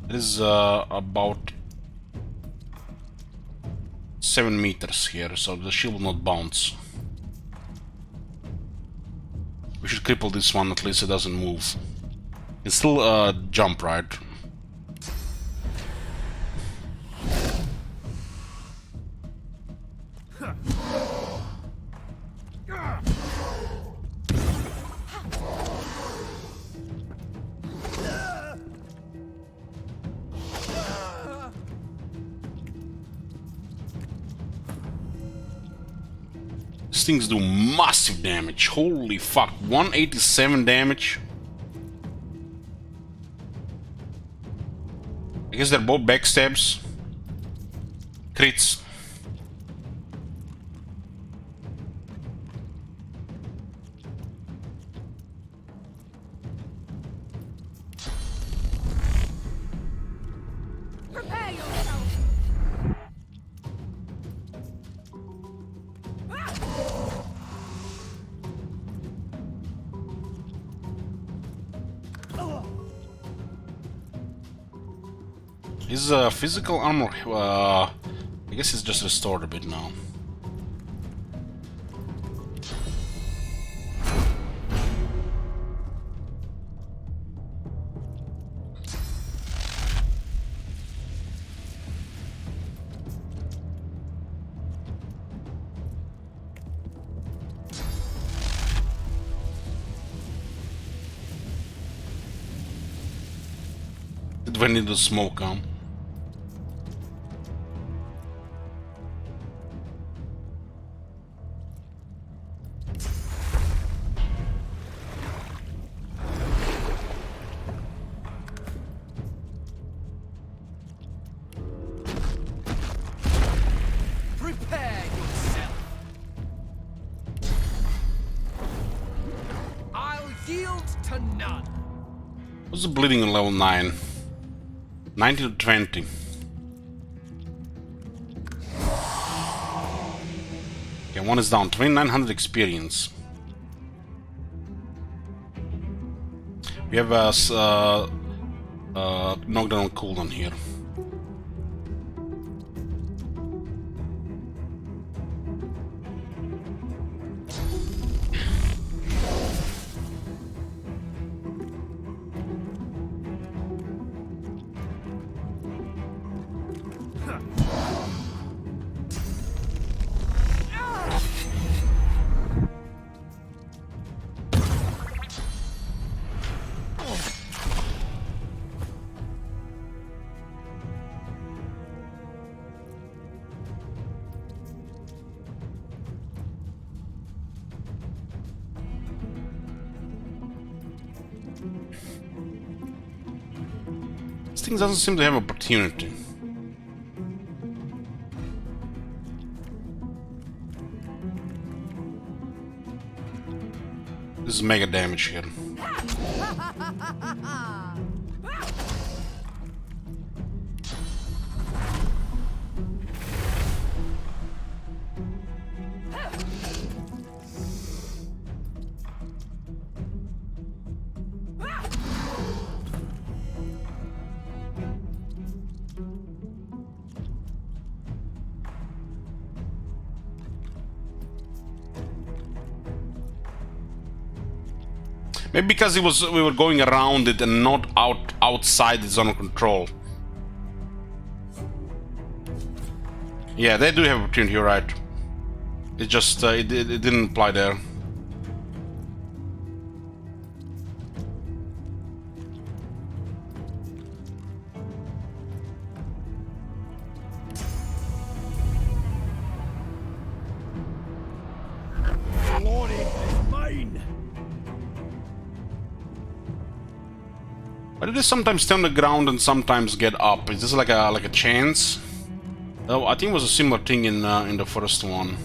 It is about 7 meters here, so the shield will not bounce. We should cripple this one, at least it doesn't move. It's still jump, right? These things do massive damage. Holy fuck, 187 damage. I guess they're both backstabs. Crits. Prepare yourself. His physical armor, I guess he's just restored a bit now. When did the smoke come? What's the bleeding on level 9? 19 to 20. Okay, one is down. 2900 experience. We have a knockdown on cooldown here. This thing doesn't seem to have opportunity. This is mega damage here. Maybe because we were going around it and not outside the zone of control. Yeah, they do have opportunity, you're right. It just it didn't apply there. Glory is mine. Why do they sometimes stay on the ground and sometimes get up? Is this like a chance? Oh, I think it was a similar thing in the first one.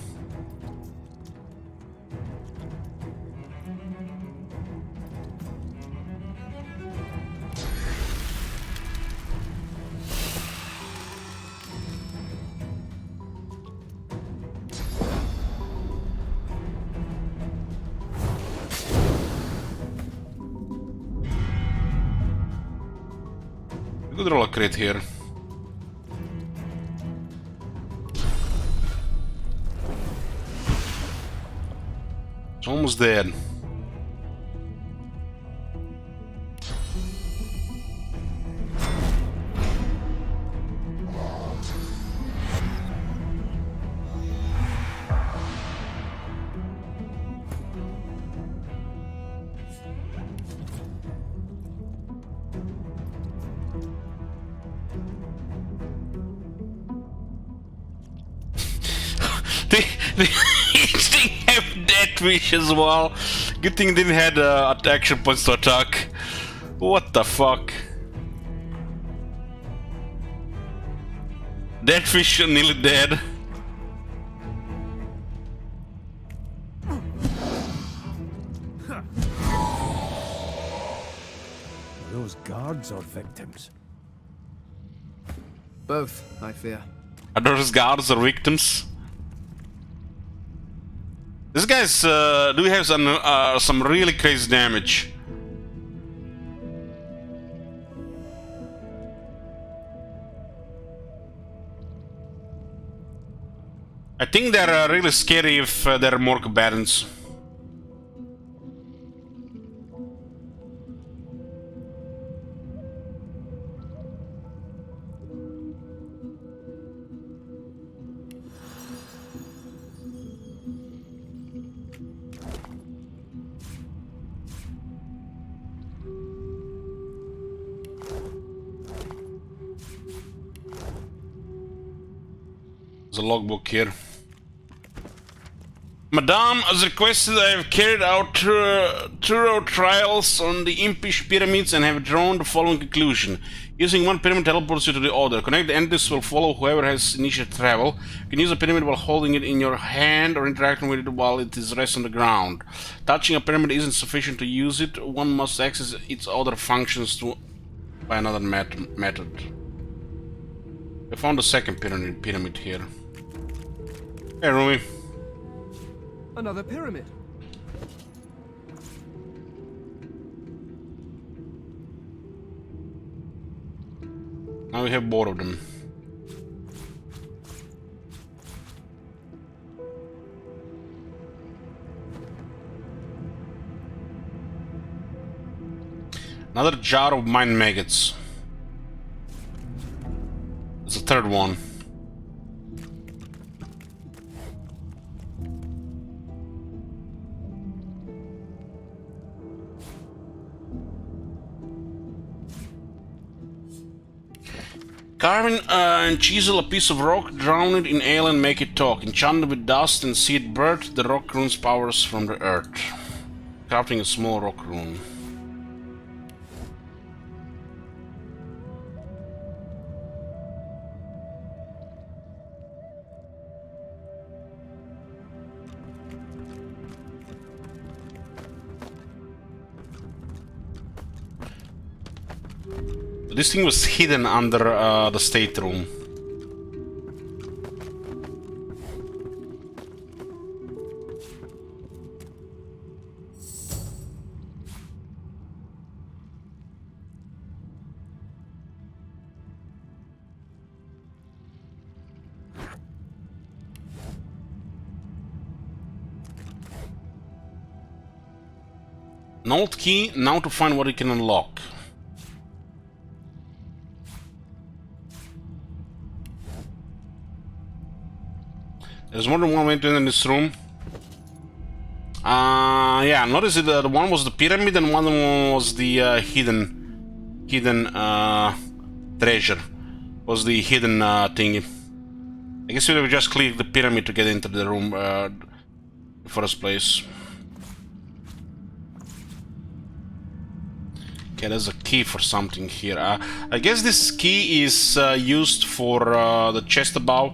Good roll a crit here. It's almost dead. They have death wish as well. Good thing they didn't have action points to attack. What the fuck? Death wish nearly dead. Those guards are victims. Both, I fear. Are those guards or victims? These guys do have some really crazy damage. I think they're really scary if they're more combatants. There's a logbook here. Madame, as requested, I have carried out thorough trials on the impish pyramids and have drawn the following conclusion. Using one pyramid teleports you to the other. Connect the entities will follow whoever has initiated travel. You can use a pyramid while holding it in your hand or interacting with it while it is rests on the ground. Touching a pyramid isn't sufficient to use it. One must access its other functions by another method. I found the second pyramid here. Hey, Rumi. Another pyramid. Now we have both of them. Another jar of mind maggots. It's the third one. Carve and chisel a piece of rock, drown it in ale and make it talk. Enchant it with dust and see it birth the rock rune's powers from the earth. Crafting a small rock rune. This thing was hidden under the stateroom. An old key, now to find what it can unlock. There's more than one way to enter in this room. Yeah, notice that one was the pyramid and one was the hidden treasure. Was the hidden thingy. I guess we would have just clicked the pyramid to get into the room in the first place. Okay, there's a key for something here. I guess this key is used for the chest above.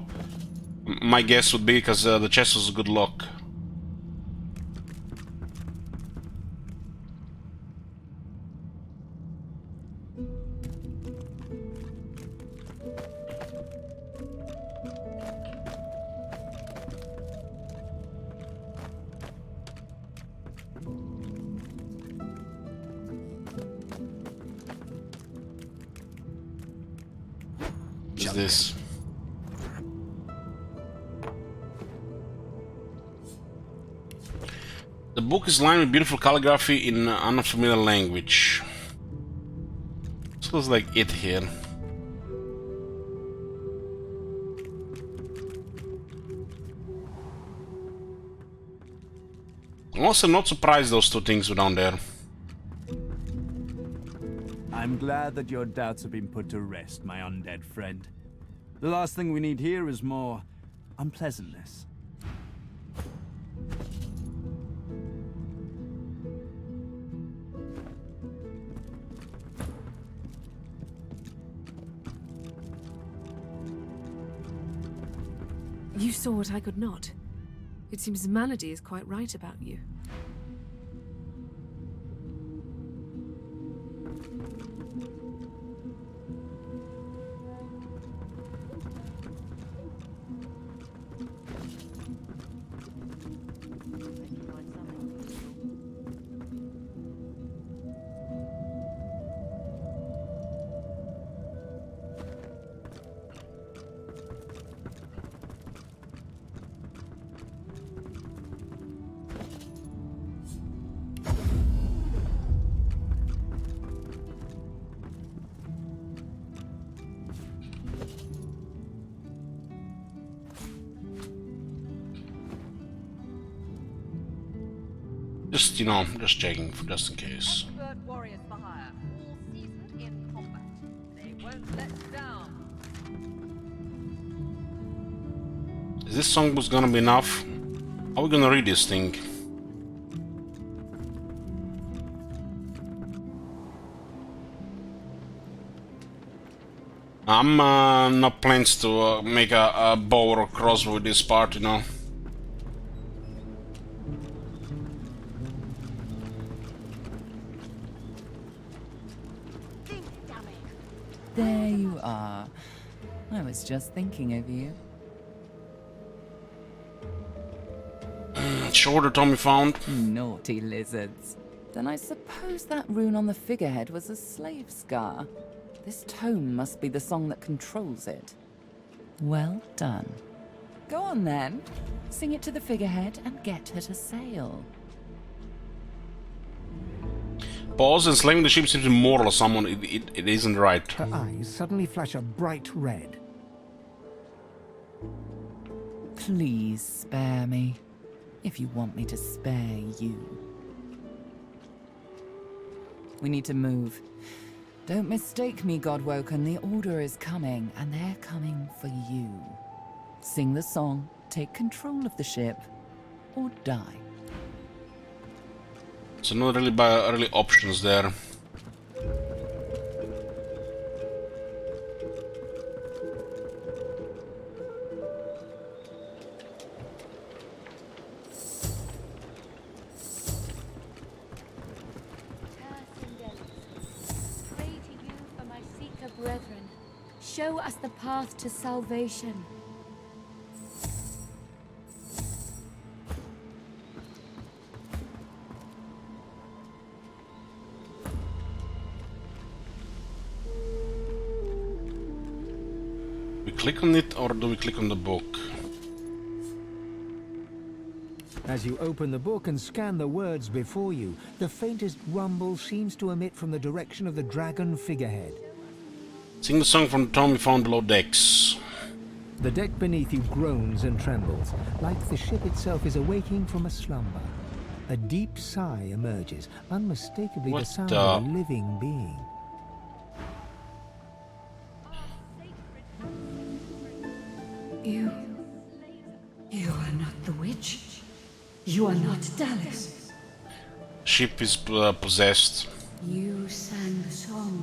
My guess would be because the chest was good luck. What is this? The book is lined with beautiful calligraphy in an unfamiliar language. This looks like it here. I'm also not surprised those two things were down there. I'm glad that your doubts have been put to rest, my undead friend. The last thing we need here is more unpleasantness. You saw what I could not. It seems Manady is quite right about you. Just, you know, just checking, just in case. Expert warriors for hire, all seasoned in combat. They won't let down. Is this song was gonna be enough? How are we gonna read this thing? I'm not plans to make a bow or crossbow with this part, you know. There you are. I was just thinking of you. Sure the Tommy found. Naughty lizards. Then I suppose that rune on the figurehead was a slave scar. This tome must be the song that controls it. Well done. Go on then. Sing it to the figurehead and get her to sail. Pause. Enslaving the ship seems immoral or someone. It isn't right. Her eyes suddenly flash a bright red. Please spare me, if you want me to spare you. We need to move. Don't mistake me, Godwoken. The Order is coming, and they're coming for you. Sing the song, take control of the ship, or die. So not really options there. Brethren, show us the path to salvation. We click on it or do we click on the book? As you open the book and scan the words before you, the faintest rumble seems to emit from the direction of the dragon figurehead. Sing the song from the tome we found below decks. The deck beneath you groans and trembles, like the ship itself is awaking from a slumber. A deep sigh emerges, unmistakably the sound of a living being. You are not the witch. You are not Dallas. Ship is possessed. You sang the song.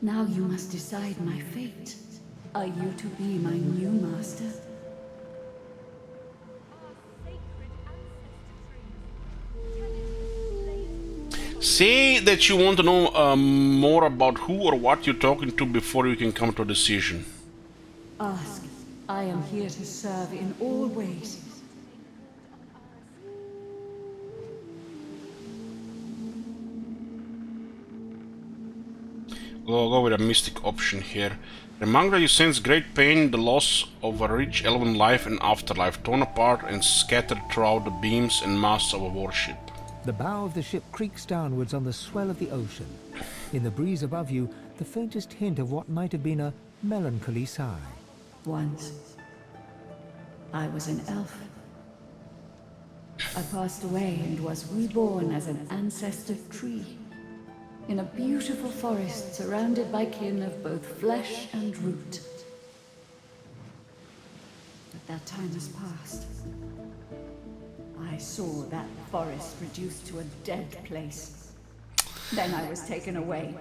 Now you must decide my fate. Are you to be my new master? Say that you want to know more about who or what you're talking to before you can come to a decision. Ask. I am here to serve in all ways. Go with a mystic option here. Remember, you sense great pain, the loss of a rich elven life and afterlife, torn apart and scattered throughout the beams and masts of a warship. The bow of the ship creaks downwards on the swell of the ocean. In the breeze above you, the faintest hint of what might have been a melancholy sigh. Once, I was an elf. I passed away and was reborn as an ancestor tree. In a beautiful forest surrounded by kin of both flesh and root. But that time has passed. I saw that forest reduced to a dead place. Then I was taken away.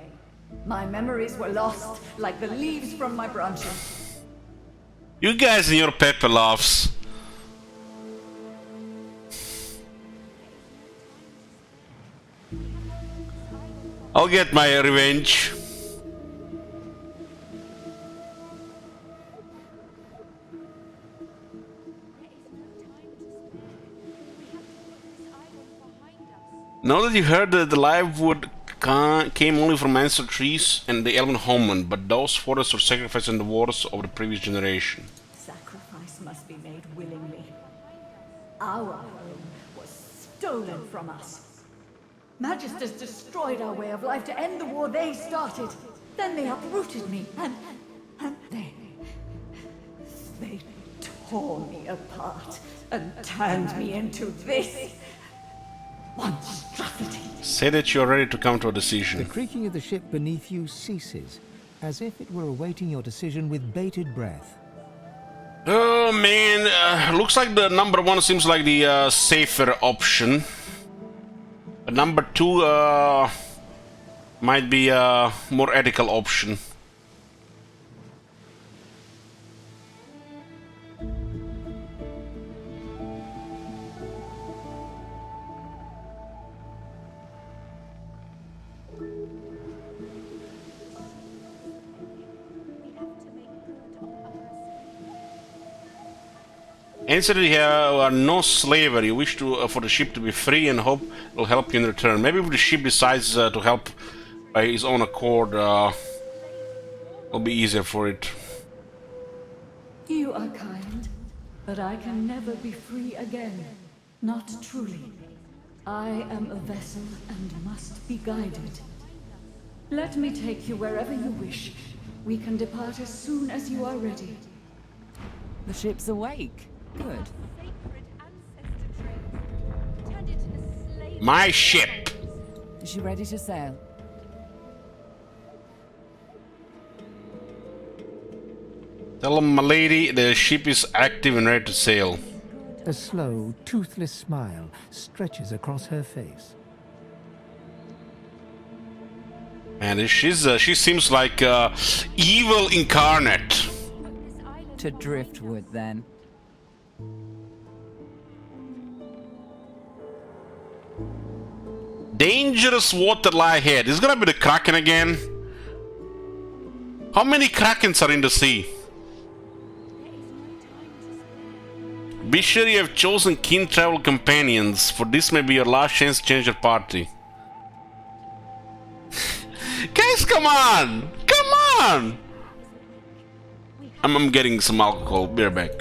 My memories were lost, like the leaves from my branches. You guys and your pepper laughs. I'll get my revenge. Now that you heard that the live wood came only from ancestral trees and the elven homeland, but those forests were sacrificed in the wars of the previous generation. Sacrifice must be made willingly. Our home was stolen from us. Magisters destroyed our way of life to end the war they started. Then they uprooted me, and they tore me apart and turned me into this monstrosity. Say that you're ready to come to a decision. The creaking of the ship beneath you ceases, as if it were awaiting your decision with bated breath. Oh man, looks like the number 1 seems like the safer option. But number 2 might be a more ethical option. Answer here, no slavery. You wish to for the ship to be free and hope it will help you in return. Maybe if the ship decides to help by his own accord, it'll be easier for it. You are kind, but I can never be free again. Not truly. I am a vessel and must be guided. Let me take you wherever you wish. We can depart as soon as you are ready. The ship's awake. Good. My ship! Is she ready to sail? Tell him, my lady, the ship is active and ready to sail. A slow, toothless smile stretches across her face. Man, she seems like evil incarnate. To driftwood, then. Dangerous water lie ahead. Is it gonna be the Kraken again? How many Krakens are in the sea? Be sure you have chosen keen travel companions, for this may be your last chance to change your party. Guys, come on! Come on! I'm getting some alcohol. Be right back.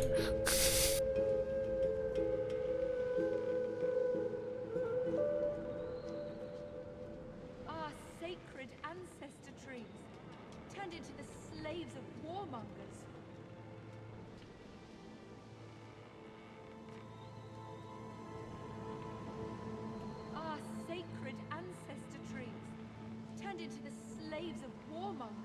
Our sacred ancestor trees, turned into the slaves of warmongers. Our sacred ancestor trees, turned into the slaves of warmongers.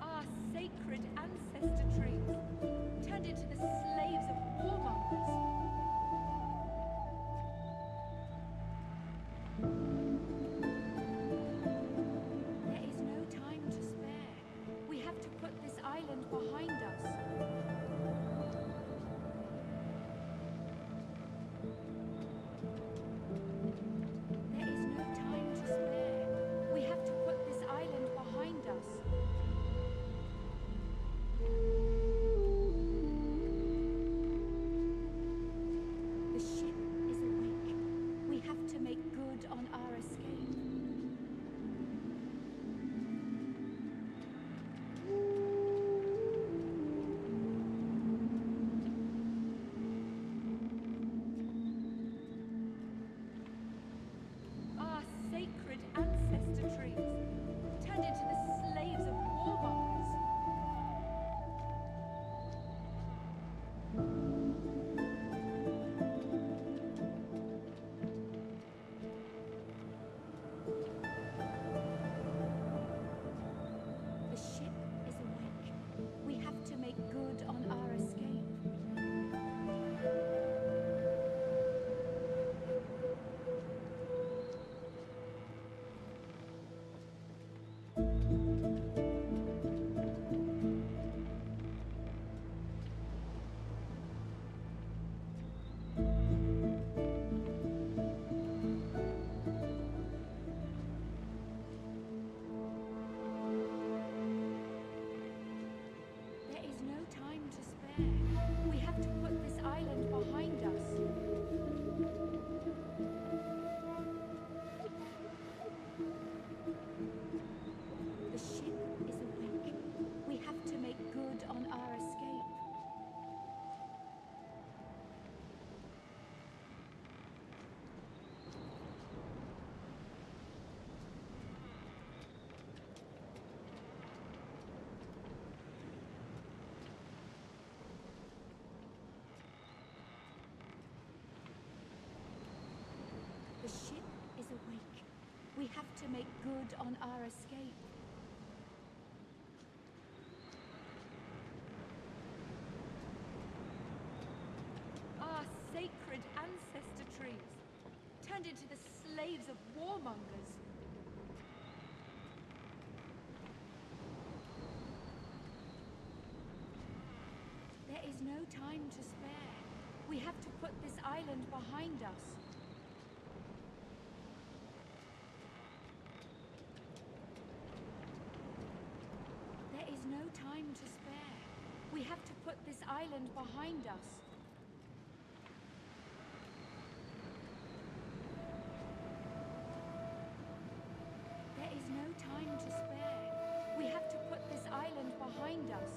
Our sacred ancestor trees, turned into the slaves of warmongers. There is no time to spare. We have to put this island behind us. There is no time to spare. We have to put this island behind us. The ship is awake. We have to make good on our escape. Our sacred ancestor trees, turned into the slaves of warmongers. The ship is awake. We have to make good on our escape. There is no time to spare. We have to put this island behind us. The ship is awake. We have to make good on our escape. make good on our escape. Our sacred ancestor trees, turned into the slaves of warmongers. There is no time to spare. We have to put this island behind us. There is no time to spare. We have to put this island behind us. There is no time to spare. We have to put this island behind us.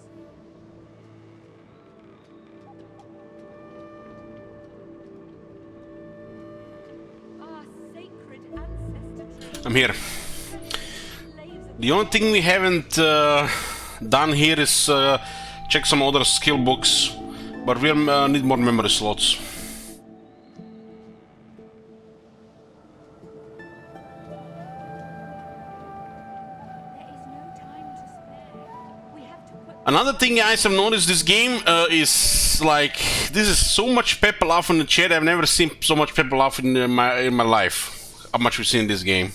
Our sacred ancestor trees. I'm here. The only thing we haven't done here is check some other skill books, but we need more memory slots. Another thing, guys, I've noticed this game is like this is so much people laugh in the chat. I've never seen so much people laugh in my life. How much we've seen this game.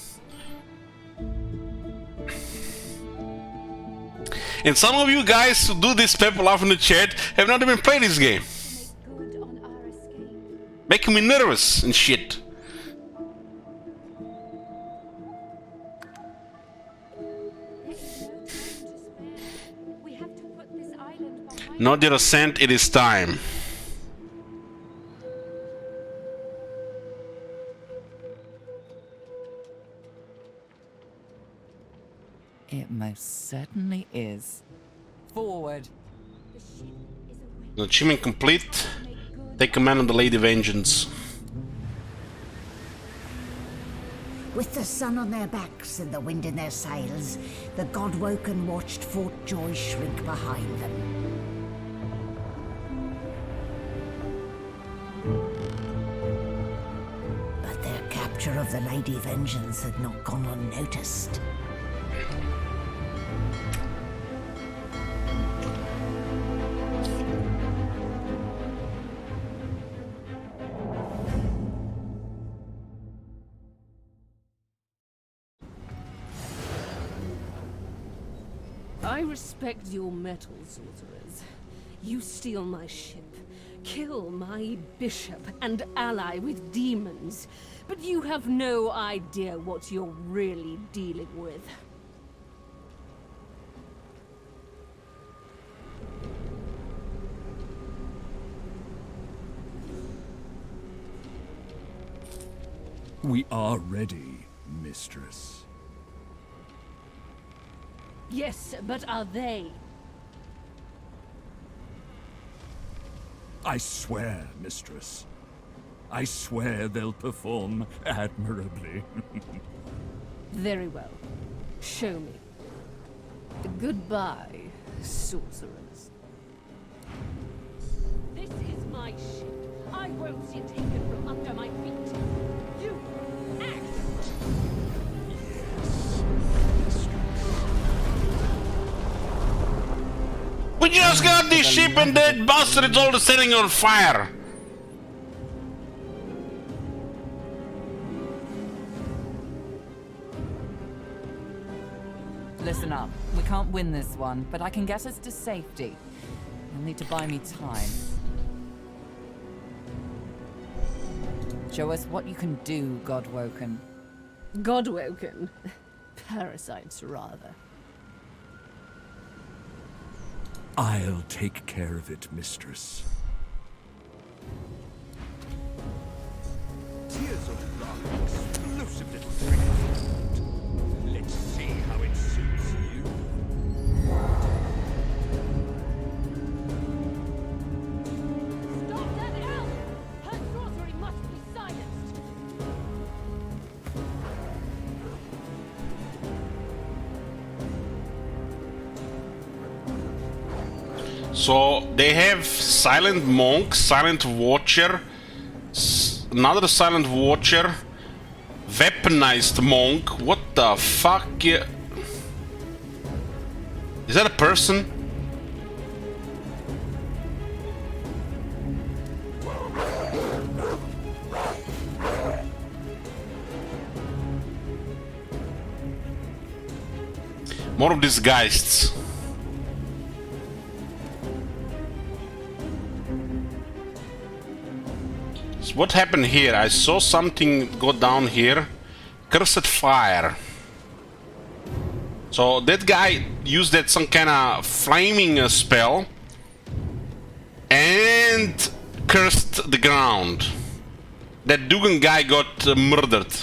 And some of you guys who do this people laugh in the chat have not even played this game. Making me nervous and shit. Not the ascent, it is time. It most certainly is. Forward. Achievement complete. Take command of the Lady Vengeance. With the sun on their backs and the wind in their sails, the God-woken watched Fort Joy shrink behind them. But their capture of the Lady Vengeance had not gone unnoticed. I respect your mettle, sorcerers. You steal my ship, kill my bishop, and ally with demons, but you have no idea what you're really dealing with. We are ready, mistress. Yes, but are they? I swear, mistress. I swear they'll perform admirably. Very well. Show me. Goodbye, sorcerers. This is my ship. I won't see it taken from under my feet. You act! We just got this ship and that bastard is all setting on fire. Listen up. We can't win this one, but I can get us to safety. You'll need to buy me time. Show us what you can do, Godwoken. Godwoken? Parasites, rather. I'll take care of it, mistress. Tears of love, explosive little thing. Let's see how it suits you. Stop that elf! Her sorcery must be silenced! So they have Silent Monk, Silent Watcher, another Silent Watcher, Weaponized Monk. What the fuck? Is that a person? More of these geists. So what happened here? I saw something go down here. Cursed fire. So that guy used that some kind of flaming spell and cursed the ground. That Dugan guy got murdered.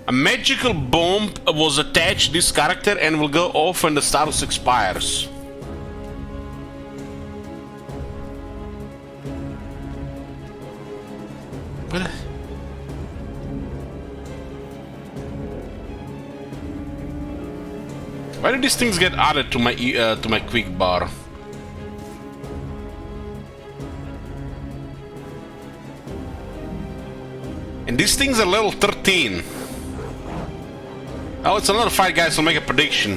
A magical bomb was attached to this character and will go off when the status expires. What? Why did these things get added to my quick bar? And these things are level 13. Oh, it's another fight, guys. I'll make a prediction.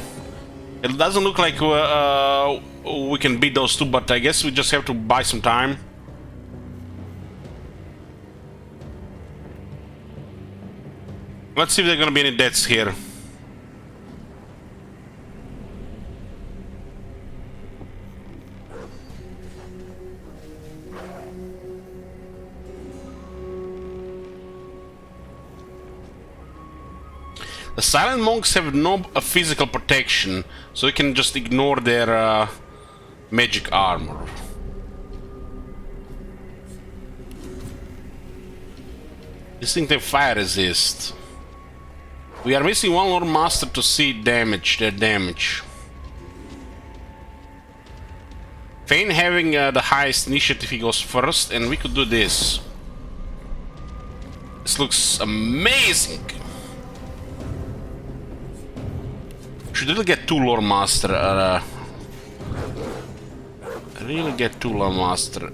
It doesn't look like we can beat those two, but I guess we just have to buy some time. Let's see if there are gonna be any deaths here. The silent monks have no physical protection, so you can just ignore their magic armor. Distinctive fire resist. We are missing one Lord Master to see their damage. Fane having the highest initiative, he goes first, and we could do this. This looks amazing. Should really get two Lord Master. Really get two Lord Master.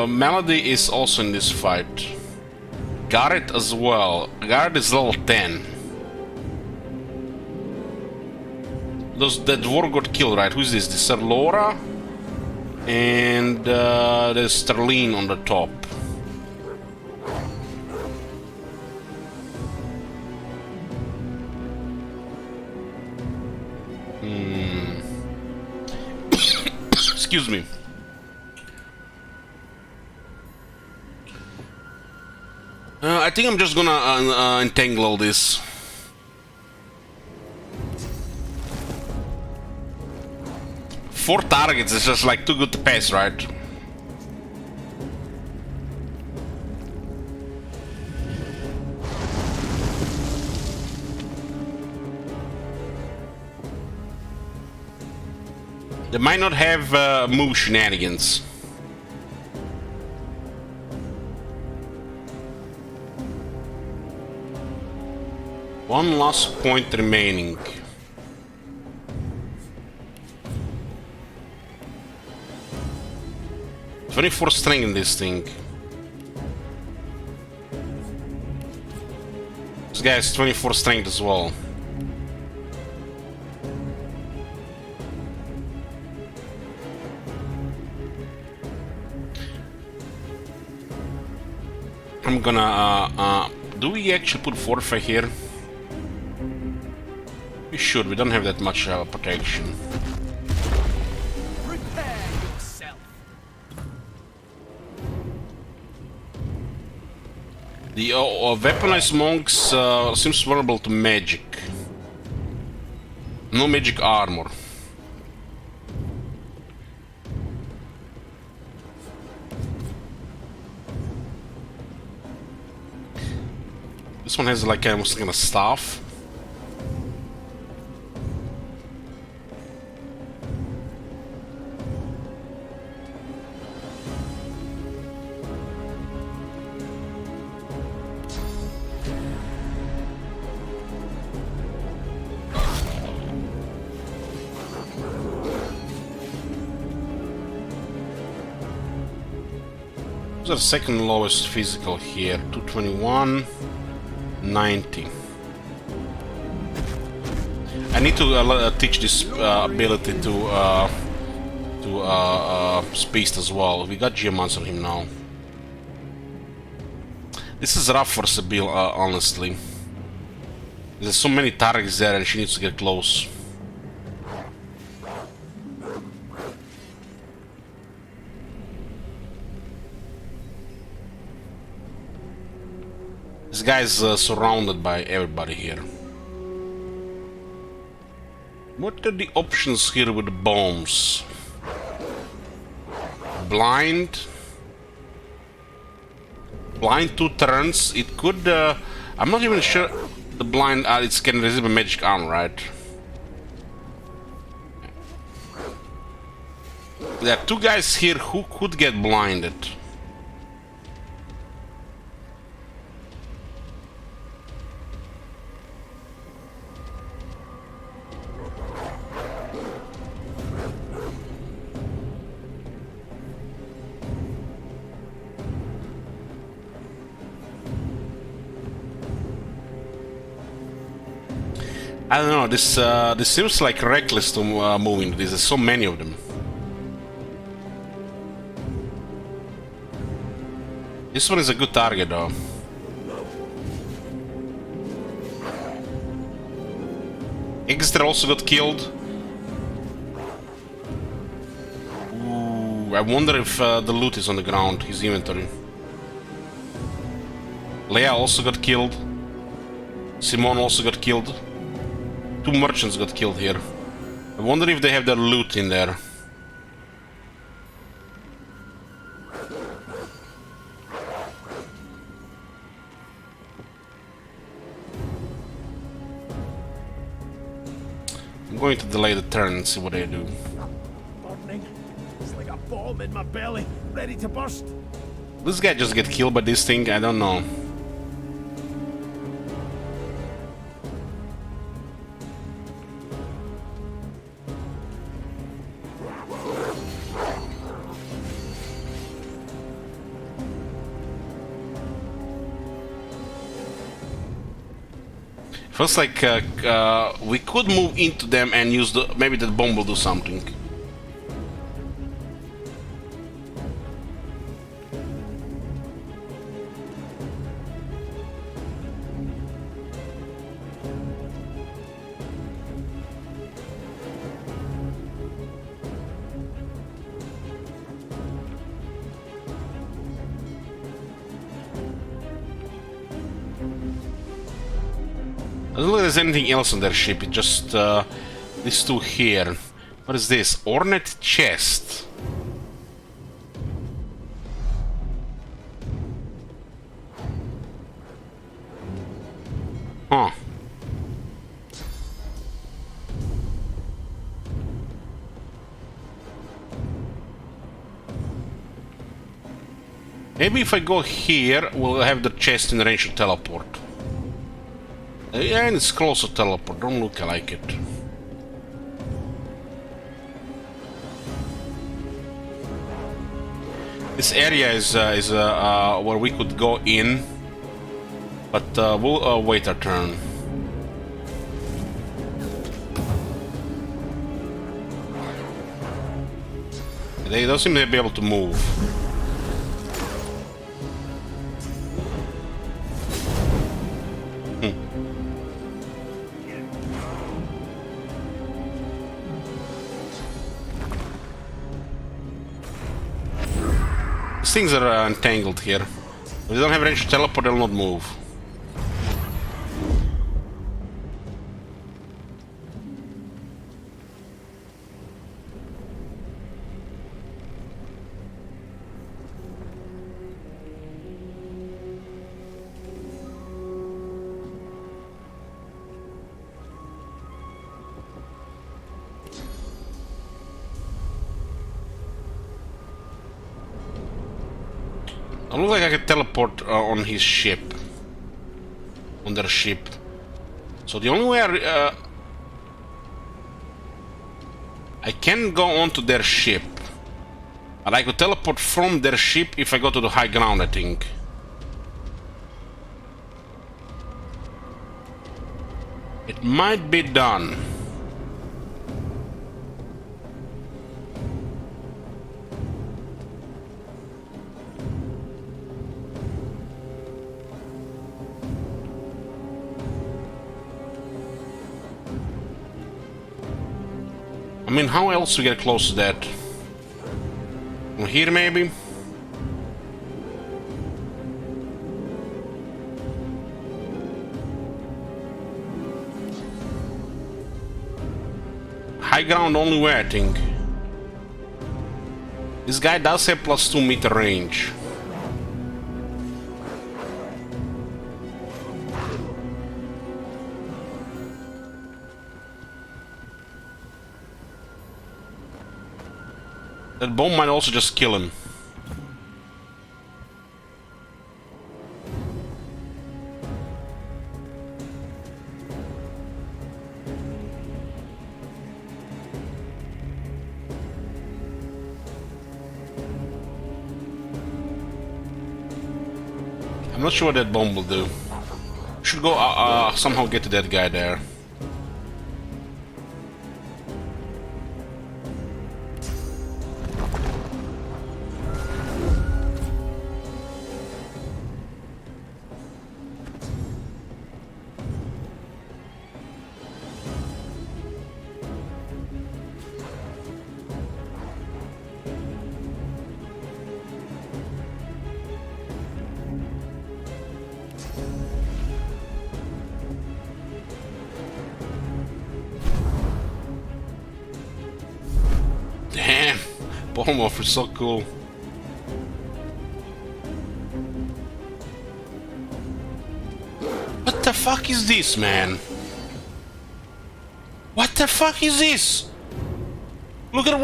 Melody is also in this fight. Garrett as well. Garrett is level 10. That dwarf got killed, right? Who's this? This is Laura. And there's Sterling on the top. Excuse me. I think I'm just gonna entangle all this. Four targets is just like too good to pass, right? They might not have move shenanigans. One last point remaining. "24 strength in this thing. This guy has 24 strength as well. I'm gonna do we actually put forfeit here? We should. We don't have that much protection. Prepare yourself. The weaponized monks seems vulnerable to magic. No magic armor. This one has like almost like a staff. What's our second lowest physical here? 221, 90. I need to teach this ability to Beast as well. We got Geomans on him now. This is rough for Sibyl, honestly. There's so many targets there and she needs to get close. This guy's surrounded by everybody here. What are the options here with the bombs? Blind. Blind 2 turns. It could. I'm not even sure the blind. It can resist a magic arm, right? There are two guys here who could get blinded. I don't know, this seems like reckless to move into this. There's so many of them. This one is a good target though. Exeter also got killed. Ooh, I wonder if the loot is on the ground, his inventory. Leia also got killed. Simone also got killed. 2 merchants got killed here. I wonder if they have their loot in there. I'm going to delay the turn and see what they do. Burning. It's like a bomb in my belly, ready to burst. This guy just get killed by this thing? I don't know. Feels like we could move into them and use the... maybe that bomb will do something. I don't know if there's anything else on their ship, it's just these two here. What is this? Ornate chest. Huh. Maybe if I go here, we'll have the chest in range to teleport. Yeah, and it's close to teleport, don't look like it. This area is where we could go in, but we'll wait our turn. They don't seem to be able to move. These things are entangled here. If they don't have range to teleport, they'll not move. I look like I can teleport on his ship. On their ship. So the only way I can go onto their ship. But I could teleport from their ship if I go to the high ground, I think. It might be done. I mean, how else we get close to that? From here, maybe? High ground only way, I think. This guy does have +2 meter range. That bomb might also just kill him. I'm not sure what that bomb will do. Should go somehow get to that guy there. Damn, bomb off is so cool. What the fuck is this, man? What the fuck is this? Look at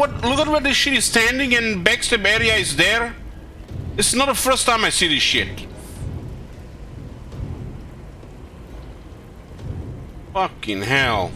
where this shit is standing and backstab area is there. This is not the first time I see this shit. Fucking hell.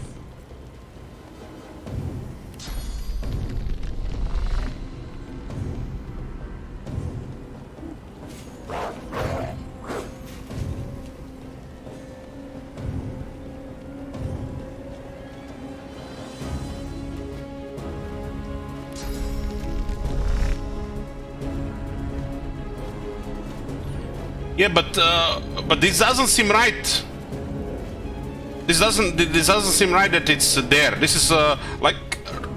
Yeah, but this doesn't seem right. This doesn't seem right that it's there. This is like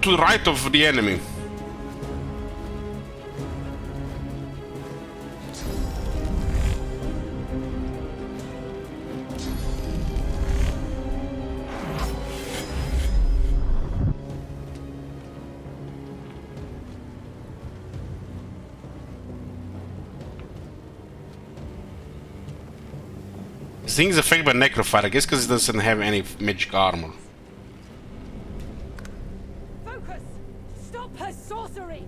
to the right of the enemy. This thing is affected by necrophyte, I guess, because it doesn't have any magic armor. Focus! Stop her sorcery!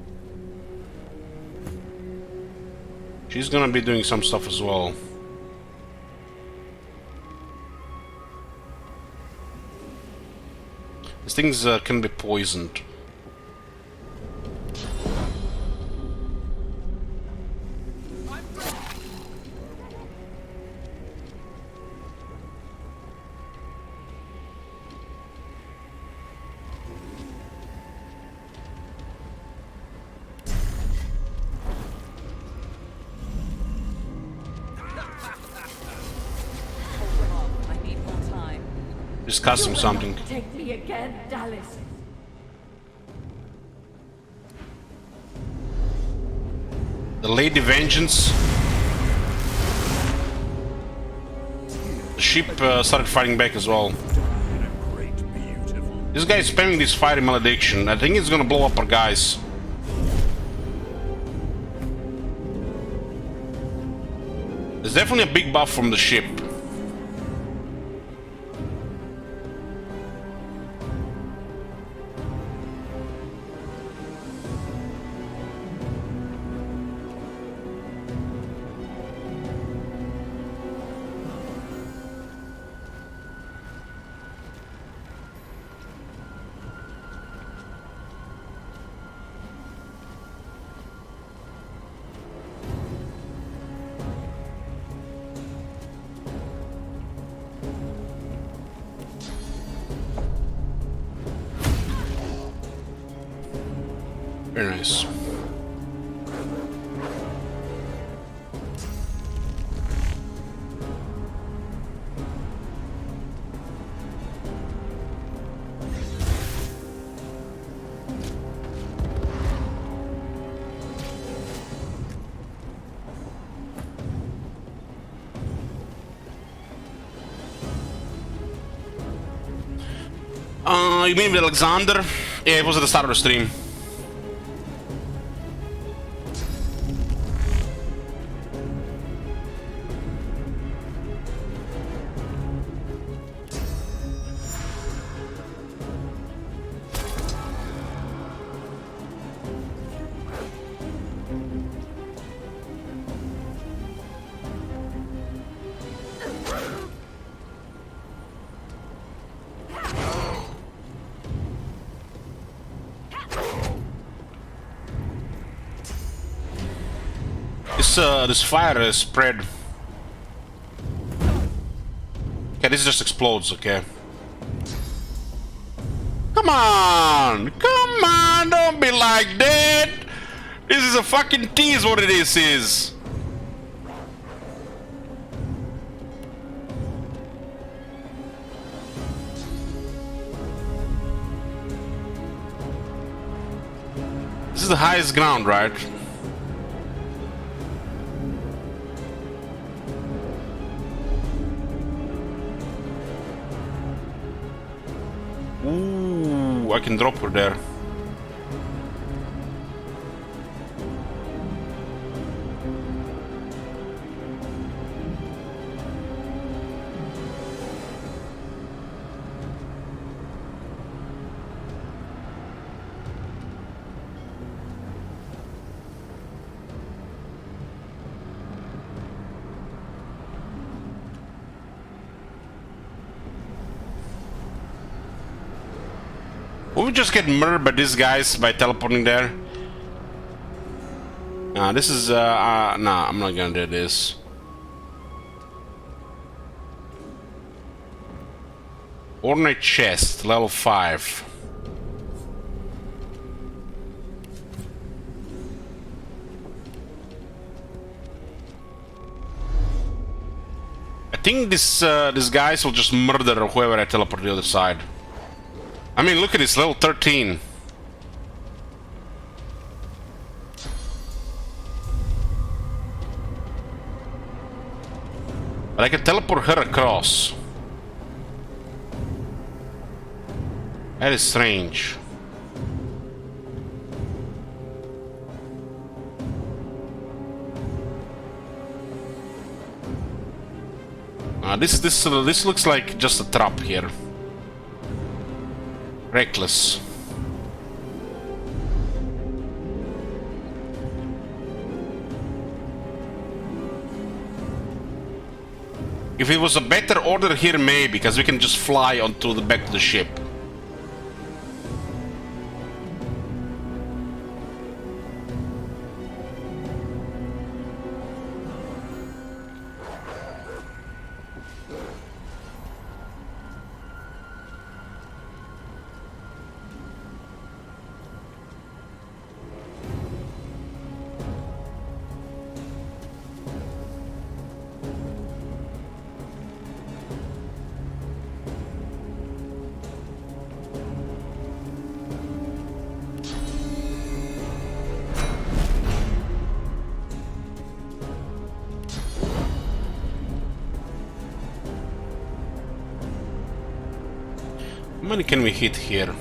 She's gonna be doing some stuff as well. These things can be poisoned. Discussing something. Take me again, Dallas. The Lady Vengeance. The ship started fighting back as well. This guy is spamming this fiery malediction. I think it's gonna blow up our guys. There's definitely a big buff from the ship. Very nice. You mean with Alexander? Yeah, it was at the start of the stream. This fire spread. Okay, this just explodes, okay. Come on! Come on! Don't be like that! This is a fucking tease what this is! This is the highest ground, right? Ooh, I can drop her there. Will we just get murdered by these guys by teleporting there? Nah, this is, nah, I'm not gonna do this. Ornate chest, level 5. I think these guys will just murder whoever I teleport to the other side. I mean, look at this, level 13. But I can teleport her across. That is strange. This looks like just a trap here. Reckless. If it was a better order here, maybe, because we can just fly onto the back of the ship. How many can we hit here?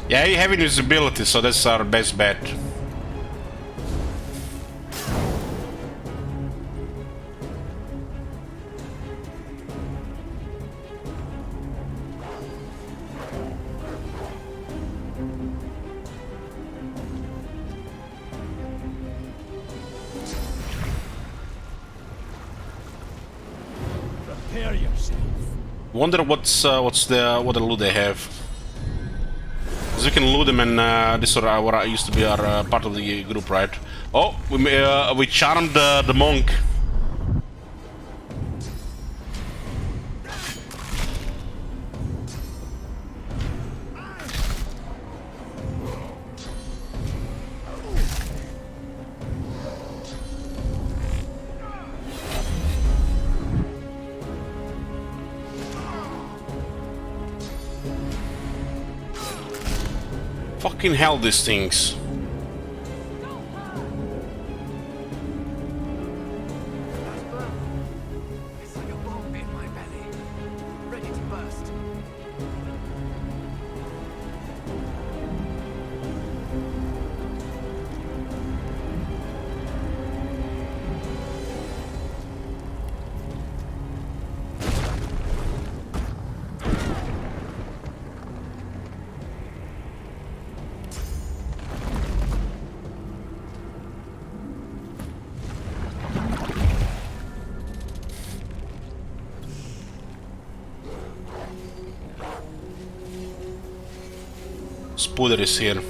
Yeah, you have invisibility, so that's our best bet. Prepare yourself. Wonder what loot they have. So we can loot them, and this is what used to be our part of the group, right? Oh, we charmed the monk. Fucking hell, these things. It's like a bomb in my belly, ready to burst. Spooder is here.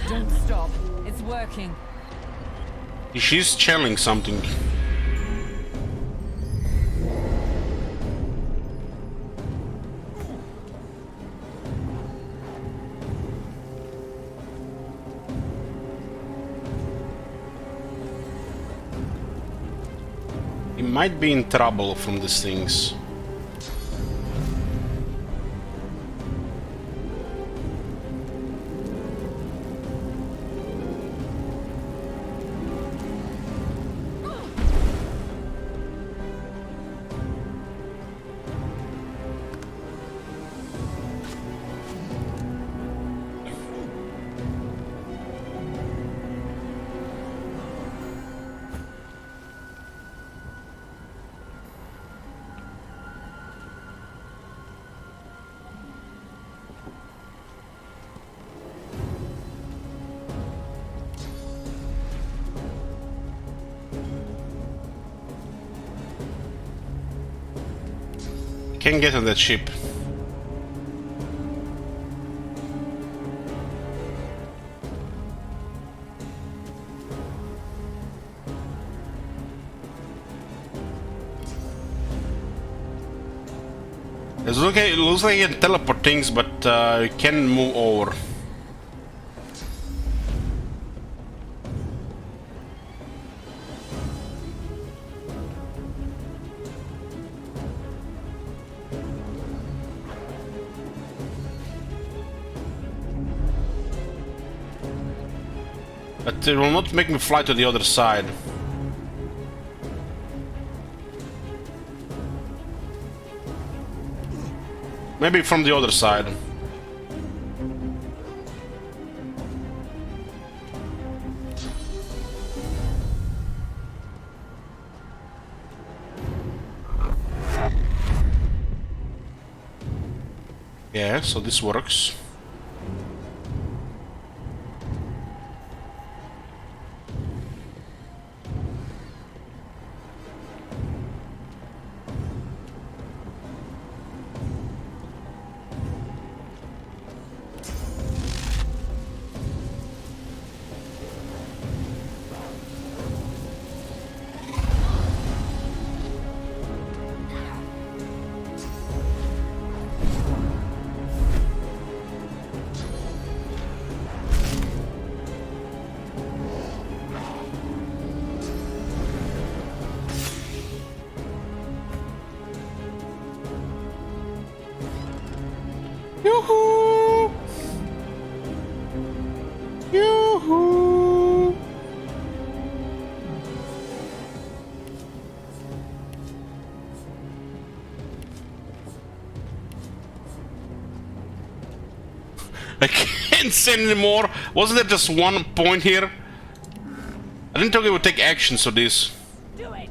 Don't stop. It's working. She's channeling something. He might be in trouble from these things. Can't get on that ship. It looks like you can teleport things, but you can move over. But it will not make me fly to the other side. Maybe from the other side. Yeah, so this works. I can't say anymore. Wasn't there just one point here? I didn't think it would take actions for this. Do it.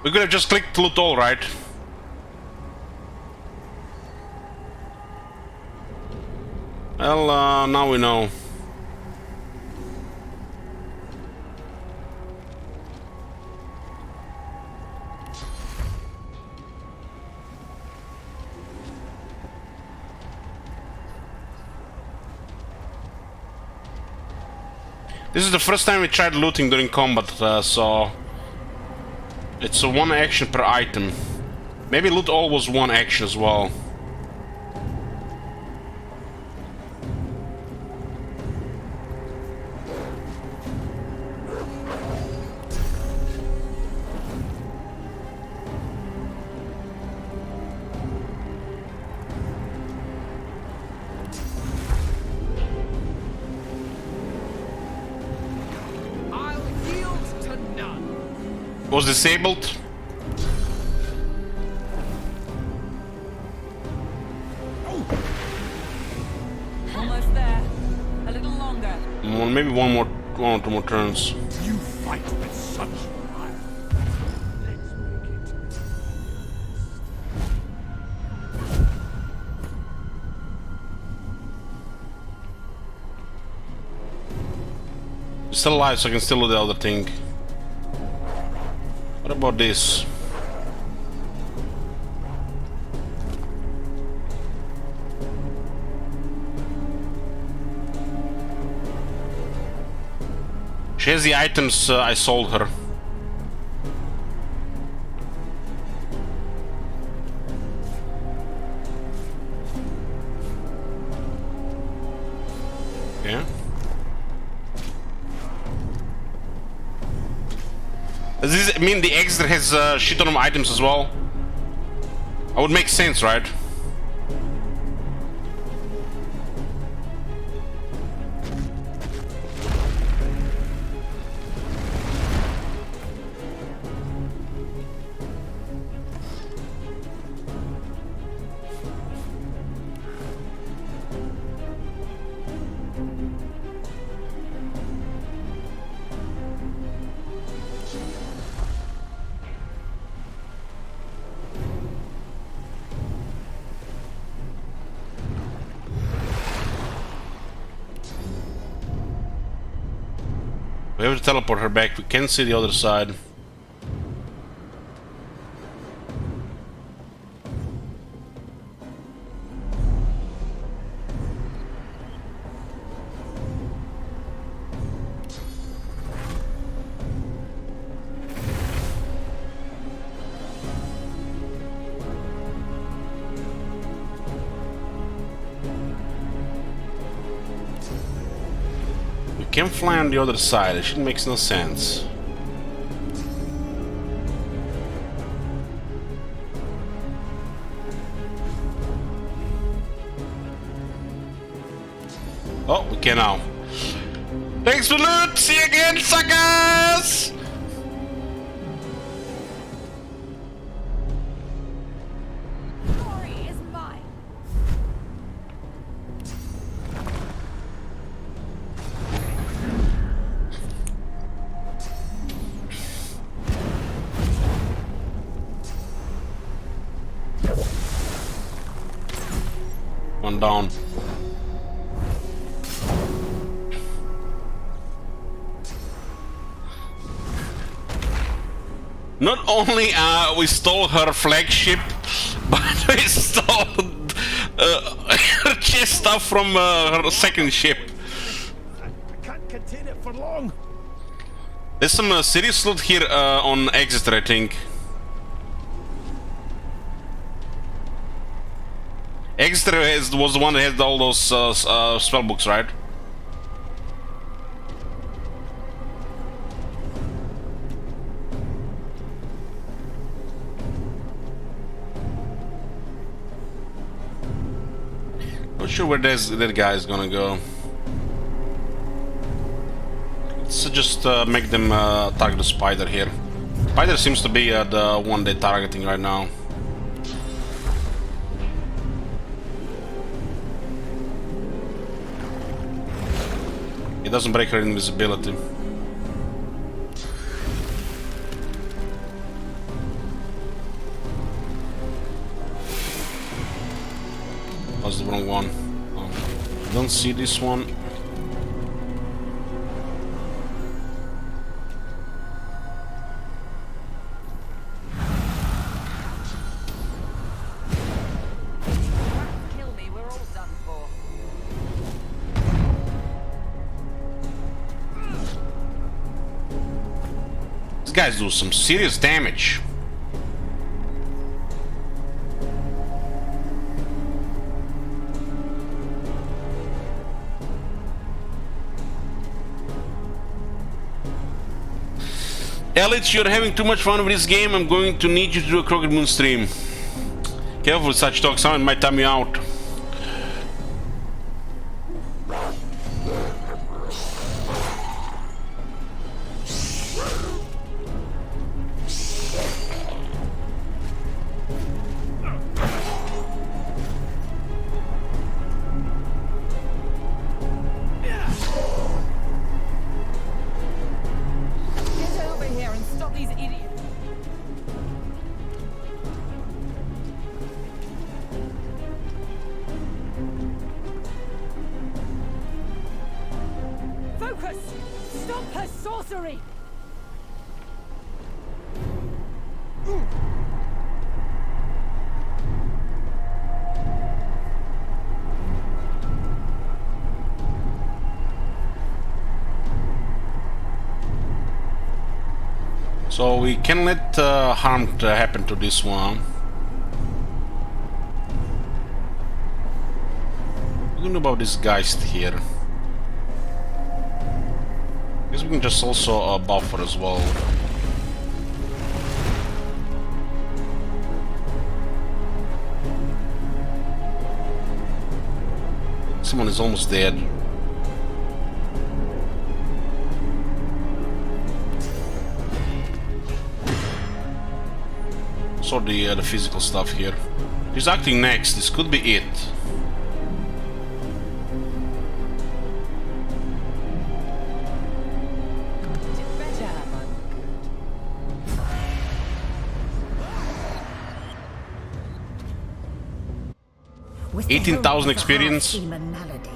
We could have just clicked loot all, right? Well, now we know. This is the first time we tried looting during combat, so it's one action per item. Maybe loot all was one action as well. Was disabled. Almost there. A little longer. Well, maybe one or two more turns. You fight with such fire. Let's make it. He's still alive, so I can still do the other thing. What about this? She has the items I sold her. Yeah. Does this mean the extra has shit ton of items as well? That would make sense, right? We have to teleport her back. We can't see the other side. Can fly on the other side. It shouldn't make no sense. Oh, we can now. Thanks for loot. See you again, suckers. Glory is mine. One down. Not only we stole her flagship, but we stole her chest stuff from her second ship. I can't contain it for long. There's some serious loot here on Exeter, I think. Exeter was the one that had all those spell books, right? Not sure where that guy is gonna go. Let's let's just make them target the spider here. Spider seems to be the one they're targeting right now. It doesn't break her invisibility. That's the wrong one. I don't see this one. Kill me, we're all done for. These guys do some serious damage. Elite, you're having too much fun with this game. I'm going to need you to do a Crooked Moon stream. Careful with such talk, someone might time you out. Get over here and stop these idiots. Focus! Stop her sorcery! So we can let harm happen to this one. What do you know about this Geist here? I guess we can just also buffer as well. Someone is almost dead. Sort the physical stuff here. He's acting next. This could be it. With the 18,000 help of the experience. half-demon malady,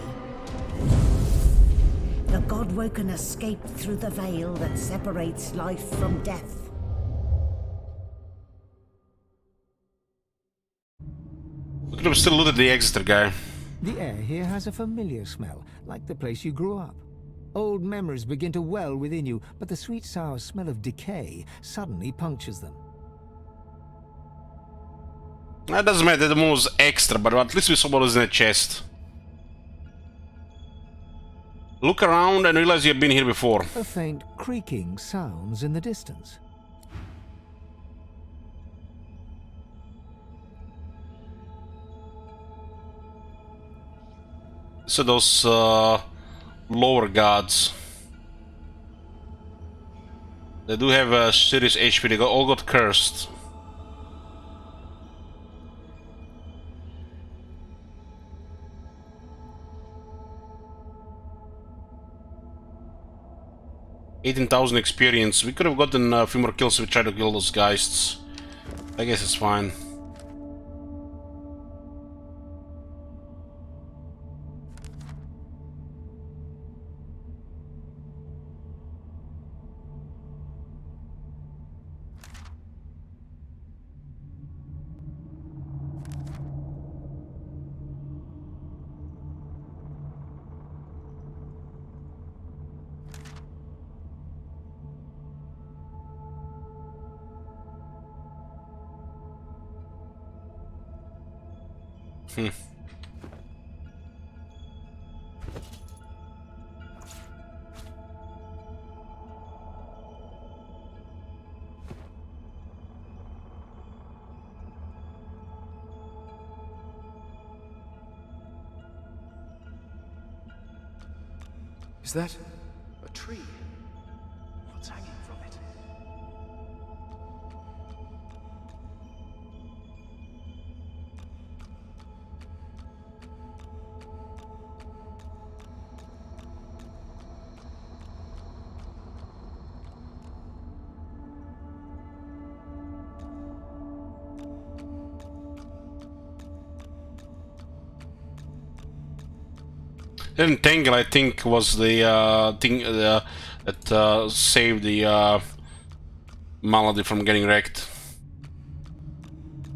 the God-woken escaped through the veil that separates life from death. We could have still looted the Exeter guy. The air here has a familiar smell, like the place you grew up. Old memories begin to well within you, but the sweet sour smell of decay suddenly punctures them. That doesn't matter, the moon was extra, but at least we saw what was in the chest. Look around and realize you've been here before. A faint creaking sounds in the distance. So those lower gods. They do have a serious HP, they all got cursed. $18,000 experience. We could have gotten a few more kills if we tried to kill those geists. I guess it's fine. Hmm. Is that a tree? cords hanging from it. Entangle, I think, was the thing that saved the Malady from getting wrecked.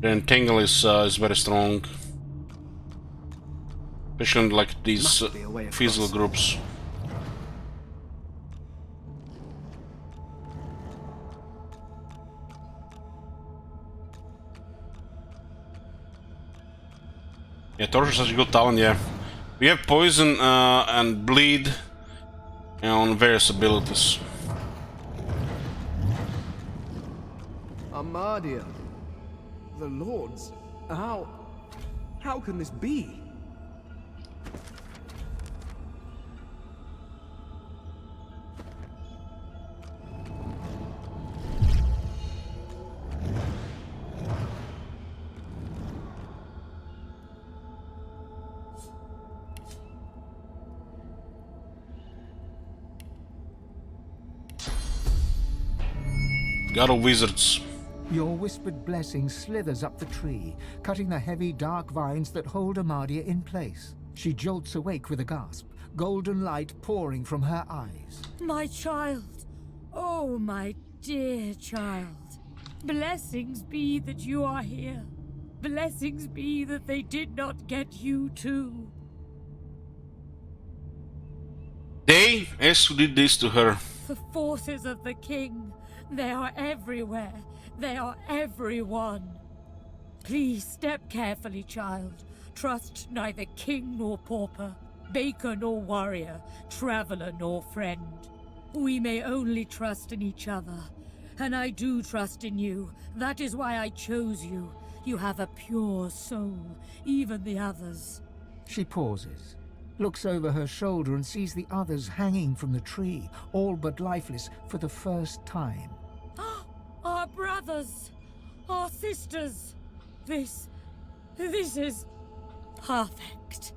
The Entangle is very strong, especially in like these physical groups. Yeah, Torch is such a good talent, yeah. We have poison and bleed on various abilities. Amadia. The Lords. How can this be? God of Wizards. Your whispered blessing slithers up the tree, cutting the heavy, dark vines that hold Amadia in place. She jolts awake with a gasp, golden light pouring from her eyes. My child! Oh, my dear child. Blessings be that you are here. Blessings be that they did not get you too. They? Yes, who did this to her? The forces of the king. They are everywhere. They are everyone. Please step carefully, child. Trust neither king nor pauper, baker nor warrior, traveler nor friend. We may only trust in each other. And I do trust in you. That is why I chose you. You have a pure soul, even the others. She pauses, looks over her shoulder and sees the others hanging from the tree, all but lifeless for the first time. Our brothers! Our sisters! This is perfect.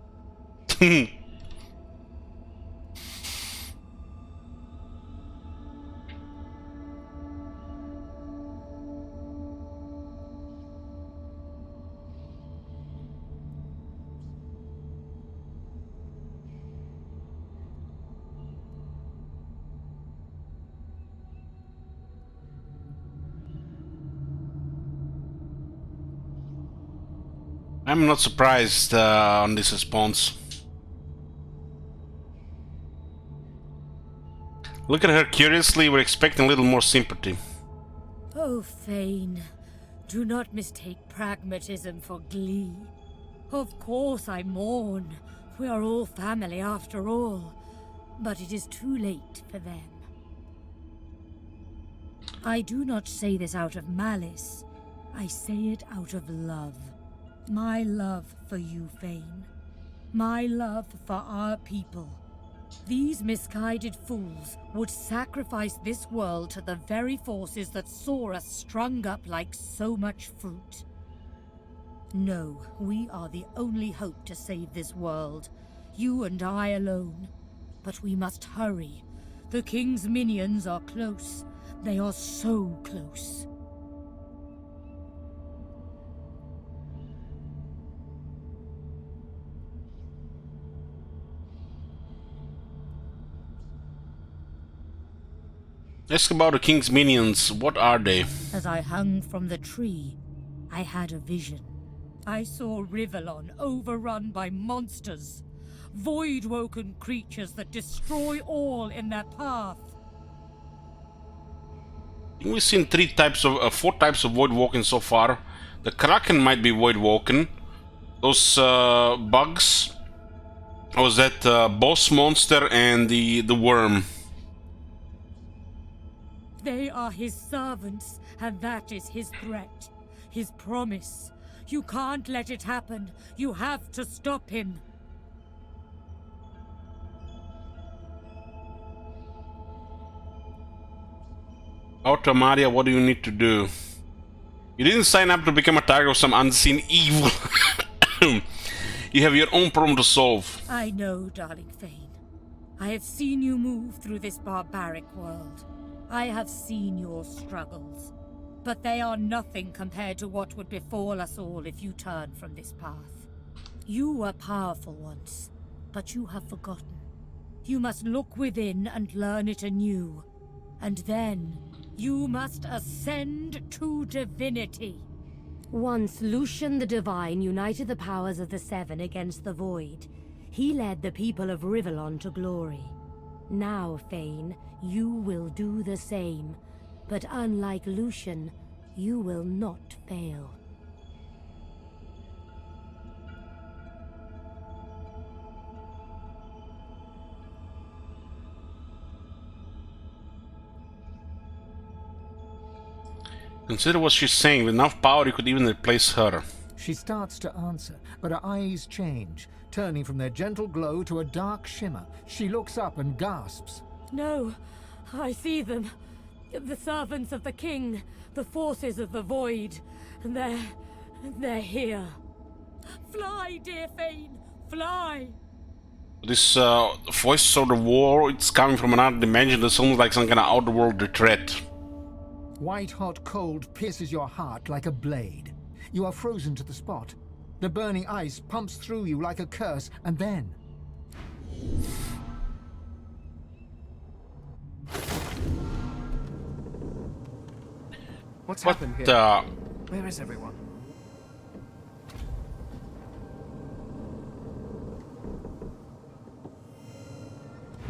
I'm not surprised on this response. Look at her curiously, we're expecting a little more sympathy. Oh, Thane, do not mistake pragmatism for glee. Of course I mourn. We are all family after all. But it is too late for them. I do not say this out of malice. I say it out of love. My love for you, Thane. My love for our people. These misguided fools would sacrifice this world to the very forces that saw us strung up like so much fruit. No, we are the only hope to save this world. You and I alone. But we must hurry. The King's minions are close. They are so close. Ask about the King's minions. What are they? As I hung from the tree, I had a vision. I saw Rivellon overrun by monsters. Void-woken creatures that destroy all in their path. We've seen four types of void walking so far. The Kraken might be void walking. Those bugs. Or was that boss monster and the worm? They are his servants, and that is his threat. His promise. You can't let it happen. You have to stop him. Out to Maria, what do you need to do? You didn't sign up to become a target of some unseen evil. You have your own problem to solve. I know, darling Fane. I have seen you move through this barbaric world. I have seen your struggles. But they are nothing compared to what would befall us all if you turn from this path. You were powerful once, but you have forgotten. You must look within and learn it anew. And then, you must ascend to divinity. Once Lucian the Divine united the powers of the Seven against the Void, he led the people of Rivellon to glory. Now, Fane, you will do the same. But unlike Lucian, you will not fail. Consider what she's saying. With enough power, you could even replace her. She starts to answer, but her eyes change, turning from their gentle glow to a dark shimmer. She looks up and gasps. No, I see them. The servants of the king, the forces of the void. They're here. Fly, dear Fane, fly! This voice of the war, it's coming from another dimension. It's almost like some kind of outworld threat. White-hot cold pierces your heart like a blade. You are frozen to the spot. The burning ice pumps through you like a curse, and then... What's happened here? Where is everyone?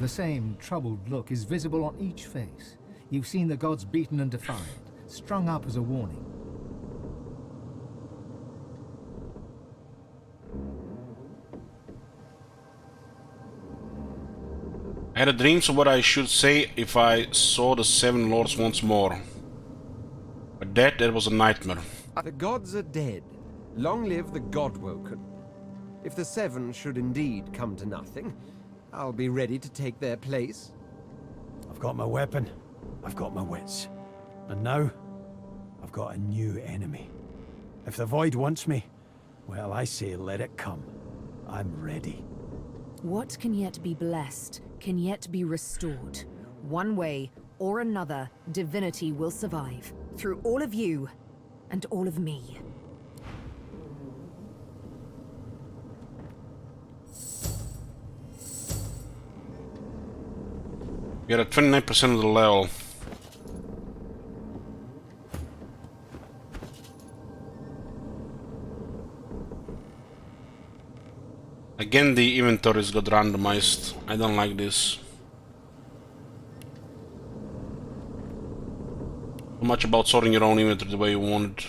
The same troubled look is visible on each face. You've seen the gods beaten and defied, strung up as a warning. I had a dream of what I should say if I saw the Seven Lords once more. But that was a nightmare. The gods are dead. Long live the God-woken. If the Seven should indeed come to nothing, I'll be ready to take their place. I've got my weapon. I've got my wits. And now, I've got a new enemy. If the Void wants me, well, I say let it come. I'm ready. What can yet be blessed, can yet be restored. One way or another, divinity will survive. Through all of you, and all of me. You're at 29% of the level. Again, the inventories got randomized. I don't like this. Too much about sorting your own inventory the way you want it.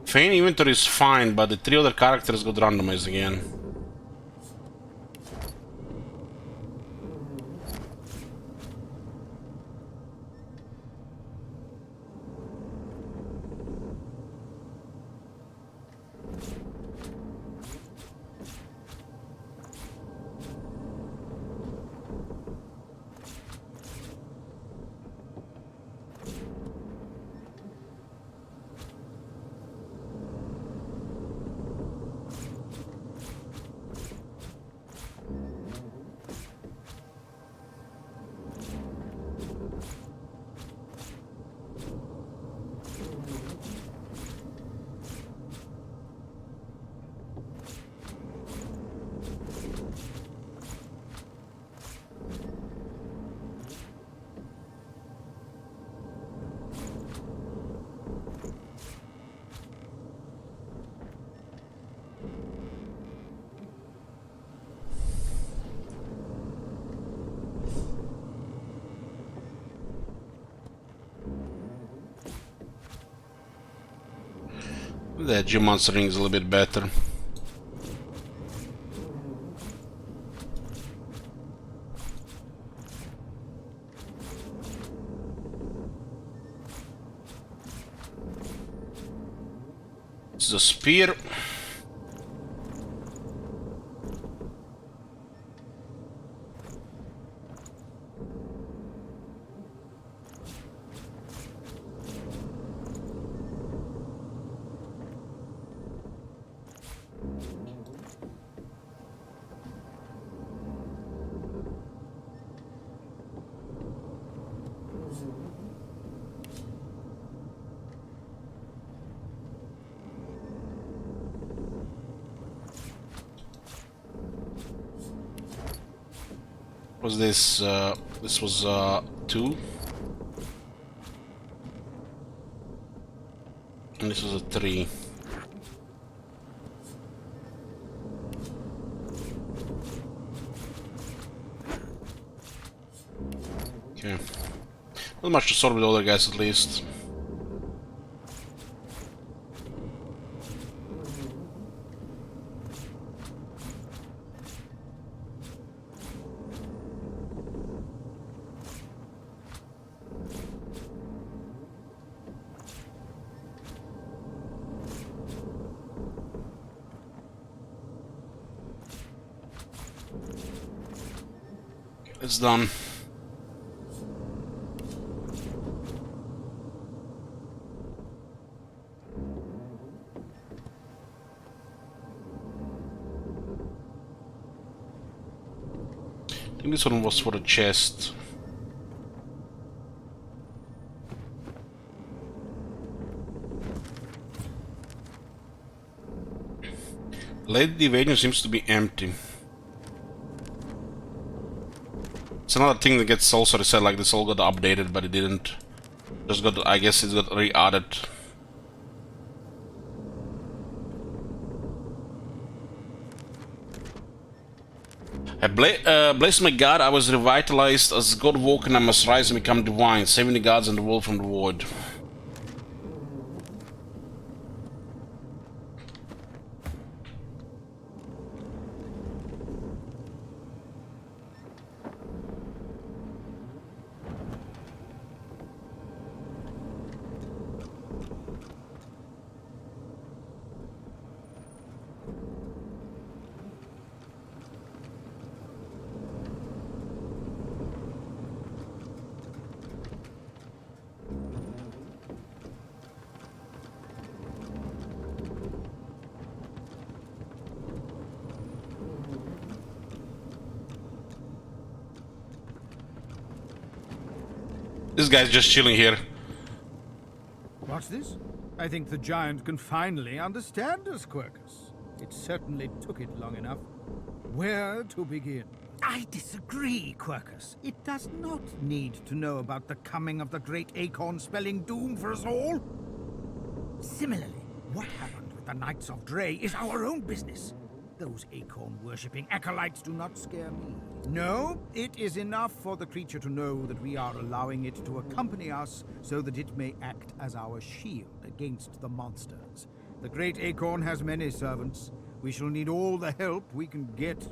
Fane inventory is fine, but the three other characters got randomized again. The geomonstering is a little bit better. This is a spear. Was this? This was 2. And this was a 3. Okay. Not much to sort with the other guys at least. It's done. I think this one was for the chest. Lady Divinity seems to be empty. It's another thing that gets also said like this all got updated, but it didn't. Just got, I guess, it got re-added. Bless my God, I was revitalized as God woken. I must rise and become divine, saving the gods and the world from the void. This guy's just chilling here. What's this? I think the giant can finally understand us, Quercus. It certainly took it long enough. Where to begin? I disagree, Quercus. It does not need to know about the coming of the great acorn spelling doom for us all. Similarly, what happened with the Knights of Dre is our own business. Those acorn-worshipping acolytes do not scare me. No, it is enough for the creature to know that we are allowing it to accompany us so that it may act as our shield against the monsters. The great acorn has many servants. We shall need all the help we can get.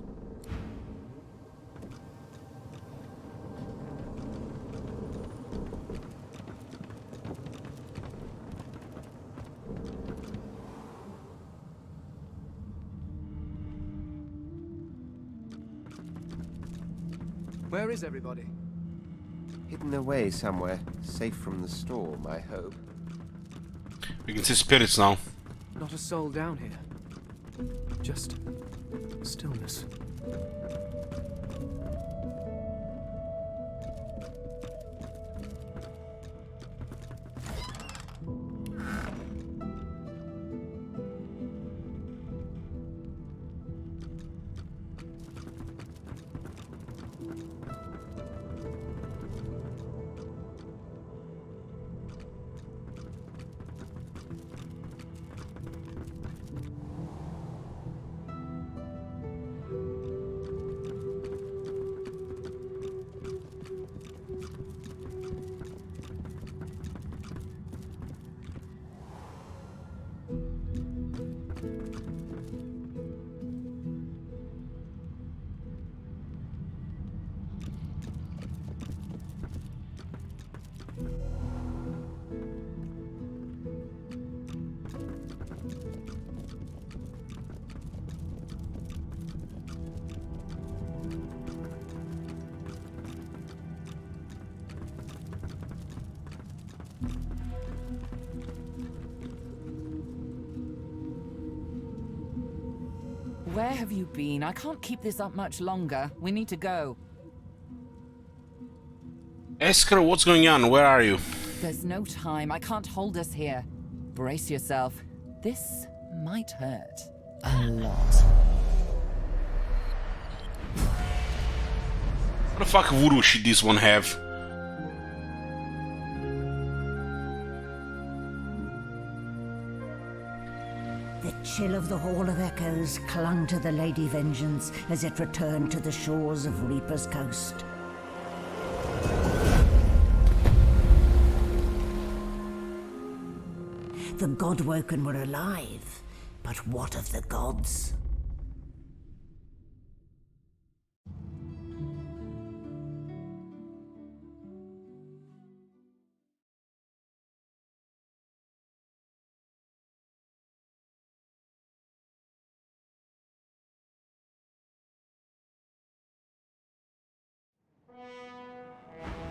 Where is everybody? Hidden away somewhere, safe from the storm, I hope. We can see spirits now. Not a soul down here. Just stillness. Where have you been? I can't keep this up much longer. We need to go. Esker, what's going on? Where are you? There's no time. I can't hold us here. Brace yourself. This might hurt. A lot. What the fuck voodoo shit this one have? The chill of the Hall of Echoes clung to the Lady Vengeance as it returned to the shores of Reaper's Coast. The Godwoken were alive, but what of the gods?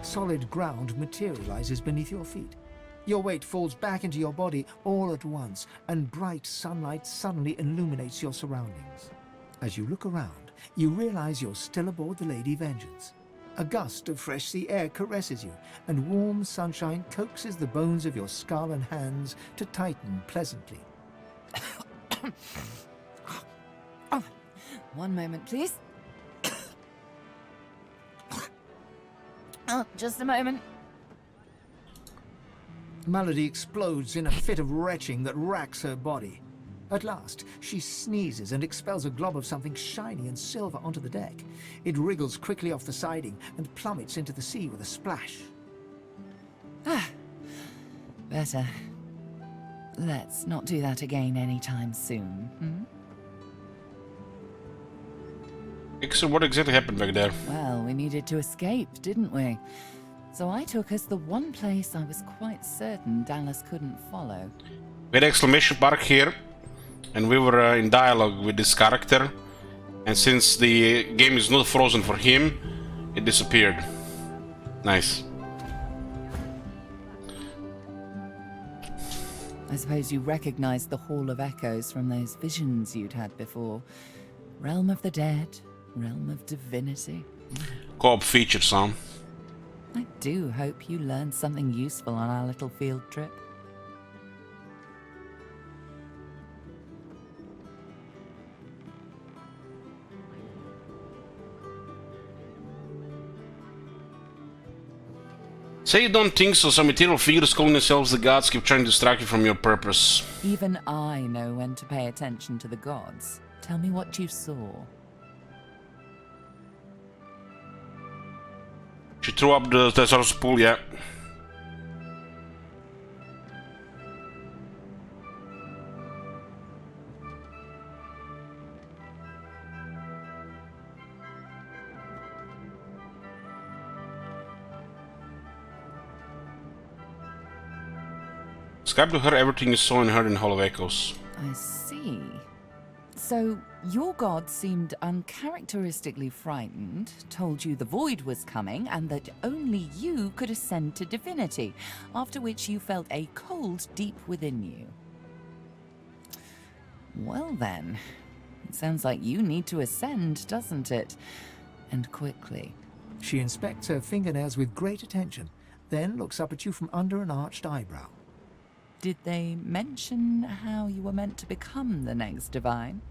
Solid ground materializes beneath your feet. Your weight falls back into your body all at once, and bright sunlight suddenly illuminates your surroundings. As you look around, you realize you're still aboard the Lady Vengeance. A gust of fresh sea air caresses you, and warm sunshine coaxes the bones of your skull and hands to tighten pleasantly. One moment, please. Oh, just a moment. Malady explodes in a fit of retching that racks her body. At last, she sneezes and expels a glob of something shiny and silver onto the deck. It wriggles quickly off the siding and plummets into the sea with a splash. Ah, better. Let's not do that again anytime soon, hmm? So what exactly happened back there? Well, we needed to escape, didn't we? So I took us the one place I was quite certain Dallas couldn't follow. We had exclamation mark here, and we were in dialogue with this character, and since the game is not frozen for him, it disappeared. Nice. I suppose you recognized the Hall of Echoes from those visions you'd had before. Realm of the Dead, Realm of Divinity. Co-op feature, son. I do hope you learned something useful on our little field trip. Say you don't think so. Some material figures calling themselves the gods keep trying to distract you from your purpose. Even I know when to pay attention to the gods. Tell me what you saw. She threw up the Thesaurus pool, yeah. Describe to her everything you saw and heard in Hall of Echoes. I see. So, your god seemed uncharacteristically frightened, told you the void was coming, and that only you could ascend to divinity, after which you felt a cold deep within you. Well then, it sounds like you need to ascend, doesn't it? And quickly. She inspects her fingernails with great attention, then looks up at you from under an arched eyebrow. Did they mention how you were meant to become the next divine?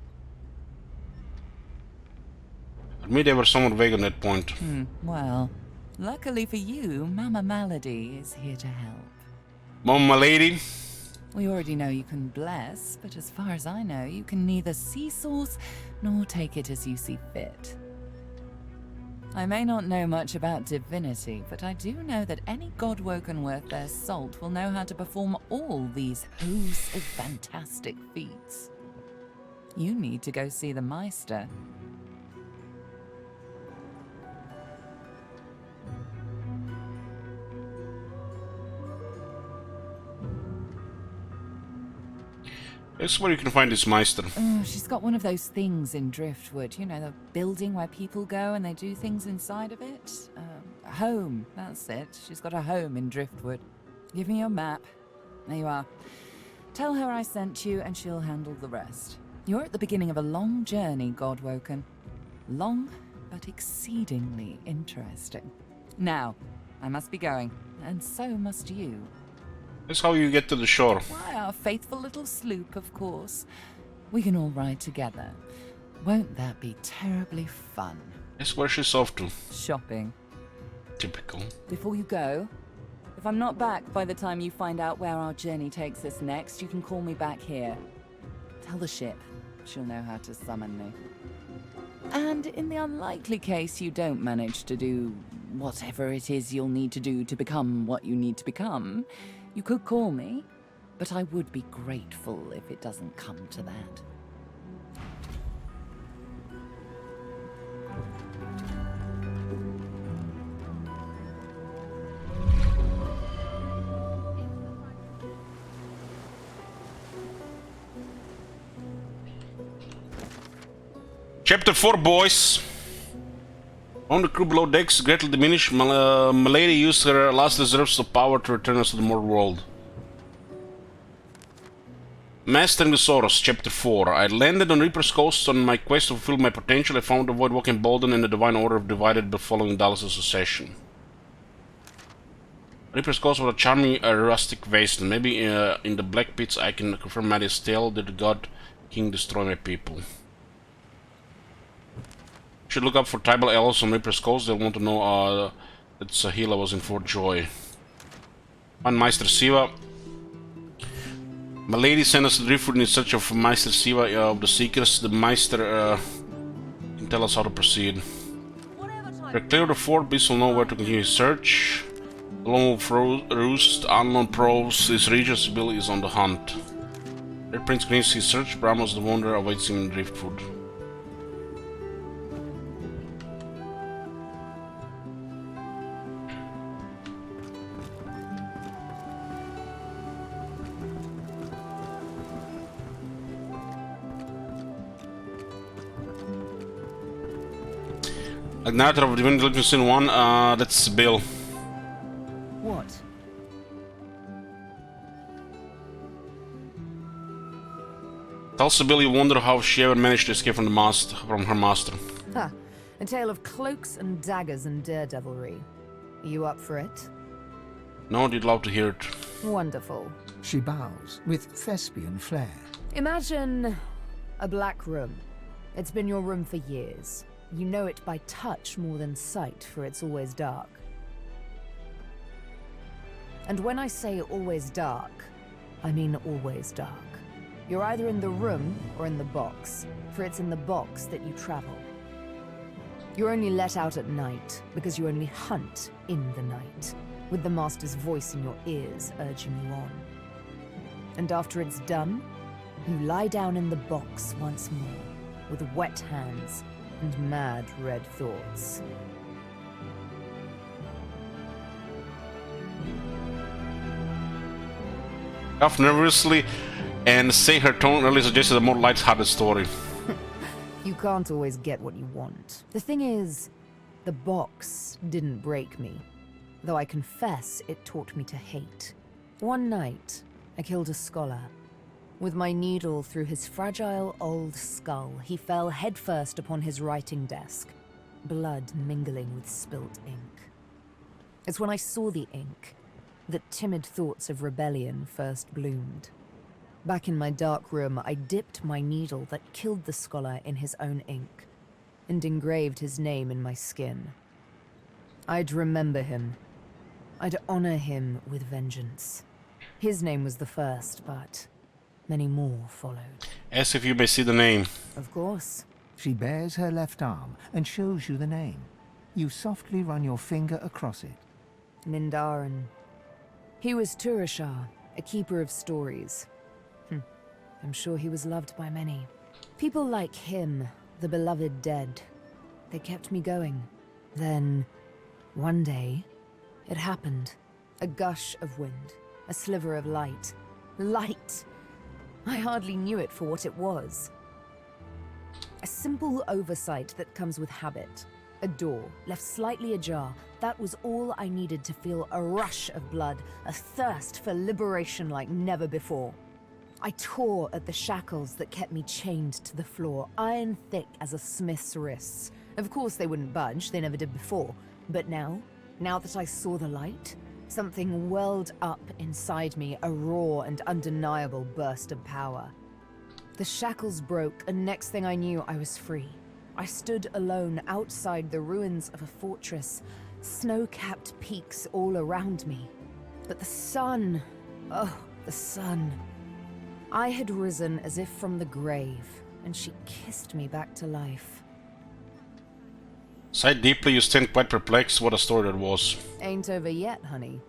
For me, they were somewhat vague on that point. Well, luckily for you, Mama Malady is here to help. Mama Lady? We already know you can bless, but as far as I know, you can neither see source nor take it as you see fit. I may not know much about divinity, but I do know that any godwoken worth their salt will know how to perform all these hosts of fantastic feats. You need to go see the Meister. That's where you can find this Meister. Oh, she's got one of those things in Driftwood. You know, the building where people go and they do things inside of it? A home, that's it. She's got a home in Driftwood. Give me your map. There you are. Tell her I sent you and she'll handle the rest. You're at the beginning of a long journey, Godwoken. Long, but exceedingly interesting. Now, I must be going, and so must you. That's how you get to the shore. Why, our faithful little sloop, of course. We can all ride together. Won't that be terribly fun? Guess where she's off to. Shopping. Typical. Before you go, if I'm not back by the time you find out where our journey takes us next, you can call me back here. Tell the ship. She'll know how to summon me. And in the unlikely case you don't manage to do whatever it is you'll need to do to become what you need to become, you could call me, but I would be grateful if it doesn't come to that. Chapter 4, boys. On the crew below decks, greatly diminished, Milady used her last reserves of power to return us to the mortal world. Mastering the Soros, Chapter 4. I landed on Reaper's Coast on my quest to fulfill my potential. I found the Void Walking Bolden and the Divine Order of Divided following Dallas' succession. Reaper's Coast was a charming rustic wasteland. Maybe in the Black Pits I can confirm Maddie's tale. Did the God King destroy my people? Should look up for tribal elves on Reaper's Coast. They'll want to know that Sahila was in Fort Joy. Find Meister Siva. My lady sent us to Driftwood in search of Meister Siva of the Seekers. The Meister can tell us how to proceed. To clear the fort, Beast will know where to continue his search. The Lone Wolf Roost, unknown probes his region's ability is on the hunt. Red Prince continues his search. Brahma's the Wanderer awaits him in Driftwood. Igniter of Divinity Legend Sin 1, that's Bill. What? Tell Sibyl you wonder how she ever managed to escape from her master. Ha! A tale of cloaks and daggers and daredevilry. Are you up for it? No, I'd love to hear it. Wonderful. She bows with thespian flair. Imagine a black room. It's been your room for years. You know it by touch more than sight, for it's always dark. And when I say always dark, I mean always dark. You're either in the room or in the box, for it's in the box that you travel. You're only let out at night, because you only hunt in the night, with the Master's voice in your ears urging you on. And after it's done, you lie down in the box once more, with wet hands and mad red thoughts. Laugh nervously and say her tone really suggested a more light-hearted story. You can't always get what you want. The thing is, the box didn't break me, though I confess it taught me to hate. One night, I killed a scholar. With my needle through his fragile old skull, he fell headfirst upon his writing desk, blood mingling with spilt ink. It's when I saw the ink that timid thoughts of rebellion first bloomed. Back in my dark room, I dipped my needle that killed the scholar in his own ink, and engraved his name in my skin. I'd remember him. I'd honor him with vengeance. His name was the first, but many more followed. Ask if you may see the name. Of course. She bares her left arm and shows you the name. You softly run your finger across it. Mindarin. He was Turashar, a keeper of stories. I'm sure he was loved by many. People like him, the beloved dead, they kept me going. Then, one day, it happened. A gush of wind, a sliver of light. Light! I hardly knew it for what it was. A simple oversight that comes with habit. A door, left slightly ajar. That was all I needed to feel a rush of blood, a thirst for liberation like never before. I tore at the shackles that kept me chained to the floor, iron thick as a smith's wrists. Of course they wouldn't budge, they never did before. But now that I saw the light, something welled up inside me, a raw and undeniable burst of power. The shackles broke, and next thing I knew, I was free. I stood alone outside the ruins of a fortress, snow-capped peaks all around me. But the sun, oh, the sun. I had risen as if from the grave, and she kissed me back to life. Sigh deeply, you stand quite perplexed. What a story that was. Ain't over yet, honey.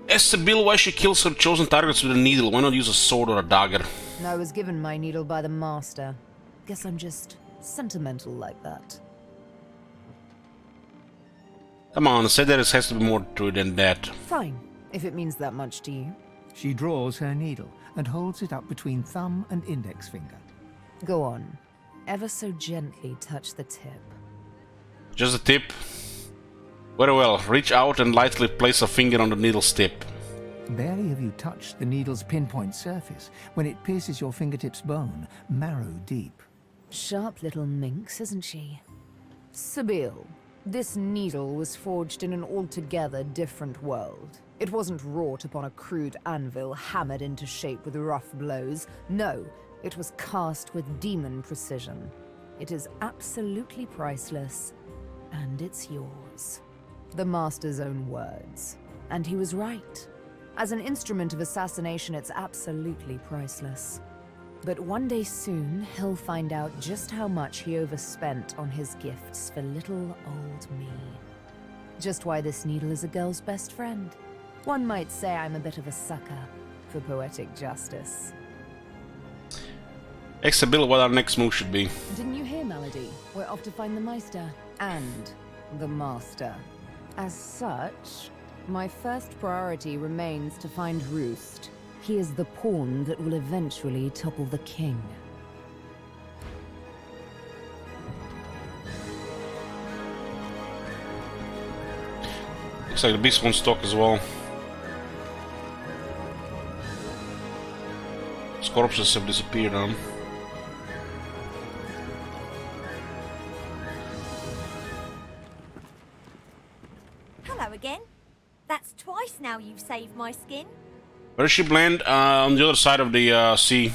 Ask Sibyl why she kills her chosen targets with a needle. Why not use a sword or a dagger? I was given my needle by the master. Guess I'm just sentimental like that. Come on, say there has to be more to it than that. Fine, if it means that much to you. She draws her needle and holds it up between thumb and index finger. Go on. Ever so gently touch the tip. Just the tip. Very well, reach out and lightly place a finger on the needle's tip. Barely have you touched the needle's pinpoint surface when it pierces your fingertip's bone, marrow deep. Sharp little minx, isn't she? Sibyl, this needle was forged in an altogether different world. It wasn't wrought upon a crude anvil hammered into shape with rough blows. No, it was cast with demon precision. It is absolutely priceless, and it's yours. The master's own words. And he was right. As an instrument of assassination, it's absolutely priceless. But one day soon, he'll find out just how much he overspent on his gifts for little old me. Just why this needle is a girl's best friend. One might say I'm a bit of a sucker for poetic justice. Sibyl, what our next move should be. Didn't you hear, Melody? We're off to find the Meister. And the Master. As such, my first priority remains to find Roost. He is the pawn that will eventually topple the king. Looks like the beast wants to talk as well. His corpses have disappeared, huh? Hello again. That's twice now you've saved my skin. Where is she, Bland? On the other side of the sea.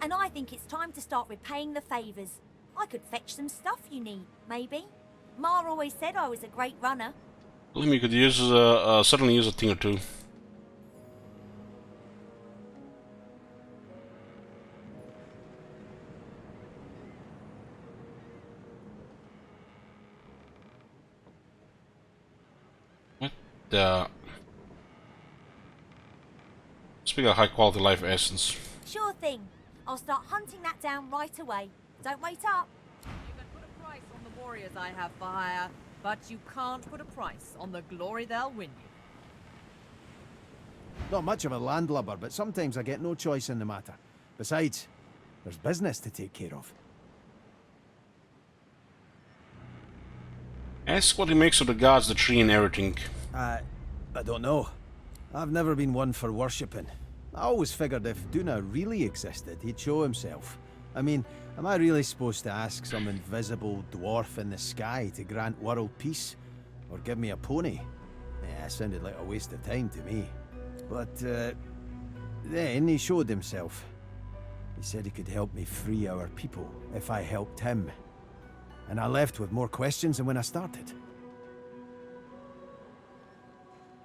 And I think it's time to start repaying the favours. I could fetch some stuff you need, maybe. Ma always said I was a great runner. Well, you could use certainly use a thing or two. Speaking of high quality life essence. Sure thing. I'll start hunting that down right away. Don't wait up. You can put a price on the warriors I have for hire, but you can't put a price on the glory they'll win you. Not much of a landlubber, but sometimes I get no choice in the matter. Besides, there's business to take care of. Ask what he makes of the gods, the tree and everything. I don't know. I've never been one for worshipping. I always figured if Duna really existed, he'd show himself. I mean, am I really supposed to ask some invisible dwarf in the sky to grant world peace? Or give me a pony? Yeah, sounded like a waste of time to me. But, then he showed himself. He said he could help me free our people if I helped him. And I left with more questions than when I started.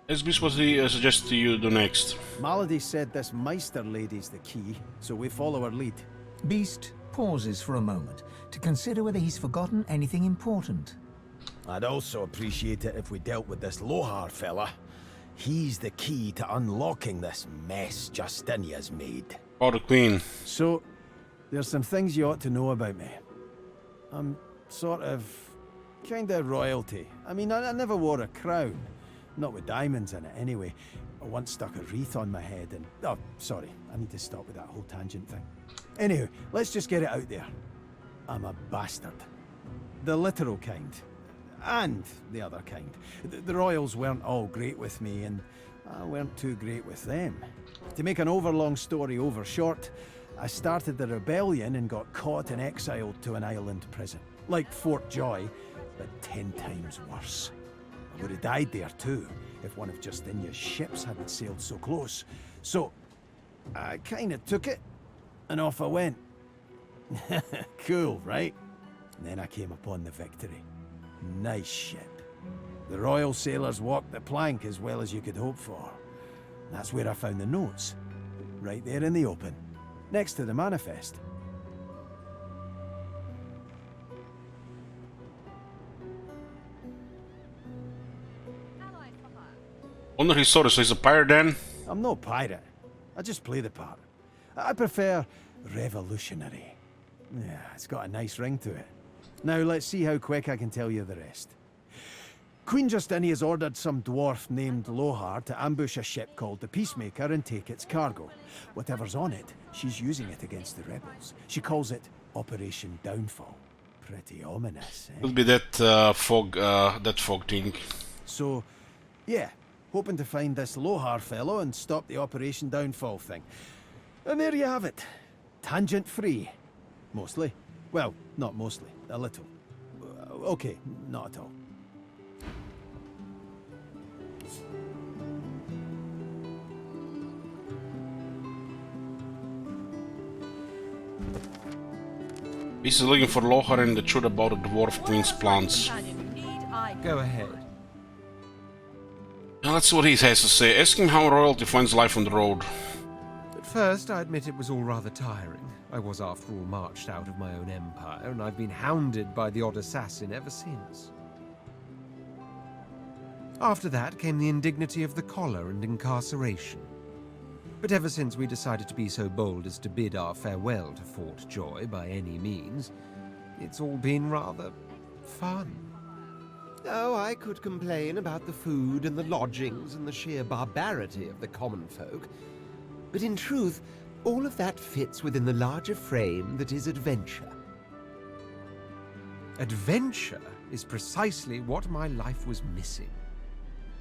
SB, what he suggests you do next? Malady said this Meister lady's the key, so we follow her lead. Beast pauses for a moment to consider whether he's forgotten anything important. I'd also appreciate it if we dealt with this Lohar fella. He's the key to unlocking this mess Justinia's made. Oh, the Queen. So, there's some things you ought to know about me. I'm sort of... kinda royalty. I mean, I never wore a crown. Not with diamonds in it, anyway. I once stuck a wreath on my head and... Oh, sorry. I need to stop with that whole tangent thing. Anywho, let's just get it out there. I'm a bastard. The literal kind. And the other kind. The royals weren't all great with me, and I weren't too great with them. To make an overlong story over short, I started the rebellion and got caught and exiled to an island prison. Like Fort Joy, but 10 times worse. I would have died there too, if one of Justinia's ships hadn't sailed so close. So, I kinda took it, and off I went. Cool, right? And then I came upon the Victory. Nice ship. The royal sailors walked the plank as well as you could hope for. That's where I found the notes. Right there in the open. Next to the manifest. Wonder his story, so he's a pirate then? I'm no pirate. I just play the part. I prefer revolutionary. Yeah, it's got a nice ring to it. Now let's see how quick I can tell you the rest. Queen Justinia's ordered some dwarf named Lohar to ambush a ship called the Peacemaker and take its cargo. Whatever's on it, she's using it against the rebels. She calls it Operation Downfall. Pretty ominous, eh? It'll be that fog thing. So, yeah, hoping to find this Lohar fellow and stop the Operation Downfall thing. And there you have it. Tangent-free. Mostly. Well, not mostly. A little. Okay, not at all. He's looking for Lohar and the truth about the Dwarf Queen's plans. Go ahead. Now let's see what he has to say. Ask him how royalty finds life on the road. At first, I admit it was all rather tiring. I was, after all, marched out of my own empire, and I've been hounded by the odd assassin ever since. After that came the indignity of the collar and incarceration. But ever since we decided to be so bold as to bid our farewell to Fort Joy by any means, it's all been rather fun. Oh, I could complain about the food and the lodgings and the sheer barbarity of the common folk, but in truth, all of that fits within the larger frame that is adventure. Adventure is precisely what my life was missing.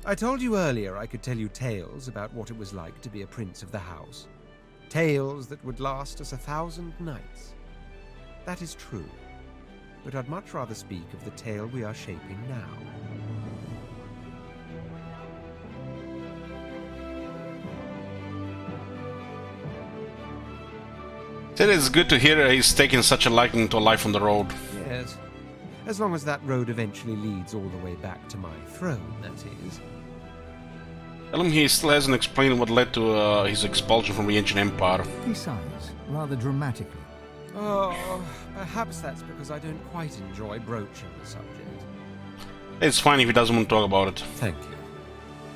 I told you earlier I could tell you tales about what it was like to be a prince of the house. Tales that would last us 1,000 nights. That is true, but I'd much rather speak of the tale we are shaping now. It is good to hear he's taking such a liking to life on the road. Yes, as long as that road eventually leads all the way back to my throne, that is. Tell him he still hasn't explained what led to his expulsion from the Ancient Empire. He sighs, rather dramatically. Oh, perhaps that's because I don't quite enjoy broaching the subject. It's fine if he doesn't want to talk about it. Thank you.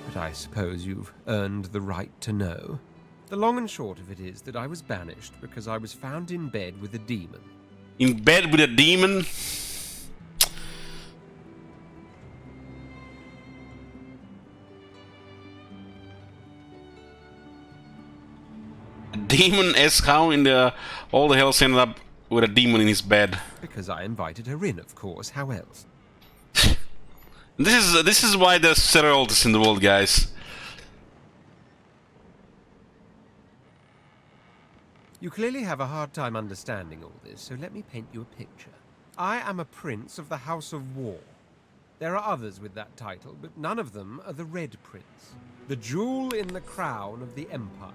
But I suppose you've earned the right to know. The long and short of it is that I was banished because I was found in bed with a demon. In bed with a demon? A demon? Ask how in the all the hells ended up with a demon in his bed. Because I invited her in, of course. How else? This is why there's serialists in the world, guys. You clearly have a hard time understanding all this, so let me paint you a picture. I am a prince of the House of War. There are others with that title, but none of them are the Red Prince, the jewel in the crown of the Empire.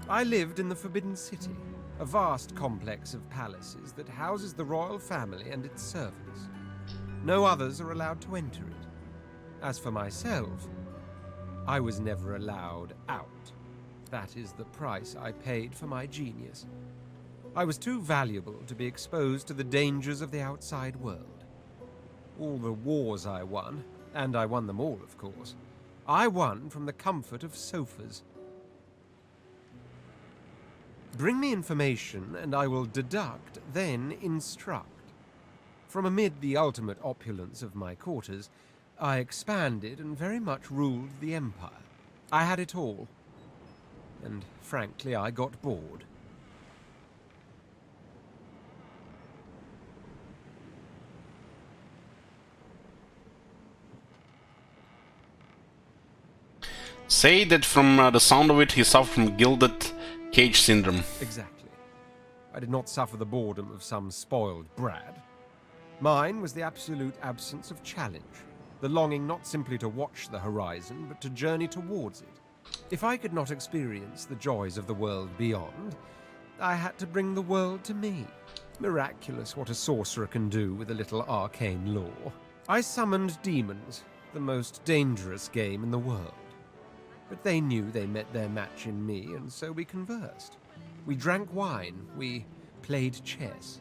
I lived in the Forbidden City, a vast complex of palaces that houses the royal family and its servants. No others are allowed to enter it. As for myself, I was never allowed out. That is the price I paid for my genius. I was too valuable to be exposed to the dangers of the outside world. All the wars I won, and I won them all, of course, I won from the comfort of sofas. Bring me information, and I will deduct, then instruct. From amid the ultimate opulence of my quarters, I expanded and very much ruled the Empire. I had it all. And frankly, I got bored. Say that from the sound of it, he suffered from gilded cage syndrome. Exactly. I did not suffer the boredom of some spoiled brat. Mine was the absolute absence of challenge, the longing not simply to watch the horizon, but to journey towards it. If I could not experience the joys of the world beyond, I had to bring the world to me. Miraculous what a sorcerer can do with a little arcane lore. I summoned demons, the most dangerous game in the world. But they knew they met their match in me, and so we conversed. We drank wine, we played chess.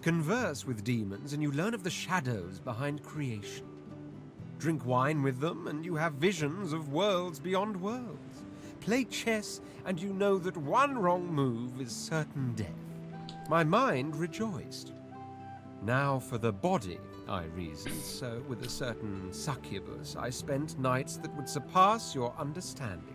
Converse with demons and you learn of the shadows behind creation. Drink wine with them and you have visions of worlds beyond worlds. Play chess and you know that one wrong move is certain death. My mind rejoiced. Now for the body, I reasoned, so with a certain succubus I spent nights that would surpass your understanding.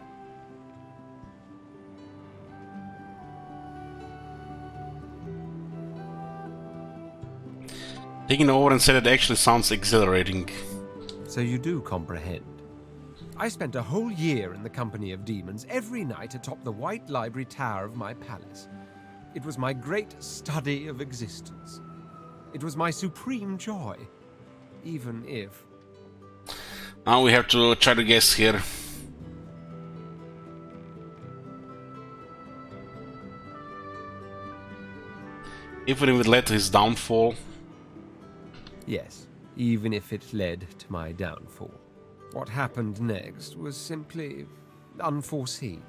Taking over and said it actually sounds exhilarating. So you do comprehend. I spent a whole year in the company of demons every night atop the white library tower of my palace. It was my great study of existence. It was my supreme joy, even if... Now we have to try to guess here. Even if it led to his downfall. Yes, even if it led to my downfall. What happened next was simply unforeseen.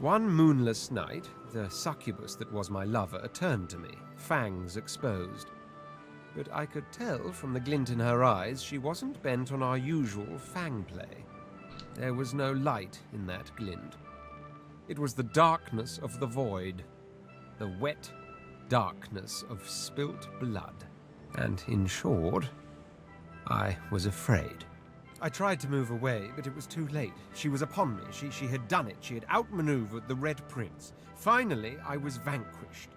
One moonless night, the succubus that was my lover turned to me, fangs exposed. But I could tell from the glint in her eyes she wasn't bent on our usual fang play. There was no light in that glint. It was the darkness of the void, the wet darkness of spilt blood. And in short, I was afraid. I tried to move away, but it was too late. She was upon me. She had done it. She had outmaneuvered the Red Prince. Finally, I was vanquished.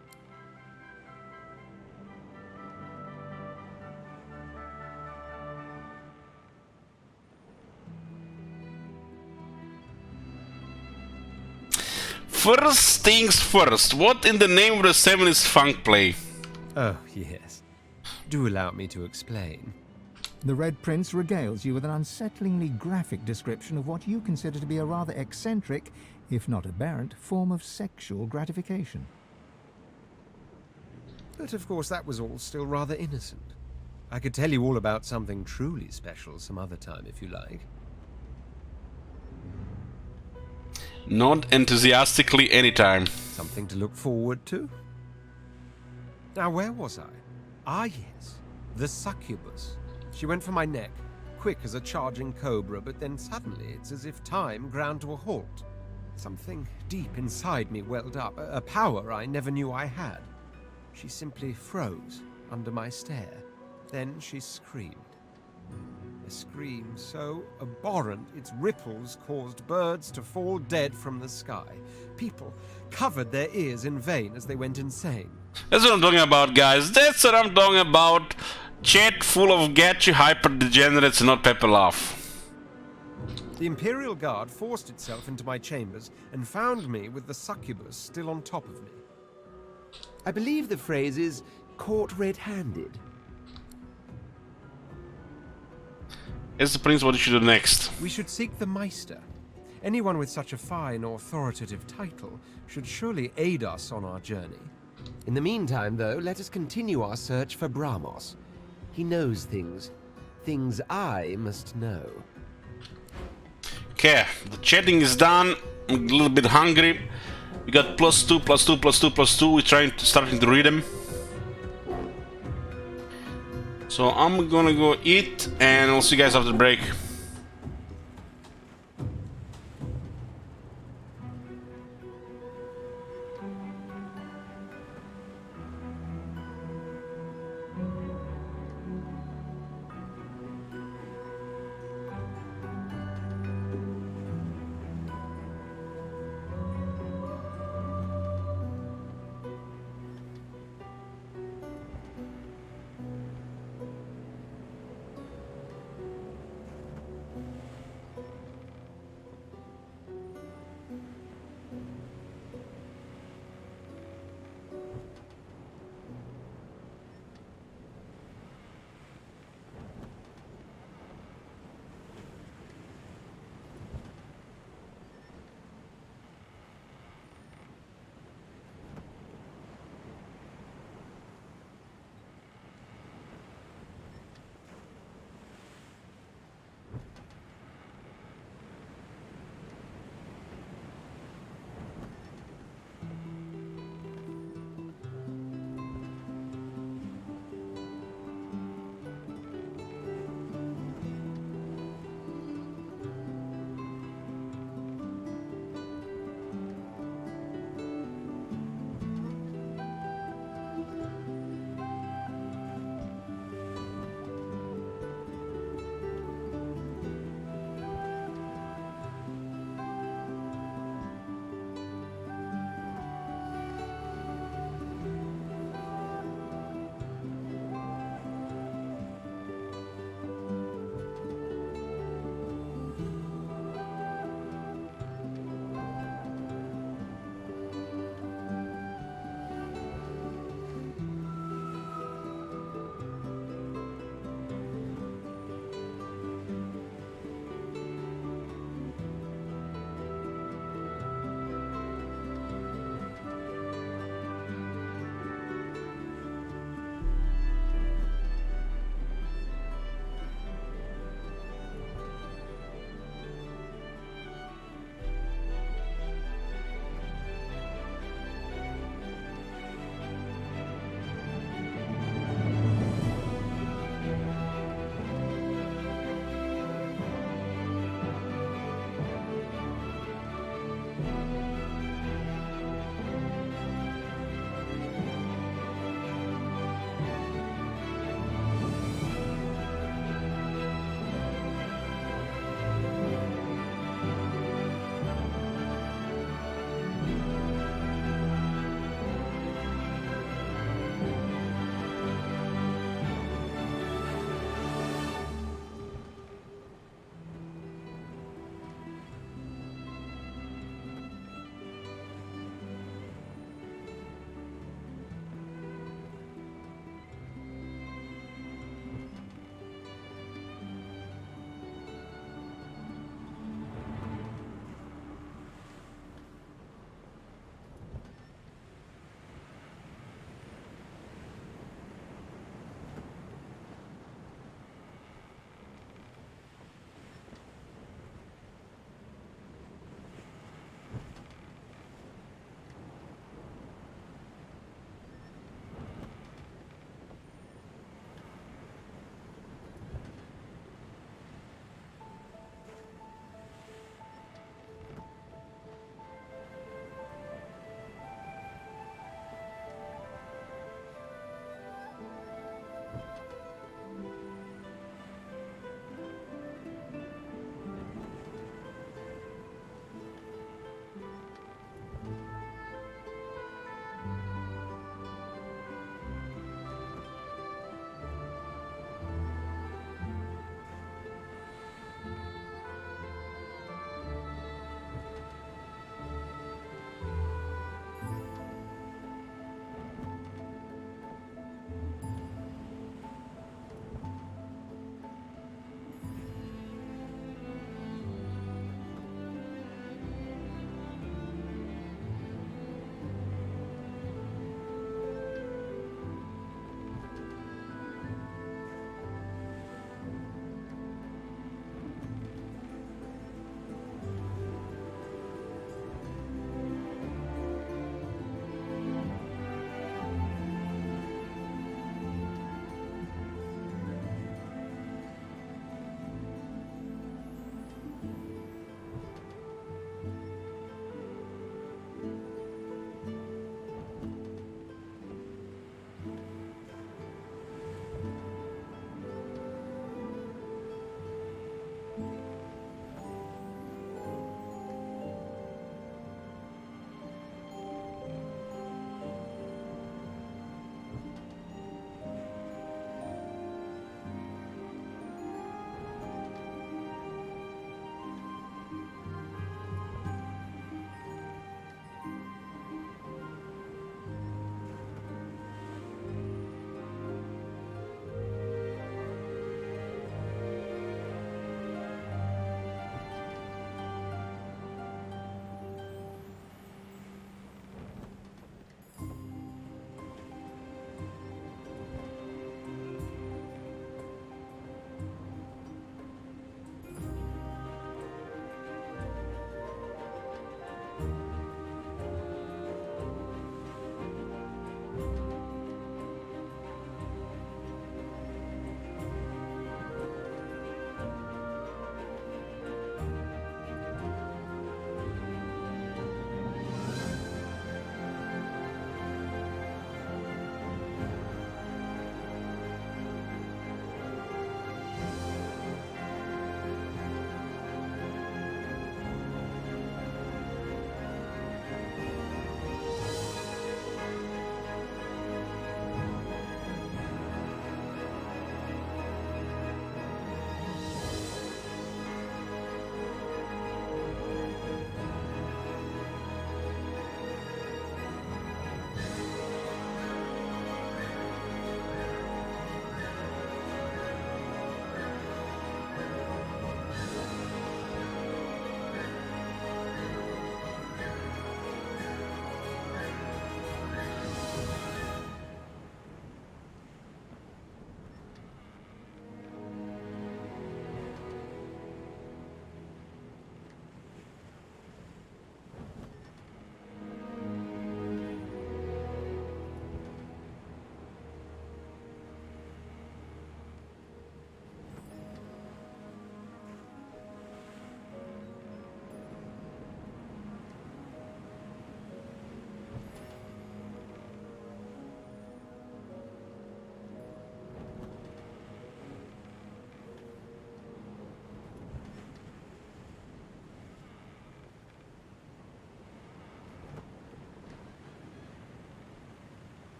First things first, what in the name of the seven is funk play? Oh, yes. Do allow me to explain. The Red Prince regales you with an unsettlingly graphic description of what you consider to be a rather eccentric, if not aberrant, form of sexual gratification. But of course that was all still rather innocent. I could tell you all about something truly special some other time if you like. Not enthusiastically anytime. Something to look forward to? Now where was I? Ah yes, the succubus. She went for my neck, quick as a charging cobra, but then suddenly it's as if time ground to a halt. Something deep inside me welled up, a power I never knew I had. She simply froze under my stare. Then she screamed. A scream so abhorrent its ripples caused birds to fall dead from the sky. People covered their ears in vain as they went insane. That's what I'm talking about, guys. That's what I'm talking about. Chat full of gadget hyper degenerates and not Pepper Laugh. The Imperial Guard forced itself into my chambers and found me with the succubus still on top of me. I believe the phrase is caught red-handed. It's the prince, what you should do next. We should seek the Meister. Anyone with such a fine, authoritative title should surely aid us on our journey. In the meantime, though, let us continue our search for Bramos. He knows things. Things I must know. Okay, the chatting is done. I'm a little bit hungry. We got +2, +2, +2, +2. We're starting to read them. So I'm gonna go eat, and I'll see you guys after the break.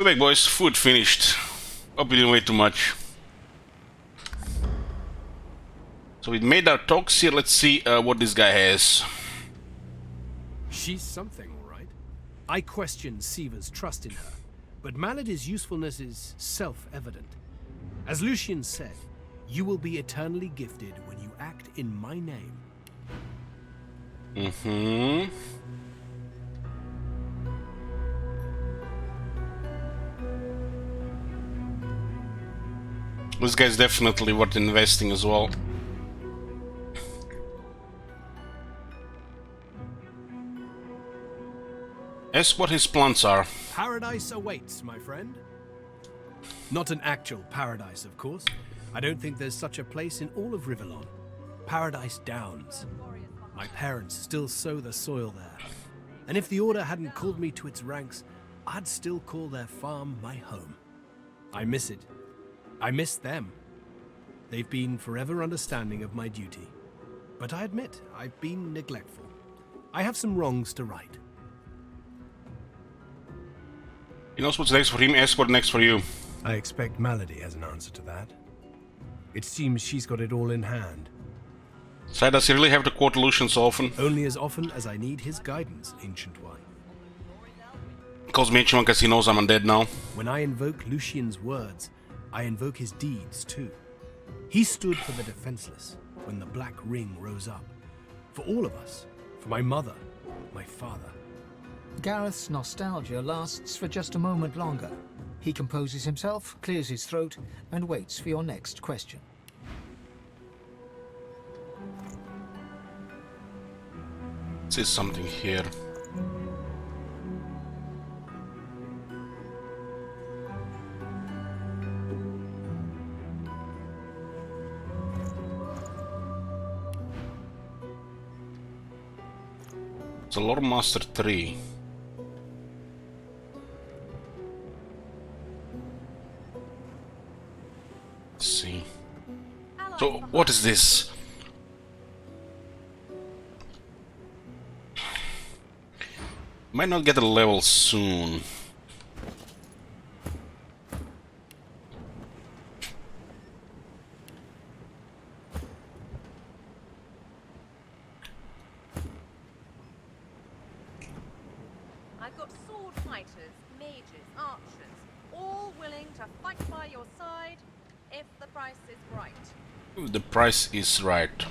Go back, boys. Food finished. Hope we didn't wait too much. So we made our talks here. Let's see what this guy has. She's something, all right. I question Siva's trust in her, but Malady's usefulness is self-evident. As Lucian said, you will be eternally gifted when you act in my name. Mm-hmm. This guy's definitely worth investing as well. Ask what his plans are. Paradise awaits, my friend. Not an actual paradise, of course. I don't think there's such a place in all of Rivellon. Paradise Downs. My parents still sow the soil there. And if the Order hadn't called me to its ranks, I'd still call their farm my home. I miss it. I miss them. They've been forever understanding of my duty. But I admit, I've been neglectful. I have some wrongs to right. He knows what's next for him, ask what's next for you. I expect Malady has an answer to that. It seems she's got it all in hand. So does he really have to quote Lucian so often? Only as often as I need his guidance, Ancient One. Calls me Ancient One because he knows I'm undead now. When I invoke Lucian's words, I invoke his deeds too. He stood for the defenseless when the Black Ring rose up. For all of us. For my mother, my father. Gareth's nostalgia lasts for just a moment longer. He composes himself, clears his throat, and waits for your next question. There's something here. It's a Lore Master 3. Let's see. So, what is this? Might not get a level soon. I've got sword fighters, mages, archers, all willing to fight by your side if the price is right. The price is right.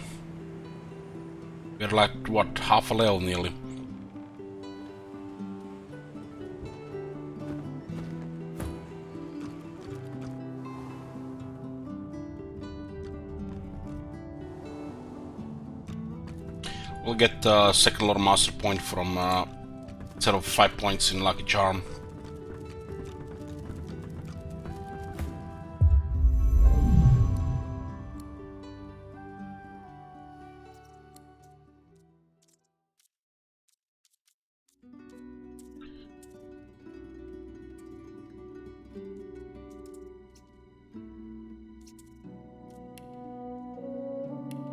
We're like, what, half a level nearly. We'll get second Lore Master point from instead of 5 points in Lucky Charm.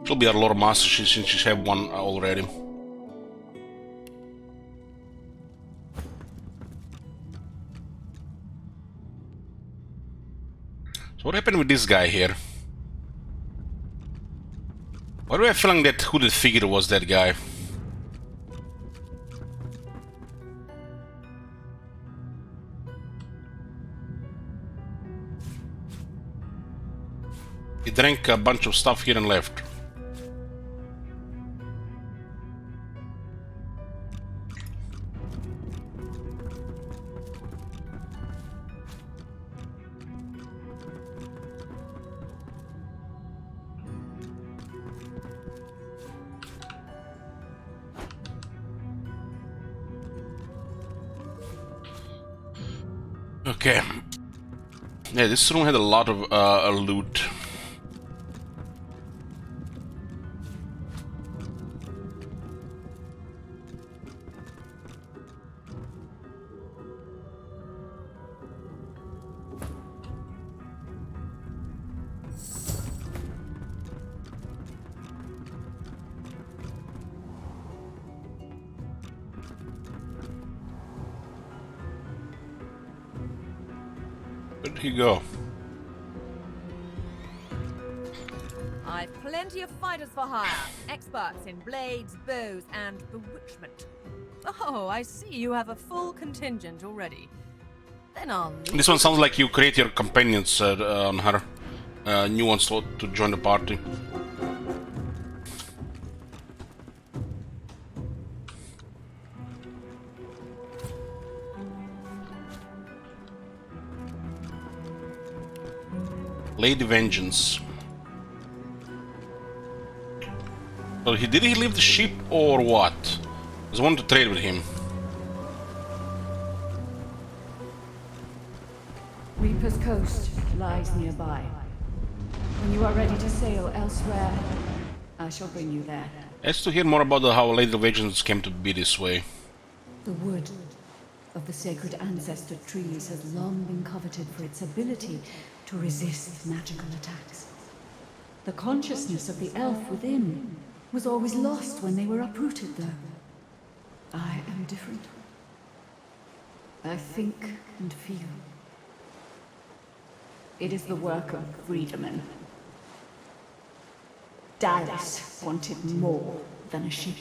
She'll be our Lore Master since she have one already. So what happened with this guy here? Why do I have a feeling that hooded figure was that guy? He drank a bunch of stuff here and left. Okay. Yeah, this room had a lot of loot. Where'd he go? I've plenty of fighters for hire, experts in blades, bows, and bewitchment. Oh, I see you have a full contingent already. Then I'll leave. This one sounds like you create your companions on her. New ones to join the party. Lady Vengeance. So did he leave the ship or what? I just wanted to trade with him. Reaper's Coast lies nearby. When you are ready to sail elsewhere, I shall bring you there. Let's to hear more about how Lady Vengeance came to be this way. The wood of the sacred ancestor trees has long been coveted for its ability to resist magical attacks. The consciousness of the elf within was always lost when they were uprooted, though. I am different. I think and feel. It is the work of freedmen. Dallas wanted more than a ship.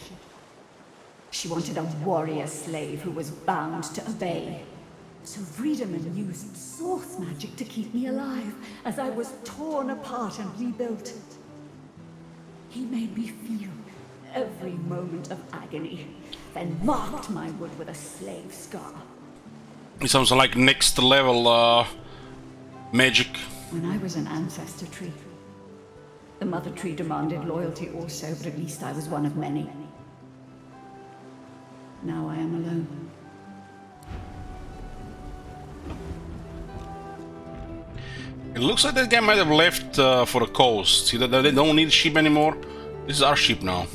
She wanted a warrior slave who was bound to obey. So Friedemann used source magic to keep me alive as I was torn apart and rebuilt. He made me feel every moment of agony, then marked my wood with a slave scar. It sounds like next level magic. When I was an ancestor tree, the mother tree demanded loyalty also, but at least I was one of many. Now I am alone. It looks like that guy might have left for the coast. See that they don't need ship anymore? This is our ship now.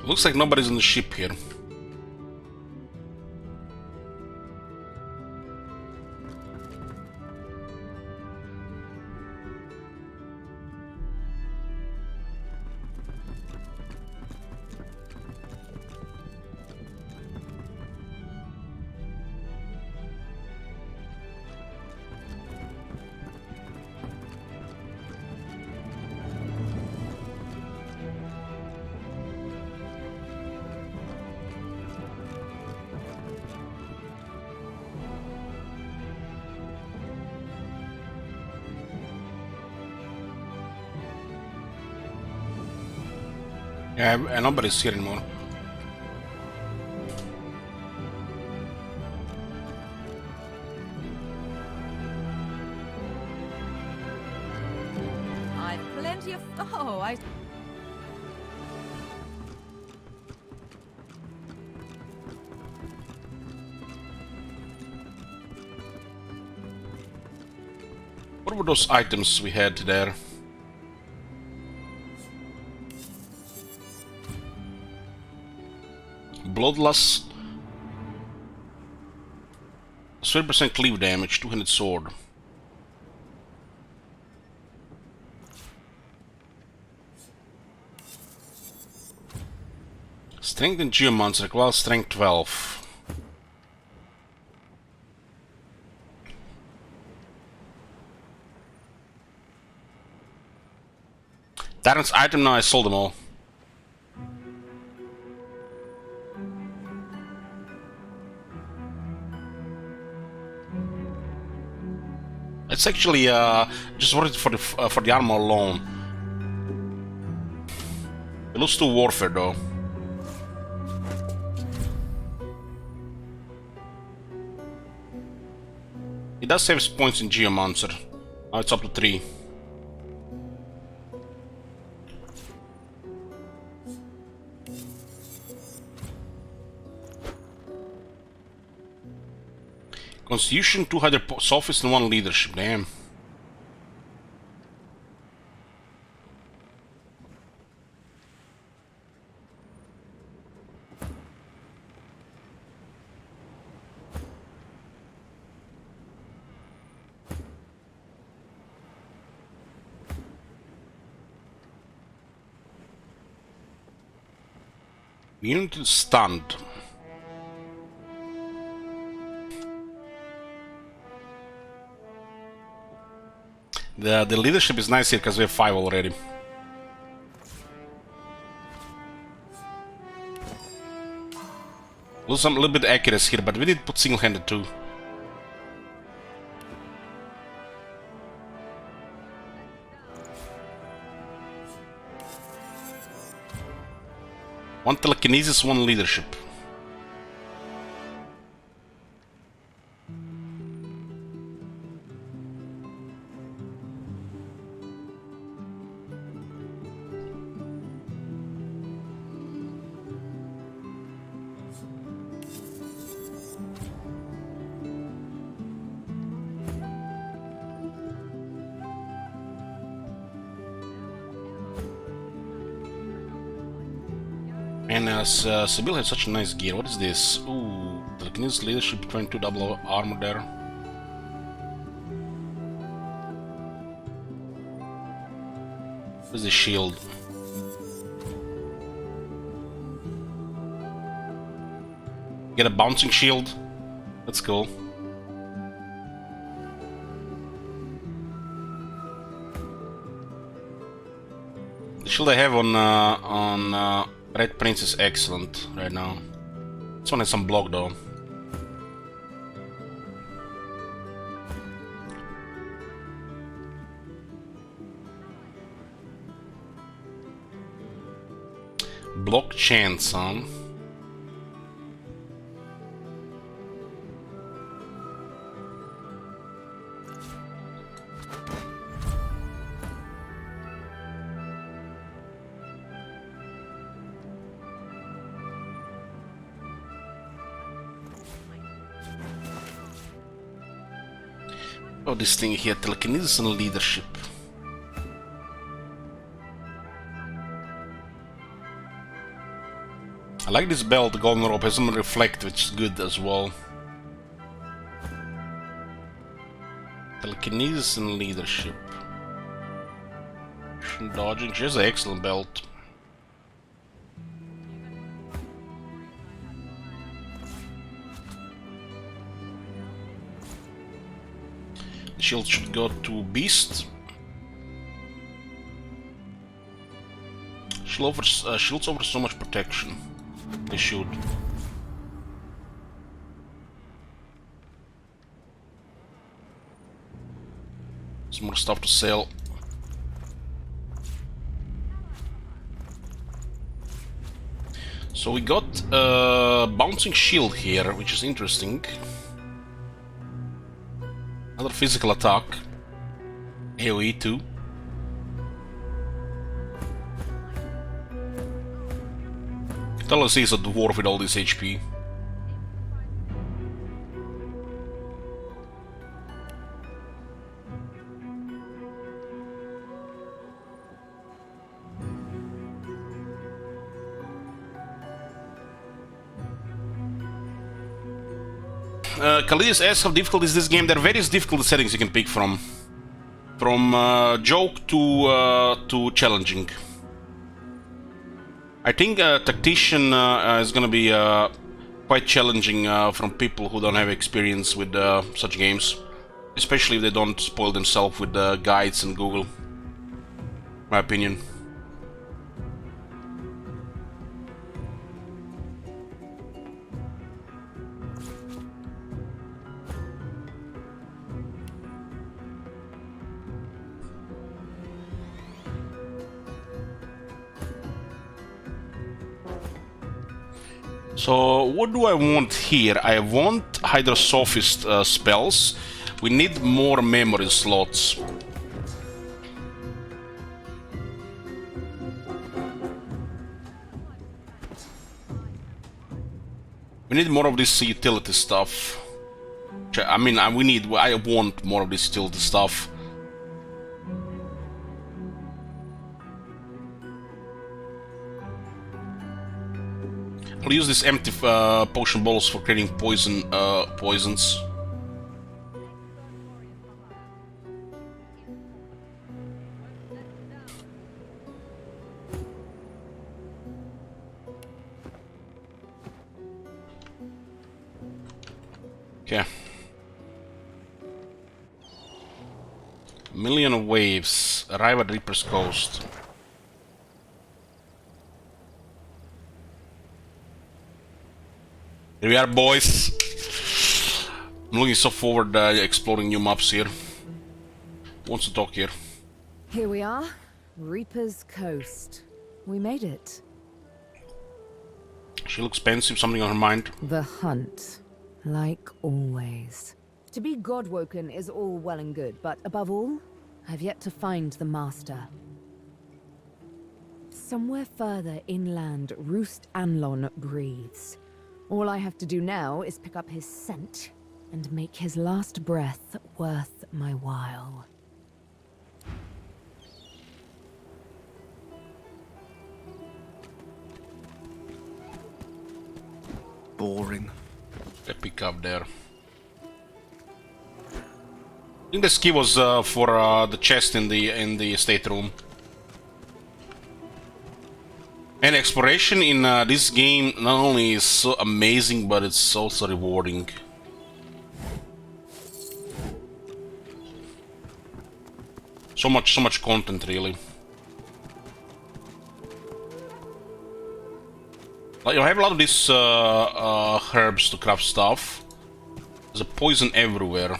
Looks like nobody's on the ship here. Yeah, and nobody's here anymore. I've plenty of... Oh, I... What were those items we had there? Bloodlust. 30% cleave damage, 2-handed sword. Strength and Geomancer equals strength 12. Tyrant's item, now I sold them all. It's actually just worth it for the armor alone. It looks too warfare though. It does save points in Geomancer. Now it's up to 3. Constitution, 2 higher sophist and 1 leadership, damn. Immunity stunned. The leadership is nice here because we have 5 already. Lose some little bit accuracy here, but we did put single-handed too. One telekinesis, 1 leadership. And Sibyl has such a nice gear. What is this? Ooh, telekinesis, leadership, 22 double armor there. Where's the shield? Get a bouncing shield. That's cool. The shield I have on Red Prince is excellent right now. This one has some block though. Block chance, huh? Oh, this thing here, telekinesis and leadership. I like this belt, the golden rope has some reflect, which is good as well. Telekinesis and leadership. Dodging, she has an excellent belt. The shield should go to Beast. Shields offer so much protection. They should. Some more stuff to sell. So we got a bouncing shield here, which is interesting. Another physical attack. AoE too. Tell us he's a dwarf with all this HP. Kalidius asks how difficult is this game. There are various difficulty settings you can pick from. From joke to challenging. I think Tactician is gonna be quite challenging from people who don't have experience with such games. Especially if they don't spoil themselves with guides and Google. My opinion. So what do I want here? I want Hydrosophist spells. We need more memory slots. We need more of this utility stuff. I mean, I want more of this utility stuff. I'll use these empty potion bottles for creating poisons. Okay. Million of waves. Arrive at Reaper's Coast. Here we are, boys. I'm looking so forward exploring new maps here. Who wants to talk here? Here we are, Reaper's Coast. We made it. She looks pensive, something on her mind. The hunt, like always. To be godwoken is all well and good, but above all, I've yet to find the Master. Somewhere further inland, Roost Anlon breathes. All I have to do now is pick up his scent and make his last breath worth my while. Boring. Pick up there. I think this key was for the chest in the stateroom. And exploration in this game not only is so amazing, but it's also rewarding. So much content, really. Like, you have a lot of these herbs to craft stuff. There's a poison everywhere.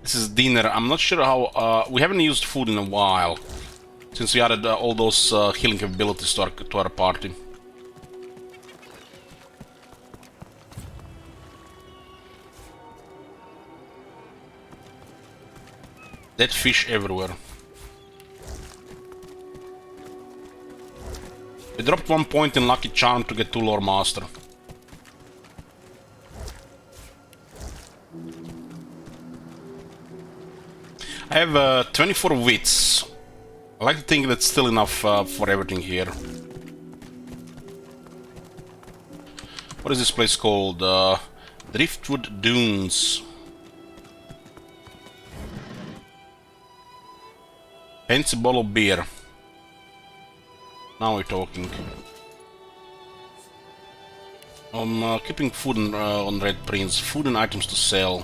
This is dinner. I'm not sure how... we haven't used food in a while, since we added all those healing capabilities to our party. Dead fish everywhere. We dropped 1 point in Lucky Charm to get 2 Lore Master. I have 24 wits. I like to think that's still enough for everything here. What is this place called? Driftwood Dunes. Fancy bottle of beer. Now we're talking. I'm keeping food on Red Prince. Food and items to sell.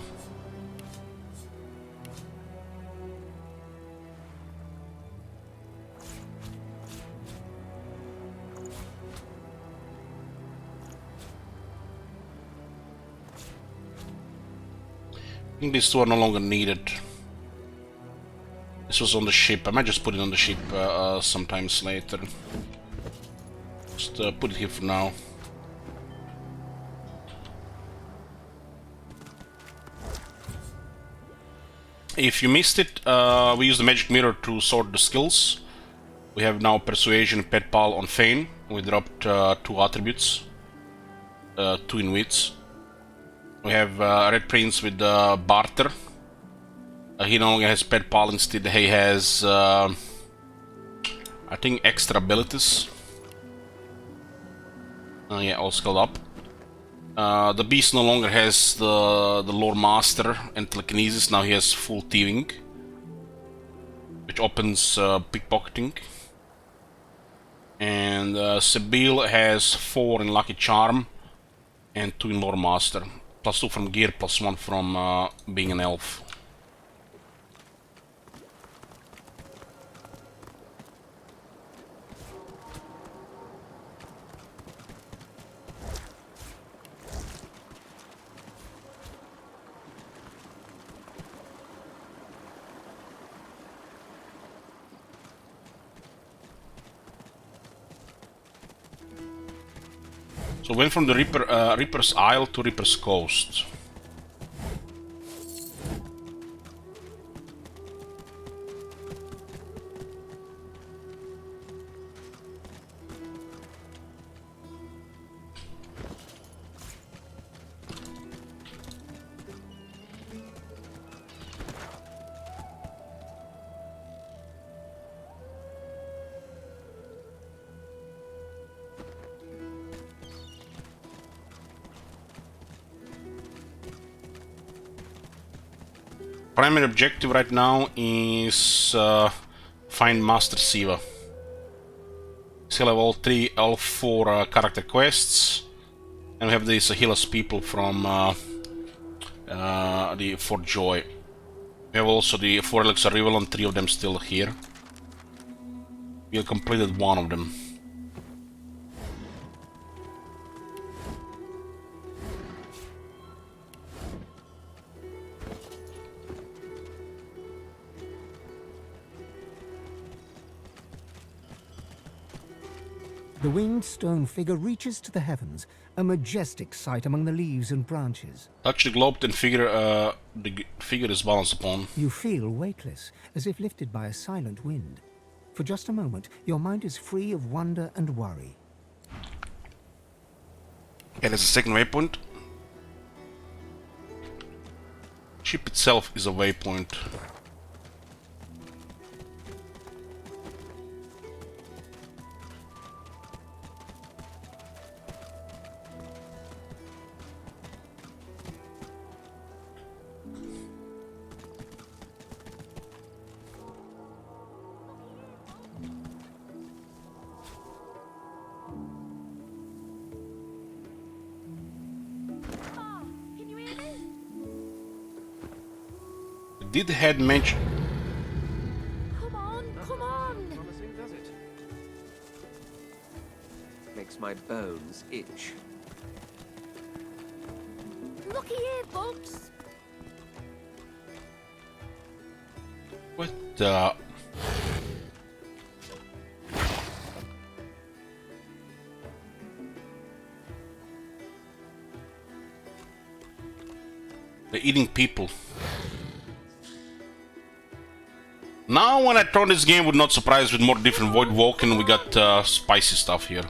I think these two are no longer needed. This was on the ship. I might just put it on the ship sometimes later. Just put it here for now. If you missed it, we used the magic mirror to sort the skills. We have now Persuasion, Pet Pal on Feign. We dropped 2 attributes. 2 in wits. We have Red Prince with Barter. He no longer has Pet Pal, instead he has, I think, extra abilities. Yeah, all skilled up. The Beast no longer has the Lore Master and Telekinesis, now he has full thieving, which opens pickpocketing. And Sebille has 4 in Lucky Charm and 2 in Lore Master. +2 from gear, +1 from being an elf. So went from the Reaper's Isle to Reaper's Coast. Primary objective right now is find Master Siva. Still have all four character quests, and we have these healers people from the Fort Joy. We have also the 4 Elixir Rivalon, 3 of them still here. We have completed one of them. The winged stone figure reaches to the heavens, a majestic sight among the leaves and branches. Touch the globe and the figure is balanced upon. You feel weightless, as if lifted by a silent wind. For just a moment, your mind is free of wonder and worry. Okay, there's a second waypoint. Ship itself is a waypoint. Did the head mention? Come on, come on! Promising, does it? Makes my bones itch. Looky here, Bugs! What the? They're eating people. Now when I turn this game would not surprise with more different Void Walking, we got spicy stuff here.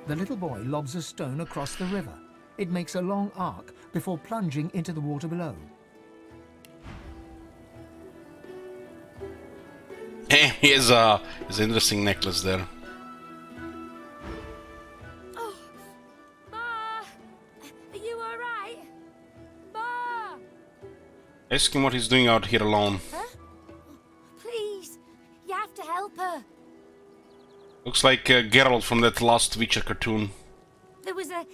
The little boy lobs a stone across the river. It makes a long arc before plunging into the water below. He has an interesting necklace there. Oh, Ma! Are you alright? Ma! Ask him what he's doing out here alone. Huh? Please, you have to help her. Looks like Geralt from that last Witcher cartoon. There was a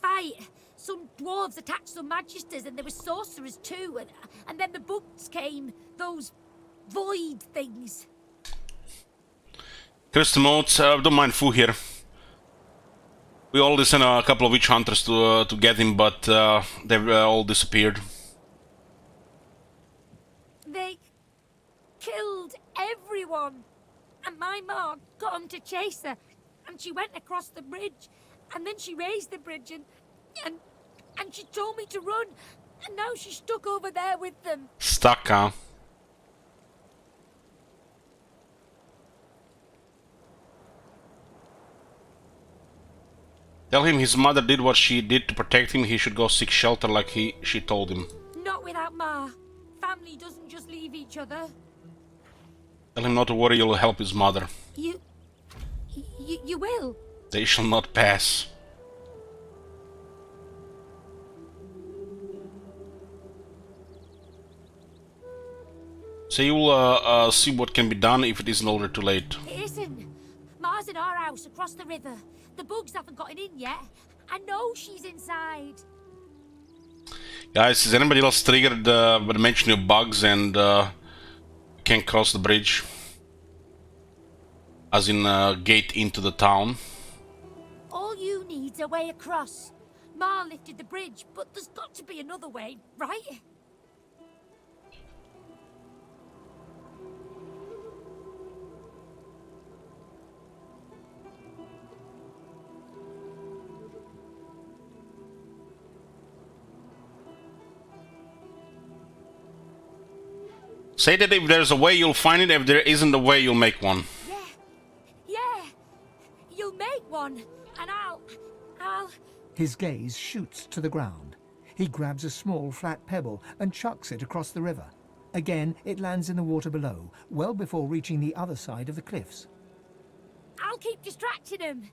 fight. Some dwarves attacked some magisters, and there were sorcerers too. And then the bugs came. Those void things. Crystal modes, don't mind Fu here. We all sent a couple of witch hunters to get him, but they've all disappeared. They killed everyone, and my ma got 'em to chase her, and she went across the bridge, and then she raised the bridge, and she told me to run, and now she's stuck over there with them. Stuck, huh? Tell him his mother did what she did to protect him. He should go seek shelter like she told him. Not without Ma. Family doesn't just leave each other. Tell him not to worry, you'll help his mother. You will? They shall not pass. So you'll see what can be done if it isn't already too late. It isn't. Ma's in our house across the river. The bugs haven't gotten in yet. I know she's inside. Guys, is anybody else triggered by the mention of bugs and can't cross the bridge? As in gate into the town? All you need's a way across. Ma lifted the bridge, but there's got to be another way, right? Say that if there's a way, you'll find it. If there isn't a way, you'll make one. Yeah. You'll make one, and I'll... His gaze shoots to the ground. He grabs a small flat pebble and chucks it across the river. Again, it lands in the water below, well before reaching the other side of the cliffs. I'll keep distracting him.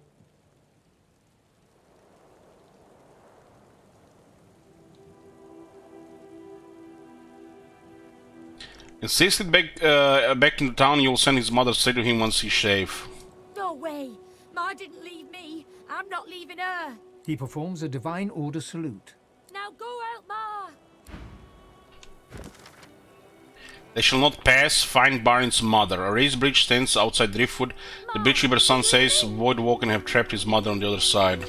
Insist it back into town. You'll send his mother straight to him once he's safe. No way. Ma didn't leave me. I'm not leaving her. He performs a divine order salute. Now go out, Ma. They shall not pass. Find Barin's mother. A raised bridge stands outside Driftwood. The bridgekeeper's son says Voidwalk and have trapped his mother on the other side.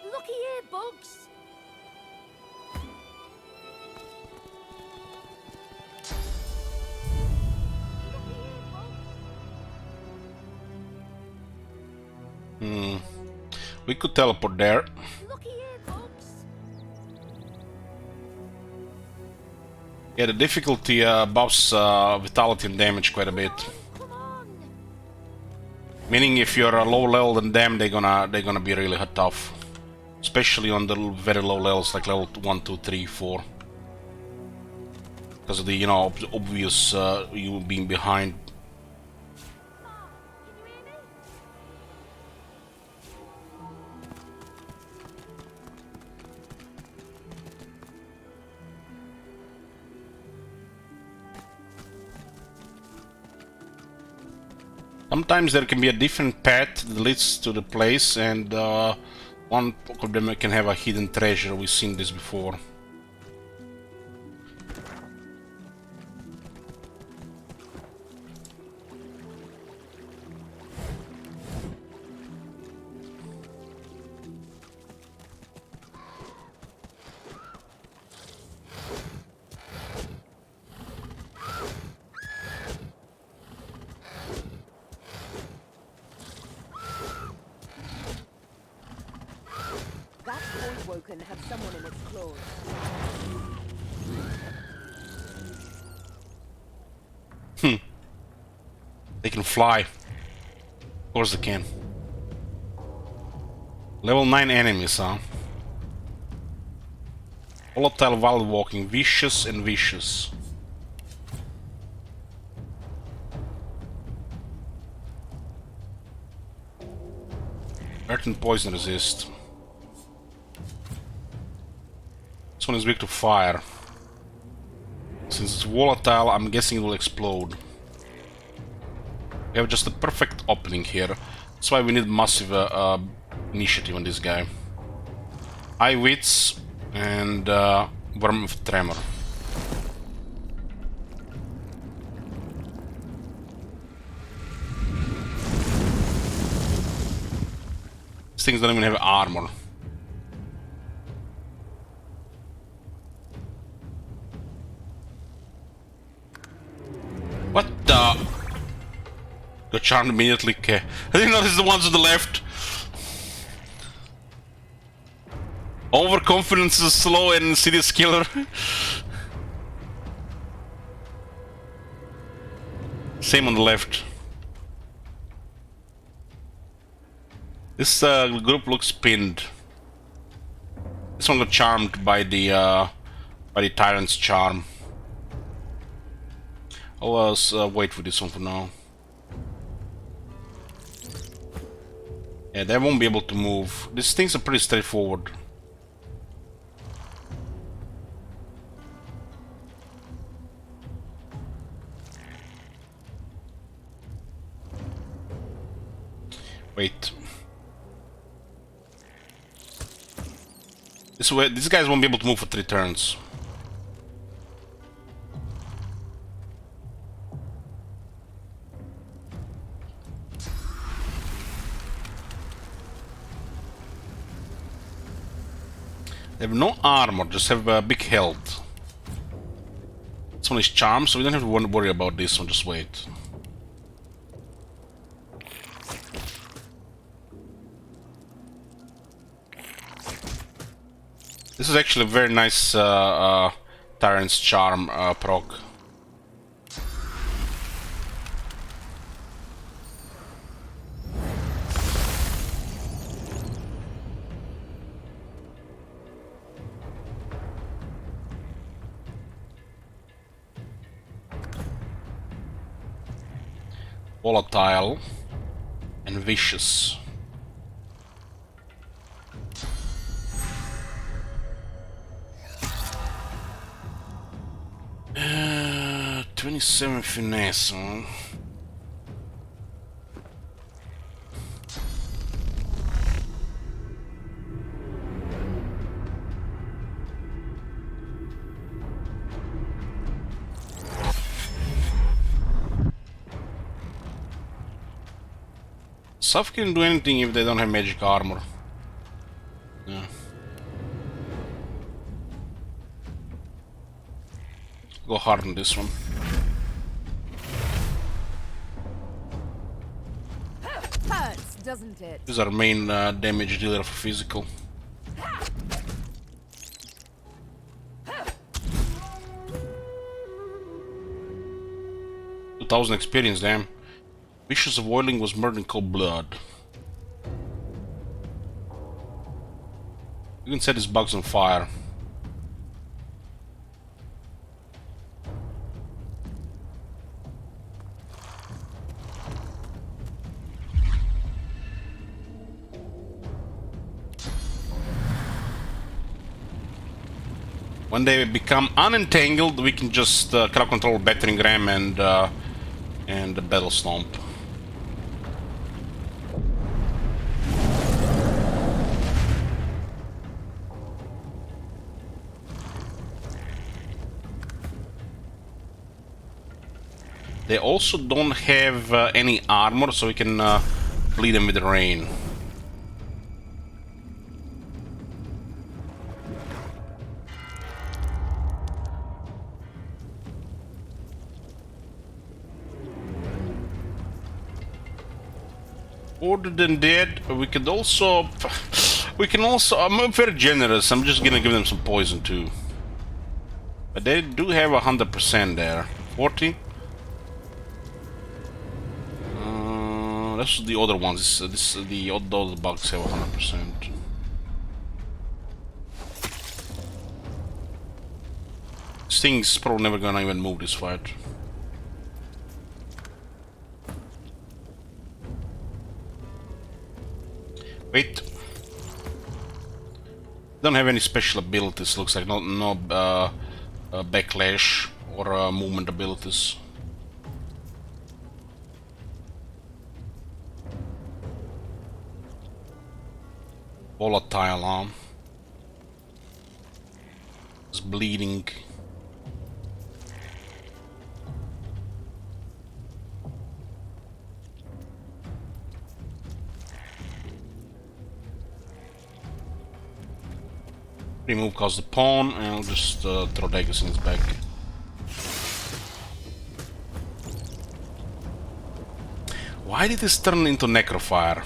Looky here, Bugs. We could teleport there. Looky here, Bugs. Yeah, the difficulty buffs vitality and damage quite a bit. Meaning, if you're a low level than them, they're gonna be really tough, especially on the very low levels like level 1, 2, 3, 4, because of the obvious you being behind. Sometimes there can be a different path that leads to the place, and one of them can have a hidden treasure. We've seen this before. That Voidwoken had someone in its claws. They can fly. Of course they can. Level 9 enemies, huh? Volatile while walking, vicious and vicious. Earth and poison resist. This one is weak to fire. Since it's volatile, I'm guessing it will explode. We have just a perfect opening here. That's why we need massive initiative on this guy. High wits and worm of tremor. These things don't even have armor. What the? Got charmed immediately. Okay. I didn't notice the ones on the left. Overconfidence is slow and insidious killer. Same on the left. This group looks pinned. This one got charmed by the Tyrant's charm. I'll wait for this one for now. Yeah, they won't be able to move. These things are pretty straightforward. Wait. This way, these guys won't be able to move for 3 turns. They have no armor, just have big health. This one is charmed, so we don't have to worry about this one, just wait. This is actually a very nice Tyrant's Charm proc. Volatile and vicious. 27 finesse, huh? Saf can do anything if they don't have magic armor. Yeah. Go hard on this one. Hurts, doesn't it? This is our main damage dealer for physical. $2,000 experience, damn. Vicious avoiding was murdered in cold blood. You can set his bugs on fire. When they become unentangled, we can just crowd control Battering Ram and the Battle Stomp. They also don't have any armor, so we can bleed them with the rain. Other than that, we can also, I'm very generous, I'm just gonna give them some poison too. But they do have 100% there. 40? That's the other ones, the other bugs have 100%. This thing's probably never gonna even move this fight. Wait. Don't have any special abilities, looks like. No backlash or movement abilities. Volatile arm. It's bleeding. Remove cause the pawn, and I'll just throw daggers in his back. Why did this turn into Necrofire?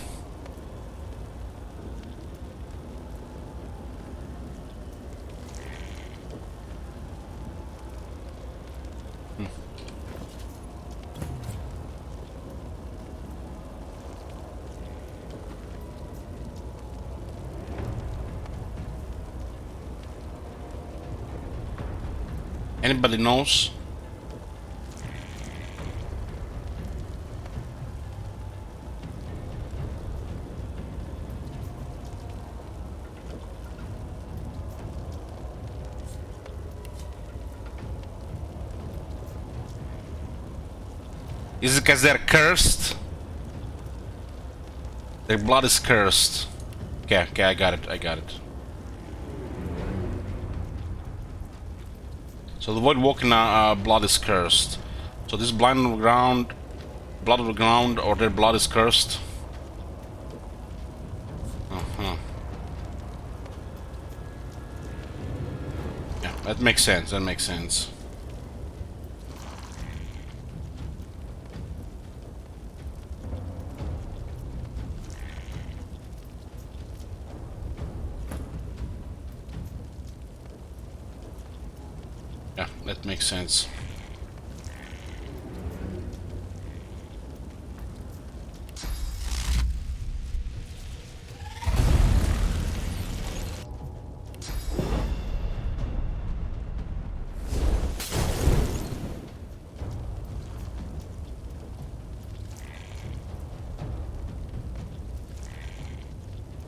Anybody knows? Is it because they're cursed? Their blood is cursed. Okay, I got it. So the Void Walking blood is cursed. So this blind on the ground, blood on the ground, or their blood is cursed. Yeah, that makes sense. that makes sense.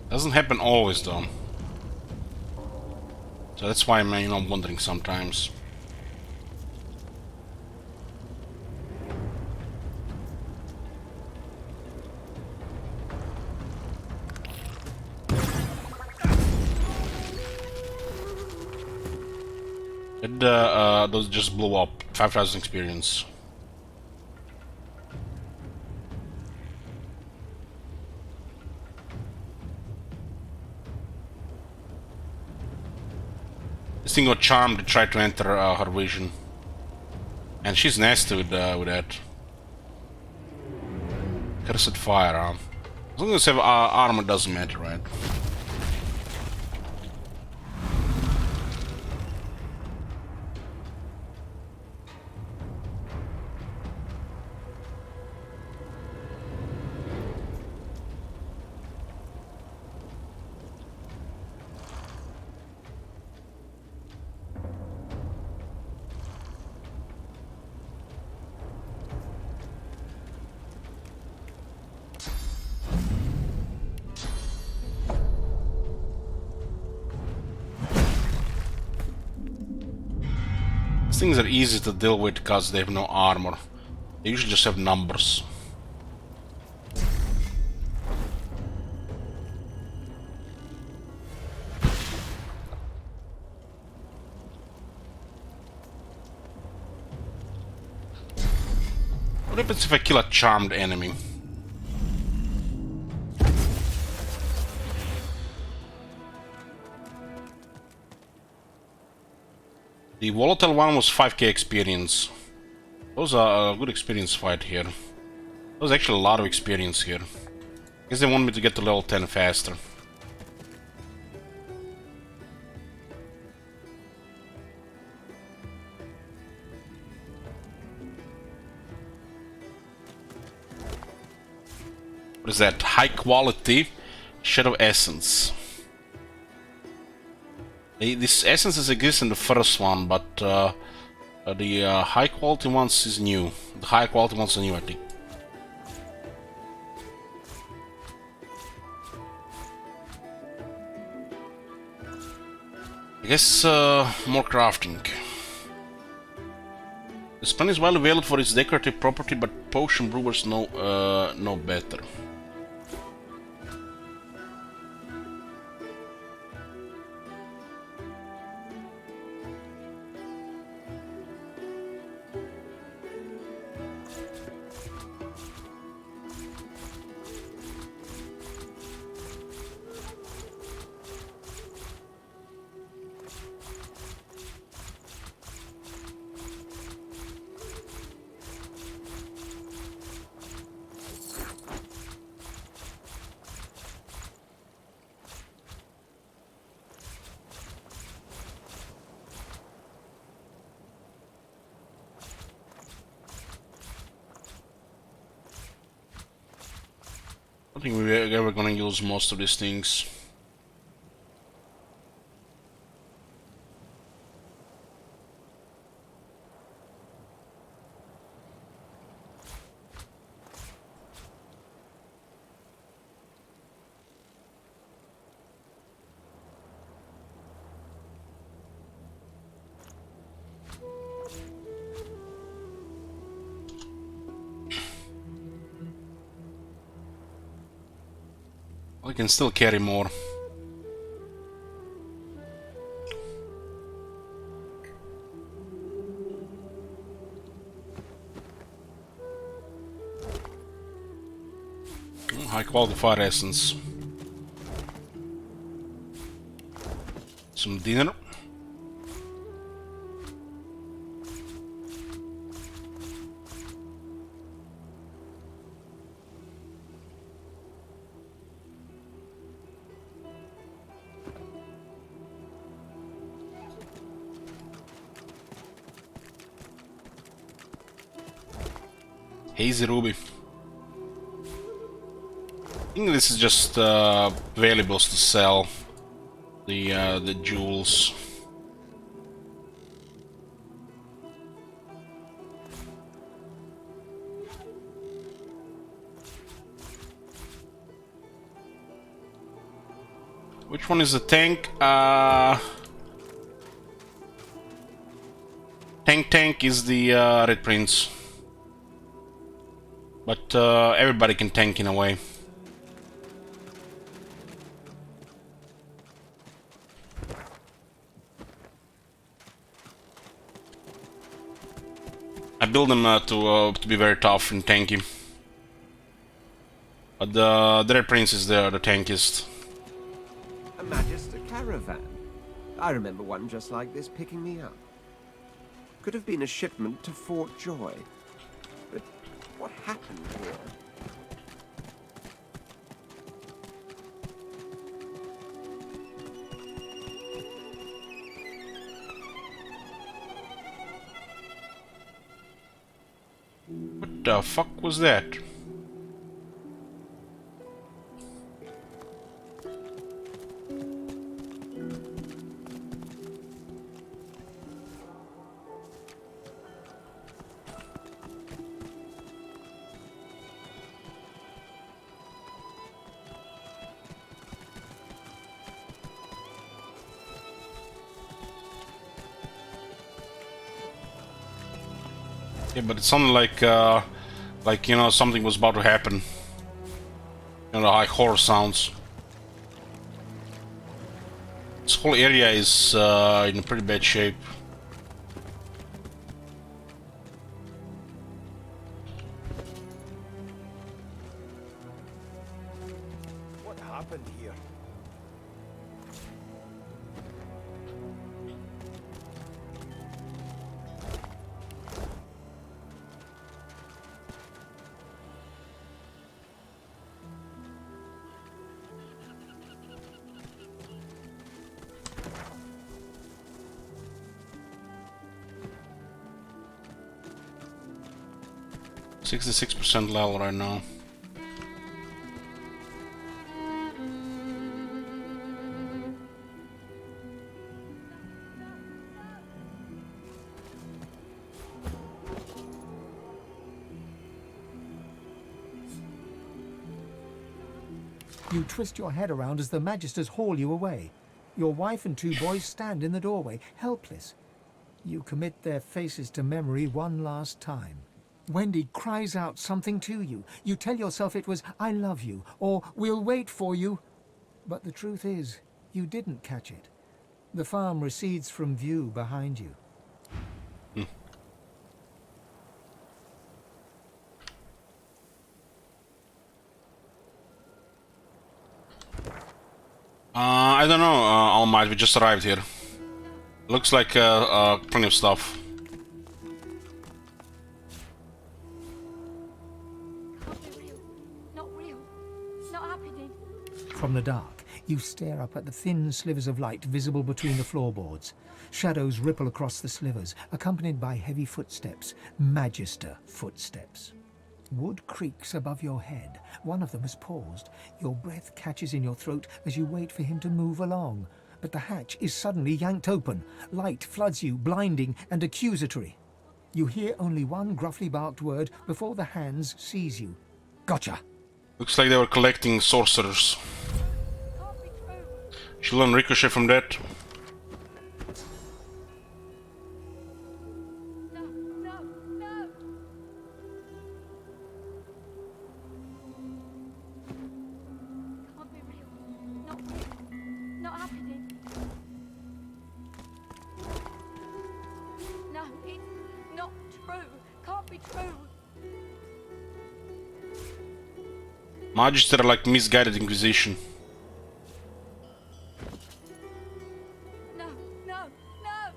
Doesn't happen always though. So that's why I'm wondering sometimes. Those just blew up. 5,000 experience. This thing got charmed to try to enter her vision. And she's nasty with that. Cursed firearm. As long as you have armor, doesn't matter, right? These things are easy to deal with because they have no armor. They usually just have numbers. What happens if I kill a charmed enemy? The volatile one was 5k experience. Those are a good experience fight here. There's actually a lot of experience here. I guess they want me to get to level 10 faster. What is that? High quality Shadow Essence. This essences exist in the first one, but the high quality ones is new. The high quality ones are new, I think. I guess more crafting. The spell is well available for its decorative property, but potion brewers know better. I think we're ever gonna use most of these things. I can still carry more. High quality fire essence. Some dinner. Hazy Ruby. I think this is just valuables to sell. The jewels. Which one is the tank? Tank is the Red Prince. But everybody can tank in a way. I build them to be very tough and tanky. But the Red Prince is the tankiest. A Magister caravan. I remember one just like this picking me up. Could have been a shipment to Fort Joy. But what happened here? What the fuck was that? Yeah, but it sounded like you know, something was about to happen. You know, like horror sounds. This whole area is in pretty bad shape. What happened here? %66% level right now. You twist your head around as the Magisters haul you away. Your wife and 2 boys stand in the doorway, helpless. You commit their faces to memory one last time. Wendy cries out something to you. You tell yourself it was, "I love you," or "We'll wait for you." But the truth is, you didn't catch it. The farm recedes from view behind you. I don't know, All Might, we just arrived here. Looks like plenty of stuff. Not real. Not happening. From the dark, you stare up at the thin slivers of light visible between the floorboards. Shadows ripple across the slivers, accompanied by heavy footsteps, Magister footsteps. Wood creaks above your head. One of them has paused. Your breath catches in your throat as you wait for him to move along. But the hatch is suddenly yanked open. Light floods you, blinding and accusatory. You hear only one gruffly barked word before the hands seize you. Gotcha! Looks like they were collecting sorcerers. Should learn ricochet from that. Magister like misguided inquisition. No, no, no!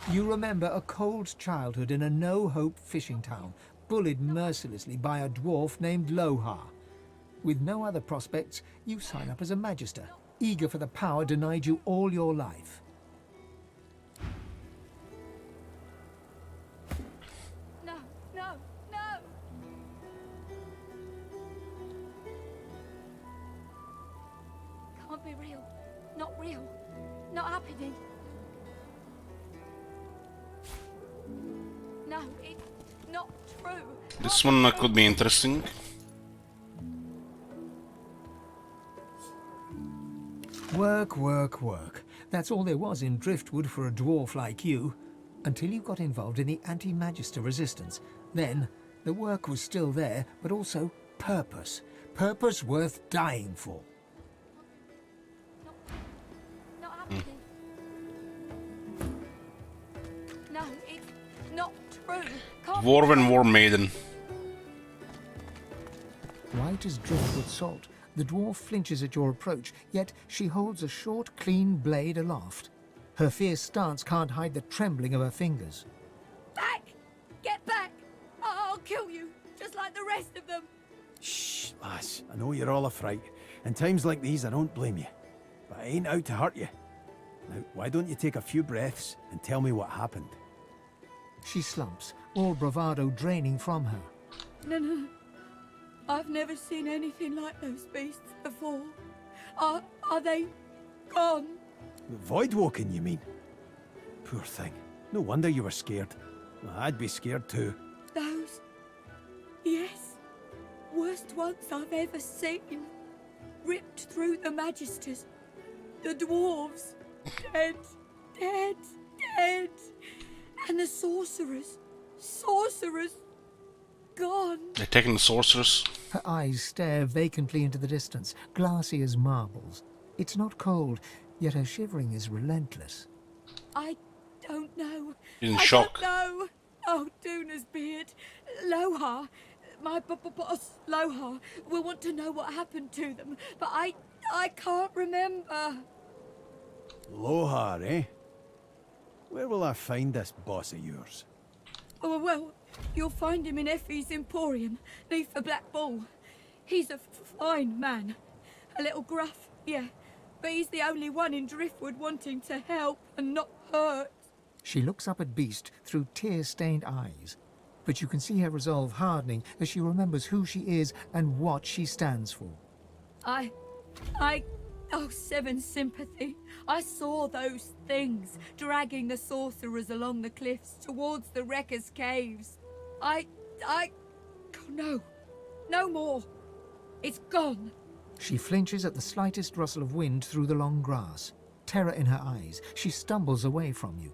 You remember a cold childhood in a no-hope fishing town, bullied mercilessly by a dwarf named Lohar. With no other prospects, you sign up as a Magister, eager for the power denied you all your life. can't be real. Not real. Not happening. No, it's not true. This one could be interesting. Work, work, work. That's all there was in Driftwood for a dwarf like you. Until you got involved in the anti-magister resistance. Then, the work was still there, but also purpose. Purpose worth dying for. Not happening. No, it's not true. Can't be Dwarven true. War Maiden. White as driftwood salt, the dwarf flinches at your approach, yet she holds a short, clean blade aloft. Her fierce stance can't hide the trembling of her fingers. Back! Get back! I'll kill you, just like the rest of them. Shh, lass. I know you're all a fright. In times like these, I don't blame you. But I ain't out to hurt you. Now, why don't you take a few breaths and tell me what happened? She slumps, all bravado draining from her. No. I've never seen anything like those beasts before. Are they gone? Voidwoken, you mean? Poor thing. No wonder you were scared. I'd be scared too. Those? Yes. Worst ones I've ever seen. Ripped through the Magisters. The dwarves. Dead. And the sorcerers. Gone. They're taking the sorcerers. Her eyes stare vacantly into the distance, glassy as marbles. It's not cold, yet her shivering is relentless. I don't know. In shock. I don't know. Oh, Duna's beard. Lohar. My boss, Lohar, will want to know what happened to them, but I can't remember. Lohar, eh? Where will I find this boss of yours? Oh, well, you'll find him in Effie's Emporium, neath the Black Bull. He's a fine man. A little gruff, yeah. But he's the only one in Driftwood wanting to help and not hurt. She looks up at Beast through tear-stained eyes. But you can see her resolve hardening as she remembers who she is and what she stands for. Oh, Seven sympathy. I saw those things dragging the sorcerers along the cliffs towards the Wrecker's Caves. No more. It's gone. She flinches at the slightest rustle of wind through the long grass. Terror in her eyes, she stumbles away from you.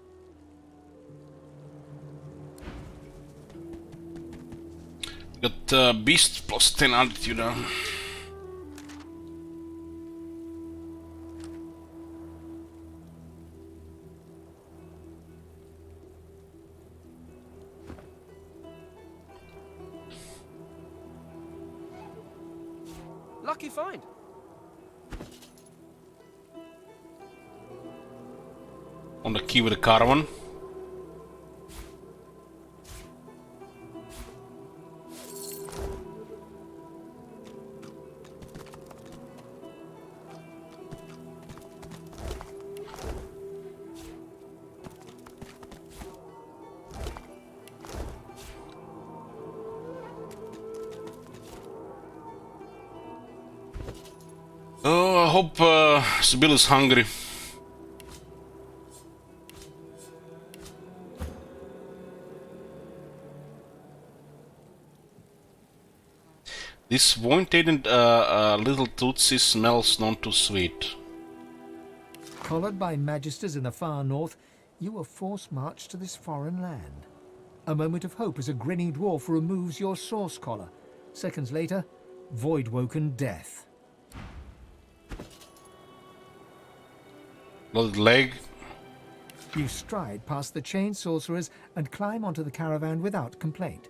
Got Beast plus 10 altitude down. Lucky find. On the key with the caravan. Oh, I hope Sibyl is hungry. This wine-tainted little Tootsie smells none too sweet. Collared by magisters in the far north, you were force-marched to this foreign land. A moment of hope as a grinning dwarf removes your source collar. Seconds later, void-woken death. Little leg. You stride past the chained sorcerers and climb onto the caravan without complaint.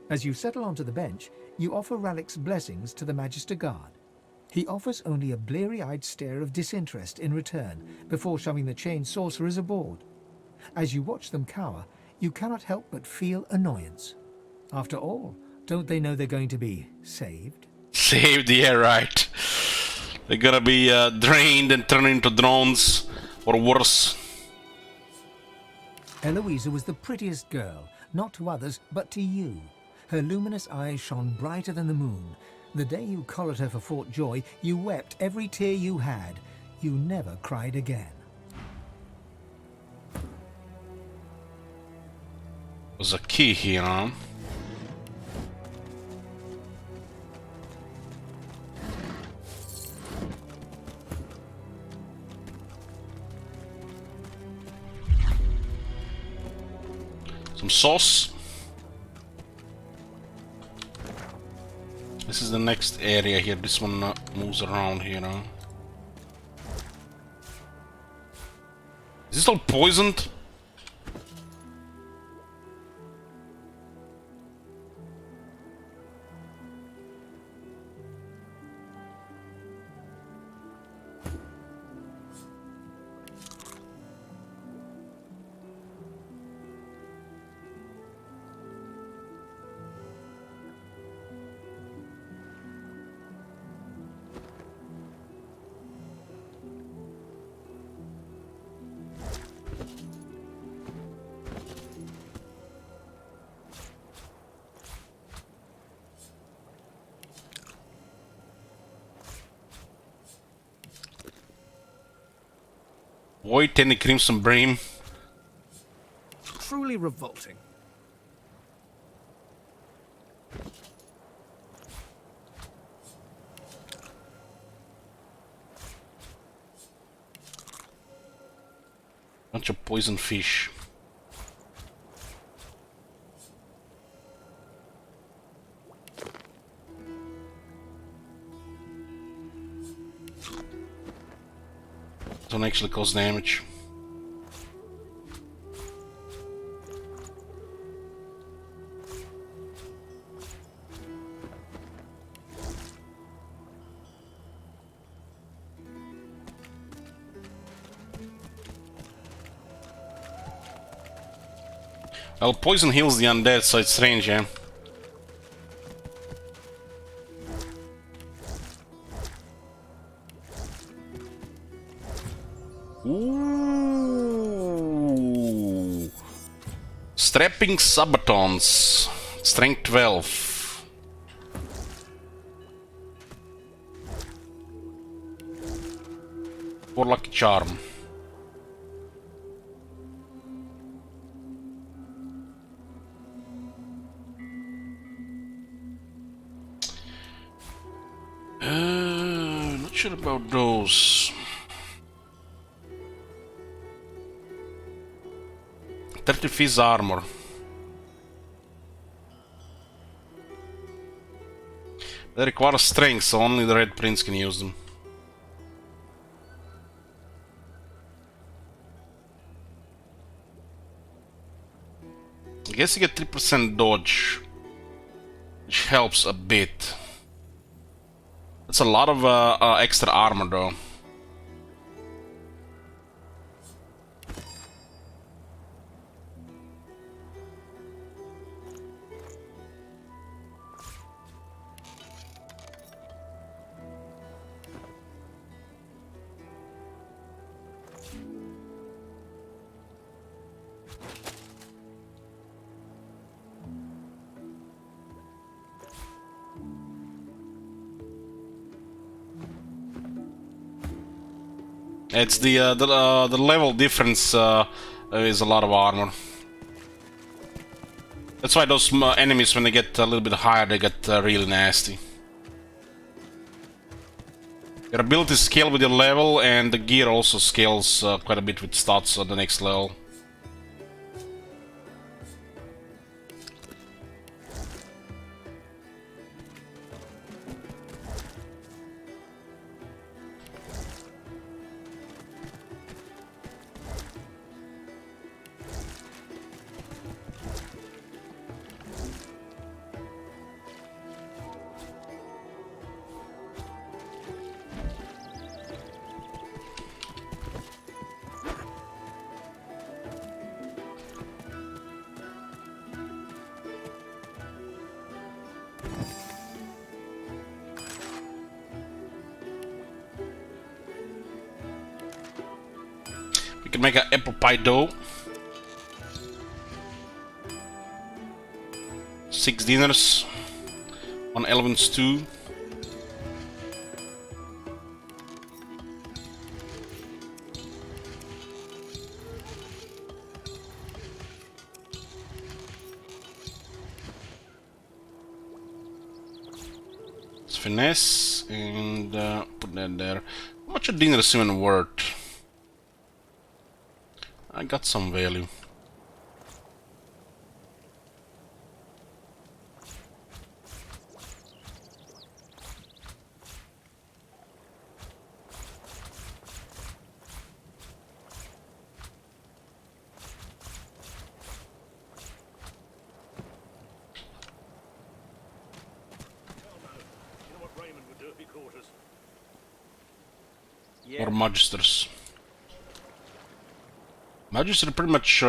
As you settle onto the bench, you offer Ralik's blessings to the Magister Guard. He offers only a bleary-eyed stare of disinterest in return before shoving the chained sorcerers aboard. As you watch them cower, you cannot help but feel annoyance. After all, don't they know they're going to be saved? Saved, yeah, right. They're gonna be drained and turned into drones, or worse. Eloisa was the prettiest girl, not to others, but to you. Her luminous eyes shone brighter than the moon. The day you collared her for Fort Joy, you wept every tear you had. you never cried again. There's a key here, huh? Some sauce. This is the next area here. This one moves around here, huh? Is this all poisoned? Avoid any crimson brim. Truly revolting. Bunch of poison fish. Don't actually cause damage. Well, poison heals the undead, so it's strange, yeah. Ooh. Strapping Sabatons. Strength 12. For lucky charm. Not sure about those. 30 Fizz armor. They require strength, so only the Red Prince can use them. I guess you get 3% dodge, which helps a bit. That's a lot of extra armor though. It's the level difference is a lot of armor. That's why those enemies, when they get a little bit higher, they get really nasty. Your abilities scale with your level, and the gear also scales quite a bit with stats on the next level. Can make an apple pie dough. 6 dinners. 1 elven stew. finesse and put that there. How much a dinner is even worth? I got some value. Or magisters. Magisters are pretty much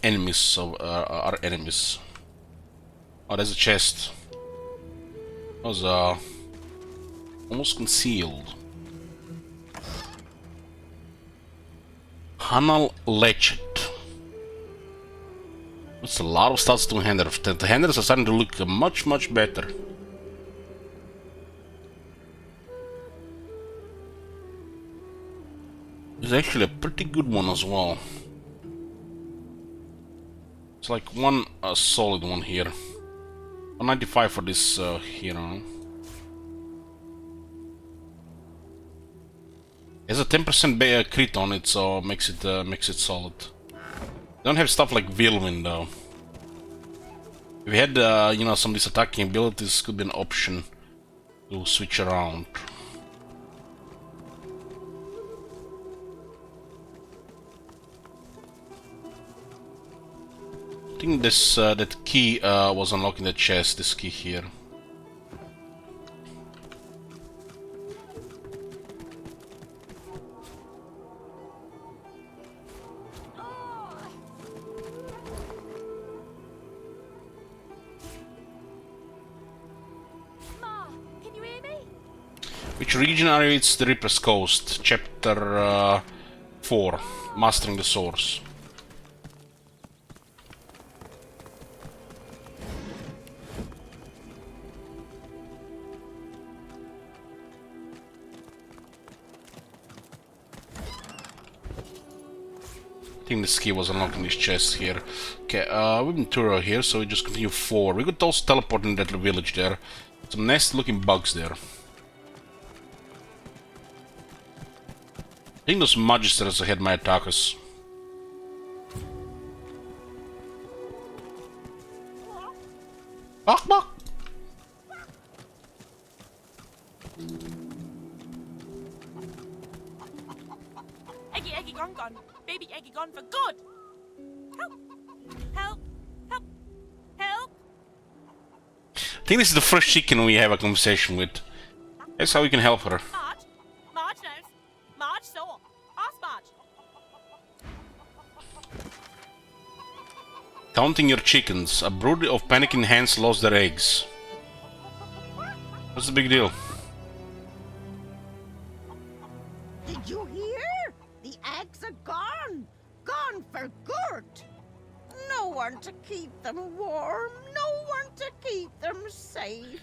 enemies of are enemies. Oh, there's a chest. That was almost concealed. Hanal Lechet. That's a lot of stats to handle. The handlers are starting to look much better. It's actually a pretty good one as well. It's like one solid one here. 195 for this hero. It has a 10% crit on it, so makes it solid. Don't have stuff like Whirlwind though. If we had you know, some of these attacking abilities, could be an option to switch around. I think this that key was unlocking the chest. This key here. Ma, can you hear me? Which region are you? It's the Reaper's Coast, chapter 4, Mastering the Source. I think this key was unlocking this chest here. Okay, we've been through here, so we just continue forward. We could also teleport in that village there. Some nasty looking bugs there. I think those magisters ahead might attack us. Bok bok! Eggy, Eggy, gone. Baby Eggy gone for good. Help! Help! Help! Help! I think this is the first chicken we have a conversation with. That's how we can help her. Marge? Marge knows. Marge saw. Ask Marge. Counting your chickens. A brood of panicking hens lost their eggs. What's the big deal? Did you hear? The eggs are gone. Gone for good. No one to keep them warm. No one to keep them safe.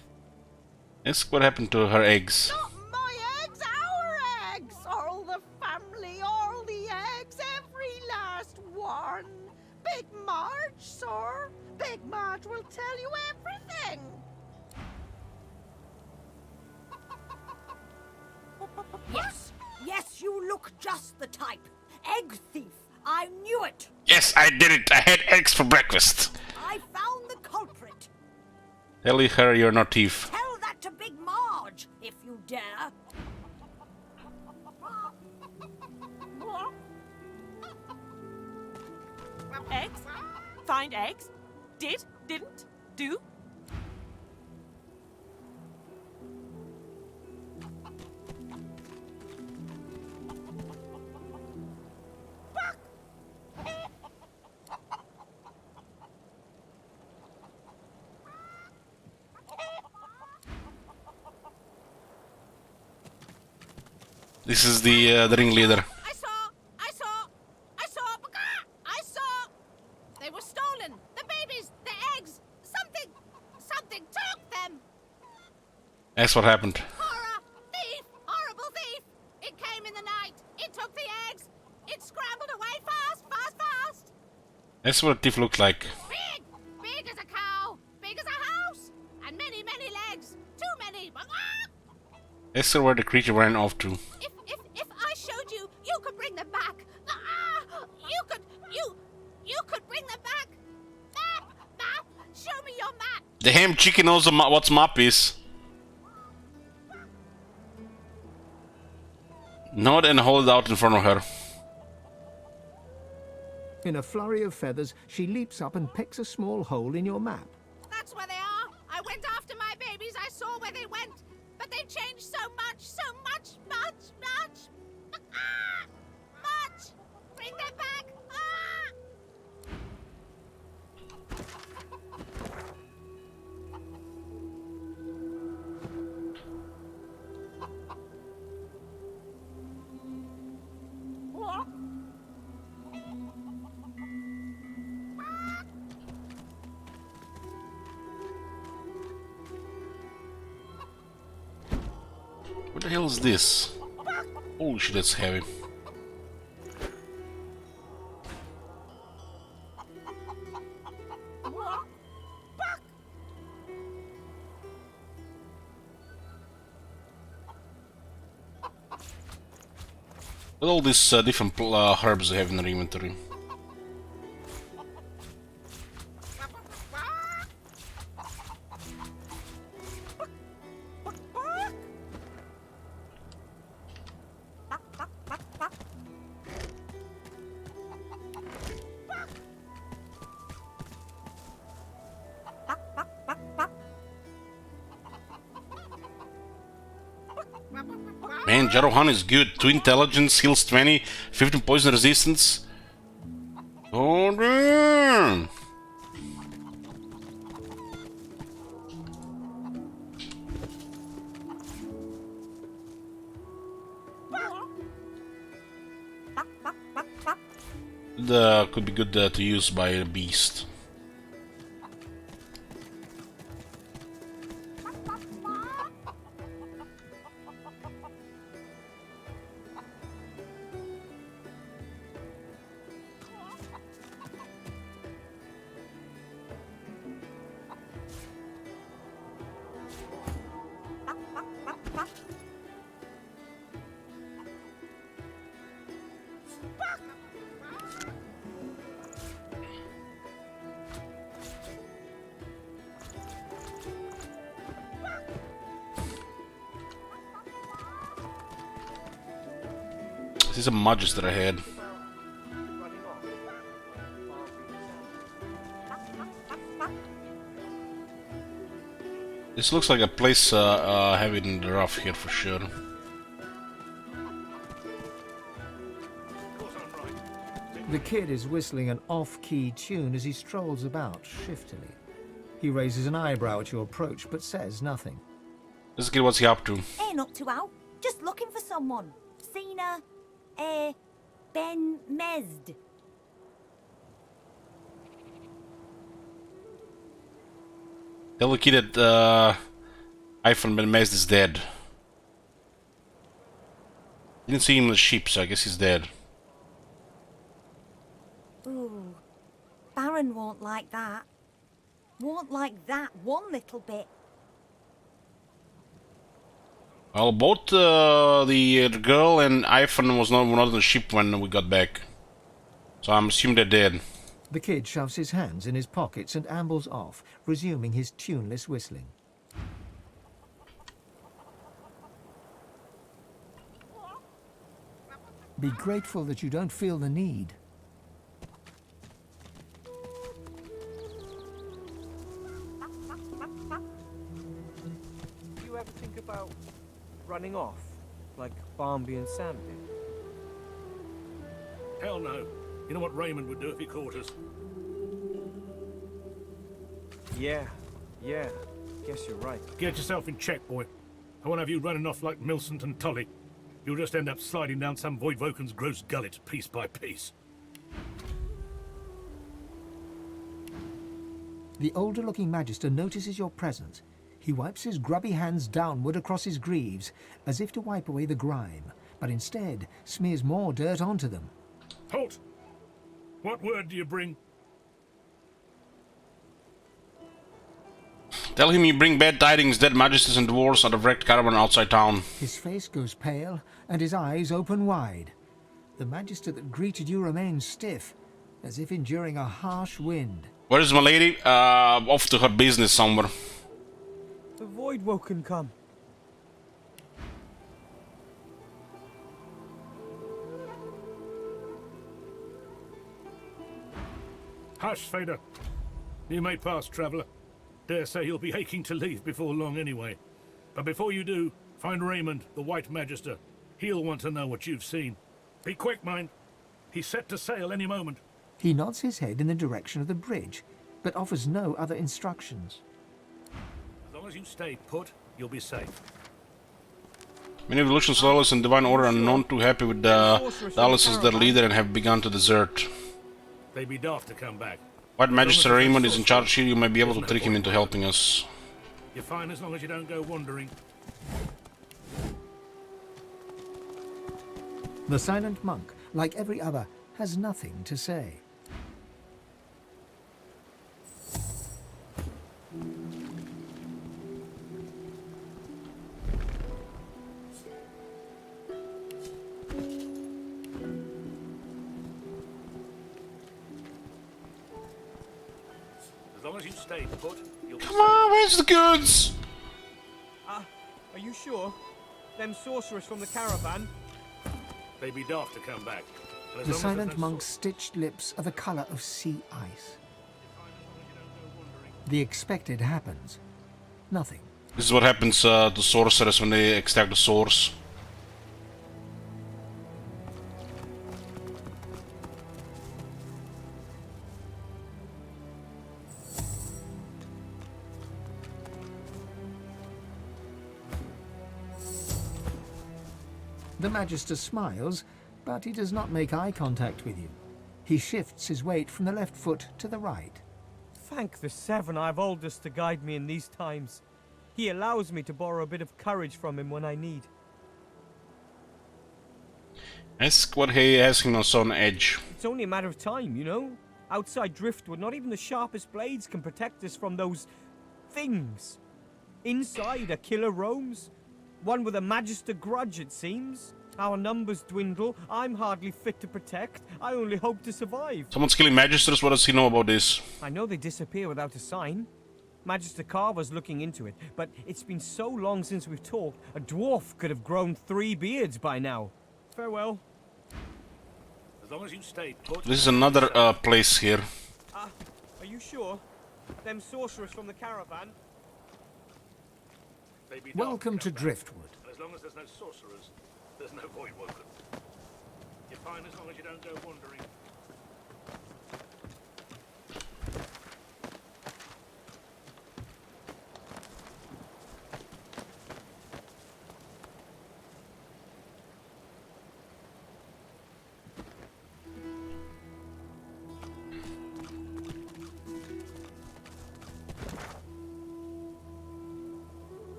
Ask what happened to her eggs. Not my eggs, our eggs. All the family, all the eggs, every last one. Big Marge, sir. Big Marge will tell you everything. Yes, yes, you look just the type. Egg thief. I knew it. Yes, I did it. I had eggs for breakfast. I found the culprit. Tell her you're not thief. Tell that to Big Marge, if you dare. Eggs? Find eggs? Did? Didn't? Do? This is the ringleader. I saw! They were stolen! The babies! The eggs! Something took them! That's what happened. Horror! Thief! Horrible thief! It came in the night! It took the eggs! It scrambled away fast! That's what a thief looked like. Big! Big as a cow! Big as a house! And many legs! Too many! Ask her where the creature ran off to. If I showed you, you could bring them back. You could bring them back. Map, show me your map. The ham chicken knows what's map is. Nod and hold it out in front of her. In a flurry of feathers, she leaps up and picks a small hole in your map. That's where they are. I went after my babies. I saw where they went. But they've changed so much. Much. Bring them back. What the hell is this? Holy shit, that's heavy. With all these different herbs I have in their inventory. Man, Jarohan is good. 2 intelligence, heals 20, 15 poison resistance. Oh damn! Could be good to use by a beast. This is a magister ahead. This looks like a place heavy in the rough here for sure. The kid is whistling an off-key tune as he strolls about shiftily. He raises an eyebrow at your approach, but says nothing. Let's get what's he up to. Ain't up to out. Just looking for someone. Seen Ben Mesd. Tell the kid that iPhone Ben Mesd is dead. Didn't see him in the ship, so I guess he's dead. Ooh, Baron won't like that. Won't like that one little bit. Well, both the girl and iPhone were not on the ship when we got back. So I'm assuming they're dead. The kid shoves his hands in his pockets and ambles off, resuming his tuneless whistling. Be grateful that you don't feel the need. Do you ever think about running off, like Barmby and Sam did? Hell no. You know what Raymond would do if he caught us? Yeah, guess you're right. Get yourself in check, boy. I won't have you running off like Millicent and Tully. You'll just end up sliding down some Voidvoken's gross gullet, piece by piece. The older-looking Magister notices your presence. He wipes his grubby hands downward across his greaves, as if to wipe away the grime, but instead smears more dirt onto them. Halt! What word do you bring? Tell him you bring bad tidings. Dead magisters and dwarves are the wrecked caravan outside town. His face goes pale, and his eyes open wide. The magister that greeted you remains stiff, as if enduring a harsh wind. Where is my lady? Off to her business somewhere. The Voidwoken come. Hush, Fader. You may pass, traveller. Dare say you'll be aching to leave before long anyway. But before you do, find Raymond, the White Magister. He'll want to know what you've seen. Be quick, mind. He's set to sail any moment. He nods his head in the direction of the bridge, but offers no other instructions. As long as you stay put, you'll be safe. Many Evolution Lawless and Divine Order are not too happy with Dallas as their leader and have begun to desert. They'd be daft to come back. White Magister Raymond is in charge here. You may be able to trick him into helping us. You're fine as long as you don't go wandering. The silent monk, like every other, has nothing to say. As long as you stay put, you'll be Come on, where's the goods? Are you sure? Them sorcerers from the caravan? They'd be daft to come back. But as The long as silent there's no monk's stitched lips are the color of sea ice. The expected happens. Nothing. This is what happens to sorcerers when they extract the source. The Magister smiles, but he does not make eye contact with you. He shifts his weight from the left foot to the right. Thank the Seven I've Aldous to guide me in these times. He allows me to borrow a bit of courage from him when I need. Ask what he has him on edge. It's only a matter of time, you know? Outside Driftwood, not even the sharpest blades can protect us from those things. Inside, a killer roams. One with a Magister grudge, it seems. Our numbers dwindle. I'm hardly fit to protect. I only hope to survive. Someone's killing Magisters. What does he know about this? I know they disappear without a sign. Magister Carver's looking into it, but it's been so long since we've talked, a dwarf could have grown 3 beards by now. Farewell. As long as you stay put. This is another place here. Are you sure? Them sorcerers from the caravan? Welcome to Driftwood. As long as there's no sorcerers, there's no Voidwoken. You're fine as long as you don't go wandering.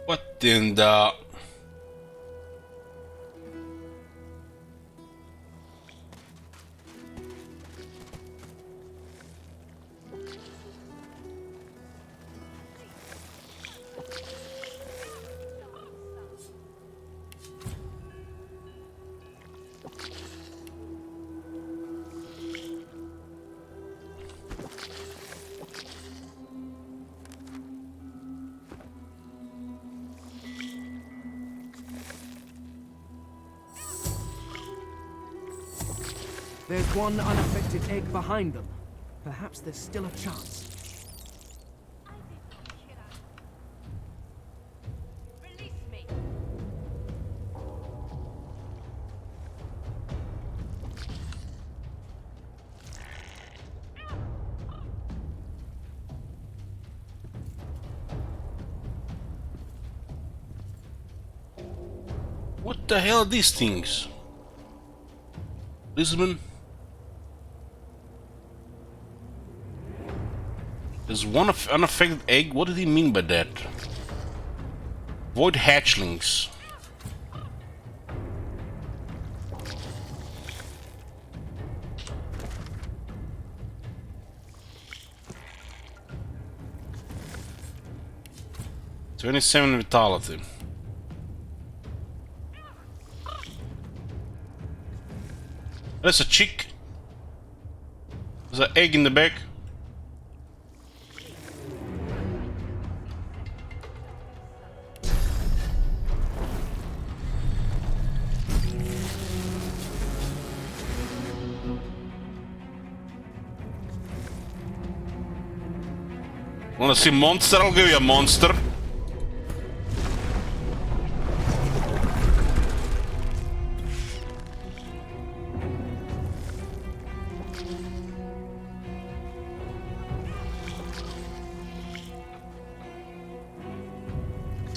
What in the... There's one unaffected egg behind them. Perhaps there's still a chance. What the hell are these things? Lisbon? There's one unaffected egg. What did he mean by that? Void hatchlings. $27 vitality. There's a chick. There's an egg in the back. Wanna see monster? I'll give you a monster.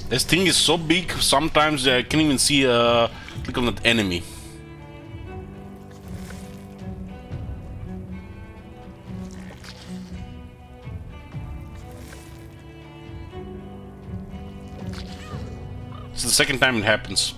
This thing is so big, sometimes I can't even see click on that enemy. It's the second time it happens.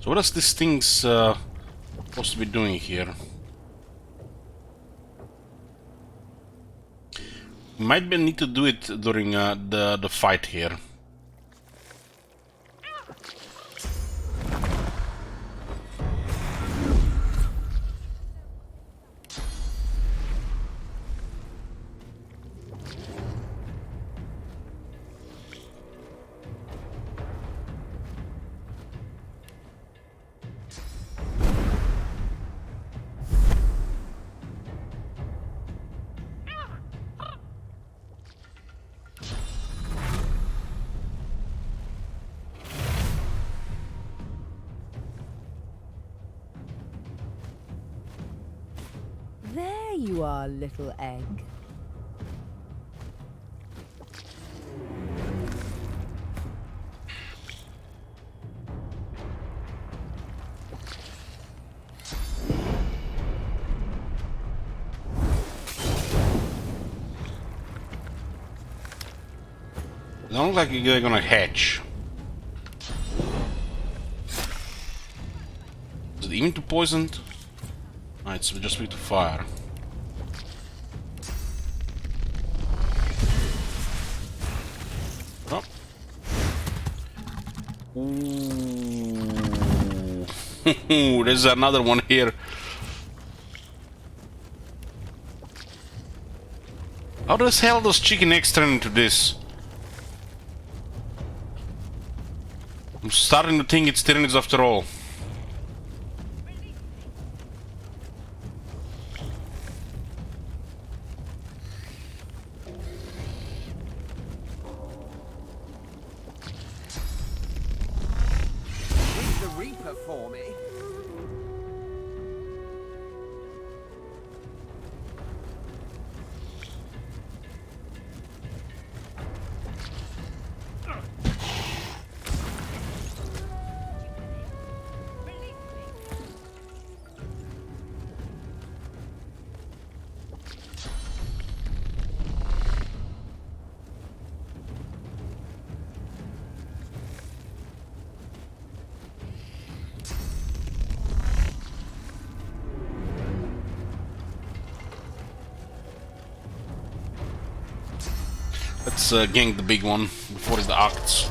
So what is this thing supposed to be doing here? Might be need to do it during the fight here. There you are, little egg. It don't look like they're gonna hatch. Is it immune to poison? No, it's just weak to fire. Oh. Ooh. There's another one here. How the hell does chicken eggs turn into this? I'm starting to think it's Tyrants after all. Meet the Reaper for me. Let's gank the big one before it acts.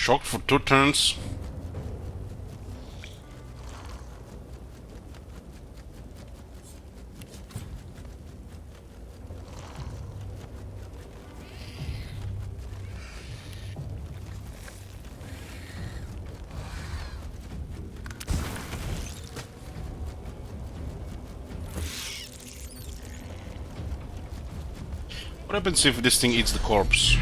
Shocked for 2 turns. What happens if this thing eats the corpse?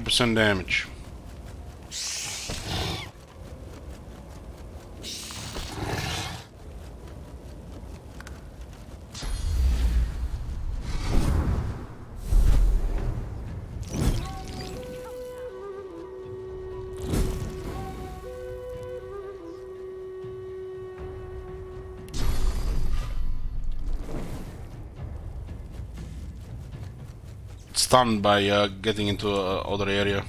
% damage. Stunned by getting into other area.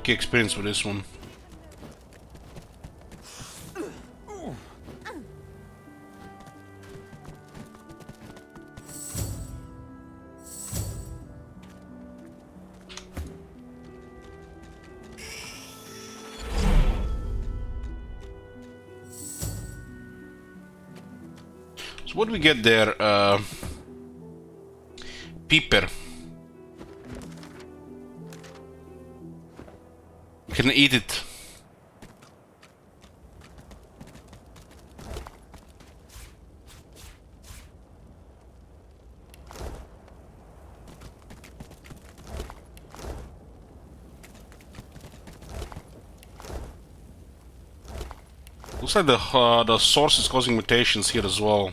Key experience with this one. So what do we get there? Peeper. You can eat it. Looks like the source is causing mutations here as well.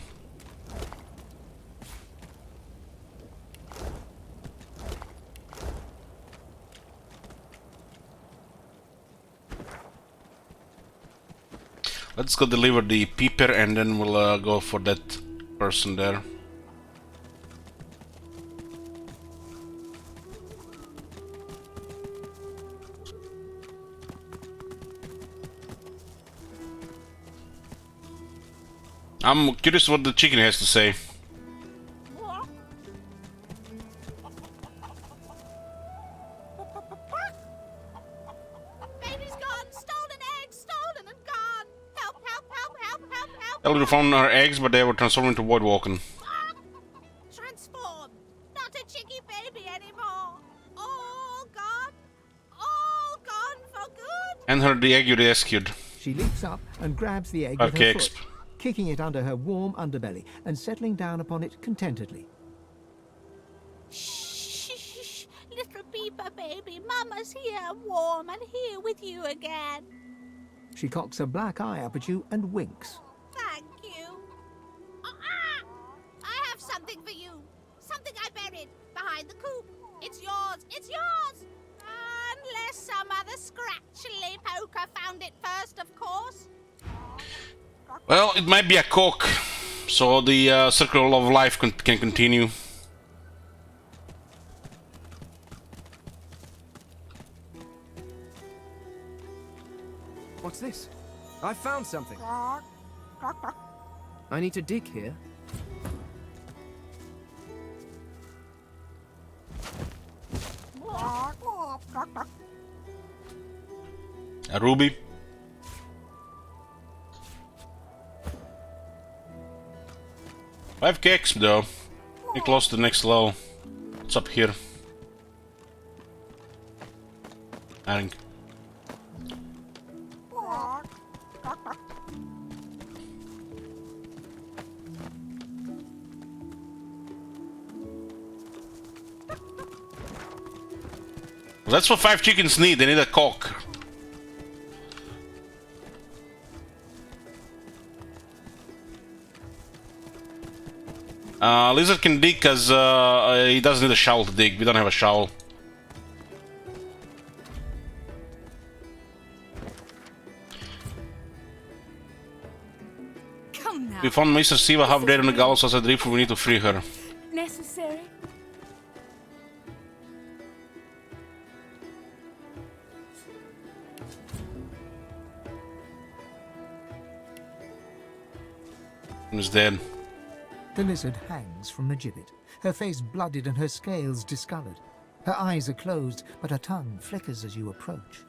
Let's go deliver the peeper and then we'll go for that person there. I'm curious what the chicken has to say. Elder found her eggs, but they were transformed into void walking. Transform! Not a chicky baby anymore! All gone! All gone for good! And her the egg you rescued. She leaps up and grabs the egg with her foot, kicking it under her warm underbelly and settling down upon it contentedly. Shh, little beeper baby, Mama's here, warm and here with you again. She cocks a black eye up at you and winks. Thank you. I have something for you. Something I buried behind the coop. It's yours. It's yours. Unless some other scratchily poker found it first, of course. Well, it might be a cock, so the circle of life can continue. What's this? I found something. I need to dig here. A ruby. Five cakes though. We're close to the next level. What's up here? I think. Well, that's what 5 chickens need. They need a cock. Lizard can dig because he doesn't need a shovel to dig. We don't have a shovel. Come now. We We found Mr. Siva half dead on the gallows as a driftwood. We need to free her. Necessary? He's dead. The lizard hangs from the gibbet, her face blooded and her scales discolored. Her eyes are closed, but her tongue flickers as you approach.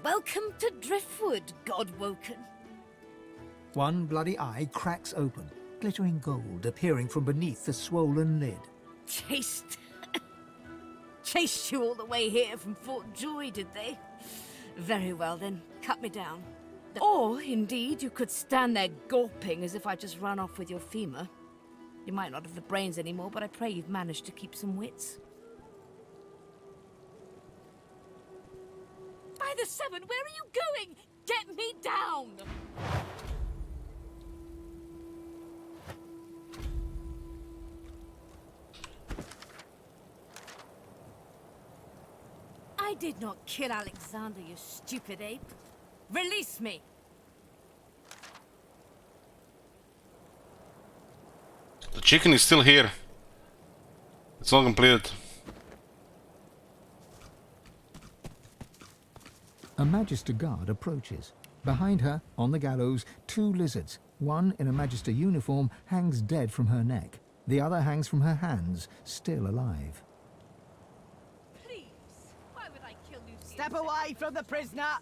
Welcome to Driftwood, God-woken. One bloody eye cracks open, glittering gold appearing from beneath the swollen lid. Chased you all the way here from Fort Joy, did they? Very well then, cut me down. Or, indeed, you could stand there gawping as if I just ran off with your femur. You might not have the brains anymore, but I pray you've managed to keep some wits. By the seven, where are you going? Get me down! I did not kill Alexander, you stupid ape. Release me! The chicken is still here. It's not completed. A Magister guard approaches. Behind her, on the gallows, two lizards. One in a Magister uniform hangs dead from her neck. The other hangs from her hands, still alive. Please, why would I kill Lucy? Step away from the prisoner!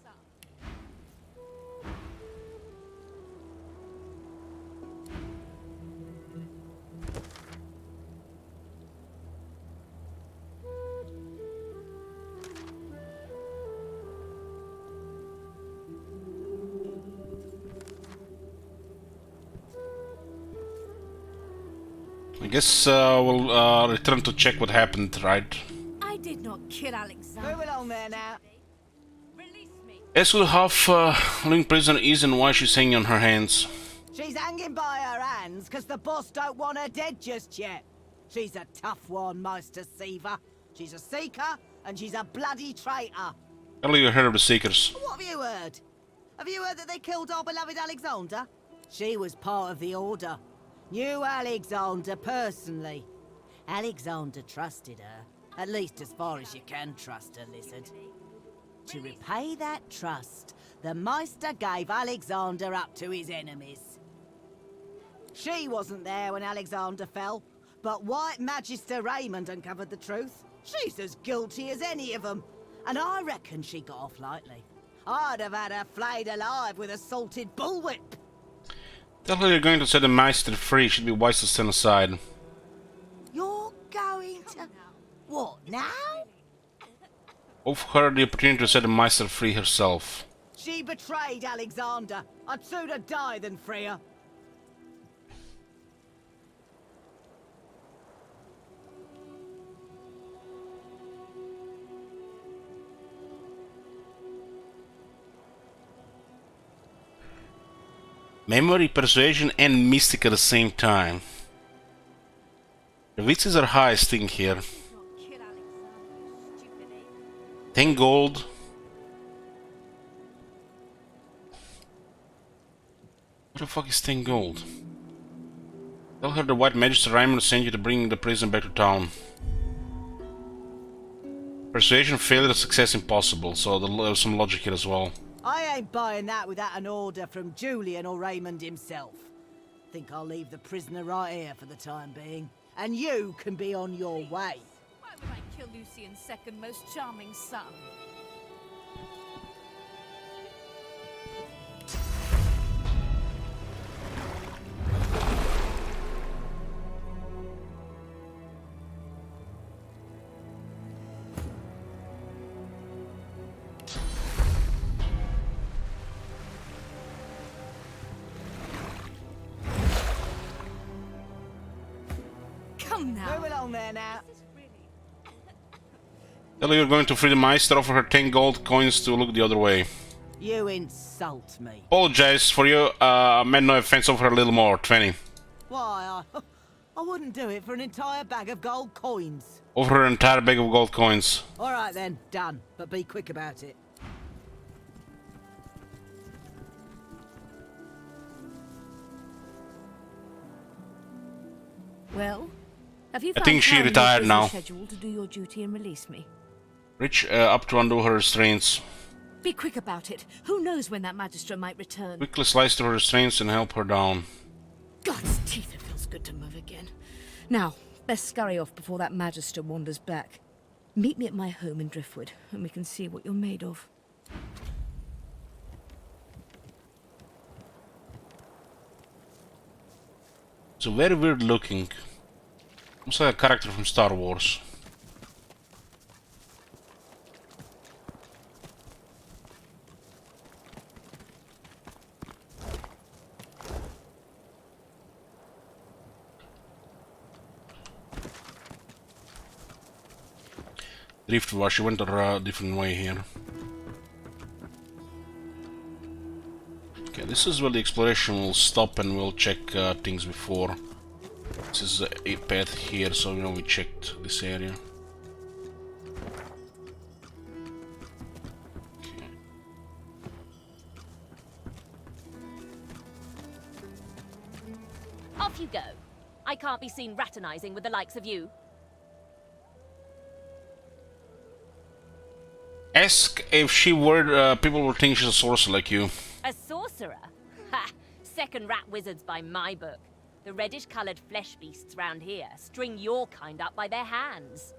I guess we'll return to check what happened, right? I did not kill Alexander. Move along there now. Release me. As to half living prisoner is and why she's hanging on her hands. She's hanging by her hands because the boss don't want her dead just yet. She's a tough one, Master Siva. She's a seeker and she's a bloody traitor. Have you heard of the Seekers? What have you heard? Have you heard that they killed our beloved Alexander? She was part of the Order. Knew Alexander personally. Alexander trusted her, at least as far as you can trust a lizard. To repay that trust, the Meister gave Alexander up to his enemies. She wasn't there when Alexander fell, but White Magister Raymond uncovered the truth. She's as guilty as any of them, and I reckon she got off lightly. I'd have had her flayed alive with a salted bullwhip. Tell her you're going to set the Meister free. Should be wise to stand aside. You're going to... What, now? Offer her the opportunity to set the Meister free herself. She betrayed Alexander. I'd sooner die than free her. Memory, persuasion, and mystic at the same time. The wits are highest thing here. 10 gold. What the fuck is 10 gold? Tell her the White Magister Raymond sent you to bring the prison back to town. Persuasion, failure, success impossible, so there's some logic here as well. I ain't buying that without an order from Julian or Raymond himself. Think I'll leave the prisoner right here for the time being, and you can be on your way. Why would I kill Lucian's second most charming son? Move along there now. Tell her you're going to free the Meister, offer her 10 gold coins to look the other way. You insult me. Apologize for you, meant no offense, offer her a little more, 20. Why, I wouldn't do it for an entire bag of gold coins. Offer her an entire bag of gold coins. Alright then, done. But be quick about it. Well, have you I found think she time in your retired busy now. schedule to do your duty and release me? Reach up to undo her restraints. Be quick about it. Who knows when that magistrate might return? Quickly slice through her restraints and help her down. God's teeth, it feels good to move again. Now, best scurry off before that magistrate wanders back. Meet me at my home in Driftwood, and we can see what you're made of. So very weird looking. Looks like a character from Star Wars. Driftwood, she went a different way here. Okay, this is where the exploration will stop and we'll check things before. This is a path here, so you know we checked this area. Okay. Off you go. I can't be seen raternizing with the likes of you. Ask if she were, people would think she's a sorcerer like you. A sorcerer? Ha! Second rat wizards by my book. The reddish-coloured flesh beasts round here string your kind up by their hands.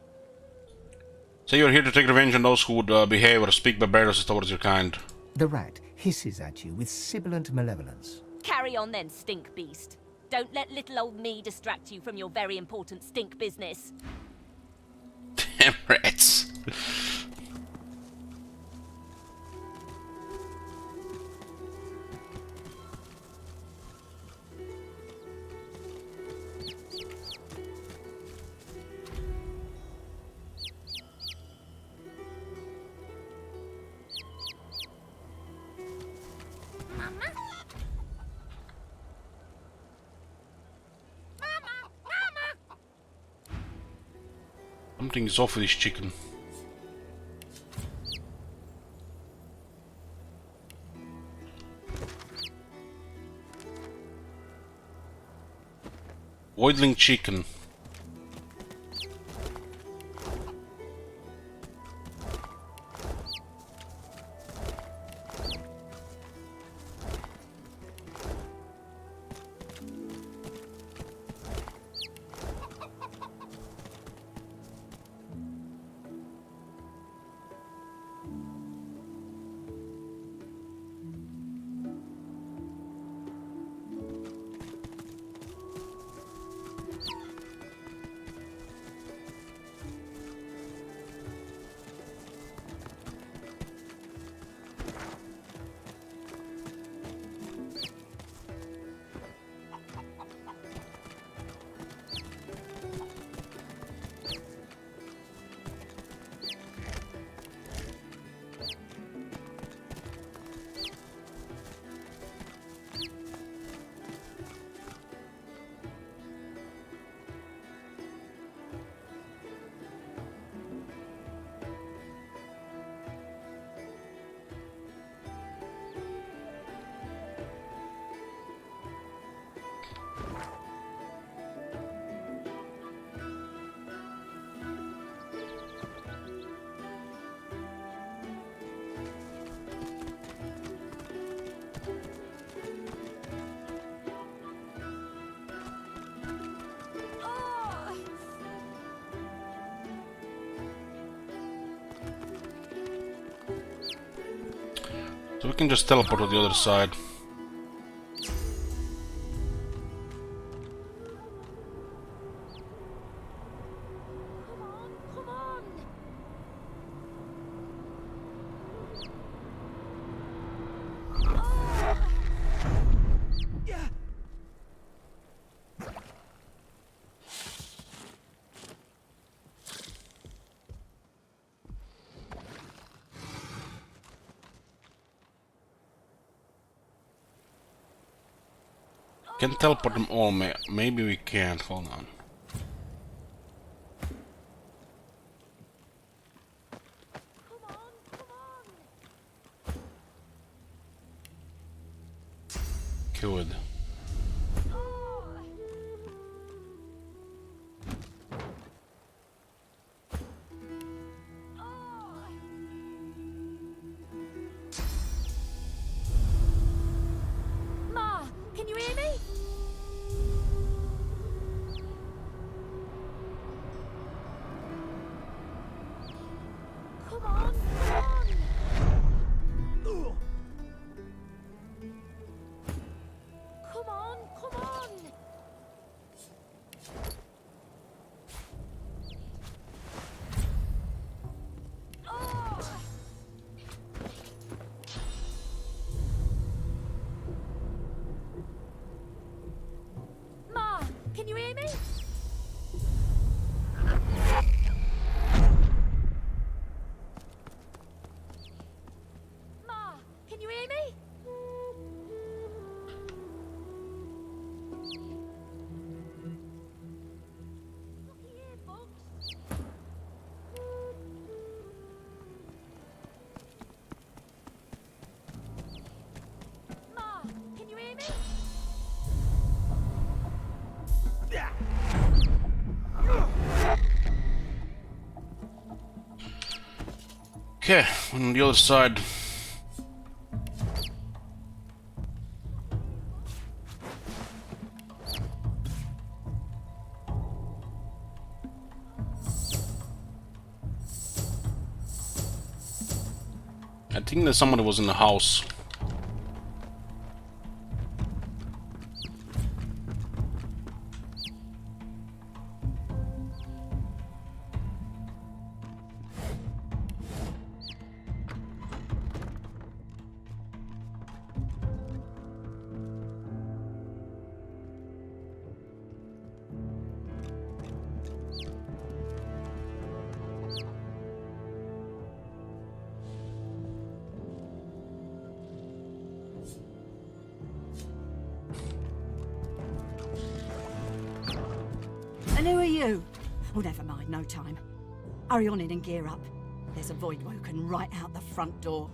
So you're here to take revenge on those who would behave or speak barbarously towards your kind. The rat hisses at you with sibilant malevolence. Carry on then, stink beast. Don't let little old me distract you from your very important stink business. Damn rats. Something is off with this chicken. Voidling chicken. So we can just teleport to the other side. Can teleport them all, maybe we can't, hold on. Could. can you hear me? Ma, can you hear me? Looky here, folks. Ma, can you hear me? Okay, on the other side. I think that somebody was in the house. And who are you? Oh, never mind, no time. Hurry on in and gear up. There's a void woken right out the front door.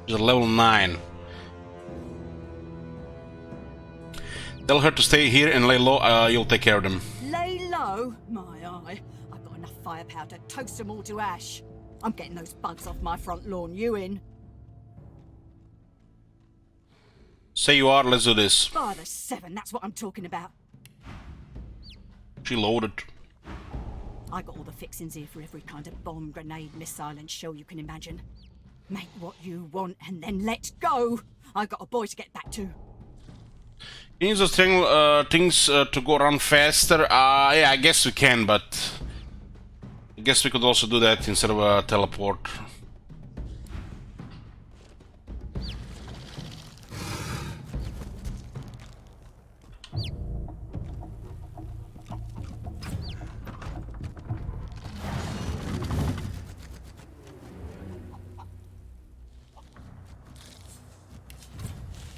She's a level 9. Tell her to stay here and lay low, you'll take care of them. Lay low? My eye. I've got enough firepower to toast them all to ash. I'm getting those bugs off my front lawn. You in? Say you are, let's do this. By the 7, that's what I'm talking about. She loaded. I got all the fixings here for every kind of bomb, grenade, missile and shell you can imagine. Make what you want and then let's go! I got a boy to get back to. Can you use those things to go around faster? Yeah, I guess we can, but... I guess we could also do that instead of a teleport.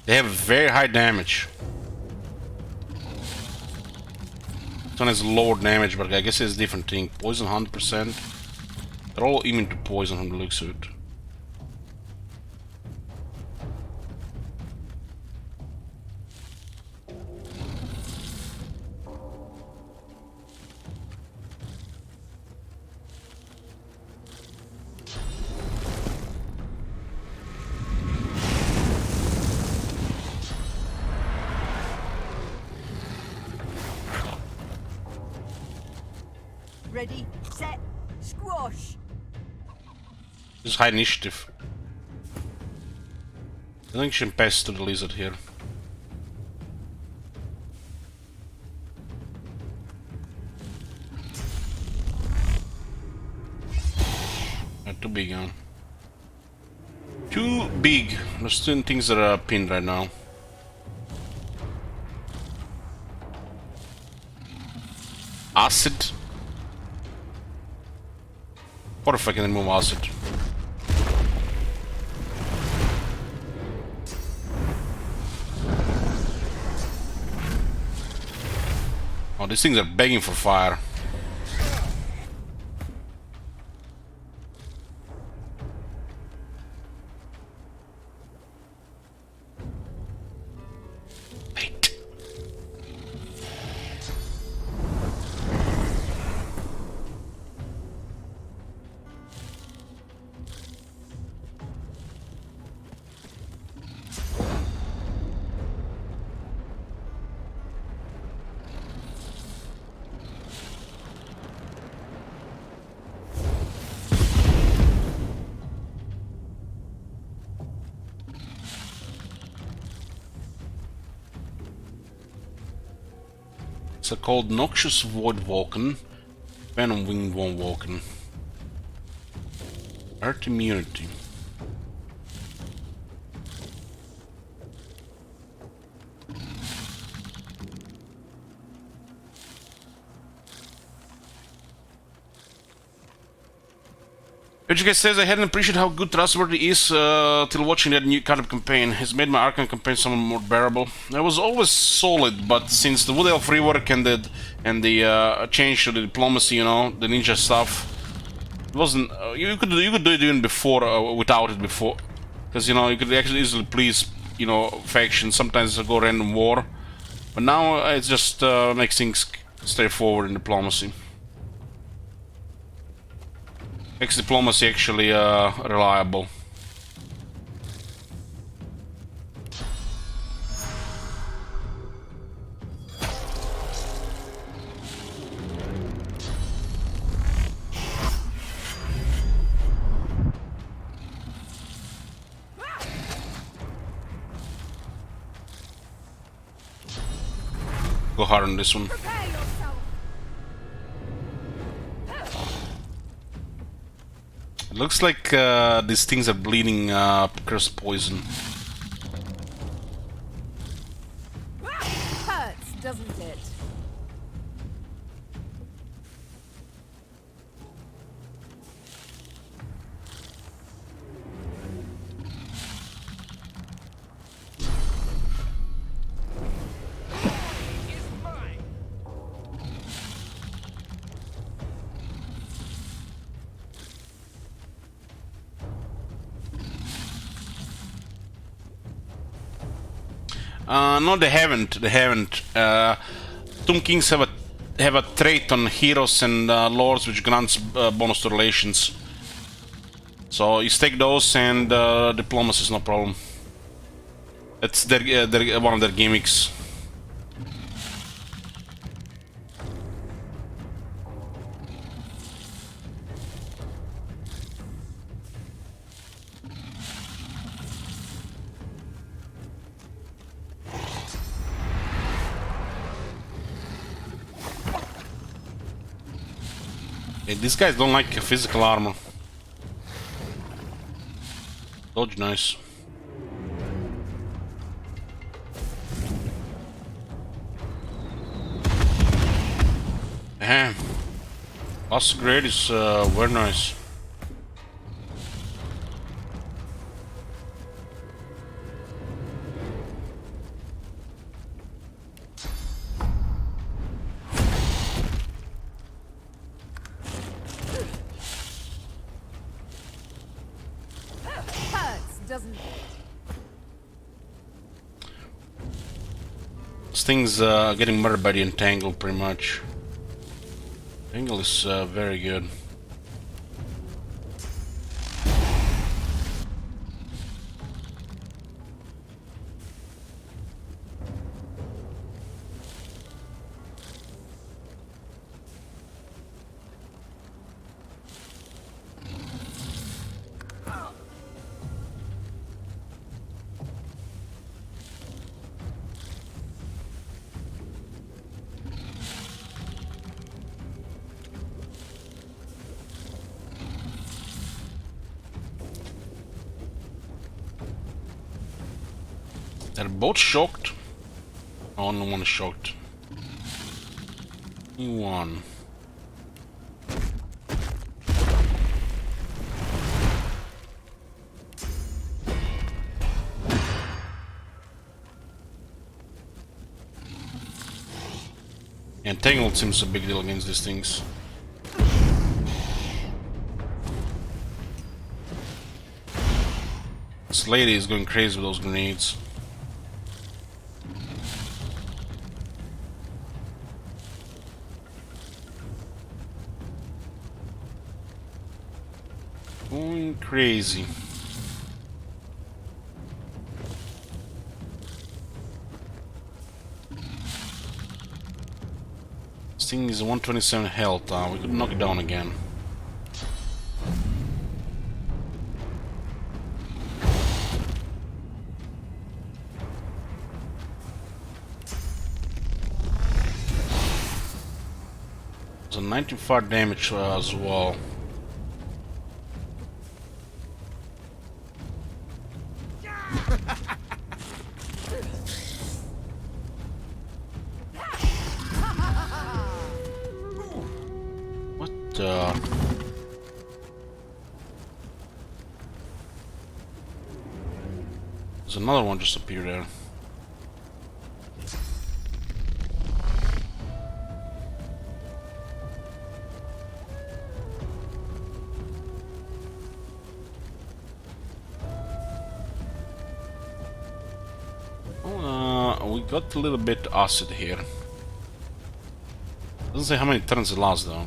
They have very high damage. This one has lower damage, but I guess it's a different thing. Poison 100%. They're all immune to poison from the looks of it. Ready, set, squash! This is high initiative. I think she can pass to the lizard here. Not too big, huh? Too big. There's two things that are pinned right now. Acid. What if I can remove acid? Oh, these things are begging for fire. It's called Noxious Void Vulcan, Venom Winged Vulcan. Earth Immunity. Which says I hadn't appreciated how good Trustworthy is till watching that new kind of campaign. It's made my Arkham campaign somewhat more bearable. It was always solid, but since the Wood Elf rework and the change to the diplomacy, you know, the ninja stuff, it wasn't. You could do it even before without it before, because you know you could actually easily please factions. Sometimes go random war, but now it just makes things straightforward in diplomacy. Makes diplomacy actually reliable. Go hard on this one. It looks like these things are bleeding cursed poison. Hurts, doesn't it? No, they haven't. They haven't. Tomb Kings have a trait on heroes and lords which grants bonus to relations. So you stake those, and diplomacy is no problem. It's their one of their gimmicks. These guys don't like physical armor. Dodge nice. Damn. Last grade is very nice. Doesn't it? This thing's getting murdered by the Entangle pretty much. Entangle is very good. They're both shocked. Oh, no one is shocked. One. Entangled seems a big deal against these things. This lady is going crazy with those grenades. Going crazy. This thing is 127 health. We could knock it down again. There's a 95 damage as well. another one just appeared there. We got a little bit acid here. Doesn't say how many turns it lasts though.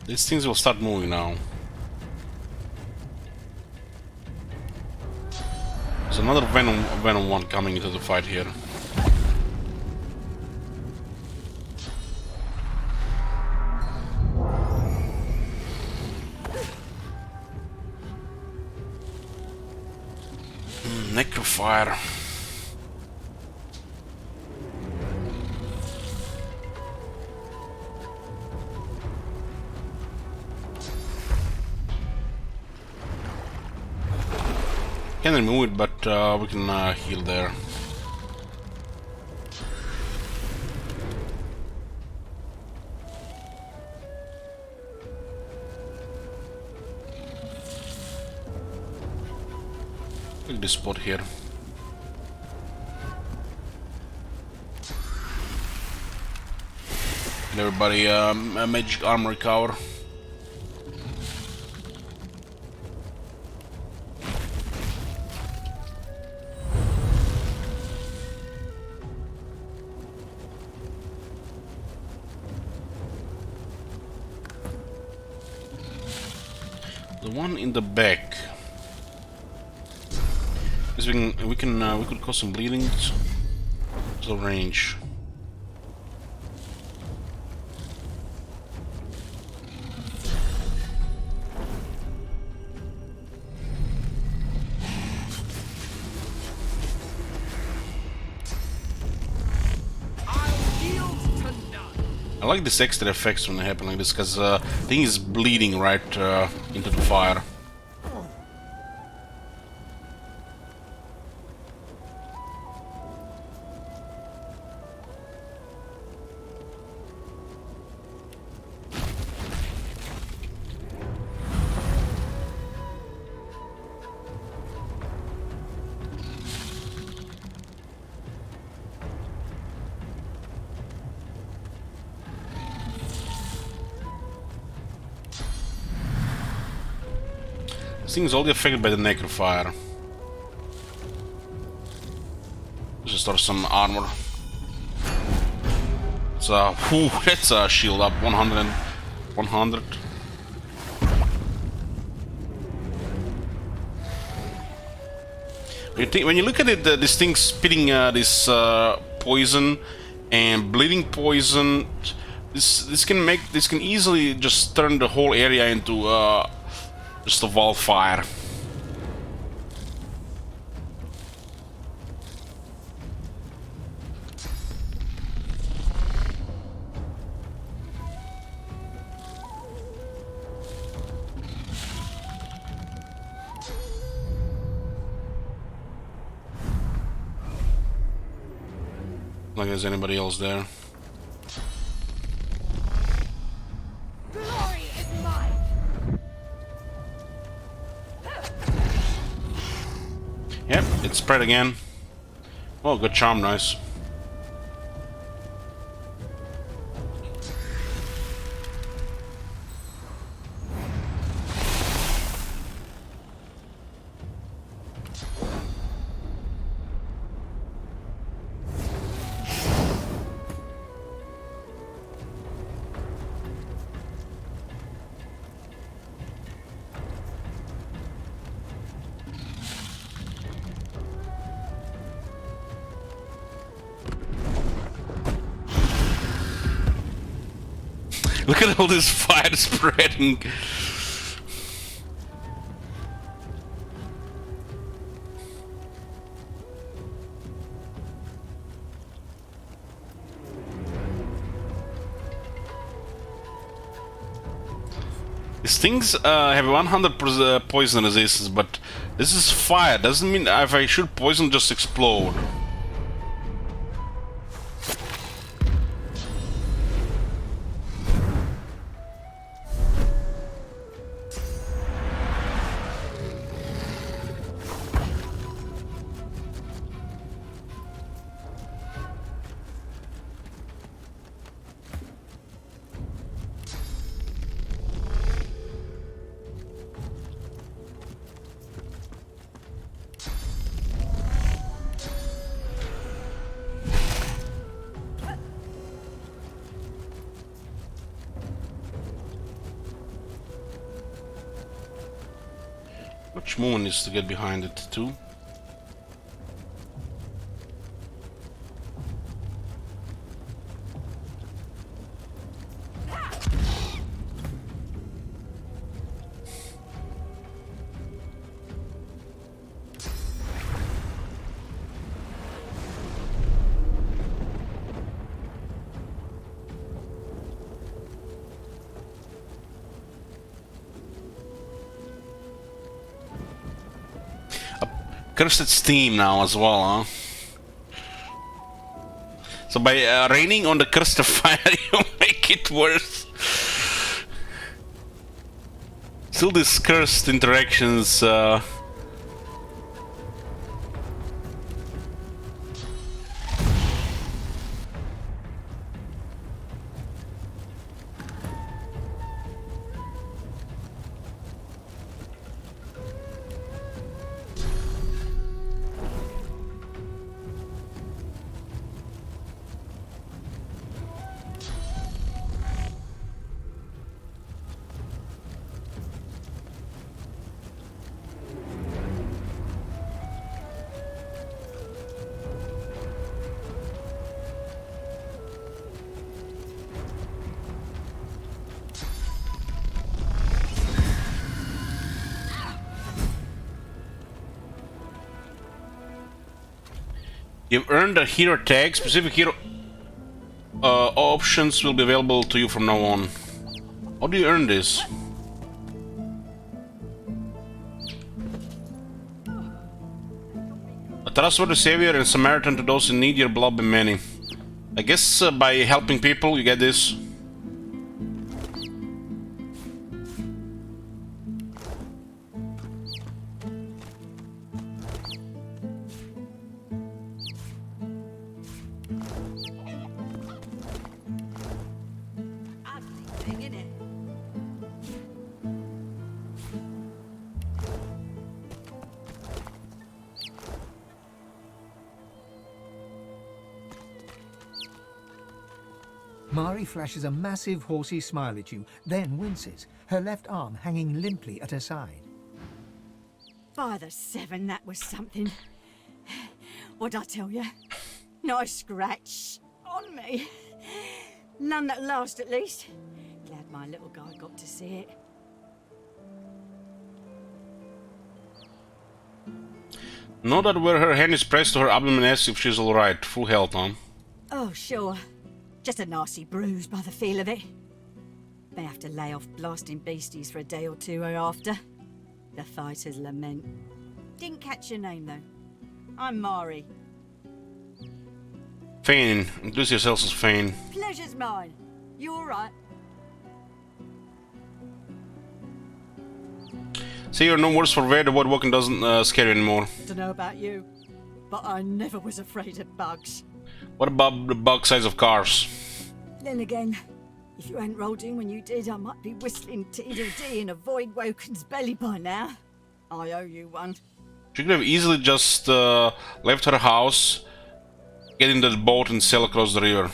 These things will start moving now. There's another Venom one coming into the fight here. Necrofire. Can't remove it, but we can heal there. Look at this spot here. And everybody, magic armor recover. The one in the back. We could cause some bleeding. So range. I like this extra effects when they happen like this, because thing is bleeding right into the fire. This thing is only affected by the necrofire. Let's just start some armor. It's that's a shield up 100 and 100. When you look at it, this thing spitting this poison and bleeding poison, this can easily just turn the whole area into just a wildfire. Like there's anybody else there. Glory is mine. Yep, it's spread again. Oh, good charm, nice. Look at all this fire spreading. These things have 100% poison resistance, but this is fire. Doesn't mean if I shoot poison, just explode. Which movement is to get behind it too? Cursed steam now as well, huh? So by raining on the cursed fire, you make it worse. Still, these cursed interactions. You've earned a hero tag. Specific hero options will be available to you from now on. How do you earn this? A trustworthy savior and Samaritan to those in need, your blood be many. I guess by helping people you get this. Mari flashes a massive horsey smile at you, then winces, her left arm hanging limply at her side. By the seven, that was something. What'd I tell you? Nice scratch on me. None that last, at least. Glad my little guy got to see it. Know that where her hand is pressed to her abdomen, asks if she's alright. Full health, huh? Oh, sure. Just a nasty bruise by the feel of it. May have to lay off blasting beasties for a day or two after. The fighter's lament. Didn't catch your name, though. I'm Mari. Fane. Introduce yourselves as Fane. Pleasure's mine. You alright? See, you're no worse for wear. The wood walking doesn't scare you anymore. Dunno about you, but I never was afraid of bugs. What about the bug size of cars? Then again, if you hadn't rolled in when you did, I might be whistling Tweedledee in a void Woken's belly by now. I owe you one. She could have easily just left her house, get into the boat and sail across the river.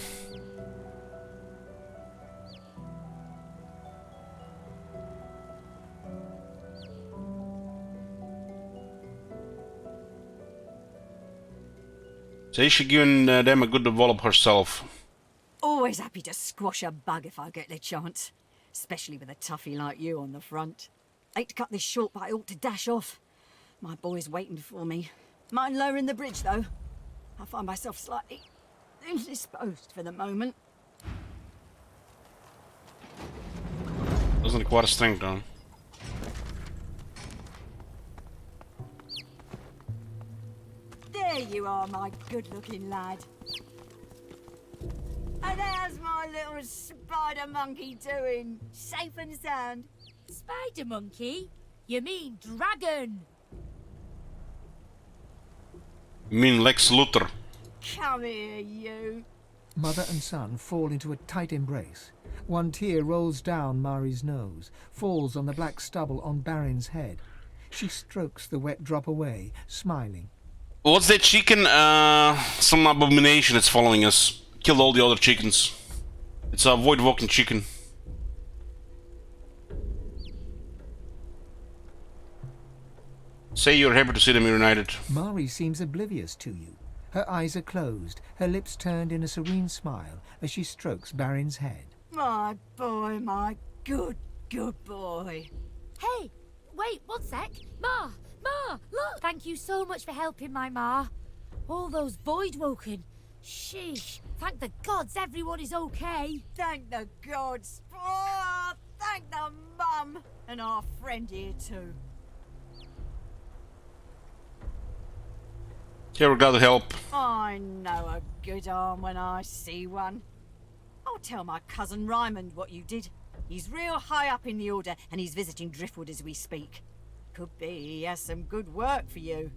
Say she given them a good develop herself. Always happy to squash a bug if I get the chance. Especially with a toughie like you on the front. Hate to cut this short, but I ought to dash off. My boy's waiting for me. Mind lowering the bridge, though? I find myself slightly indisposed for the moment. Doesn't require strength, though. There you are, my good-looking lad. And how's my little spider monkey doing? Safe and sound? Spider monkey? You mean dragon? You mean Lex Luthor? Come here, you. Mother and son fall into a tight embrace. One tear rolls down Mari's nose, falls on the black stubble on Barin's head. She strokes the wet drop away, smiling. What's that chicken? Some abomination that's following us. Killed all the other chickens. It's a void walking chicken. Say you're happy to see them reunited. Mari seems oblivious to you. Her eyes are closed, her lips turned in a serene smile as she strokes Barin's head. My boy, my good boy. Hey, wait, one sec. Ma, look! Thank you so much for helping my ma. All those Voidwoken. Sheesh, thank the gods everyone is okay. Thank the gods. Oh, thank the mum. And our friend here too. Yeah, we're glad to help. I know a good arm when I see one. I'll tell my cousin Raymond what you did. He's real high up in the Order, and he's visiting Driftwood as we speak. Could be he has some good work for you.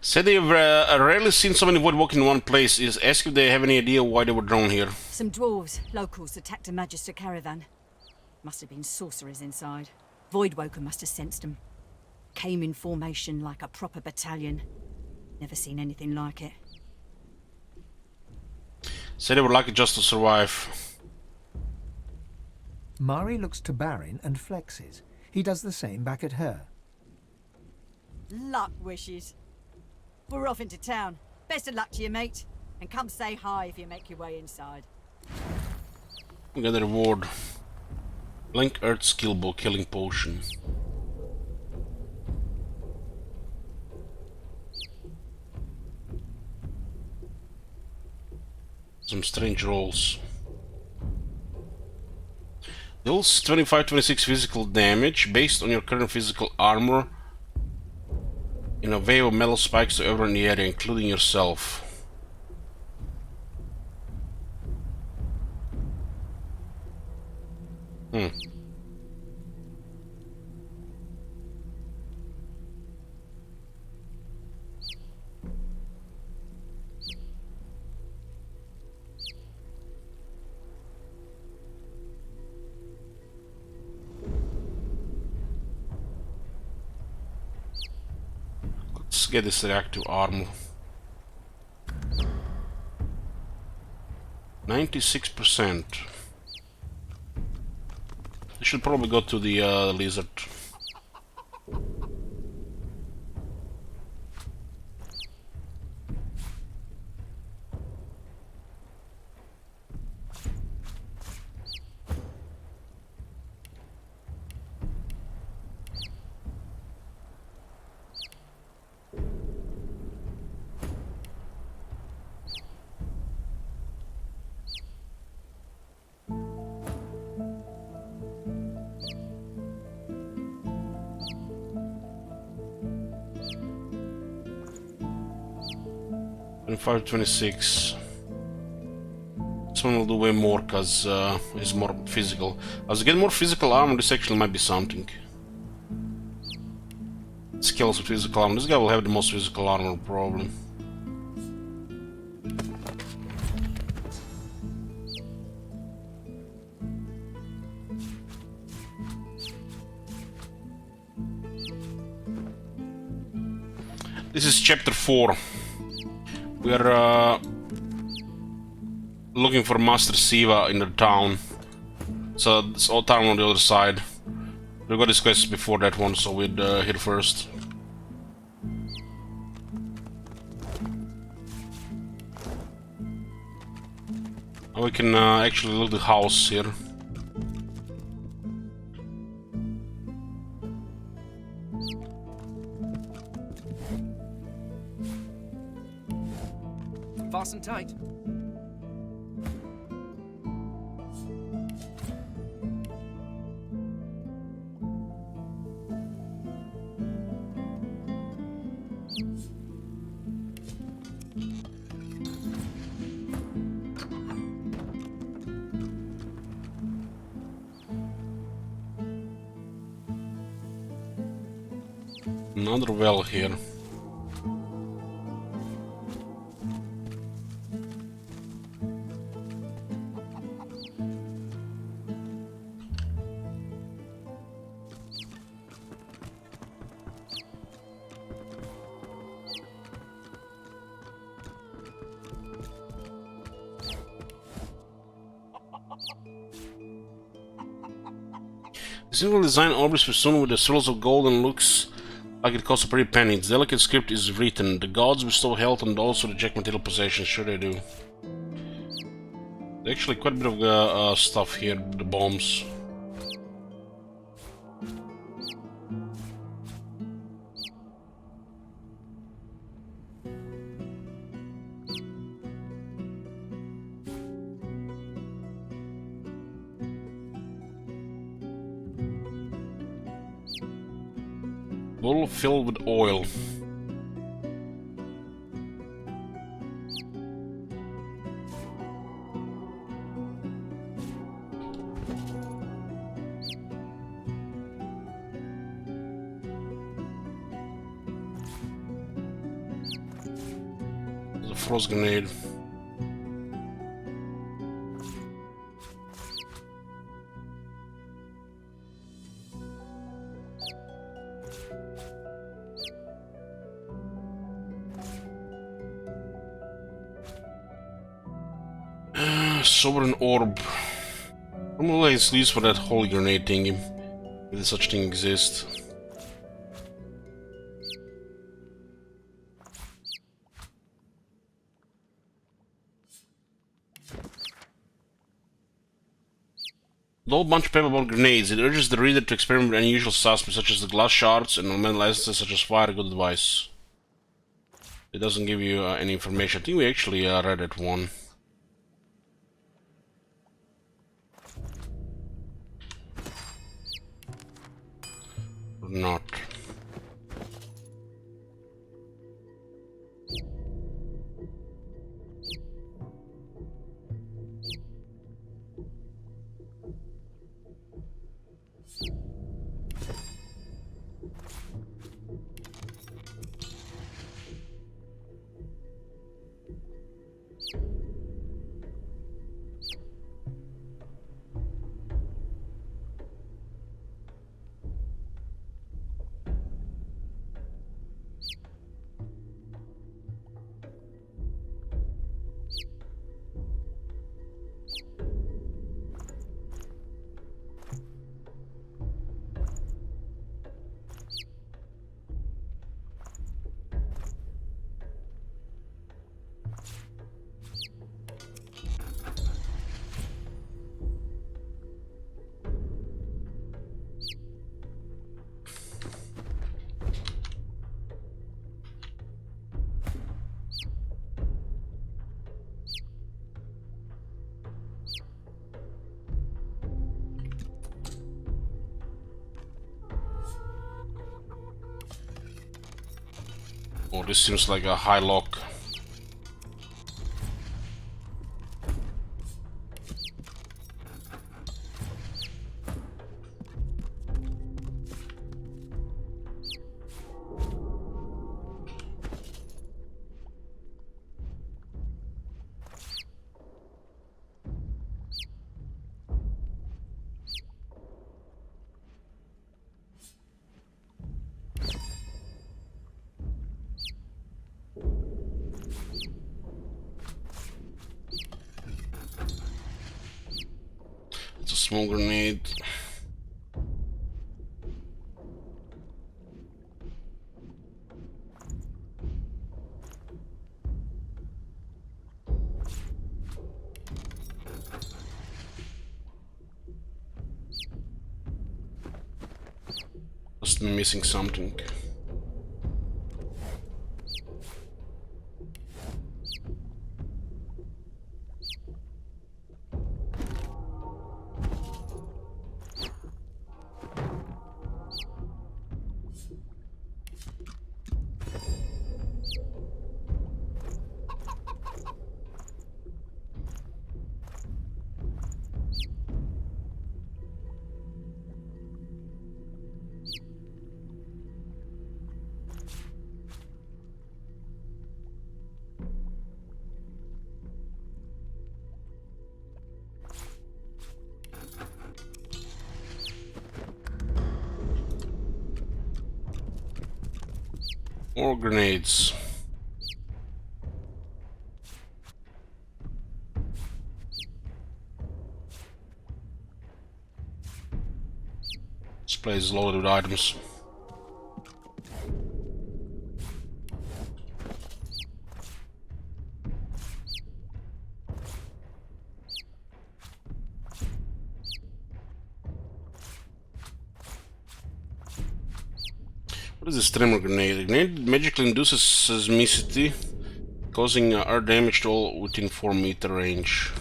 Said they've rarely seen so many Voidwalk in one place. Is ask if they have any idea why they were drawn here. Some dwarves, locals, attacked a Magister caravan. Must have been sorcerers inside. Voidwoken must have sensed them. Came in formation like a proper battalion. Never seen anything like it. Said they were lucky just to survive. Mari looks to Barin and flexes. He does the same back at her. Luck wishes. We're off into town. Best of luck to you, mate. And come say hi if you make your way inside. We got the reward. Link Earth skill bow killing potion. Some strange rolls. Deals 25-26 physical damage based on your current physical armor in a wave of metal spikes to everyone in the area, including yourself. Let's get this reactive armor. 96%. I should probably go to the lizard. And 526. This one will do way more because it's more physical. As I get more physical armor, this actually might be something. Skills with physical armor. This guy will have the most physical armor probably. This is chapter 4. We are looking for Master Siva in the town. So it's all town on the other side. We got this quest before that one, so we'd hit first. Now we can actually look at the house here. Fasten tight. Another well here. Single design orbs festooned with the swirls of gold and looks like it costs a pretty penny. Its delicate script is written. The gods bestow health on those who reject material possessions. Sure they do. There's actually quite a bit of stuff here, the bombs. Bowl filled with oil. There's a frost grenade. Sovereign orb. Normally it's used for that holy grenade thingy, if such thing exists. The whole bunch of paperboard grenades. It urges the reader to experiment with unusual suspects such as the glass shards and ornamental essences such as fire. Good advice. It doesn't give you any information. I think we actually read that one. Or not. Oh, this seems like a high lock. It's a small grenade. Must be missing something. More grenades. place is loaded with items. What is this tremor grenade? The grenade magically induces seismicity, causing earth damage to all within 4-meter range.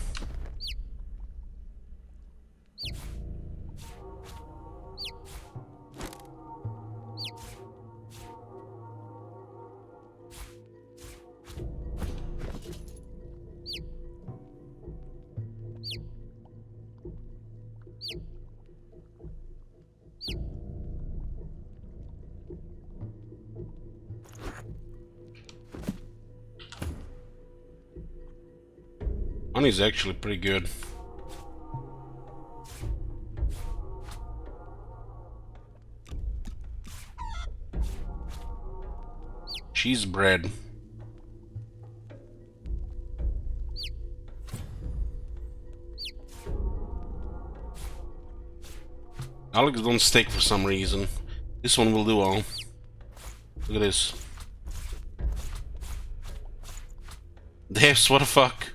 Honey's actually pretty good. Cheese bread. Alex don't steak for some reason. This one will do well. Look at this. Devs, what the fuck?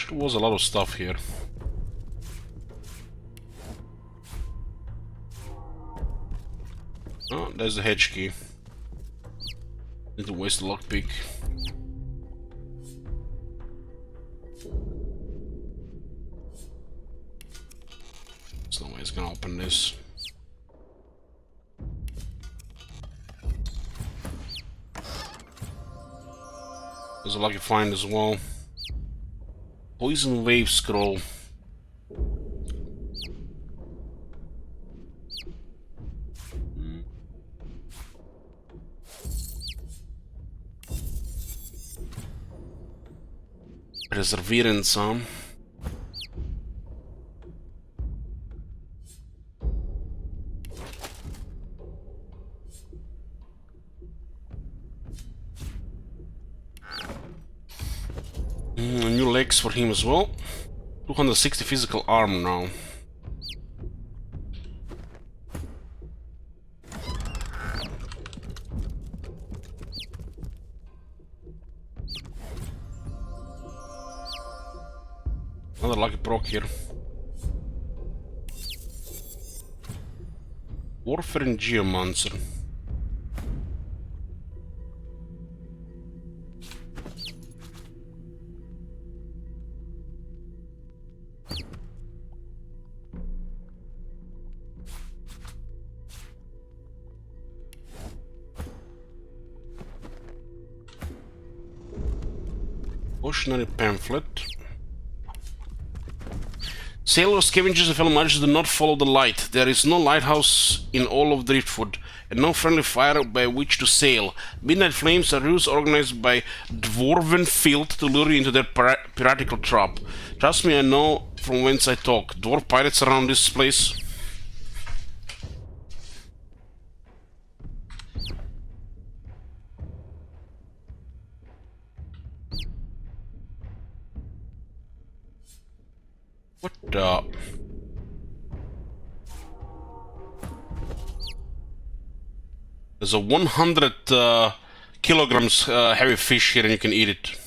There was a lot of stuff here. Oh, there's the hedge key. Need to waste the lockpick. There's no way it's gonna open this. There's a lucky find as well. Poison wave scroll. Perseverance, huh? New legs for him as well. 260 physical armor now. Another lucky proc here. Warfare and Geomancer. Cautionary pamphlet. Sailors, scavengers, and fellow magicians do not follow the light. There is no lighthouse in all of Driftwood, and no friendly fire by which to sail. Midnight flames are rules organized by dwarven filth to lure you into their piratical trap. Trust me, I know from whence I talk. Dwarf pirates around this place. What the? There's a 100 kilograms heavy fish here and you can eat it.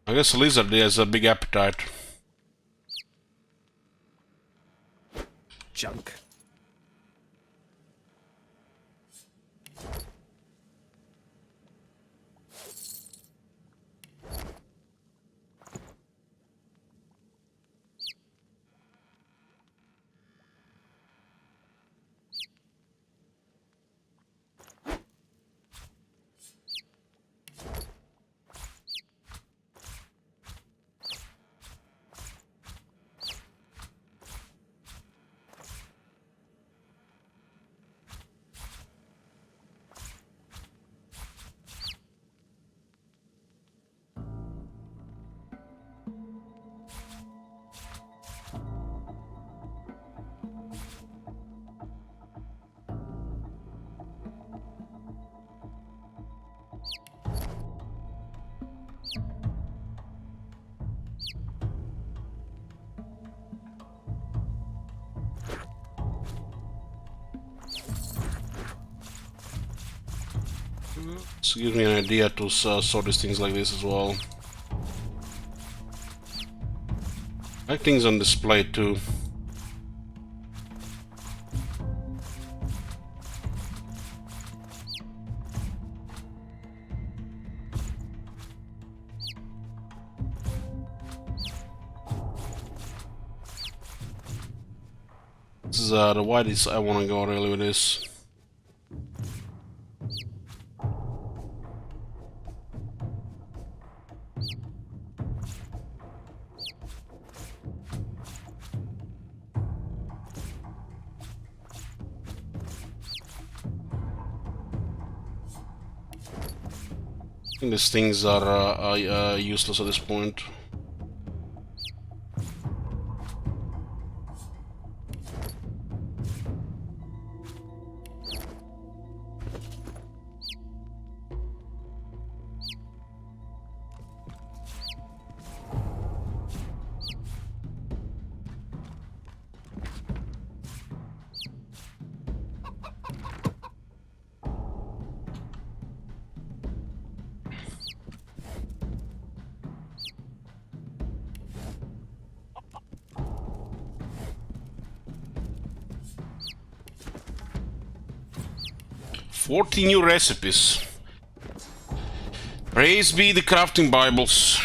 I guess a lizard has a big appetite. Junk. This gives me an idea to sort these things like this as well. I like things on display too. This is the widest I want to go really with this. I think these things are useless at this point. Forty new recipes. Praise be the crafting Bibles.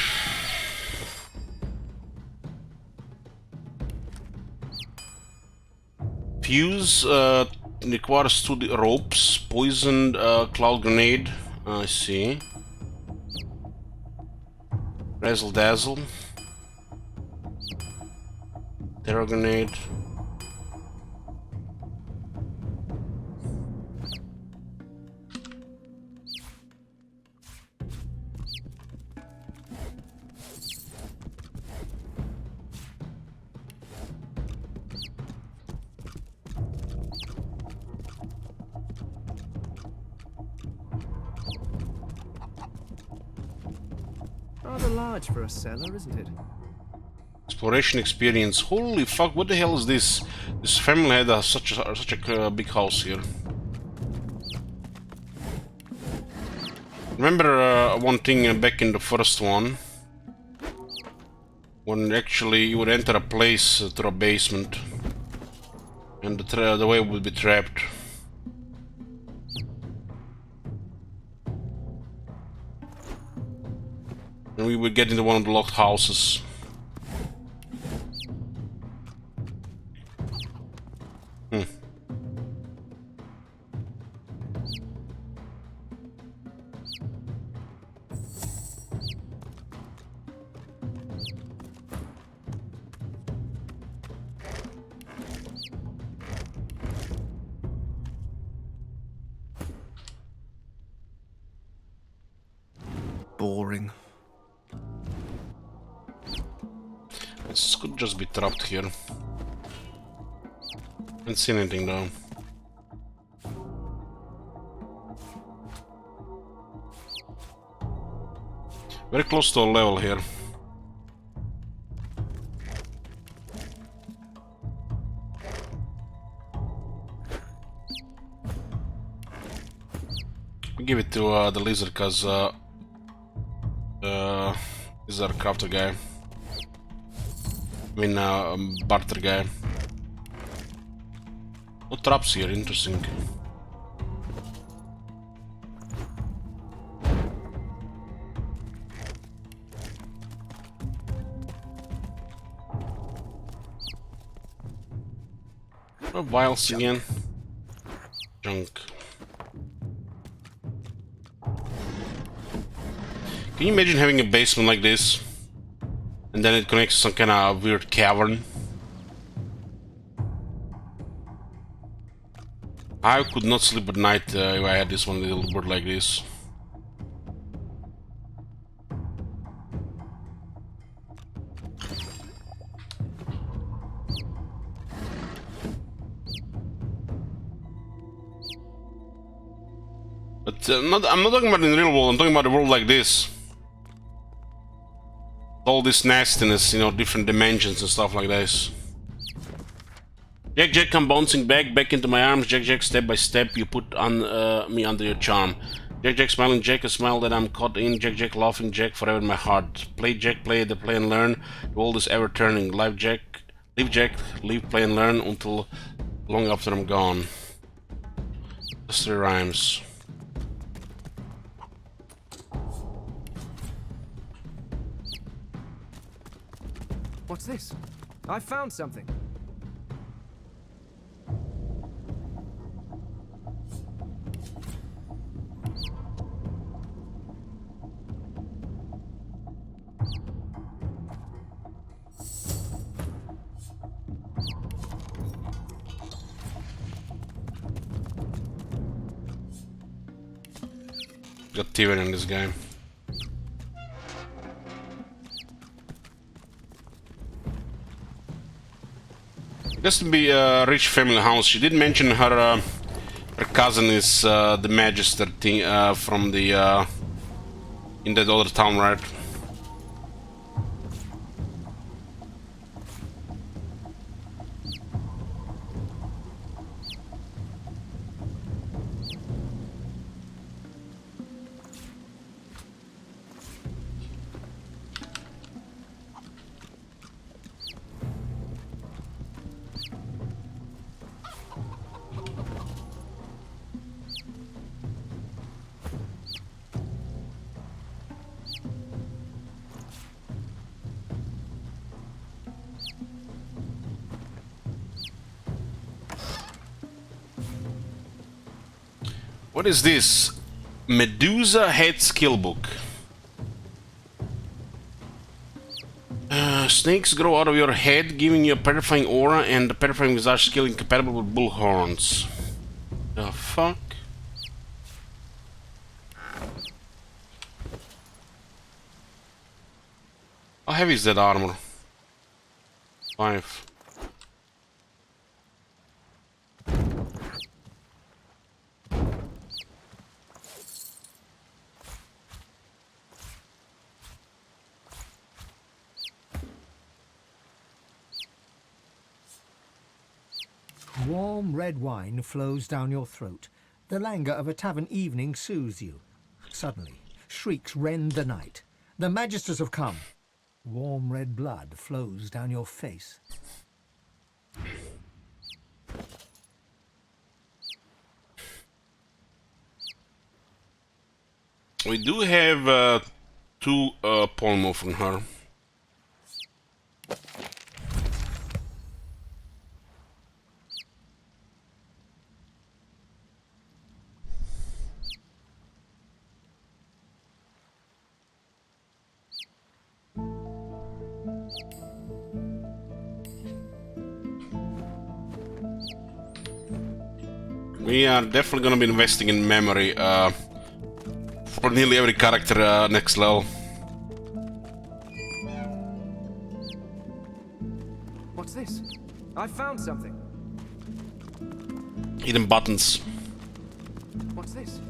Fuse requires 2 ropes. Poisoned cloud grenade. I see. Razzle dazzle. Terror grenade. Rather large for a cellar, isn't it? Exploration experience. Holy fuck! What the hell is this? This family had such a big house here. Remember one thing back in the first one, when actually you would enter a place through a basement, and the way would be trapped. And we would get into one of the locked houses. Boring. This could just be trapped here. Can't see anything though. Very close to a level here. We give it to the lizard, cause is our crafter guy. I mean, barter guy. No traps here, interesting. Oh, vials again. Junk. Can you imagine having a basement like this? And then it connects to some kind of weird cavern? I could not sleep at night if I had this one little bird like this. But I'm not talking about in the real world, I'm talking about a world like this. All this nastiness, you know, different dimensions and stuff like this. Jack, come bouncing back into my arms. Jack, step by step, you put on me under your charm. Jack Jack smiling Jack, a smile that I'm caught in. Jack Jack laughing Jack, forever in my heart. Play Jack, play the play and learn. The world is ever turning. Live Jack, live, play and learn until long after I'm gone. Just 3 rhymes. What's this? I found something. Got Tyrant in this game. This to be a rich family house. She did mention her cousin is the Magister thing from the in that other town, right? What is this? Medusa Head Skill Book. Snakes grow out of your head, giving you a petrifying aura and a petrifying visage skill incompatible with bull horns. The fuck? How heavy is that armor? 5. Warm red wine flows down your throat. The languor of a tavern evening soothes you. Suddenly, shrieks rend the night. The Magisters have come. Warm red blood flows down your face. We do have 2 polymorph from her. We are definitely gonna be investing in memory for nearly every character next level. What's this? I found something. Hidden buttons. What's this?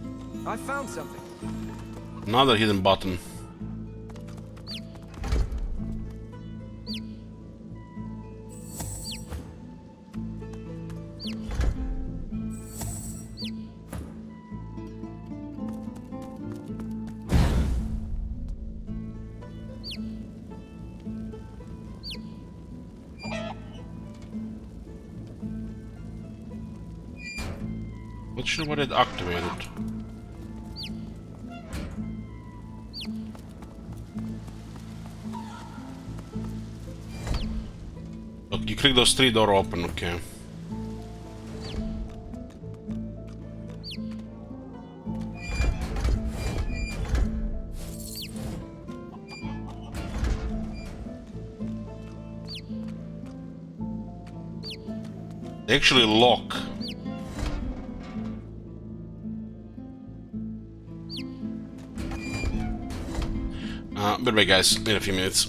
I found something. Another hidden button. Not sure what it activated. Look, you click those 3 doors open, okay. They actually lock. By the way, guys, in a few minutes.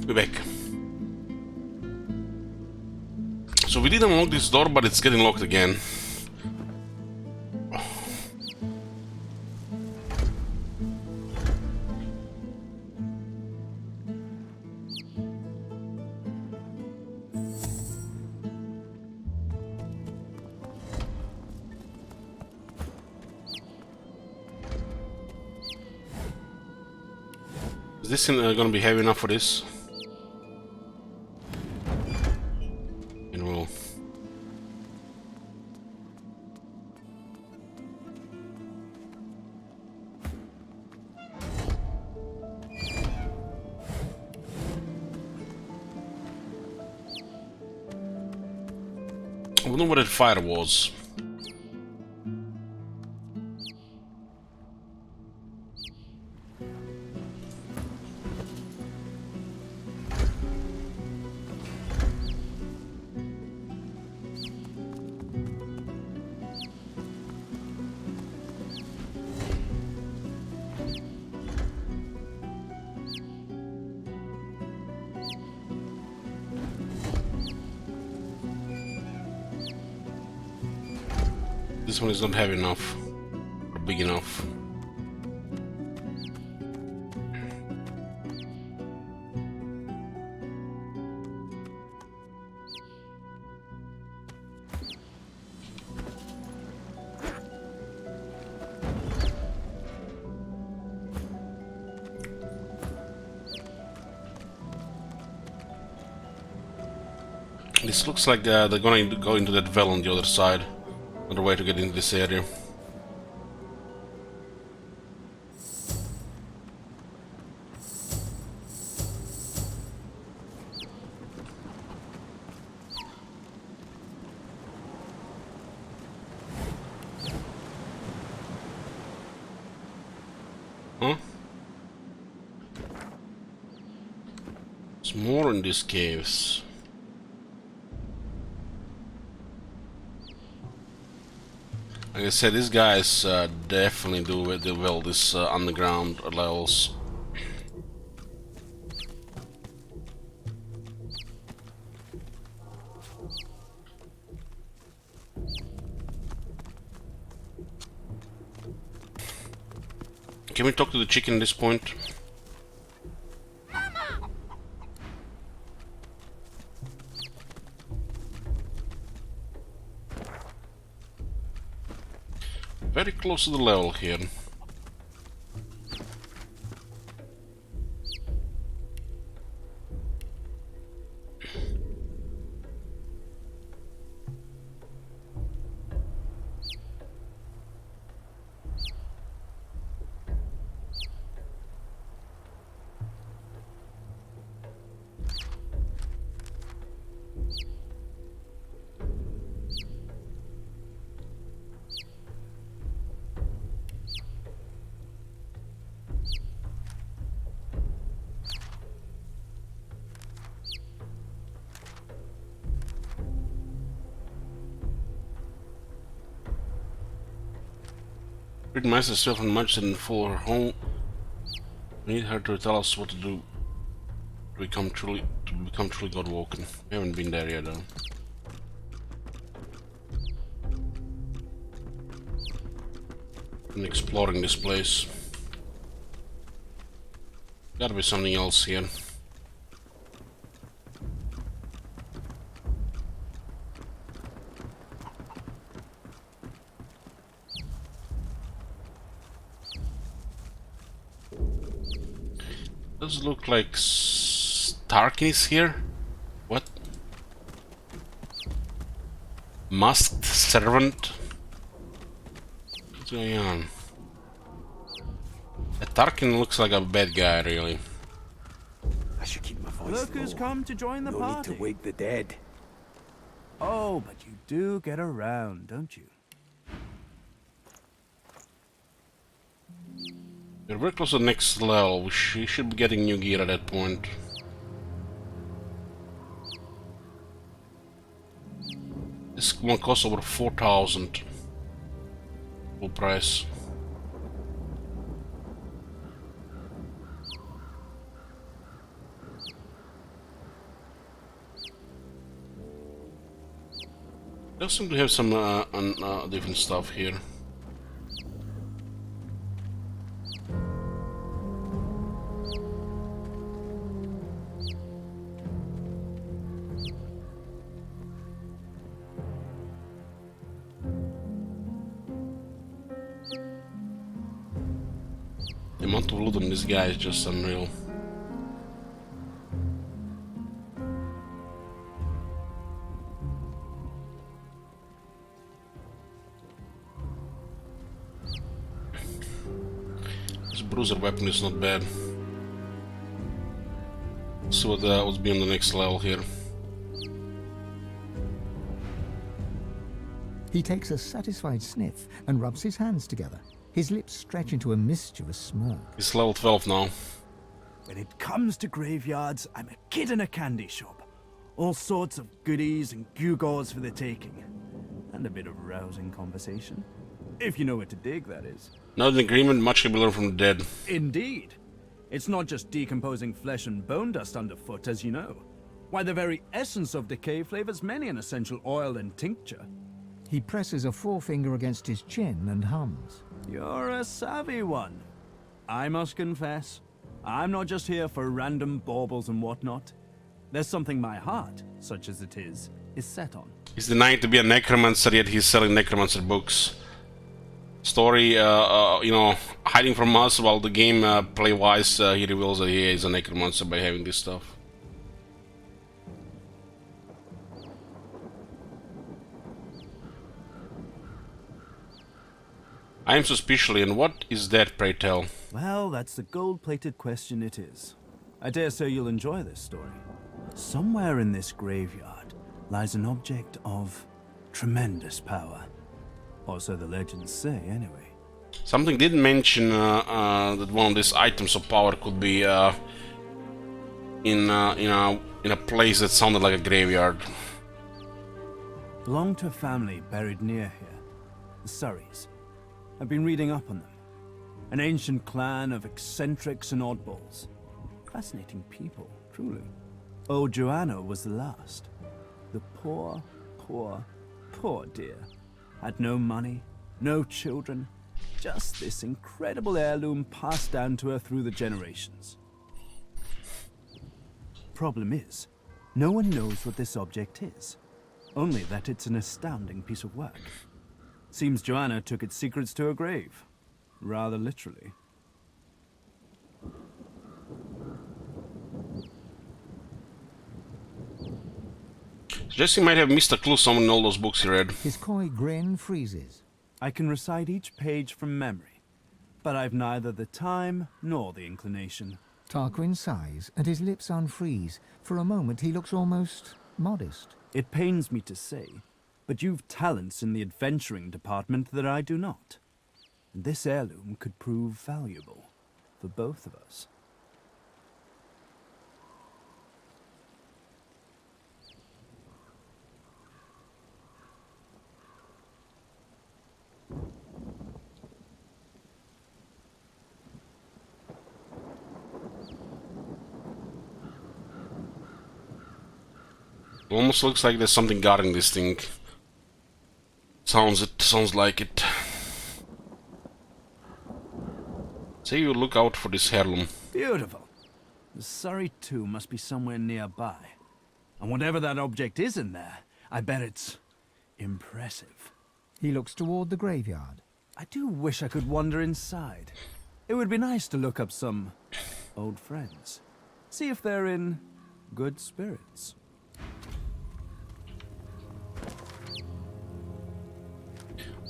We're back. So we didn't unlock this door, but it's getting locked again. Is this gonna be heavy enough for this? It will. I wonder what that fire was. This one is not heavy enough, or big enough. This looks like they're going to go into that well on the other side. Another way to get into this area. Huh? There's more in these caves. Like I said, these guys definitely do well this underground levels. Can we talk to the chicken at this point? Very close to the level here. Rid myself and much and for her home. We need her to tell us what to do to become truly God-woken. We haven't been there yet though. I'm exploring this place. Gotta be something else here. Does look like Starkey's here? What? Masked servant? What's going on? Tarkin looks like a bad guy, really. I should keep my voice Look who's low. come to join the No party. need to wake the dead. Oh, but you do get around, don't you? We're very close to the next level. We should be getting new gear at that point. This one costs over 4,000. Full price. They seem to have some different stuff here. The amount of loot on this guy is just unreal. This bruiser weapon is not bad. Let's see what's be on the next level here. He takes a satisfied sniff and rubs his hands together. His lips stretch into a mischievous smirk. He's level 12 now. When it comes to graveyards, I'm a kid in a candy shop. All sorts of goodies and gewgaws for the taking. And a bit of rousing conversation. If you know where to dig, that is. Not an agreement, much can be learned from the dead. Indeed. It's not just decomposing flesh and bone dust underfoot, as you know. Why, the very essence of decay flavors many an essential oil and tincture. He presses a forefinger against his chin and hums. You're a savvy one. I must confess, I'm not just here for random baubles and whatnot. There's something my heart, such as it is set on. He's denying to be a necromancer, yet he's selling necromancer books. Story, you know, hiding from us while the game play-wise, he reveals that he is a necromancer by having this stuff. I am suspiciously, and what is that, pray tell? Well, that's the gold-plated question it is. I dare say you'll enjoy this story. Somewhere in this graveyard lies an object of tremendous power. Or so the legends say, anyway. Something did mention that one of these items of power could be in a place that sounded like a graveyard. Belonged to a family buried near here, the Surreys. I've been reading up on them. An ancient clan of eccentrics and oddballs. Fascinating people, truly. Old Joanna was the last. The poor, poor, poor dear. Had no money, no children, just this incredible heirloom passed down to her through the generations. Problem is, no one knows what this object is. Only that it's an astounding piece of work. Seems Joanna took its secrets to her grave. Rather literally. Jesse might have missed a clue somewhere in all those books he read. His coy grin freezes. I can recite each page from memory, but I've neither the time nor the inclination. Tarquin sighs, and his lips unfreeze. For a moment he looks almost modest. It pains me to say, but you've talents in the adventuring department that I do not. And this heirloom could prove valuable for both of us. Almost looks like there's something guarding this thing. Sounds like it. Say you look out for this heirloom. Beautiful. The Surrey tomb must be somewhere nearby. And whatever that object is in there, I bet it's impressive. He looks toward the graveyard. I do wish I could wander inside. It would be nice to look up some old friends. See if they're in good spirits.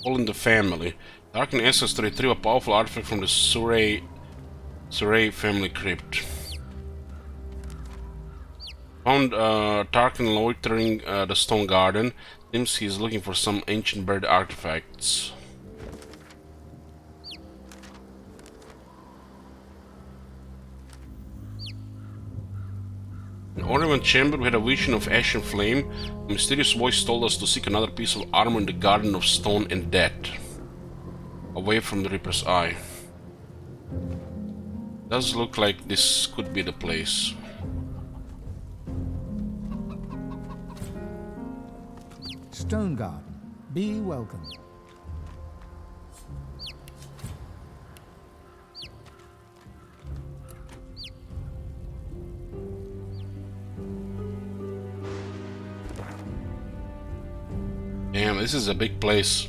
All in the family. Tarkin asks us to retrieve a powerful artifact from the Surrey family crypt. Found Tarkin loitering the stone garden. Seems he's looking for some ancient bird artifacts. In Ornament Chamber we had a vision of ash and flame. A mysterious voice told us to seek another piece of armor in the Garden of Stone and Death, away from the Reaper's Eye. Does look like this could be the place. stone garden. Be welcome. Damn, this is a big place.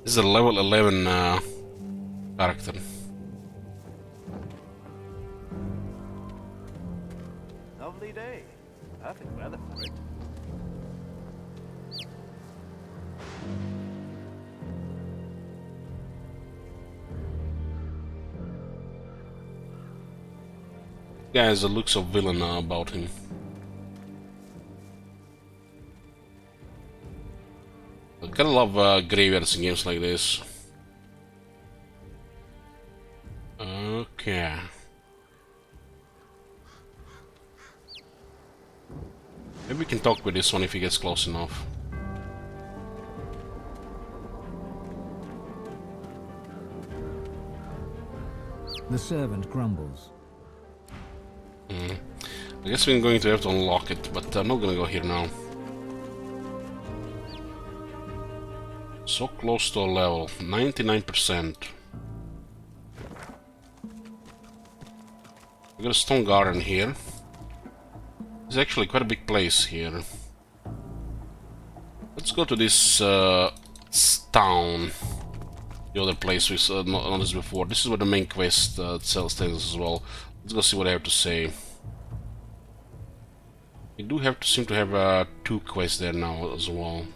This is a level 11 character. Lovely day. Perfect weather for it. Guy has the looks of villain about him. I kinda love graveyards in games like this. Okay. Maybe we can talk with this one if he gets close enough. The servant grumbles. I guess we're going to have to unlock it, but I'm not gonna go here now. So close to a level, 99%. We got a stone garden here. It's actually quite a big place here. Let's go to this town. The other place we saw noticed before. This is where the main quest stands as well. Let's go see what I have to say. We do have to seem to have 2 quests there now as well.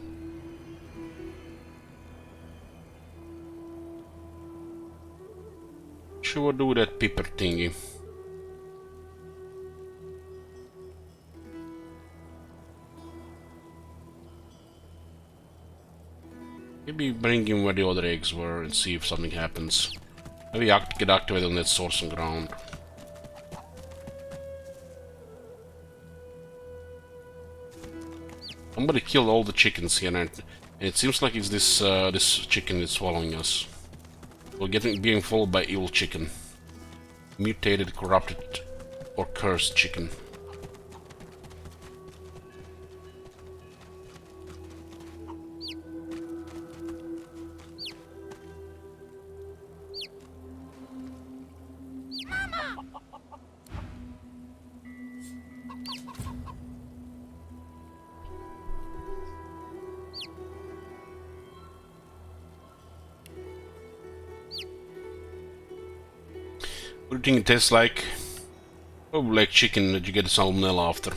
Sure, what do with that pepper thingy? Maybe bring him where the other eggs were and see if something happens. Maybe get activated on that source and ground. Somebody killed all the chickens here, and it seems like it's this chicken that's following us. We're being followed by evil chicken. Mutated, corrupted, or cursed chicken. What do you think it tastes like? Probably like chicken that you get salmonella after.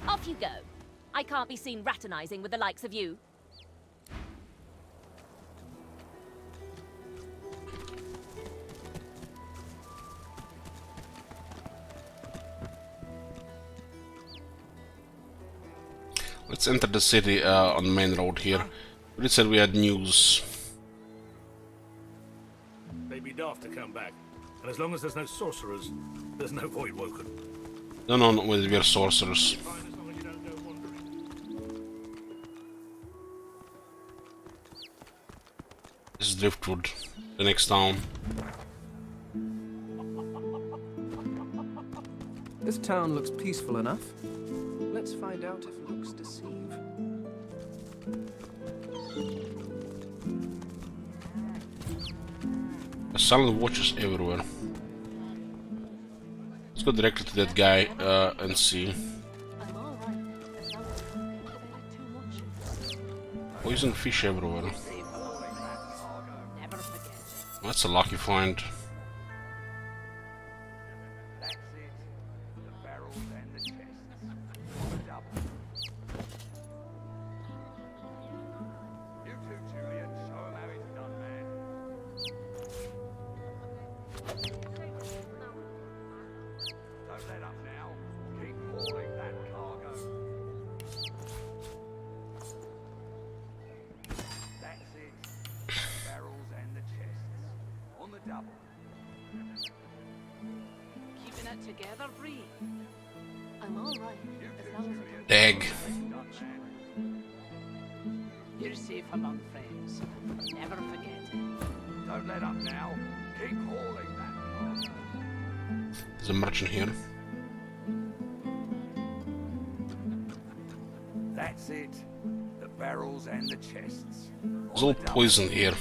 Off you go. I can't be seen raternizing with the likes of you. Let's enter the city on the main road here. We said we had news. They'd be daft to come back. And as long as there's no sorcerers, there's no void woken. No, we are sorcerers. This is Driftwood, the next town. This town looks peaceful enough. Let's find out if looks deceive. Silent watchers everywhere. Let's go directly to that guy and see. Poison fish everywhere. That's a lucky find. trouble. Keeping it together, Bree? I'm all right. As long as Dag. you're safe among friends. Never forget it. Don't let up now. Keep hauling that. There's a merchant here. That's it. The barrels and the chests. There's all poison here.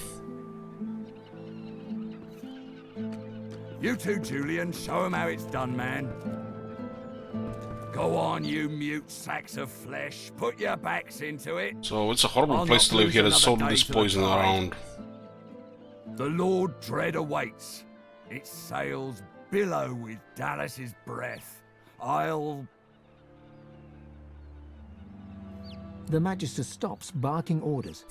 You too, Julian. Show 'em how it's done, man. Go on, you mute sacks of flesh. Put your backs into it. So it's a horrible I'll place not to live lose here. There's another so day this to the poison tide. around. The Lord Dread awaits. Its sails billow with Dallas's breath. The Magister stops, barking orders.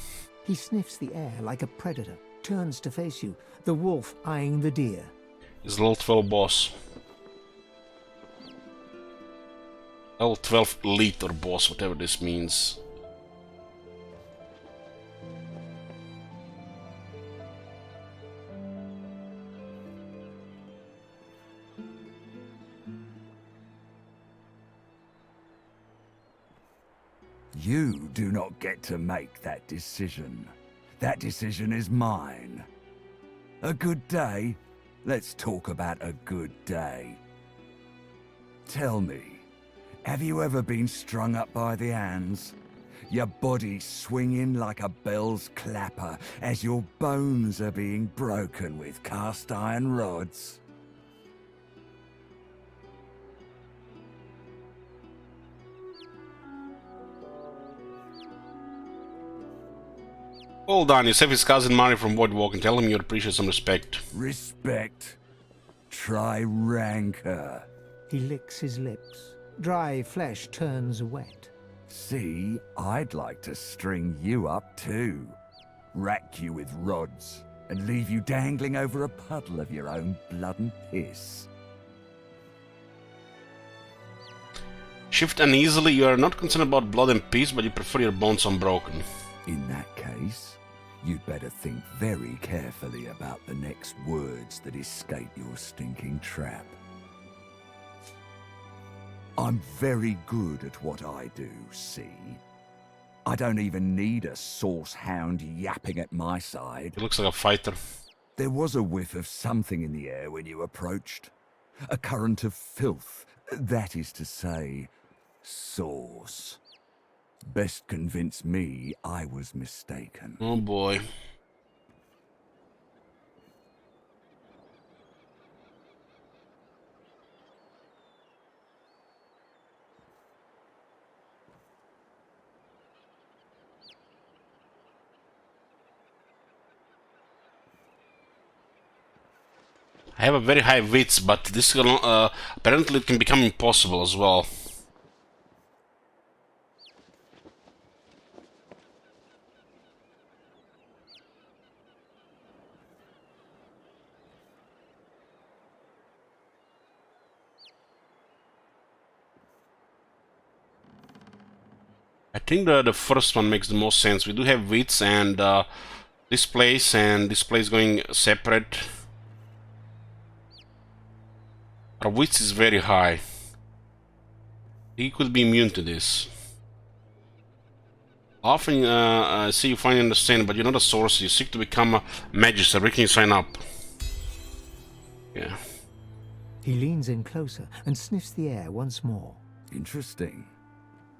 He sniffs the air like a predator, turns to face you, the wolf eyeing the deer. He's the level 12 boss. Level 12 liter boss, whatever this means. You do not get to make that decision. That decision is mine. A good day? Let's talk about a good day. Tell me, have you ever been strung up by the hands? Your body swinging like a bell's clapper as your bones are being broken with cast iron rods? Hold on, you save his cousin Mari from Voidwalk and tell him you appreciate some respect. Respect? Try rancor. He licks his lips. Dry flesh turns wet. See, I'd like to string you up too. Rack you with rods and leave you dangling over a puddle of your own blood and piss. Shift uneasily, you are not concerned about blood and peace, but you prefer your bones unbroken. In that case, you'd better think very carefully about the next words that escape your stinking trap. I'm very good at what I do, see? I don't even need a sauce hound yapping at my side. He looks like a fighter. There was a whiff of something in the air when you approached. A current of filth. That is to say, sauce. Best convince me I was mistaken. Oh boy. I have a very high wits, but this apparently it can become impossible as well. I think the first one makes the most sense. We do have wits and this place going separate. Our wits is very high. He could be immune to this. Often I see you finally understand, but you're not a sorcerer. You seek to become a magister. Where can you sign up? Yeah. He leans in closer and sniffs the air once more. Interesting.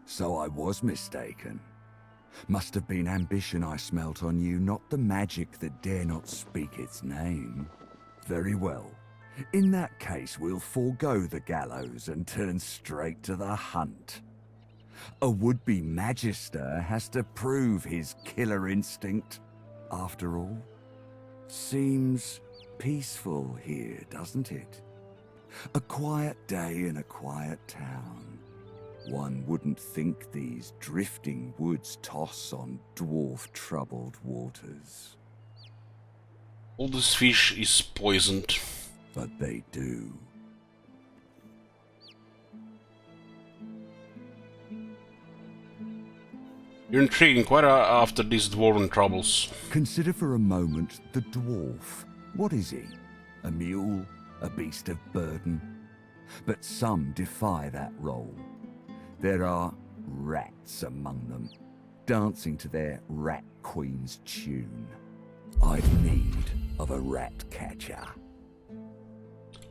So I was mistaken. Must have been ambition I smelt on you, not the magic that dare not speak its name. Very well. In that case, we'll forego the gallows and turn straight to the hunt. A would-be magister has to prove his killer instinct, after all. Seems peaceful here, doesn't it? A quiet day in a quiet town. One wouldn't think these drifting woods toss on dwarf-troubled waters. All this fish is poisoned. But they do. You're intriguing quite after these dwarven troubles. Consider for a moment the dwarf. What is he? A mule, a beast of burden. But some defy that role. There are rats among them, dancing to their rat queen's tune. I've need of a rat catcher.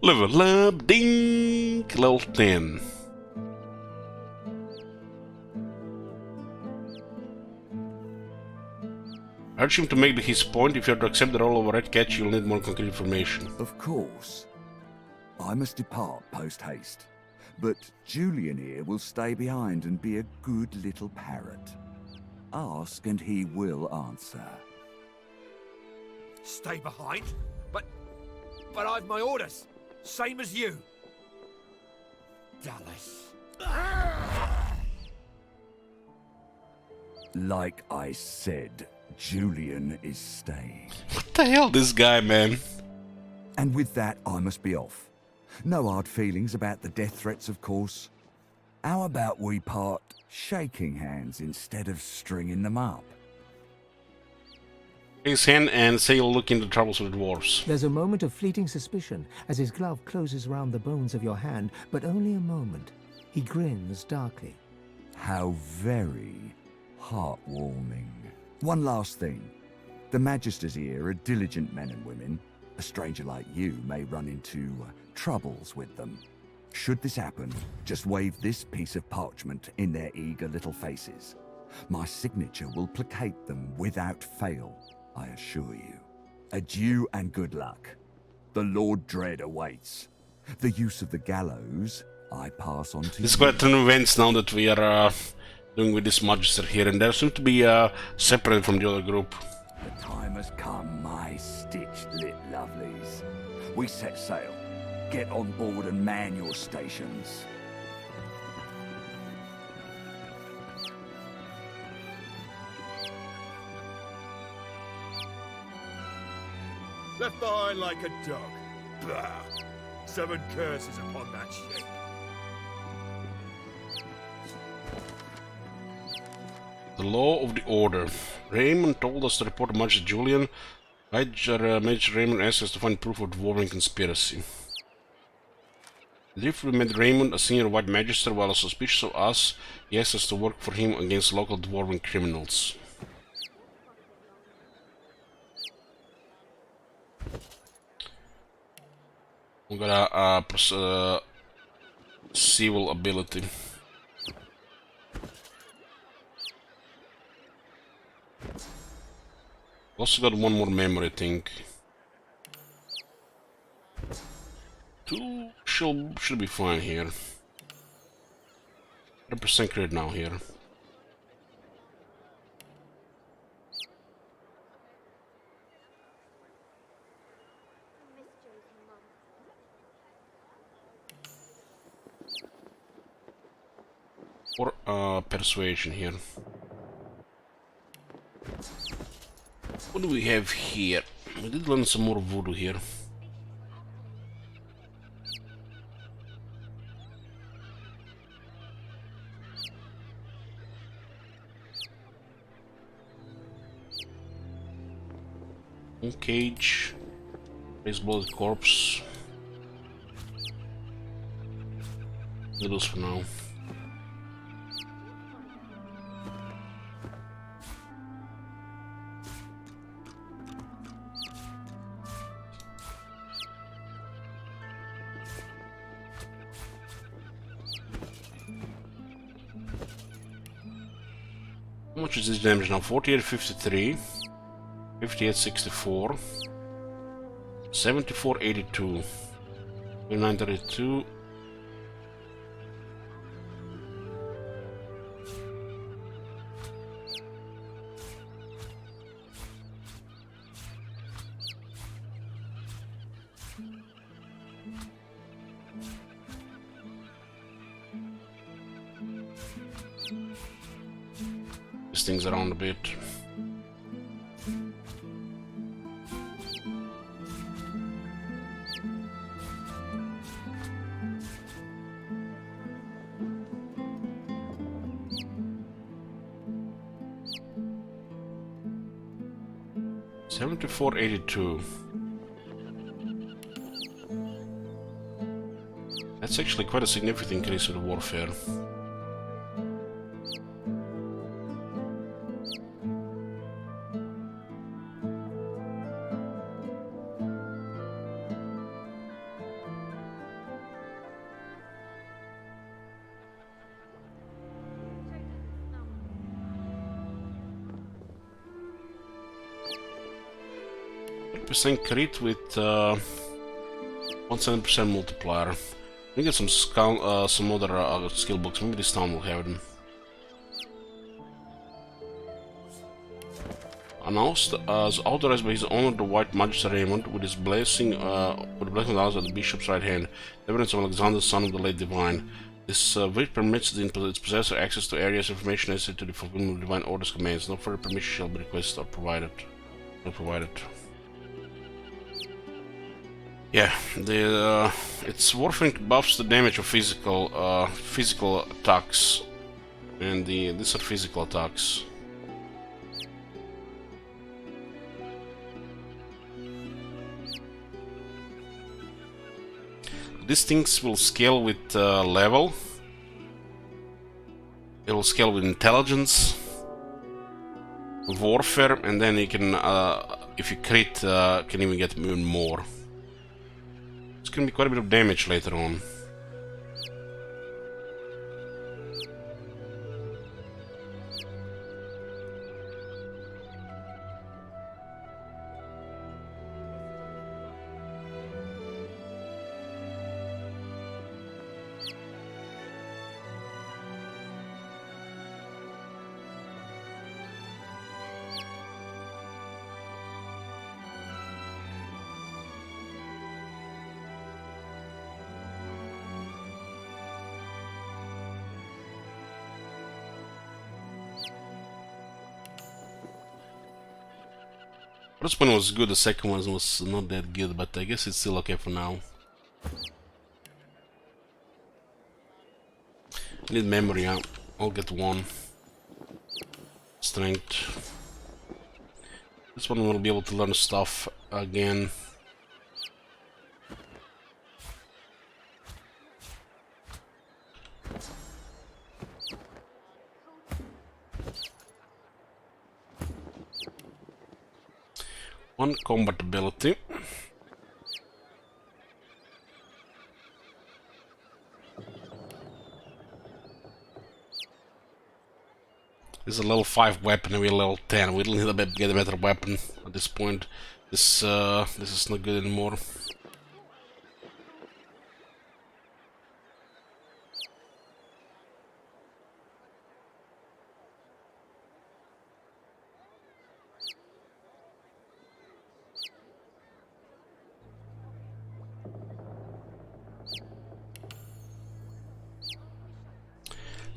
Level up, ding, level 10. Urge him to make his point. If you are to accept the role of a red catch, you'll need more concrete information. Of course. I must depart post-haste, but Julian here will stay behind and be a good little parrot. Ask and he will answer. Stay behind? But I've my orders. Same as you. Dallas. Like I said, Julian is staying. What the hell, this guy, man? And with that, I must be off. No hard feelings about the death threats, of course. How about we part shaking hands instead of stringing them up? His hand and say you'll look into troubles with the dwarves. There's a moment of fleeting suspicion as his glove closes round the bones of your hand, but only a moment. He grins darkly. How very heartwarming. One last thing. The Magisters here are diligent men and women. A stranger like you may run into troubles with them. Should this happen, just wave this piece of parchment in their eager little faces. My signature will placate them without fail, I assure you. Adieu and good luck. The Lord Dread awaits. The use of the gallows, I pass on to There's you. quite an events now that we are doing with this Magister here, and they seem to be separate from the other group. The time has come, my stitched-lit lovelies. We set sail. Get on board and man your stations. Left behind like a dog. Bah! 7 curses upon that shape. The Law of the Order. Raymond told us to report to Magister Julian. Major Raymond asked us to find proof of dwarven conspiracy. If we met Raymond, a senior white magister, while suspicious of us, he asked us to work for him against local dwarven criminals. We got a civil ability. Also got one more memory, I think. 2 should be fine here. 100% credit now here. Or persuasion here. What do we have here? We did learn some more voodoo here. Cage, baseball corpse. Do those for now. How much is this damage now? 48.53. 58.64, 74.82, 29.32. This thing's around a bit. $74.82. That's actually quite a significant increase with warfare. Percent crit with 100% multiplier. We get some other skill books. Maybe this town will have them. Announced as authorized by his honor the White Magister Raymond with his blessing, with the blessing of the bishop's right hand, the evidence of Alexander, son of the late divine. This which permits its possessor access to areas of information necessary to the fulfillment of divine orders commands. No further permission shall be requested or provided. Yeah, its warfare buffs the damage of physical attacks, and these are physical attacks. These things will scale with level. It will scale with intelligence, warfare, and then you can, if you crit, can even get even more. It's gonna be quite a bit of damage later on. First one was good, the second one was not that good, but I guess it's still okay for now. I need memory, I'll get one. Strength. This one will be able to learn stuff again. One combat ability. This is a level 5 weapon and we're level 10. We don't need to get a better weapon at this point. This is not good anymore.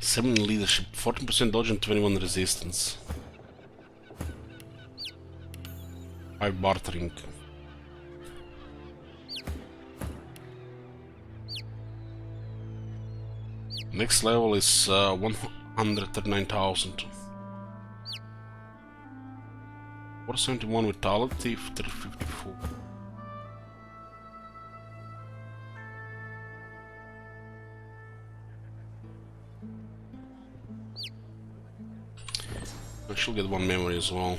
Seven leadership, 14% dodge and 21 resistance. 5 bartering. Next level is 139,000. 471 vitality, 354. I should get one memory as well.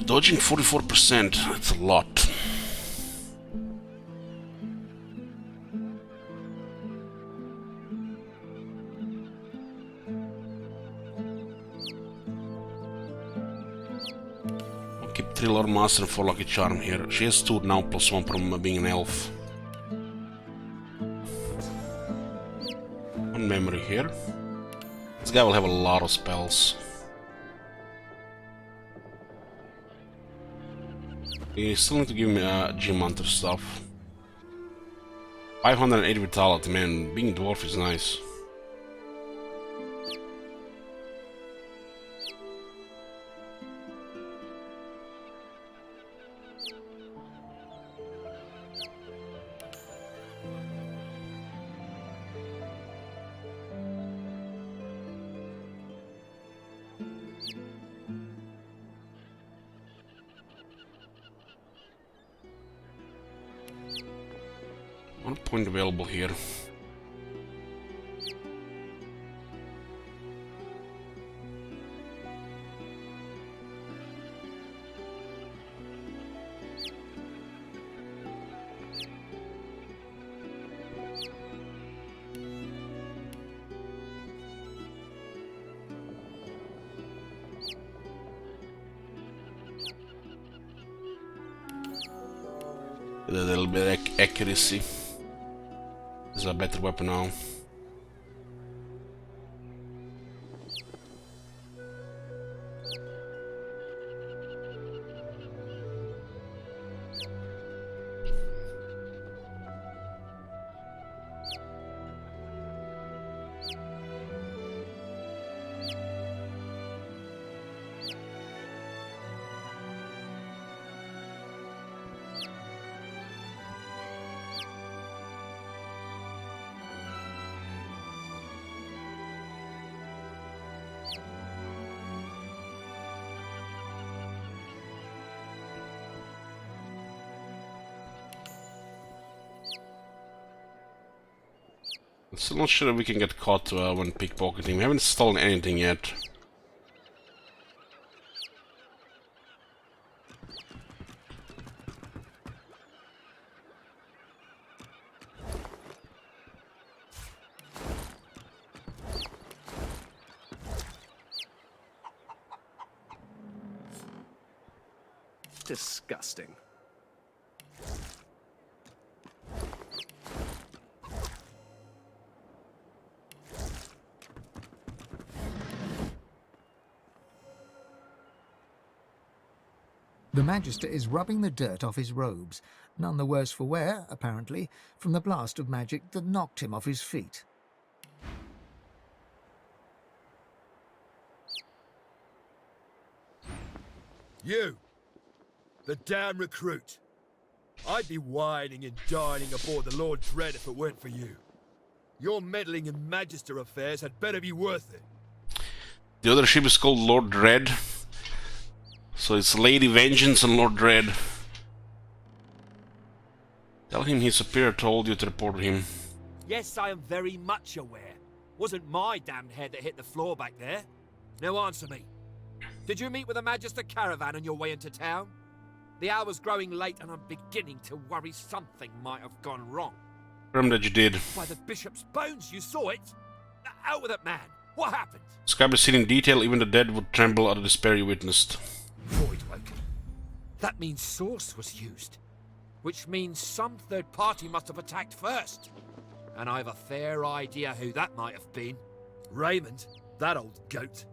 Dodging 44%, that's a lot. I'll keep 3 Lord Master and 4 Lucky Charm here. She has 2 now, plus 1 from being an elf. 1 memory here. This guy will have a lot of spells. You still need to give me G-Monster stuff. 580 vitality, man. Being dwarf is nice. One point available here. A little bit of accuracy. This is a better weapon now. Still not sure if we can get caught when pickpocketing. We haven't stolen anything yet. Disgusting. The Magister is rubbing the dirt off his robes, none the worse for wear, apparently, from the blast of magic that knocked him off his feet. You! The damn recruit! I'd be whining and dining aboard the Lord Dread if it weren't for you. Your meddling in Magister affairs had better be worth it. The other ship is called Lord Dread. So it's Lady Vengeance and Lord Dread. Tell him his superior told you to report him. Yes, I am very much aware. Wasn't my damned head that hit the floor back there. Now answer me. Did you meet with a Magister caravan on your way into town? The hour's growing late and I'm beginning to worry something might have gone wrong. Confirm that you did. By the Bishop's bones, you saw it? Out with it, man. What happened? Describe the scene in detail, even the dead would tremble at the despair you witnessed. Voidwoken. That means Source was used. Which means some third party must have attacked first. And I've a fair idea who that might have been. Raymond, that old goat.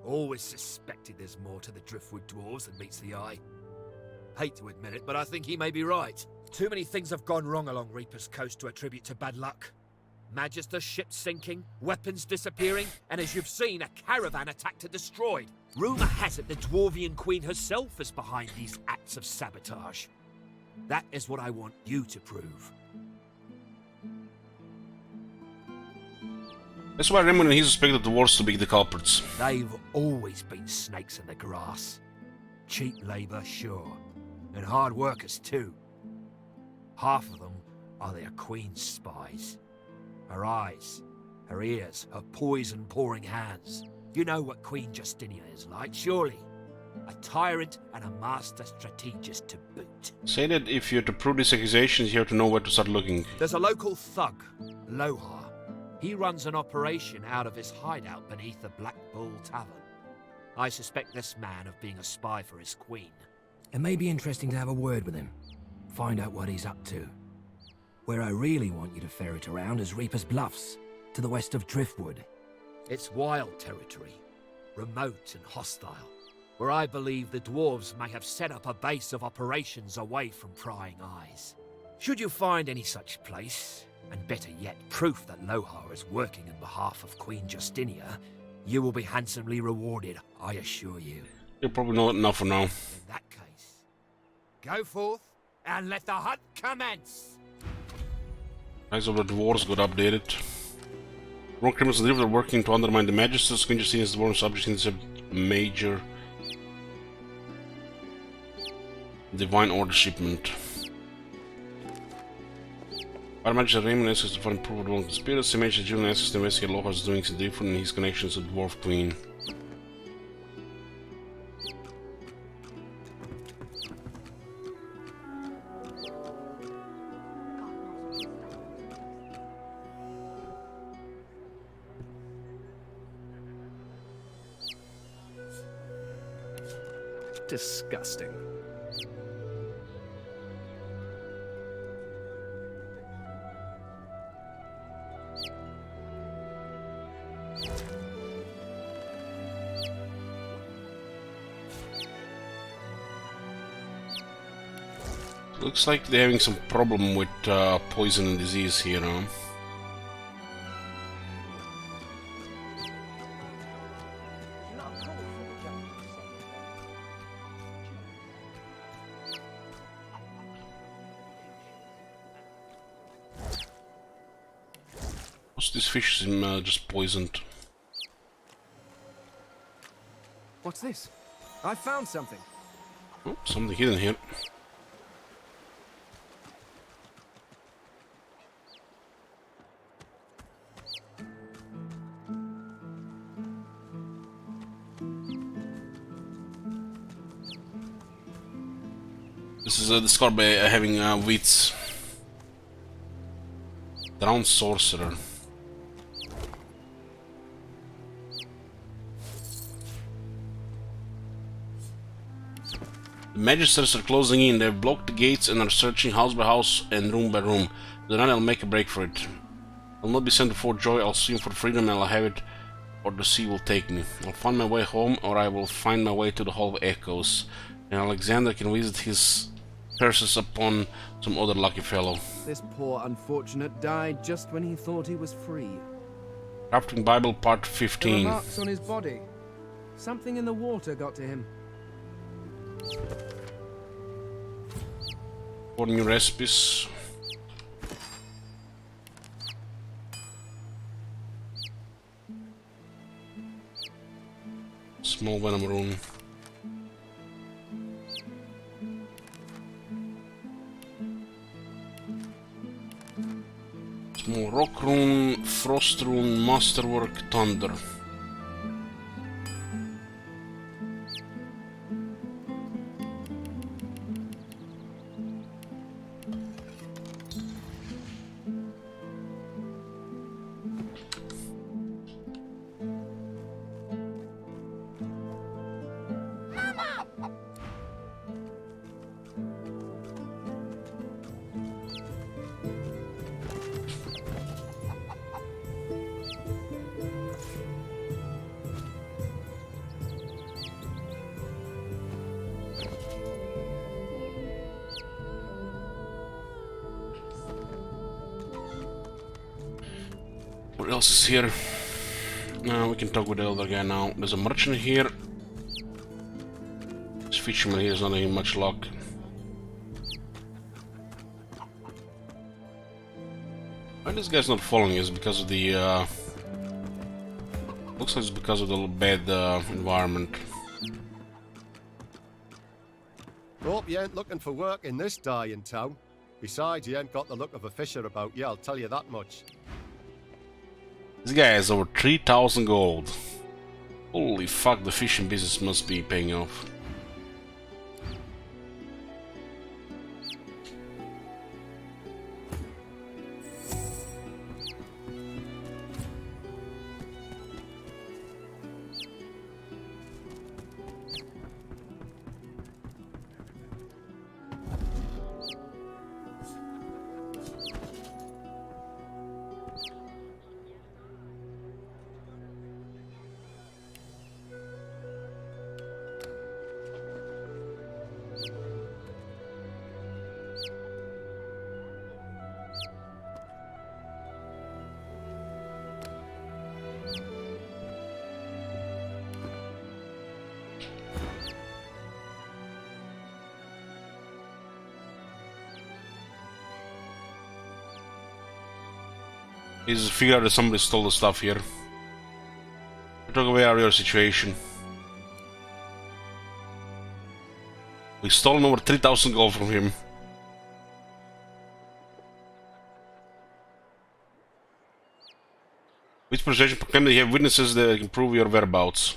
Always suspected there's more to the Driftwood dwarves than meets the eye. Hate to admit it, but I think he may be right. Too many things have gone wrong along Reaper's Coast to attribute to bad luck. Magister ships sinking, weapons disappearing, and as you've seen, a caravan attacked and destroyed. Rumour has it the Dwarvian Queen herself is behind these acts of sabotage. That is what I want you to prove. That's why Raymond and he suspected the dwarves to be the culprits. They've always been snakes in the grass. Cheap labour, sure. And hard workers too. Half of them are their Queen's spies. Her eyes, her ears, her poison-pouring hands. You know what Queen Justinia is like, surely. A tyrant and a master strategist to boot. Say that if you're to prove these accusations, you have to know where to start looking. There's a local thug, Lohar. He runs an operation out of his hideout beneath the Black Bull Tavern. I suspect this man of being a spy for his queen. It may be interesting to have a word with him. Find out what he's up to. Where I really want you to ferret around is Reaper's Bluffs, to the west of Driftwood. It's wild territory, remote and hostile, where I believe the dwarves may have set up a base of operations away from prying eyes. Should you find any such place, and better yet, proof that Lohar is working on behalf of Queen Justinia, you will be handsomely rewarded, I assure you. You're probably not enough for now. In that case, go forth and let the hunt commence! Eyes of the dwarves got updated. Wrong criminals and are working to undermine the Magisters. Queen Justinia's dwarven subjects in this major Divine Order shipment. Our Magister Raymond asks us to find proof of the wrong conspiracy. Major Julian asks us to investigate Lohar's doings in different and his connections with Dwarf Queen. Disgusting. Looks like they're having some problem with poison and disease here, huh? Most of these fish seem just poisoned. What's this? I found something. Oh, something hidden here. This is discovered by having wits. Drowned sorcerer. The Magisters are closing in. They've blocked the gates and are searching house by house and room by room. Then I'll make a break for it. I'll not be sent to Fort Joy. I'll swim for freedom and I'll have it, or the sea will take me. I'll find my way home, or I will find my way to the Hall of Echoes. And Alexander can visit his curses upon some other lucky fellow. This poor unfortunate died just when he thought he was free. Crafting Bible Part There 15. were marks on his body. Something in the water got to him. 4 new recipes. Small venom rune. Small rock rune, frost rune, masterwork, thunder. What else is here? No, we can talk with the elder guy now. There's a merchant here. This fisherman here is not having much luck. Why this guy's not following us? Because of the looks like it's because of the bad environment. Hope you ain't looking for work in this dying town. Besides, you ain't got the look of a fisher about you, I'll tell you that much. This guy has over 3,000 gold. Holy fuck, the fishing business must be paying off. He's figured out that somebody stole the stuff here. Talk away out of your situation. We've stolen over 3,000 gold from him. Which persuasion proclaim that you have witnesses that can prove your whereabouts?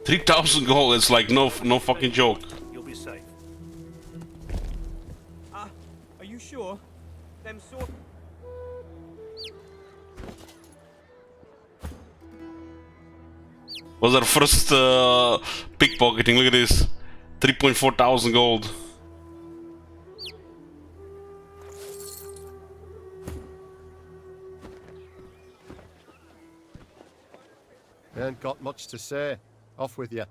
$3,000 gold, it's like no fucking joke. You'll be safe. Are you sure? Them sort. Was our first pickpocketing, look at this. 3.4 thousand gold. Ain't got much to say. Off with you.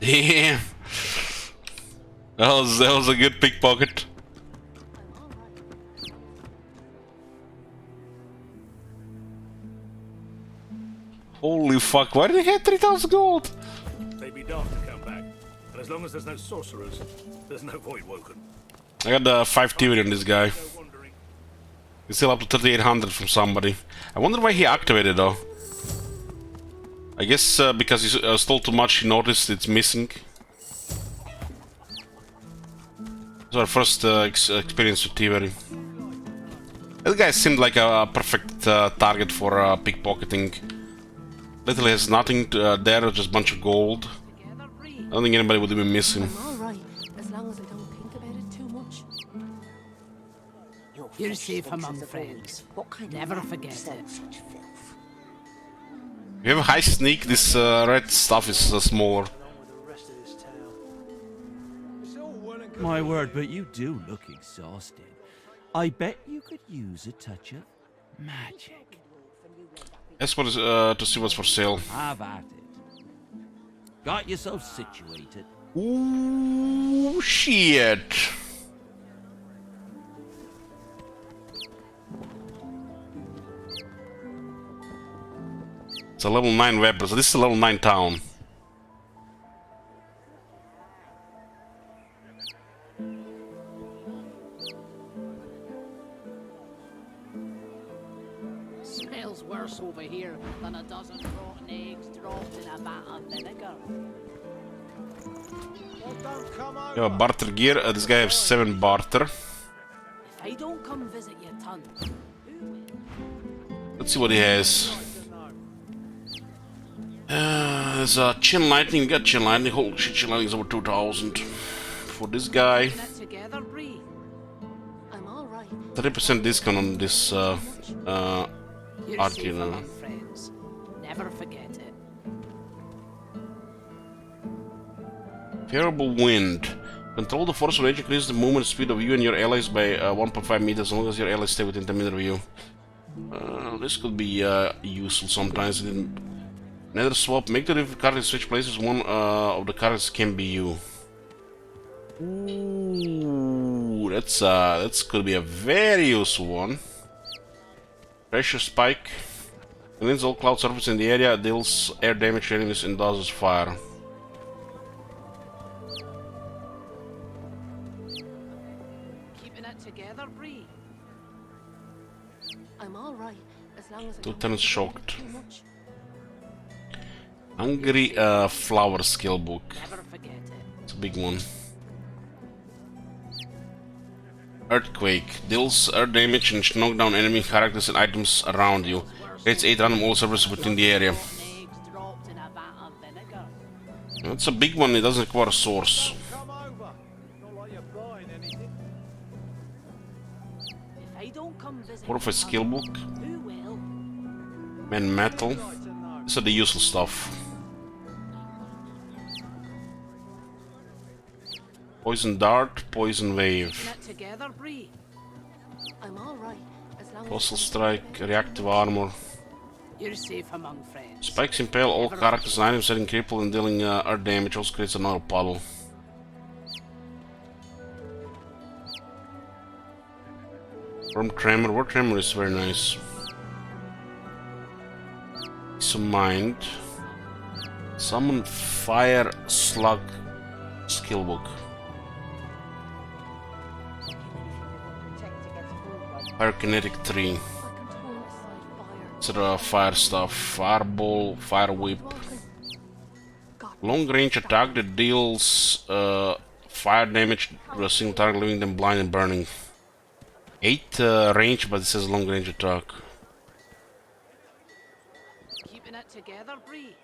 Damn. That was a good pickpocket. Holy fuck, why did he have 3,000 gold? They'd be daft to come back. And as long as there's no sorcerers, there's no void woken. I got 5 TV on this guy. He's still up to 3,800 from somebody. I wonder why he activated though. I guess because he stole too much, he noticed it's missing. It's our first experience with thievery. This guy seemed like a perfect target for pickpocketing. Literally has nothing there, just a bunch of gold. I don't think anybody would even miss him. Alright, as long as I don't think about it too much. You're safe among friends. Never forget it. If you have a high sneak, this red stuff is smaller. My word, but you do look exhausted. I bet you could use a touch of magic. That's what is, to see what's for sale. Have at it. Got yourself situated. Ooh, shit. It's a level 9 weapon, so this is a level 9 town. Smells worse over here than a dozen rotten eggs dropped in a vat of vinegar. You have a barter gear. This guy has 7 barter. If I don't come visit your ton, Let's see what he has. There's a Chin Lightning. We got Chin Lightning. Holy shit, Chin Lightning is over 2,000. For this guy, together, Bree. I'm all right. 30% discount on this You're art, safe you know. among friends. Never forget it. Terrible wind. Control the force of nature, increase the movement speed of you and your allies by 1.5 meters as long as your allies stay within 10 meter view. This could be useful sometimes. Nether swap. Make the different cards switch places. One of the cards can be you. Ooh, that's could be a very useful one. Pressure spike. Cleans all cloud surface in the area, deals air damage to enemies and does fire. Keeping it together, Bree. I'm all right as long as I Lieutenant shocked. too much. Hungry flower skill book. Never forget it. It's a big one. Earthquake. Deals earth damage and knock down enemy characters and items around you. Creates 8 random all surfaces within the area. It's a big one, it doesn't require a source. What of a skill book? Man metal. These are the useful stuff. Poison dart, poison wave. Keeping it together, Bree. I'm all right as long Fossil as strike, reactive armor. you're safe among friends. Spikes impale all characters and items setting cripple and dealing earth damage. Also creates an oil puddle. Worm Tremor. Worm Tremor is very nice. Peace of Mind. Summon Fire Slug Skillbook. Pyrokinetic 3. Sort of fire stuff. Fireball, Fire Whip. Long range attack that deals fire damage to a single target, leaving them blind and burning. 8 range, but it says long range attack. Keeping it together, Bree.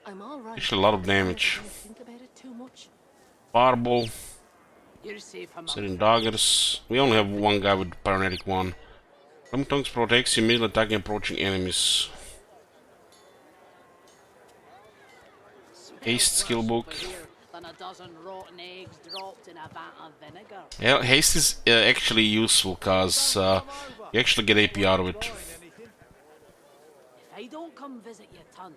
I'm all right. Actually, a lot of damage. Think about it too much. Fireball. You're safe among Setting daggers. We only have one guy with Paranetic 1. Flaming Tongues protects you immediately attacking approaching enemies. Haste skill book. than a dozen rotten eggs dropped in a vat of vinegar. Yeah, haste is actually useful because you actually get AP out of it. If I don't come visit your ton,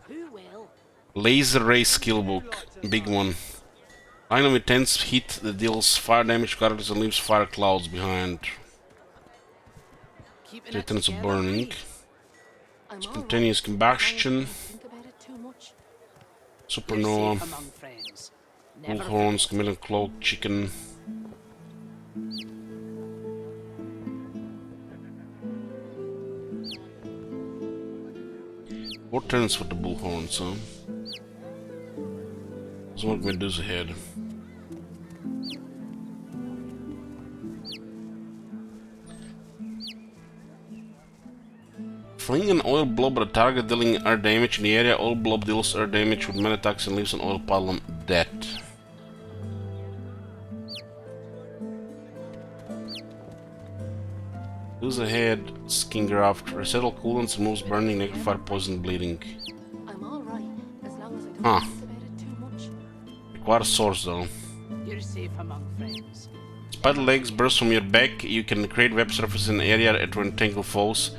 who will? Laser ray skill book, big one. Line of intense heat that deals fire damage to characters and leaves fire clouds behind. Titans of burning. Spontaneous combustion. Supernova. Bullhorns, chameleon cloak, chicken. What turns for the bullhorns, huh? Doesn't want Medusa head. Fling an oil blob at a target dealing air damage in the area. Oil blob deals air damage with melee attacks and leaves an oil puddle dead. Medusa head, skin graft, resettle cooldowns, removes burning, necrofire, poison, bleeding. I'm all right as long as I don't Huh. think about it too much. Requires source though. You're safe among friends. Spider legs burst from your back. You can create web surfaces in the area to entangle foes.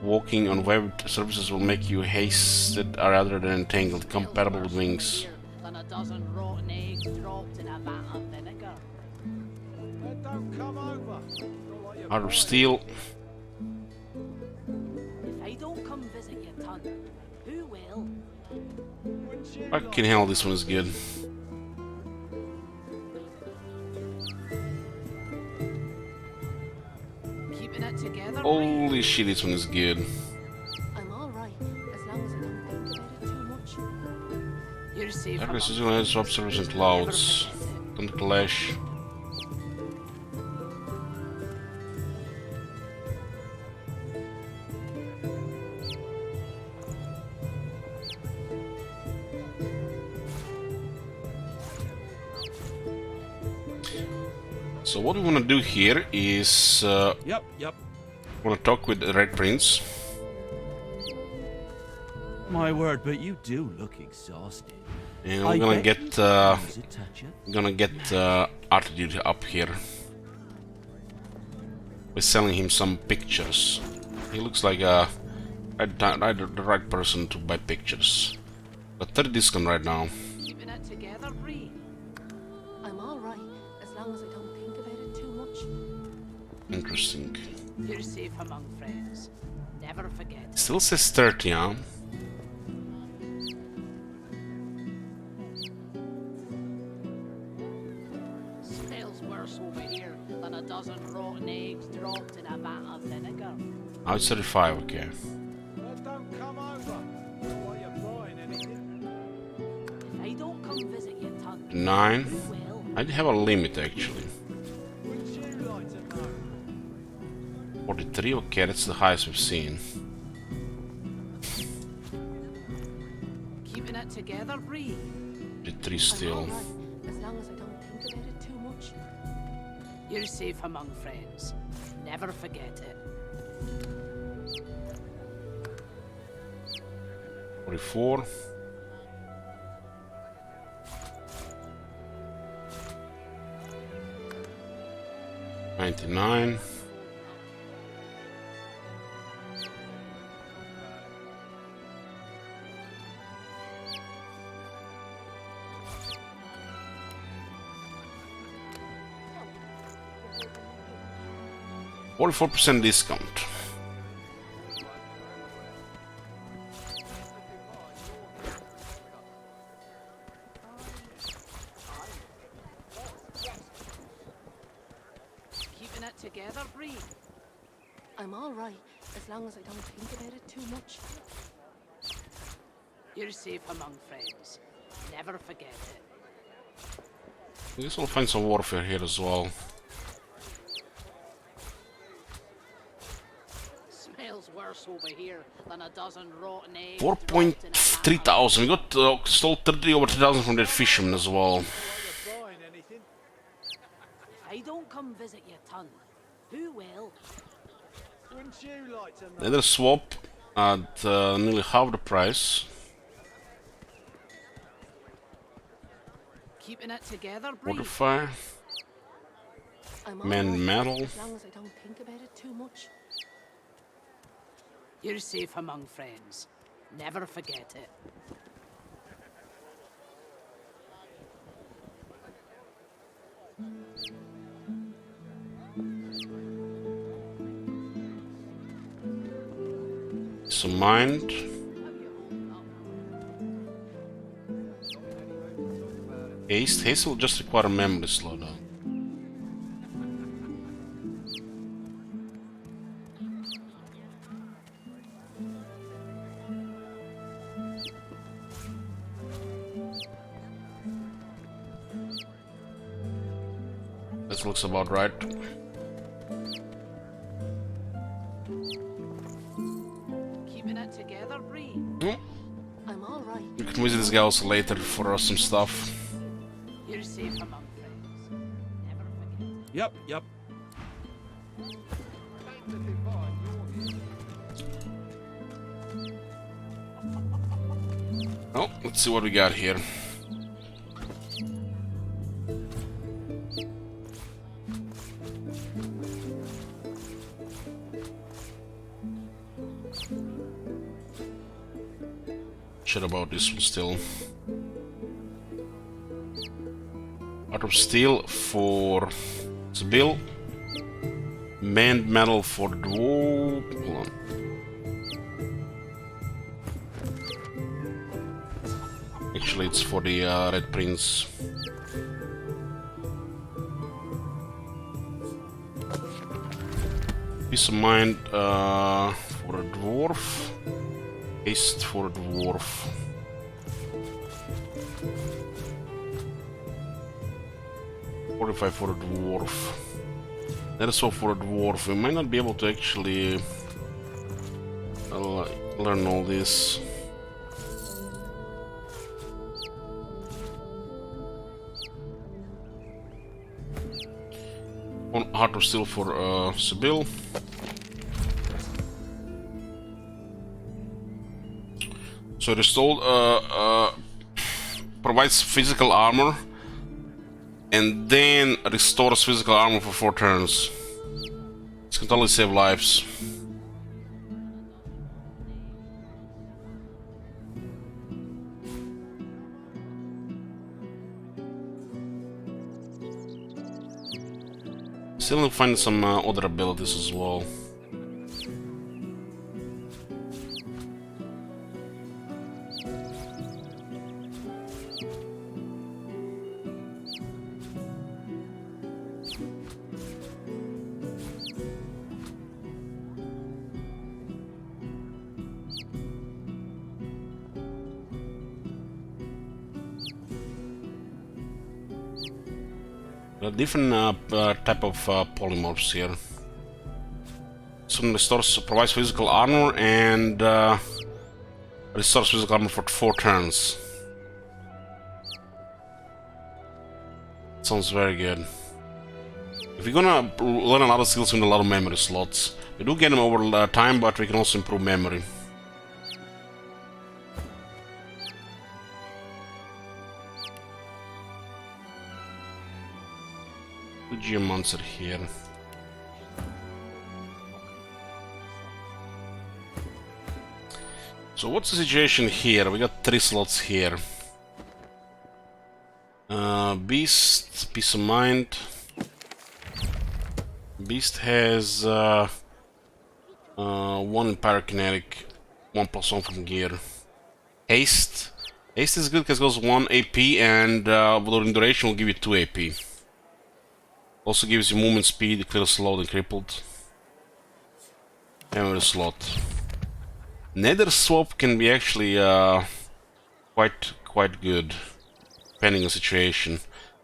Walking on webbed surfaces will make you hasted rather than entangled, compatible with wings. Than a dozen rotten eggs dropped in a vat of vinegar. Don't come over. Heart of Steel. If I don't come visit your ton, who will? Fucking hell, this one is good. Keeping it together. Holy shit, this one is good. I'm all right as long as I don't think about it too much. You're safe among Darkness is going to swap surface and clouds. Don't clash. So what we want to do here is Yep. want to talk with the Red Prince. My word, but you do look exhausted. And we're gonna get Attitude up here. We're selling him some pictures. He looks like the right person to buy pictures. Got 30 discount right now. keeping it together, Bree. I'm all right as long as I don't think about it too much. Interesting. You're safe among friends. Never forget. Still says 30, huh? Smells worse over here than a dozen rotten eggs dropped in a vat of vinegar. Now it's 35, okay. Don't come over. While you're buying anything. If I don't come visit your ton, 9. who will? I have a limit actually. Would you like to know? 43, okay, that's the highest we've seen. Keeping it together, Bree. 43 still. I'm all right as long as I don't think about it too much. You're safe among friends. Never forget it. 44. 99. %44 discount. Keeping it together, Bree? I'm all right, as long as I don't think about it too much. You're safe among friends. Never forget it. I guess we'll find some warfare here as well. Smells worse over here than a dozen rotten eggs. 4.3 thousand. We got stole 30 over 3,000 from that fisherman as well. If I don't come visit your ton, who will? Wouldn't you like to know? Another swap at nearly half the price. Keeping it together, Bree? Water fire. I'm Man all right, metal. as long as I don't think about it too much. You're safe among friends. Never forget it. Some mind. Haste. Haste will just require a memory slowdown. This looks about right. Keeping it together, Bree? I'm all right. We can visit this guy also later for some stuff. You're safe among friends. Never forget. Yep, yep. Oh, let's see what we got here. Shit about this one still. Out of steel for Sibyl. Manned metal for dwarf. Hold on. Actually, it's for the Red Prince. Peace of mind for a dwarf. Haste for a dwarf. $45 for a dwarf. That is all for a dwarf. We might not be able to actually learn all this. One Heart of Steel for Sibyl. So restored provides physical armor and then restores physical armor for 4 turns. This can totally save lives. Still need to find some other abilities as well. Different type of polymorphs here. Some restores, provides physical armor and restores physical armor for 4 turns. Sounds very good. If we're gonna learn a lot of skills, we need a lot of memory slots. We do get them over time, but we can also improve memory. Geomancer here. So what's the situation here? We got 3 slots here. Beast, Peace of Mind. Beast has 1 in pyrokinetic, 1+1 from gear. Haste. Haste is good because it goes 1 AP and during duration will give you 2 AP. Also gives you movement speed, clear slowed and crippled. Memory slot. Nether swap can be actually quite good, depending on situation.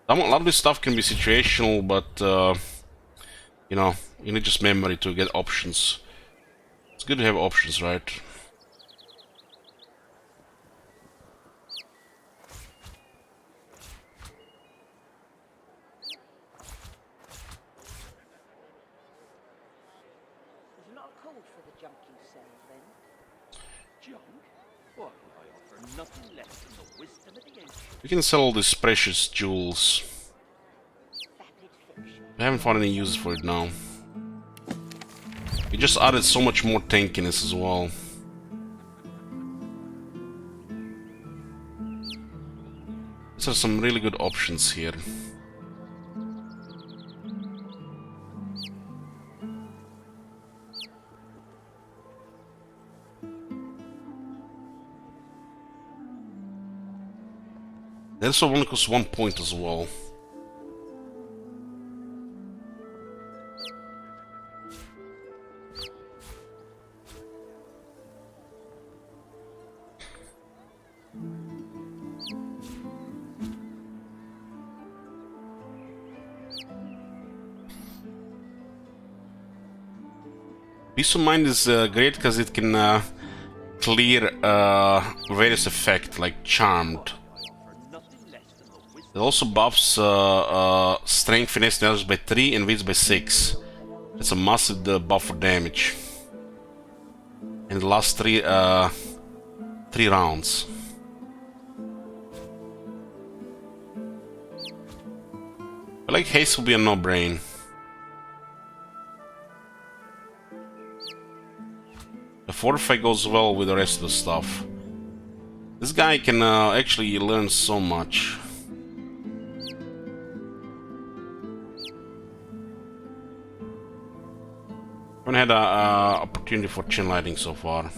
A lot of this stuff can be situational, but you know, you need just memory to get options. It's good to have options, right? We can sell all these precious jewels. I haven't found any uses for it now. We just added so much more tankiness as well. These are some really good options here. This only costs 1 point as well. Peace of Mind is great because it can clear various effects like Charmed. It also buffs Strength, Finesse, and others by 3 and Wits by 6. It's a massive buff for damage. And it lasts 3 rounds. I like Haste will be a no-brain. The Fortify goes well with the rest of the stuff. This guy can actually learn so much. I haven't had an opportunity for chin lighting so far.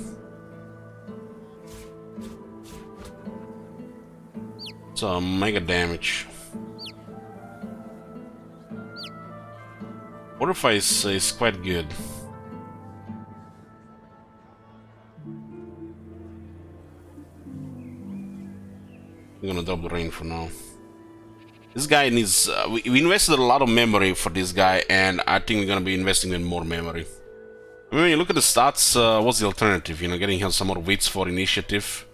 It's mega damage. Fortify is quite good. I'm gonna drop the rain for now. This guy needs... we invested a lot of memory for this guy, and I think we're gonna be investing in more memory. I mean, when you look at the stats, what's the alternative? You know, getting him some more wits for initiative.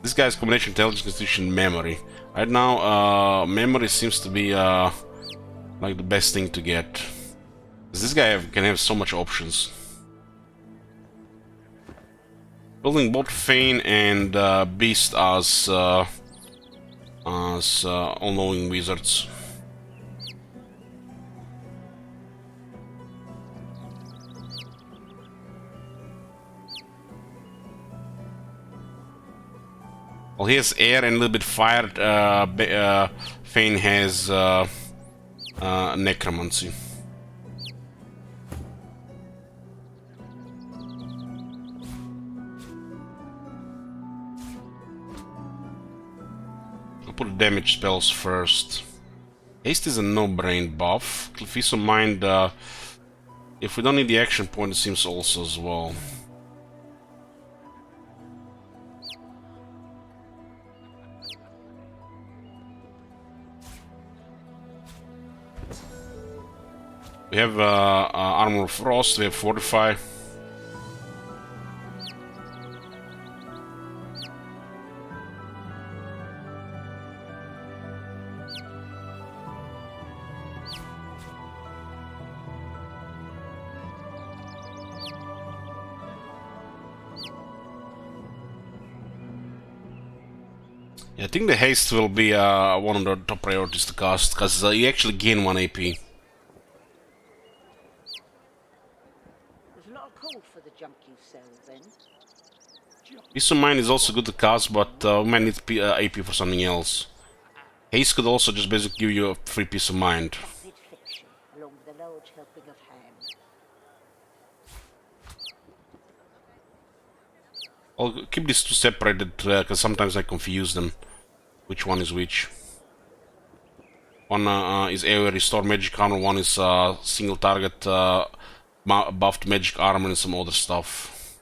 This guy's combination intelligence, constitution, memory. Right now, memory seems to be like the best thing to get. This guy can have so much options. Building both Fane and Beast as all-knowing wizards. Well, he has air and a little bit fire. Fane has necromancy. I'll put damage spells first. Haste is a no-brain buff. Peace of Mind, if we don't need the action point, it seems also as well. We have Armor of Frost, we have Fortify. I think the haste will be one of the top priorities to cast, because you actually gain 1 AP. There's a lot of call for the junk you sell, then. Peace of Mind is also good to cast, but we might need AP for something else. Haste could also just basically give you a free Peace of Mind. I'll keep these two separated because sometimes I confuse them. Which one is which? One is area restore magic armor, one is single target buffed magic armor and some other stuff.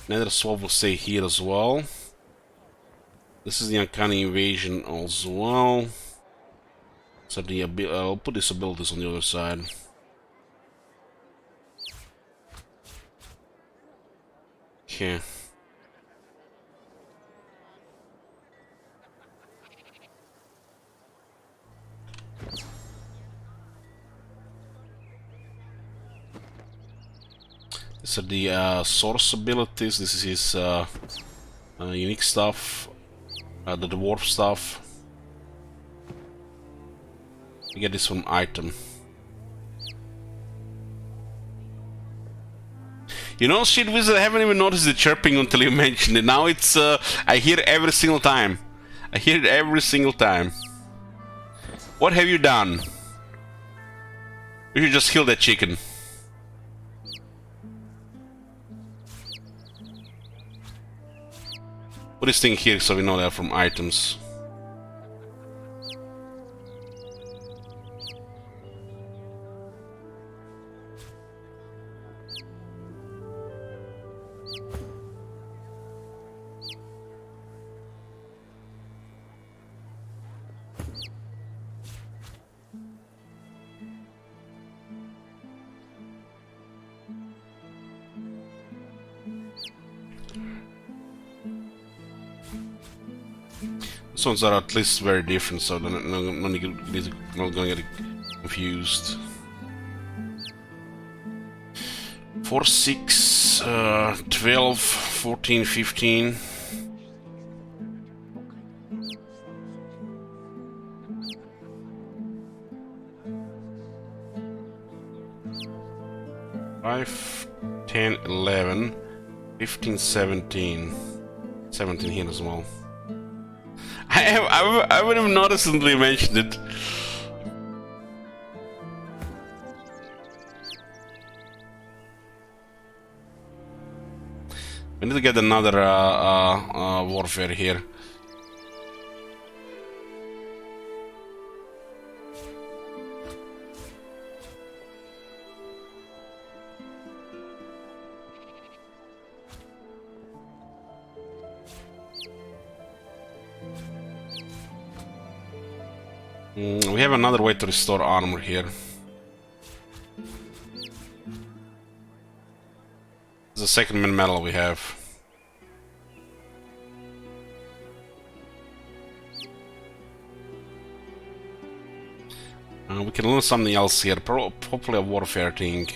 Nether Swab will stay here as well. This is the Uncanny Invasion as well. So the I'll put these abilities on the other side. Okay. These are the source abilities. This is his unique stuff, the dwarf stuff. You get this from item. You know, shit wizard, I haven't even noticed the chirping until you mentioned it. Now it's I hear it every single time. I hear it every single time. What have you done? You should just kill that chicken. Put this thing here so we know they're from items. These ones are at least very different, so they're not gonna get confused. 4, 6, 12, 14, 15. Five, 10, 11, 15, 17. 17 here as well. I would have noticed until you mentioned it. We need to get another warfare here. We have another way to restore armor here. It's the second min metal we have. We can learn something else here, hopefully a warfare thing.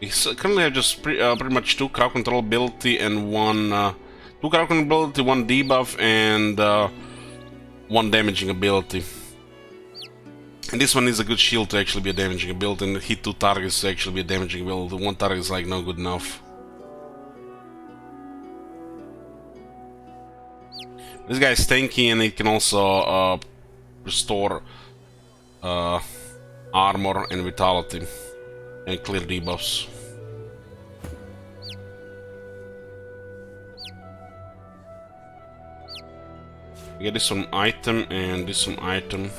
We currently have just pretty much 2 crowd control ability and 1... 2 crowd control ability, 1 debuff, and 1 damaging ability. And this one is a good shield to actually be a damaging ability, and hit 2 targets to actually be a damaging ability. 1 target is like not good enough. This guy is tanky, and it can also restore armor and vitality and clear debuffs. We get this one item and this one item.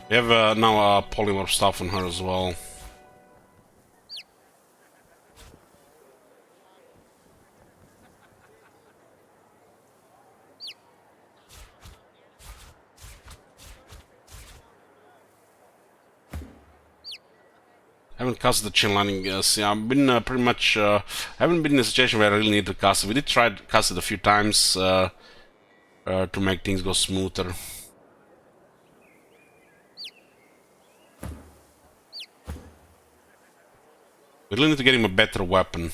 We have now polymorph stuff on her as well. I haven't cast the chain lightning. See, I've been pretty much. I haven't been in a situation where I really need to cast it. We did try to cast it a few times to make things go smoother. We really need to get him a better weapon.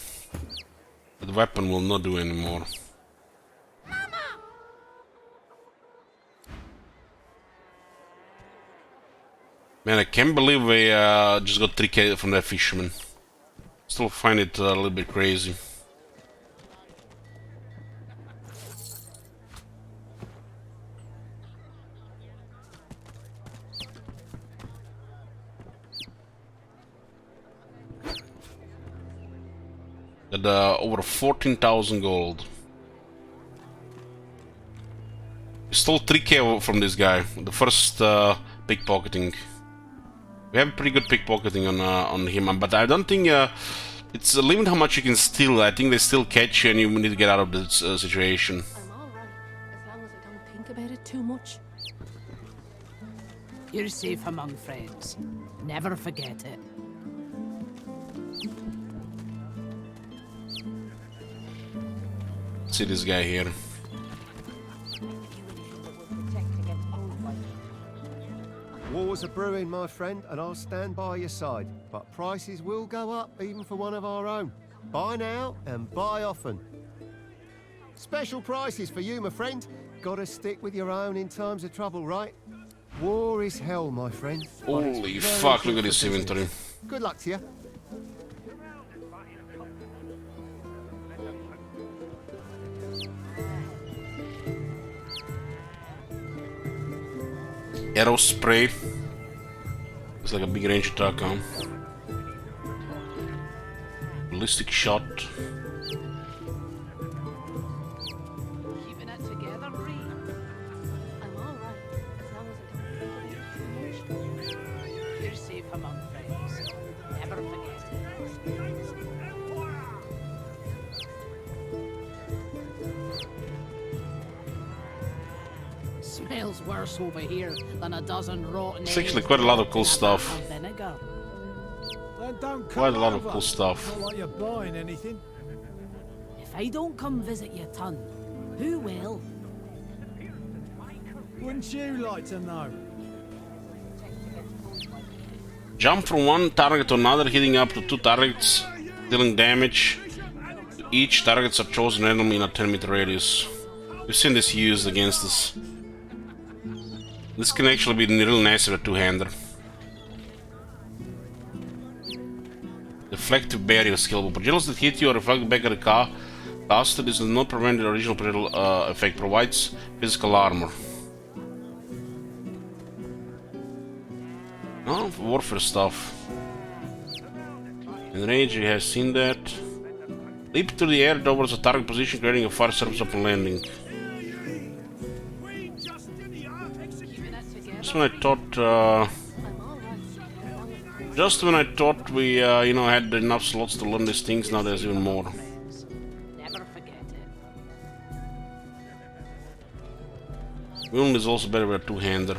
The weapon will not do anymore. Man, I can't believe we just got 3k from that fisherman. Still find it a little bit crazy. Got over 14,000 gold. We stole 3k from this guy. The first pickpocketing. We have pretty good pickpocketing on him, but I don't think it's a limit how much you can steal. I think they still catch you and you need to get out of this situation. I'm alright, as long as I don't think about it too much. You're safe among friends. Never forget it. See this guy here. Wars are brewing, my friend, and I'll stand by your side. But prices will go up, even for one of our own. Buy now and buy often. Special prices for you, my friend. Gotta stick with your own in times of trouble, right? War is hell, my friend. Holy fuck, look at this inventory. Good luck to you. Arrow spray. It's like a big range attack, huh? Ballistic shot. Keeping it together, Bree. I'm alright, as long as I don't think about it too much. You're safe among friends. Never forget it. Smells worse over here than a dozen rotten It's actually quite a lot of cool stuff. vinegar. Quite a lot of cool stuff. Not like you're buying anything. If I don't come visit your ton, who will? Wouldn't you like to know? Jump from one target to another, hitting up to 2 targets, dealing damage. Each targets are chosen randomly in a 10-meter radius. We've seen this used against us. This can actually be real nice with a two-hander. Deflective barrier skill. But projectiles that hit you or reflect back at the car caster, this does not prevent the original projectile effect. Provides physical armor. Oh, warfare stuff. Enrage, you have seen that. Leap through the air towards a target position, creating a fire surface upon landing. Just when I thought we, you know, had enough slots to learn these things, now there's even more. Never forget it. Wound is also better with a two-hander.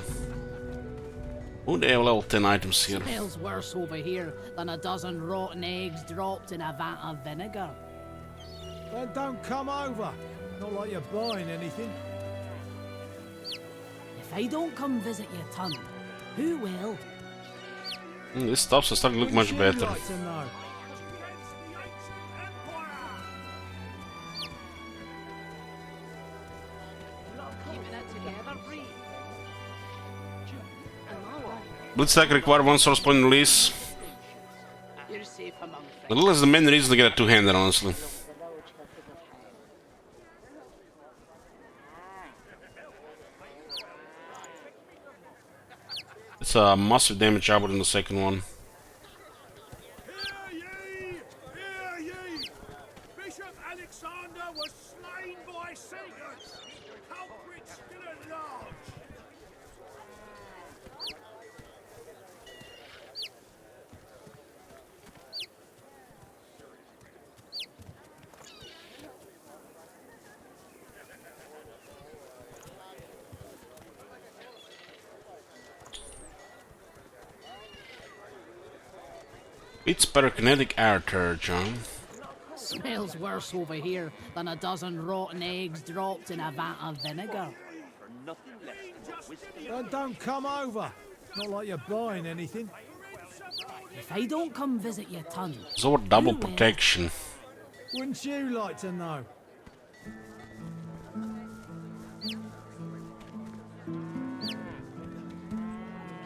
Oh, they have level 10 items here. Smells worse over here than a dozen rotten eggs dropped in a vat of vinegar. Then don't come over. Not like you're buying anything. If I don't come visit your ton, who will? This stuff's starting to look much better. Like to know? Keeping it together, Bree. Blitzstack require 1 source point release. You're safe among friends. A little is the main reason to get a two-hander, honestly. It's a massive damage output in the second one. Bishop Alexander was slain by Satan. Culprit still at large. It's pyrokinetic air turret, John. Smells worse over here than a dozen rotten eggs dropped in a vat of vinegar. Then don't come over. Not like you're buying anything. If I don't come visit your ton, It's over double protection. Wouldn't you like to know?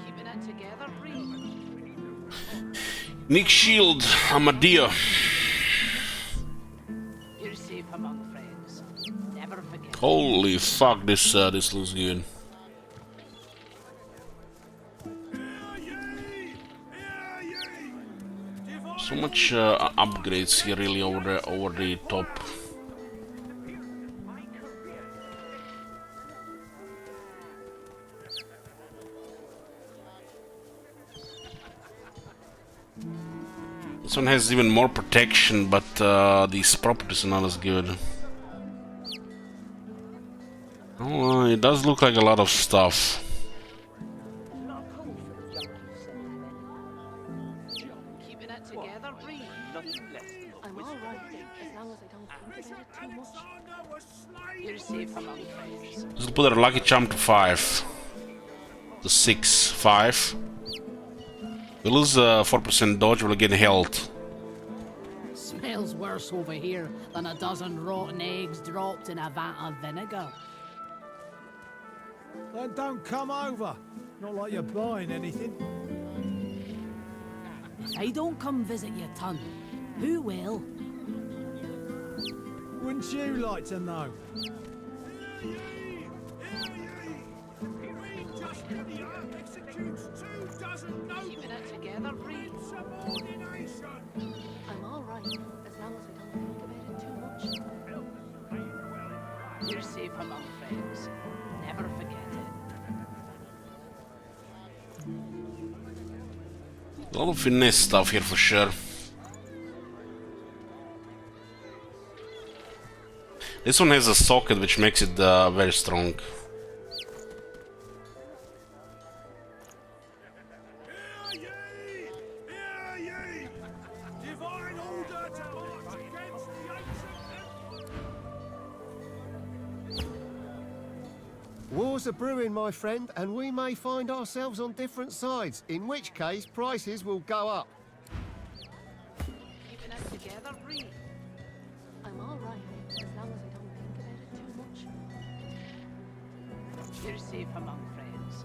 Keeping it together, Bree. Nick Shield, Amadio. You're safe among friends. Never forget. Holy fuck, this looks good. So much upgrades here, really over the top. This one has even more protection, but these properties are not as good. Oh, it does look like a lot of stuff. Keeping it together, Bree. I'm all right as long as I don't think about it too much. You're safe among friends. Let's put our lucky charm to 5. To 6, 5. We lose 4% dodge, we'll get health. smells worse over here than a dozen rotten eggs dropped in a vat of vinegar. Then don't come over. Not like you're buying anything. If I don't come visit your ton, who will? Wouldn't you like to know? Keeping it together, Reed. I'm all right, as long as I don't think about it too much. You're safe among friends. Never forget it. A lot of finesse stuff here for sure. This one has a socket which makes it very strong. Wars are brewing, my friend, and we may find ourselves on different sides, in which case prices will go up. Keeping it together, Reed. I'm all right, as long as I don't think about it too much. You're safe among friends.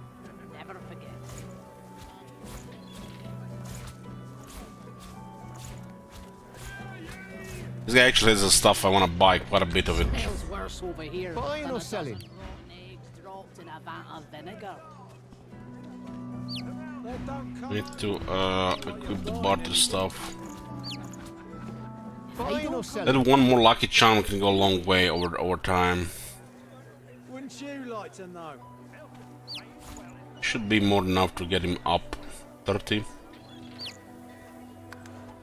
Never forget. This guy actually has the stuff I want to buy, quite a bit of it. Smells worse over here Buying than or a selling? dozen rotten eggs dropped in a vat of vinegar. Need to equip the barter stuff. Buying or selling? That one more lucky charm can go a long way over time. Wouldn't you like to know? Should be more than enough to get him up. 30.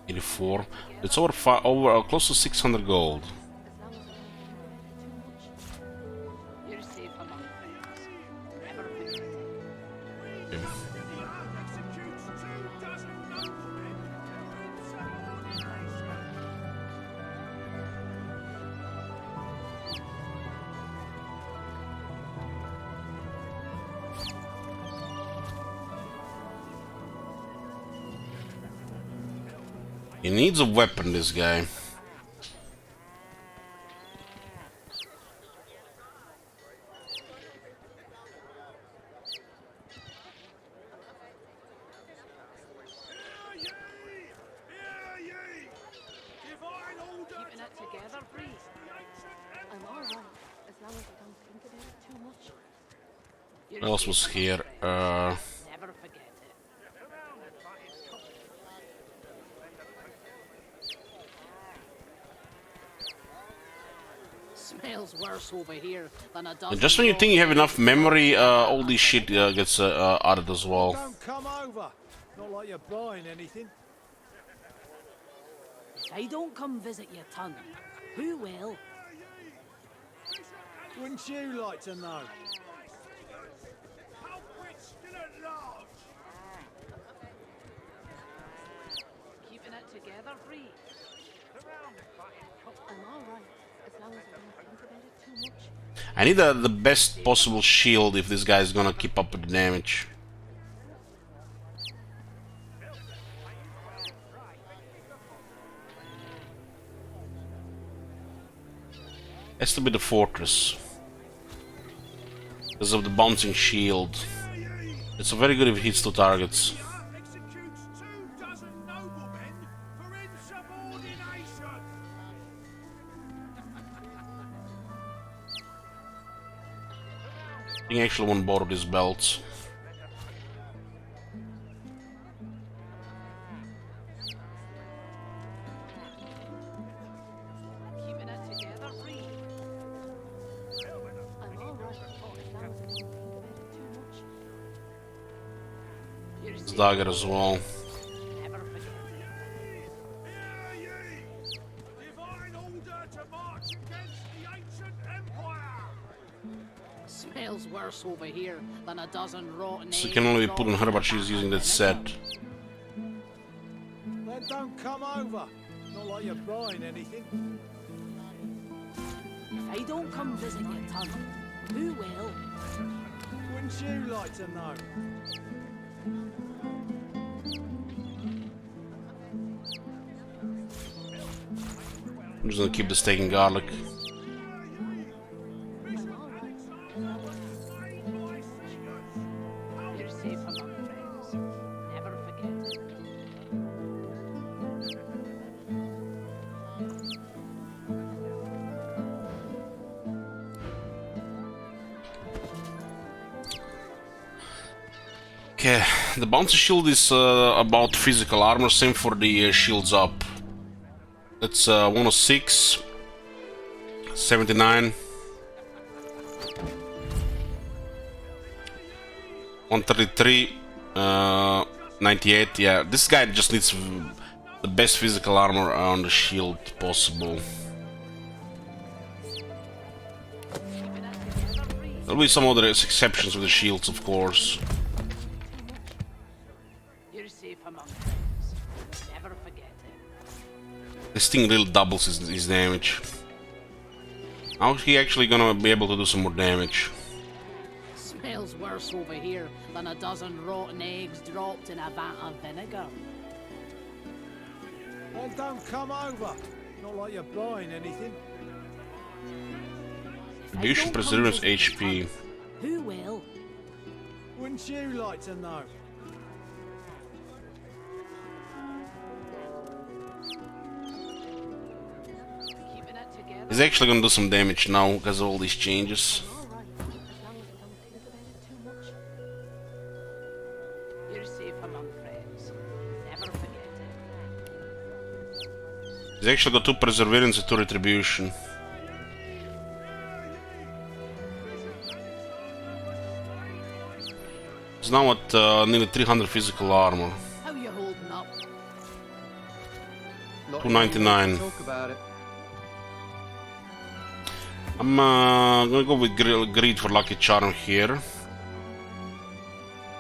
84. It's over close to 600 gold. You're safe among friends. Never forget it. Okay. He needs a weapon, this guy. Keeping it together, Reed. I'm all right, as long as I don't think about it too much. What else was here? Never forget it. Smells worse over here than a dozen. Just when you think you have enough memory, all this shit gets added as well. Don't come over. Not like you're buying anything. If I don't come visit your ton, who will? Wouldn't you like to know? Keeping it together, Reed. I'm all right, as long as I don't think about it too much. I need the best possible shield if this guy is gonna keep up with the damage. Has to be the fortress. Because of the bouncing shield. It's very good if it hits 2 targets. I think I actually want to borrow these belts. This dagger as well. Smells worse over here than a dozen rotten So it eggs can only be put on her, dropped but in a she's vat using of that set. Then don't come over. Not like you're buying anything. If I don't come visit your ton, who will? Wouldn't you like to know? I'm just gonna keep the steak and garlic. You're safe among friends. Never forget it. Okay, the bouncy shield is about physical armor, same for the shields up. It's 106, 79, 133, 98. Yeah, this guy just needs the best physical armor on the shield possible. There'll be some other exceptions with the shields, of course. You're safe among friends. Never forget it. This thing really doubles his damage. How's he actually gonna be able to do some more damage? Smells worse over here than a dozen rotten eggs dropped in a vat of vinegar. Then don't come over. Not like you're buying anything. Distribution Perseverance HP. Who will? Wouldn't you like to know? He's actually gonna do some damage now because of all these changes. You're safe among friends. Never forget it. He's actually got 2 Perseverance and 2 Retribution. He's now at nearly 300 physical armor. How you holding up? 299. Talk about it. I'm gonna go with Greed for Lucky Charm here.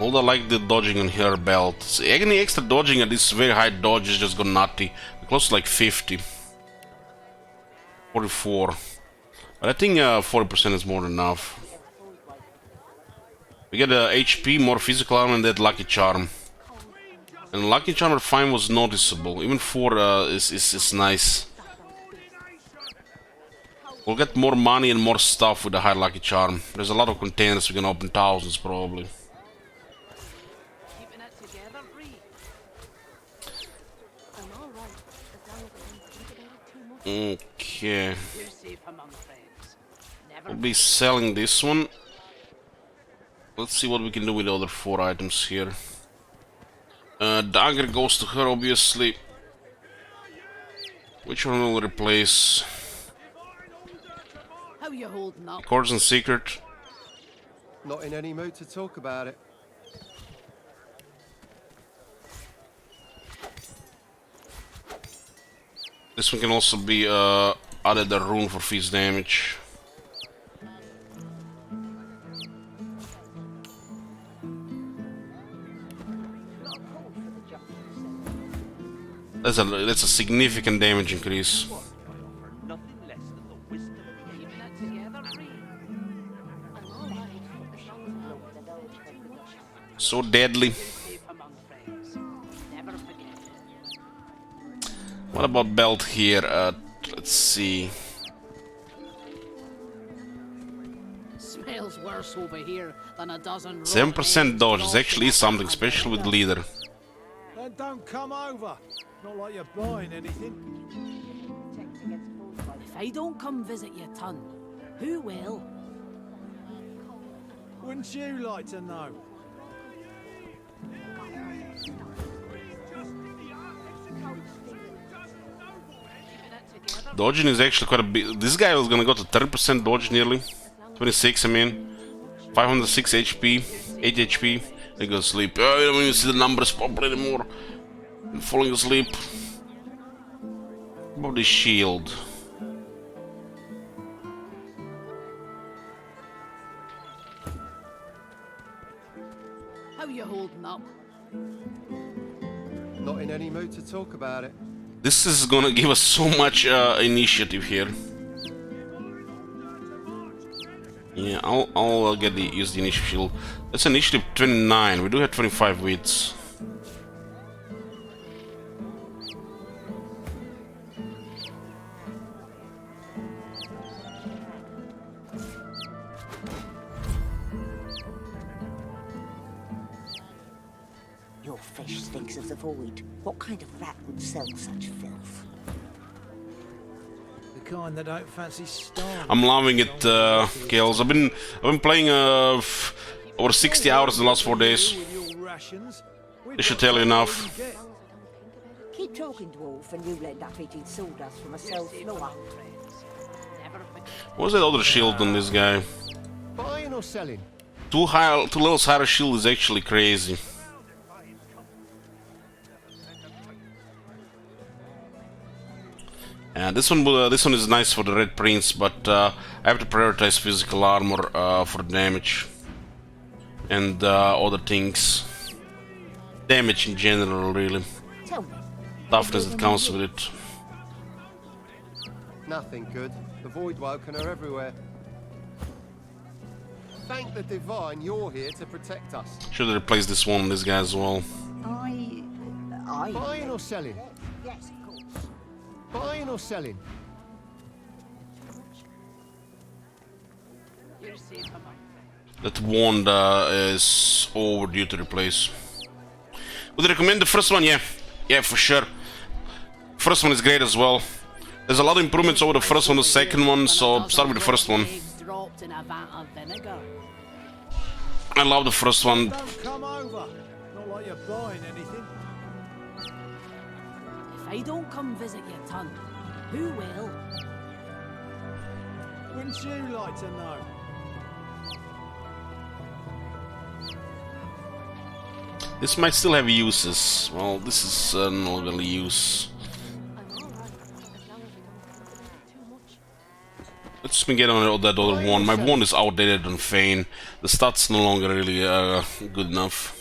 Although I like the dodging on her belt. So any extra dodging at this very high dodge is just go nutty. Close to like 50. 44. But I think 40% is more than enough. We get HP, more physical armor, and that Lucky Charm. And Lucky Charm at 5 was noticeable. Even 4 is nice. We'll get more money and more stuff with the high Lucky Charm. There's a lot of containers, we can open thousands probably. Okay. We'll be selling this one. Let's see what we can do with the other 4 items here. Dagger goes to her, obviously. Which one will replace? How you holding up? Chords and Secret. Not in any mood to talk about it. This one can also be added a rune for feast damage. That's a significant damage increase. So deadly. What about belt here? Let's see. worse over here than a dozen 7% dodge is actually something special with leader. Then don't come over. Not like you're buying anything. If I don't come visit your ton, who will? Wouldn't you like to know? Dodging is actually quite a bit. This guy was gonna go to 30% dodge nearly. 26, I mean. 506 HP, 8 HP. They go to sleep. Oh, you don't even see the numbers properly anymore. I'm falling asleep. What about the shield? How you holding up? Not in any mood to talk about it. This is gonna give us so much initiative here. Yeah, I'll get use the initiative shield. That's initiative 29. We do have 25 wits. Your fish stinks of the void. What kind of rat would sell such filth? The kind that don't fancy starving. I'm loving it, Kales. I've been playing over 60 hours in the last 4 days. This should tell you enough. Keep talking, dwarf, and you'll end up eating sawdust from a cell floor. What's that other shield on this guy? Buying or selling? 2 levels higher shield is actually crazy. This one is nice for the Red Prince, but I have to prioritize physical armor for damage and other things. Damage in general, really. Toughness that comes with it. Nothing good. The Voidwoken are everywhere. Thank the Divine you're here to protect us. Should replace this guy as well. Buying or selling? Yes, of course. Buying or selling? That wand is overdue to replace. Would you recommend the first one? Yeah, for sure. First one is great as well. There's a lot of improvements over the first one, the second one, so start with the first one. I love the first one. Don't come over. Not like you're buying anything. If I don't come visit your ton, who will? Wouldn't you like to know? This might still have uses. Well, this is not really use. Let's get on that other one. My one is outdated on Fane. The stats no longer really good enough.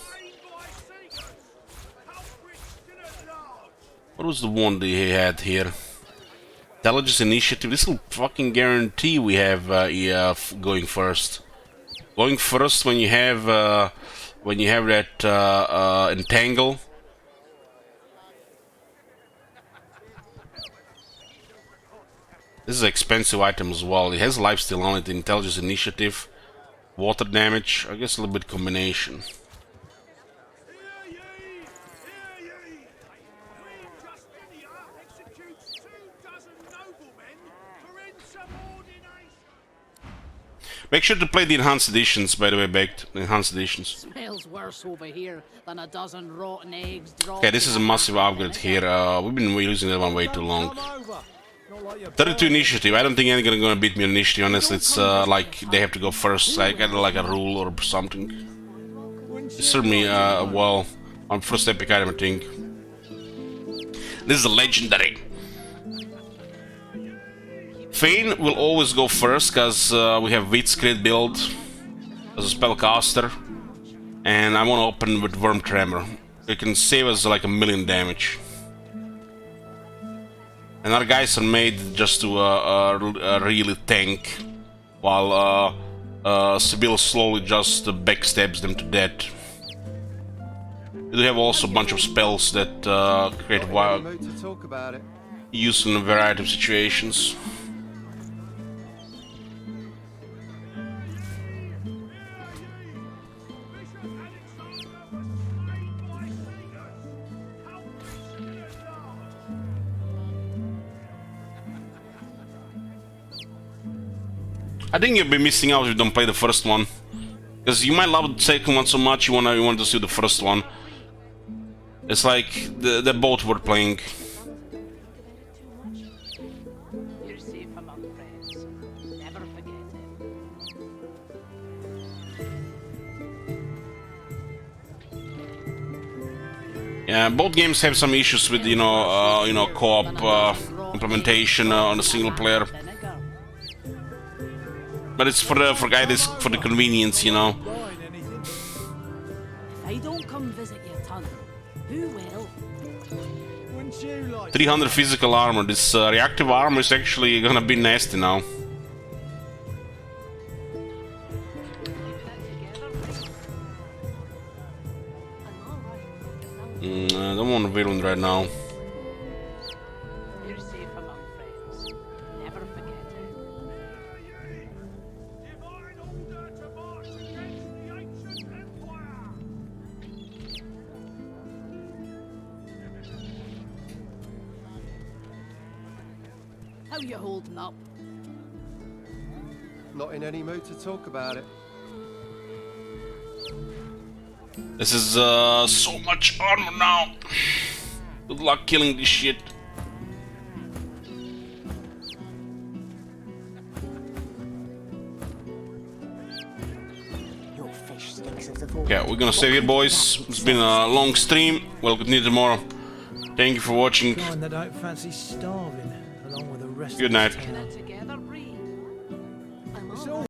What was the one that he had here? Intelligence initiative. This will fucking guarantee we have going first. Going first when you have that entangle. This is an expensive item as well. It has lifesteal on it, intelligence initiative, water damage. I guess a little bit combination. Make sure to play the enhanced editions, by the way, Baked. The enhanced editions. Smells worse over here than a dozen rotten eggs dropped. Okay, this is a massive upgrade here. We've been using that one way too long. 32 initiative. I don't think anyone's gonna beat me on initiative unless it's like they have to go first. Like a rule or something. It served me well on first epic item, I think. This is a legendary. Fane will always go first because we have Witscrit build as a spellcaster, and I want to open with Worm Tremor. It can save us like 1,000,000 damage. And our guys are made just to really tank, while Sibyl slowly just backstabs them to death. We do have also a bunch of spells that create use in a variety of situations. I think you'll be missing out if you don't play the first one. Because you might love the second one so much you want to see the first one. It's like they're both worth playing. You're safe among friends. Never forget it. Yeah, both games have some issues with co-op implementation on the single player. But it's for the convenience, you know. If I don't come visit your tunnel, who will? 300 physical armor. This reactive armor is actually gonna be nasty now. I don't want a villain right now. You're safe among friends. Never forget it. How you holding up? Not in any mood to talk about it. This is so much armor now. Good luck killing this shit. Yeah, we're gonna save here, boys. It's been a long stream. We'll continue tomorrow. Thank you for watching. Kind that don't fancy starving, along with the rest Good of night. the town.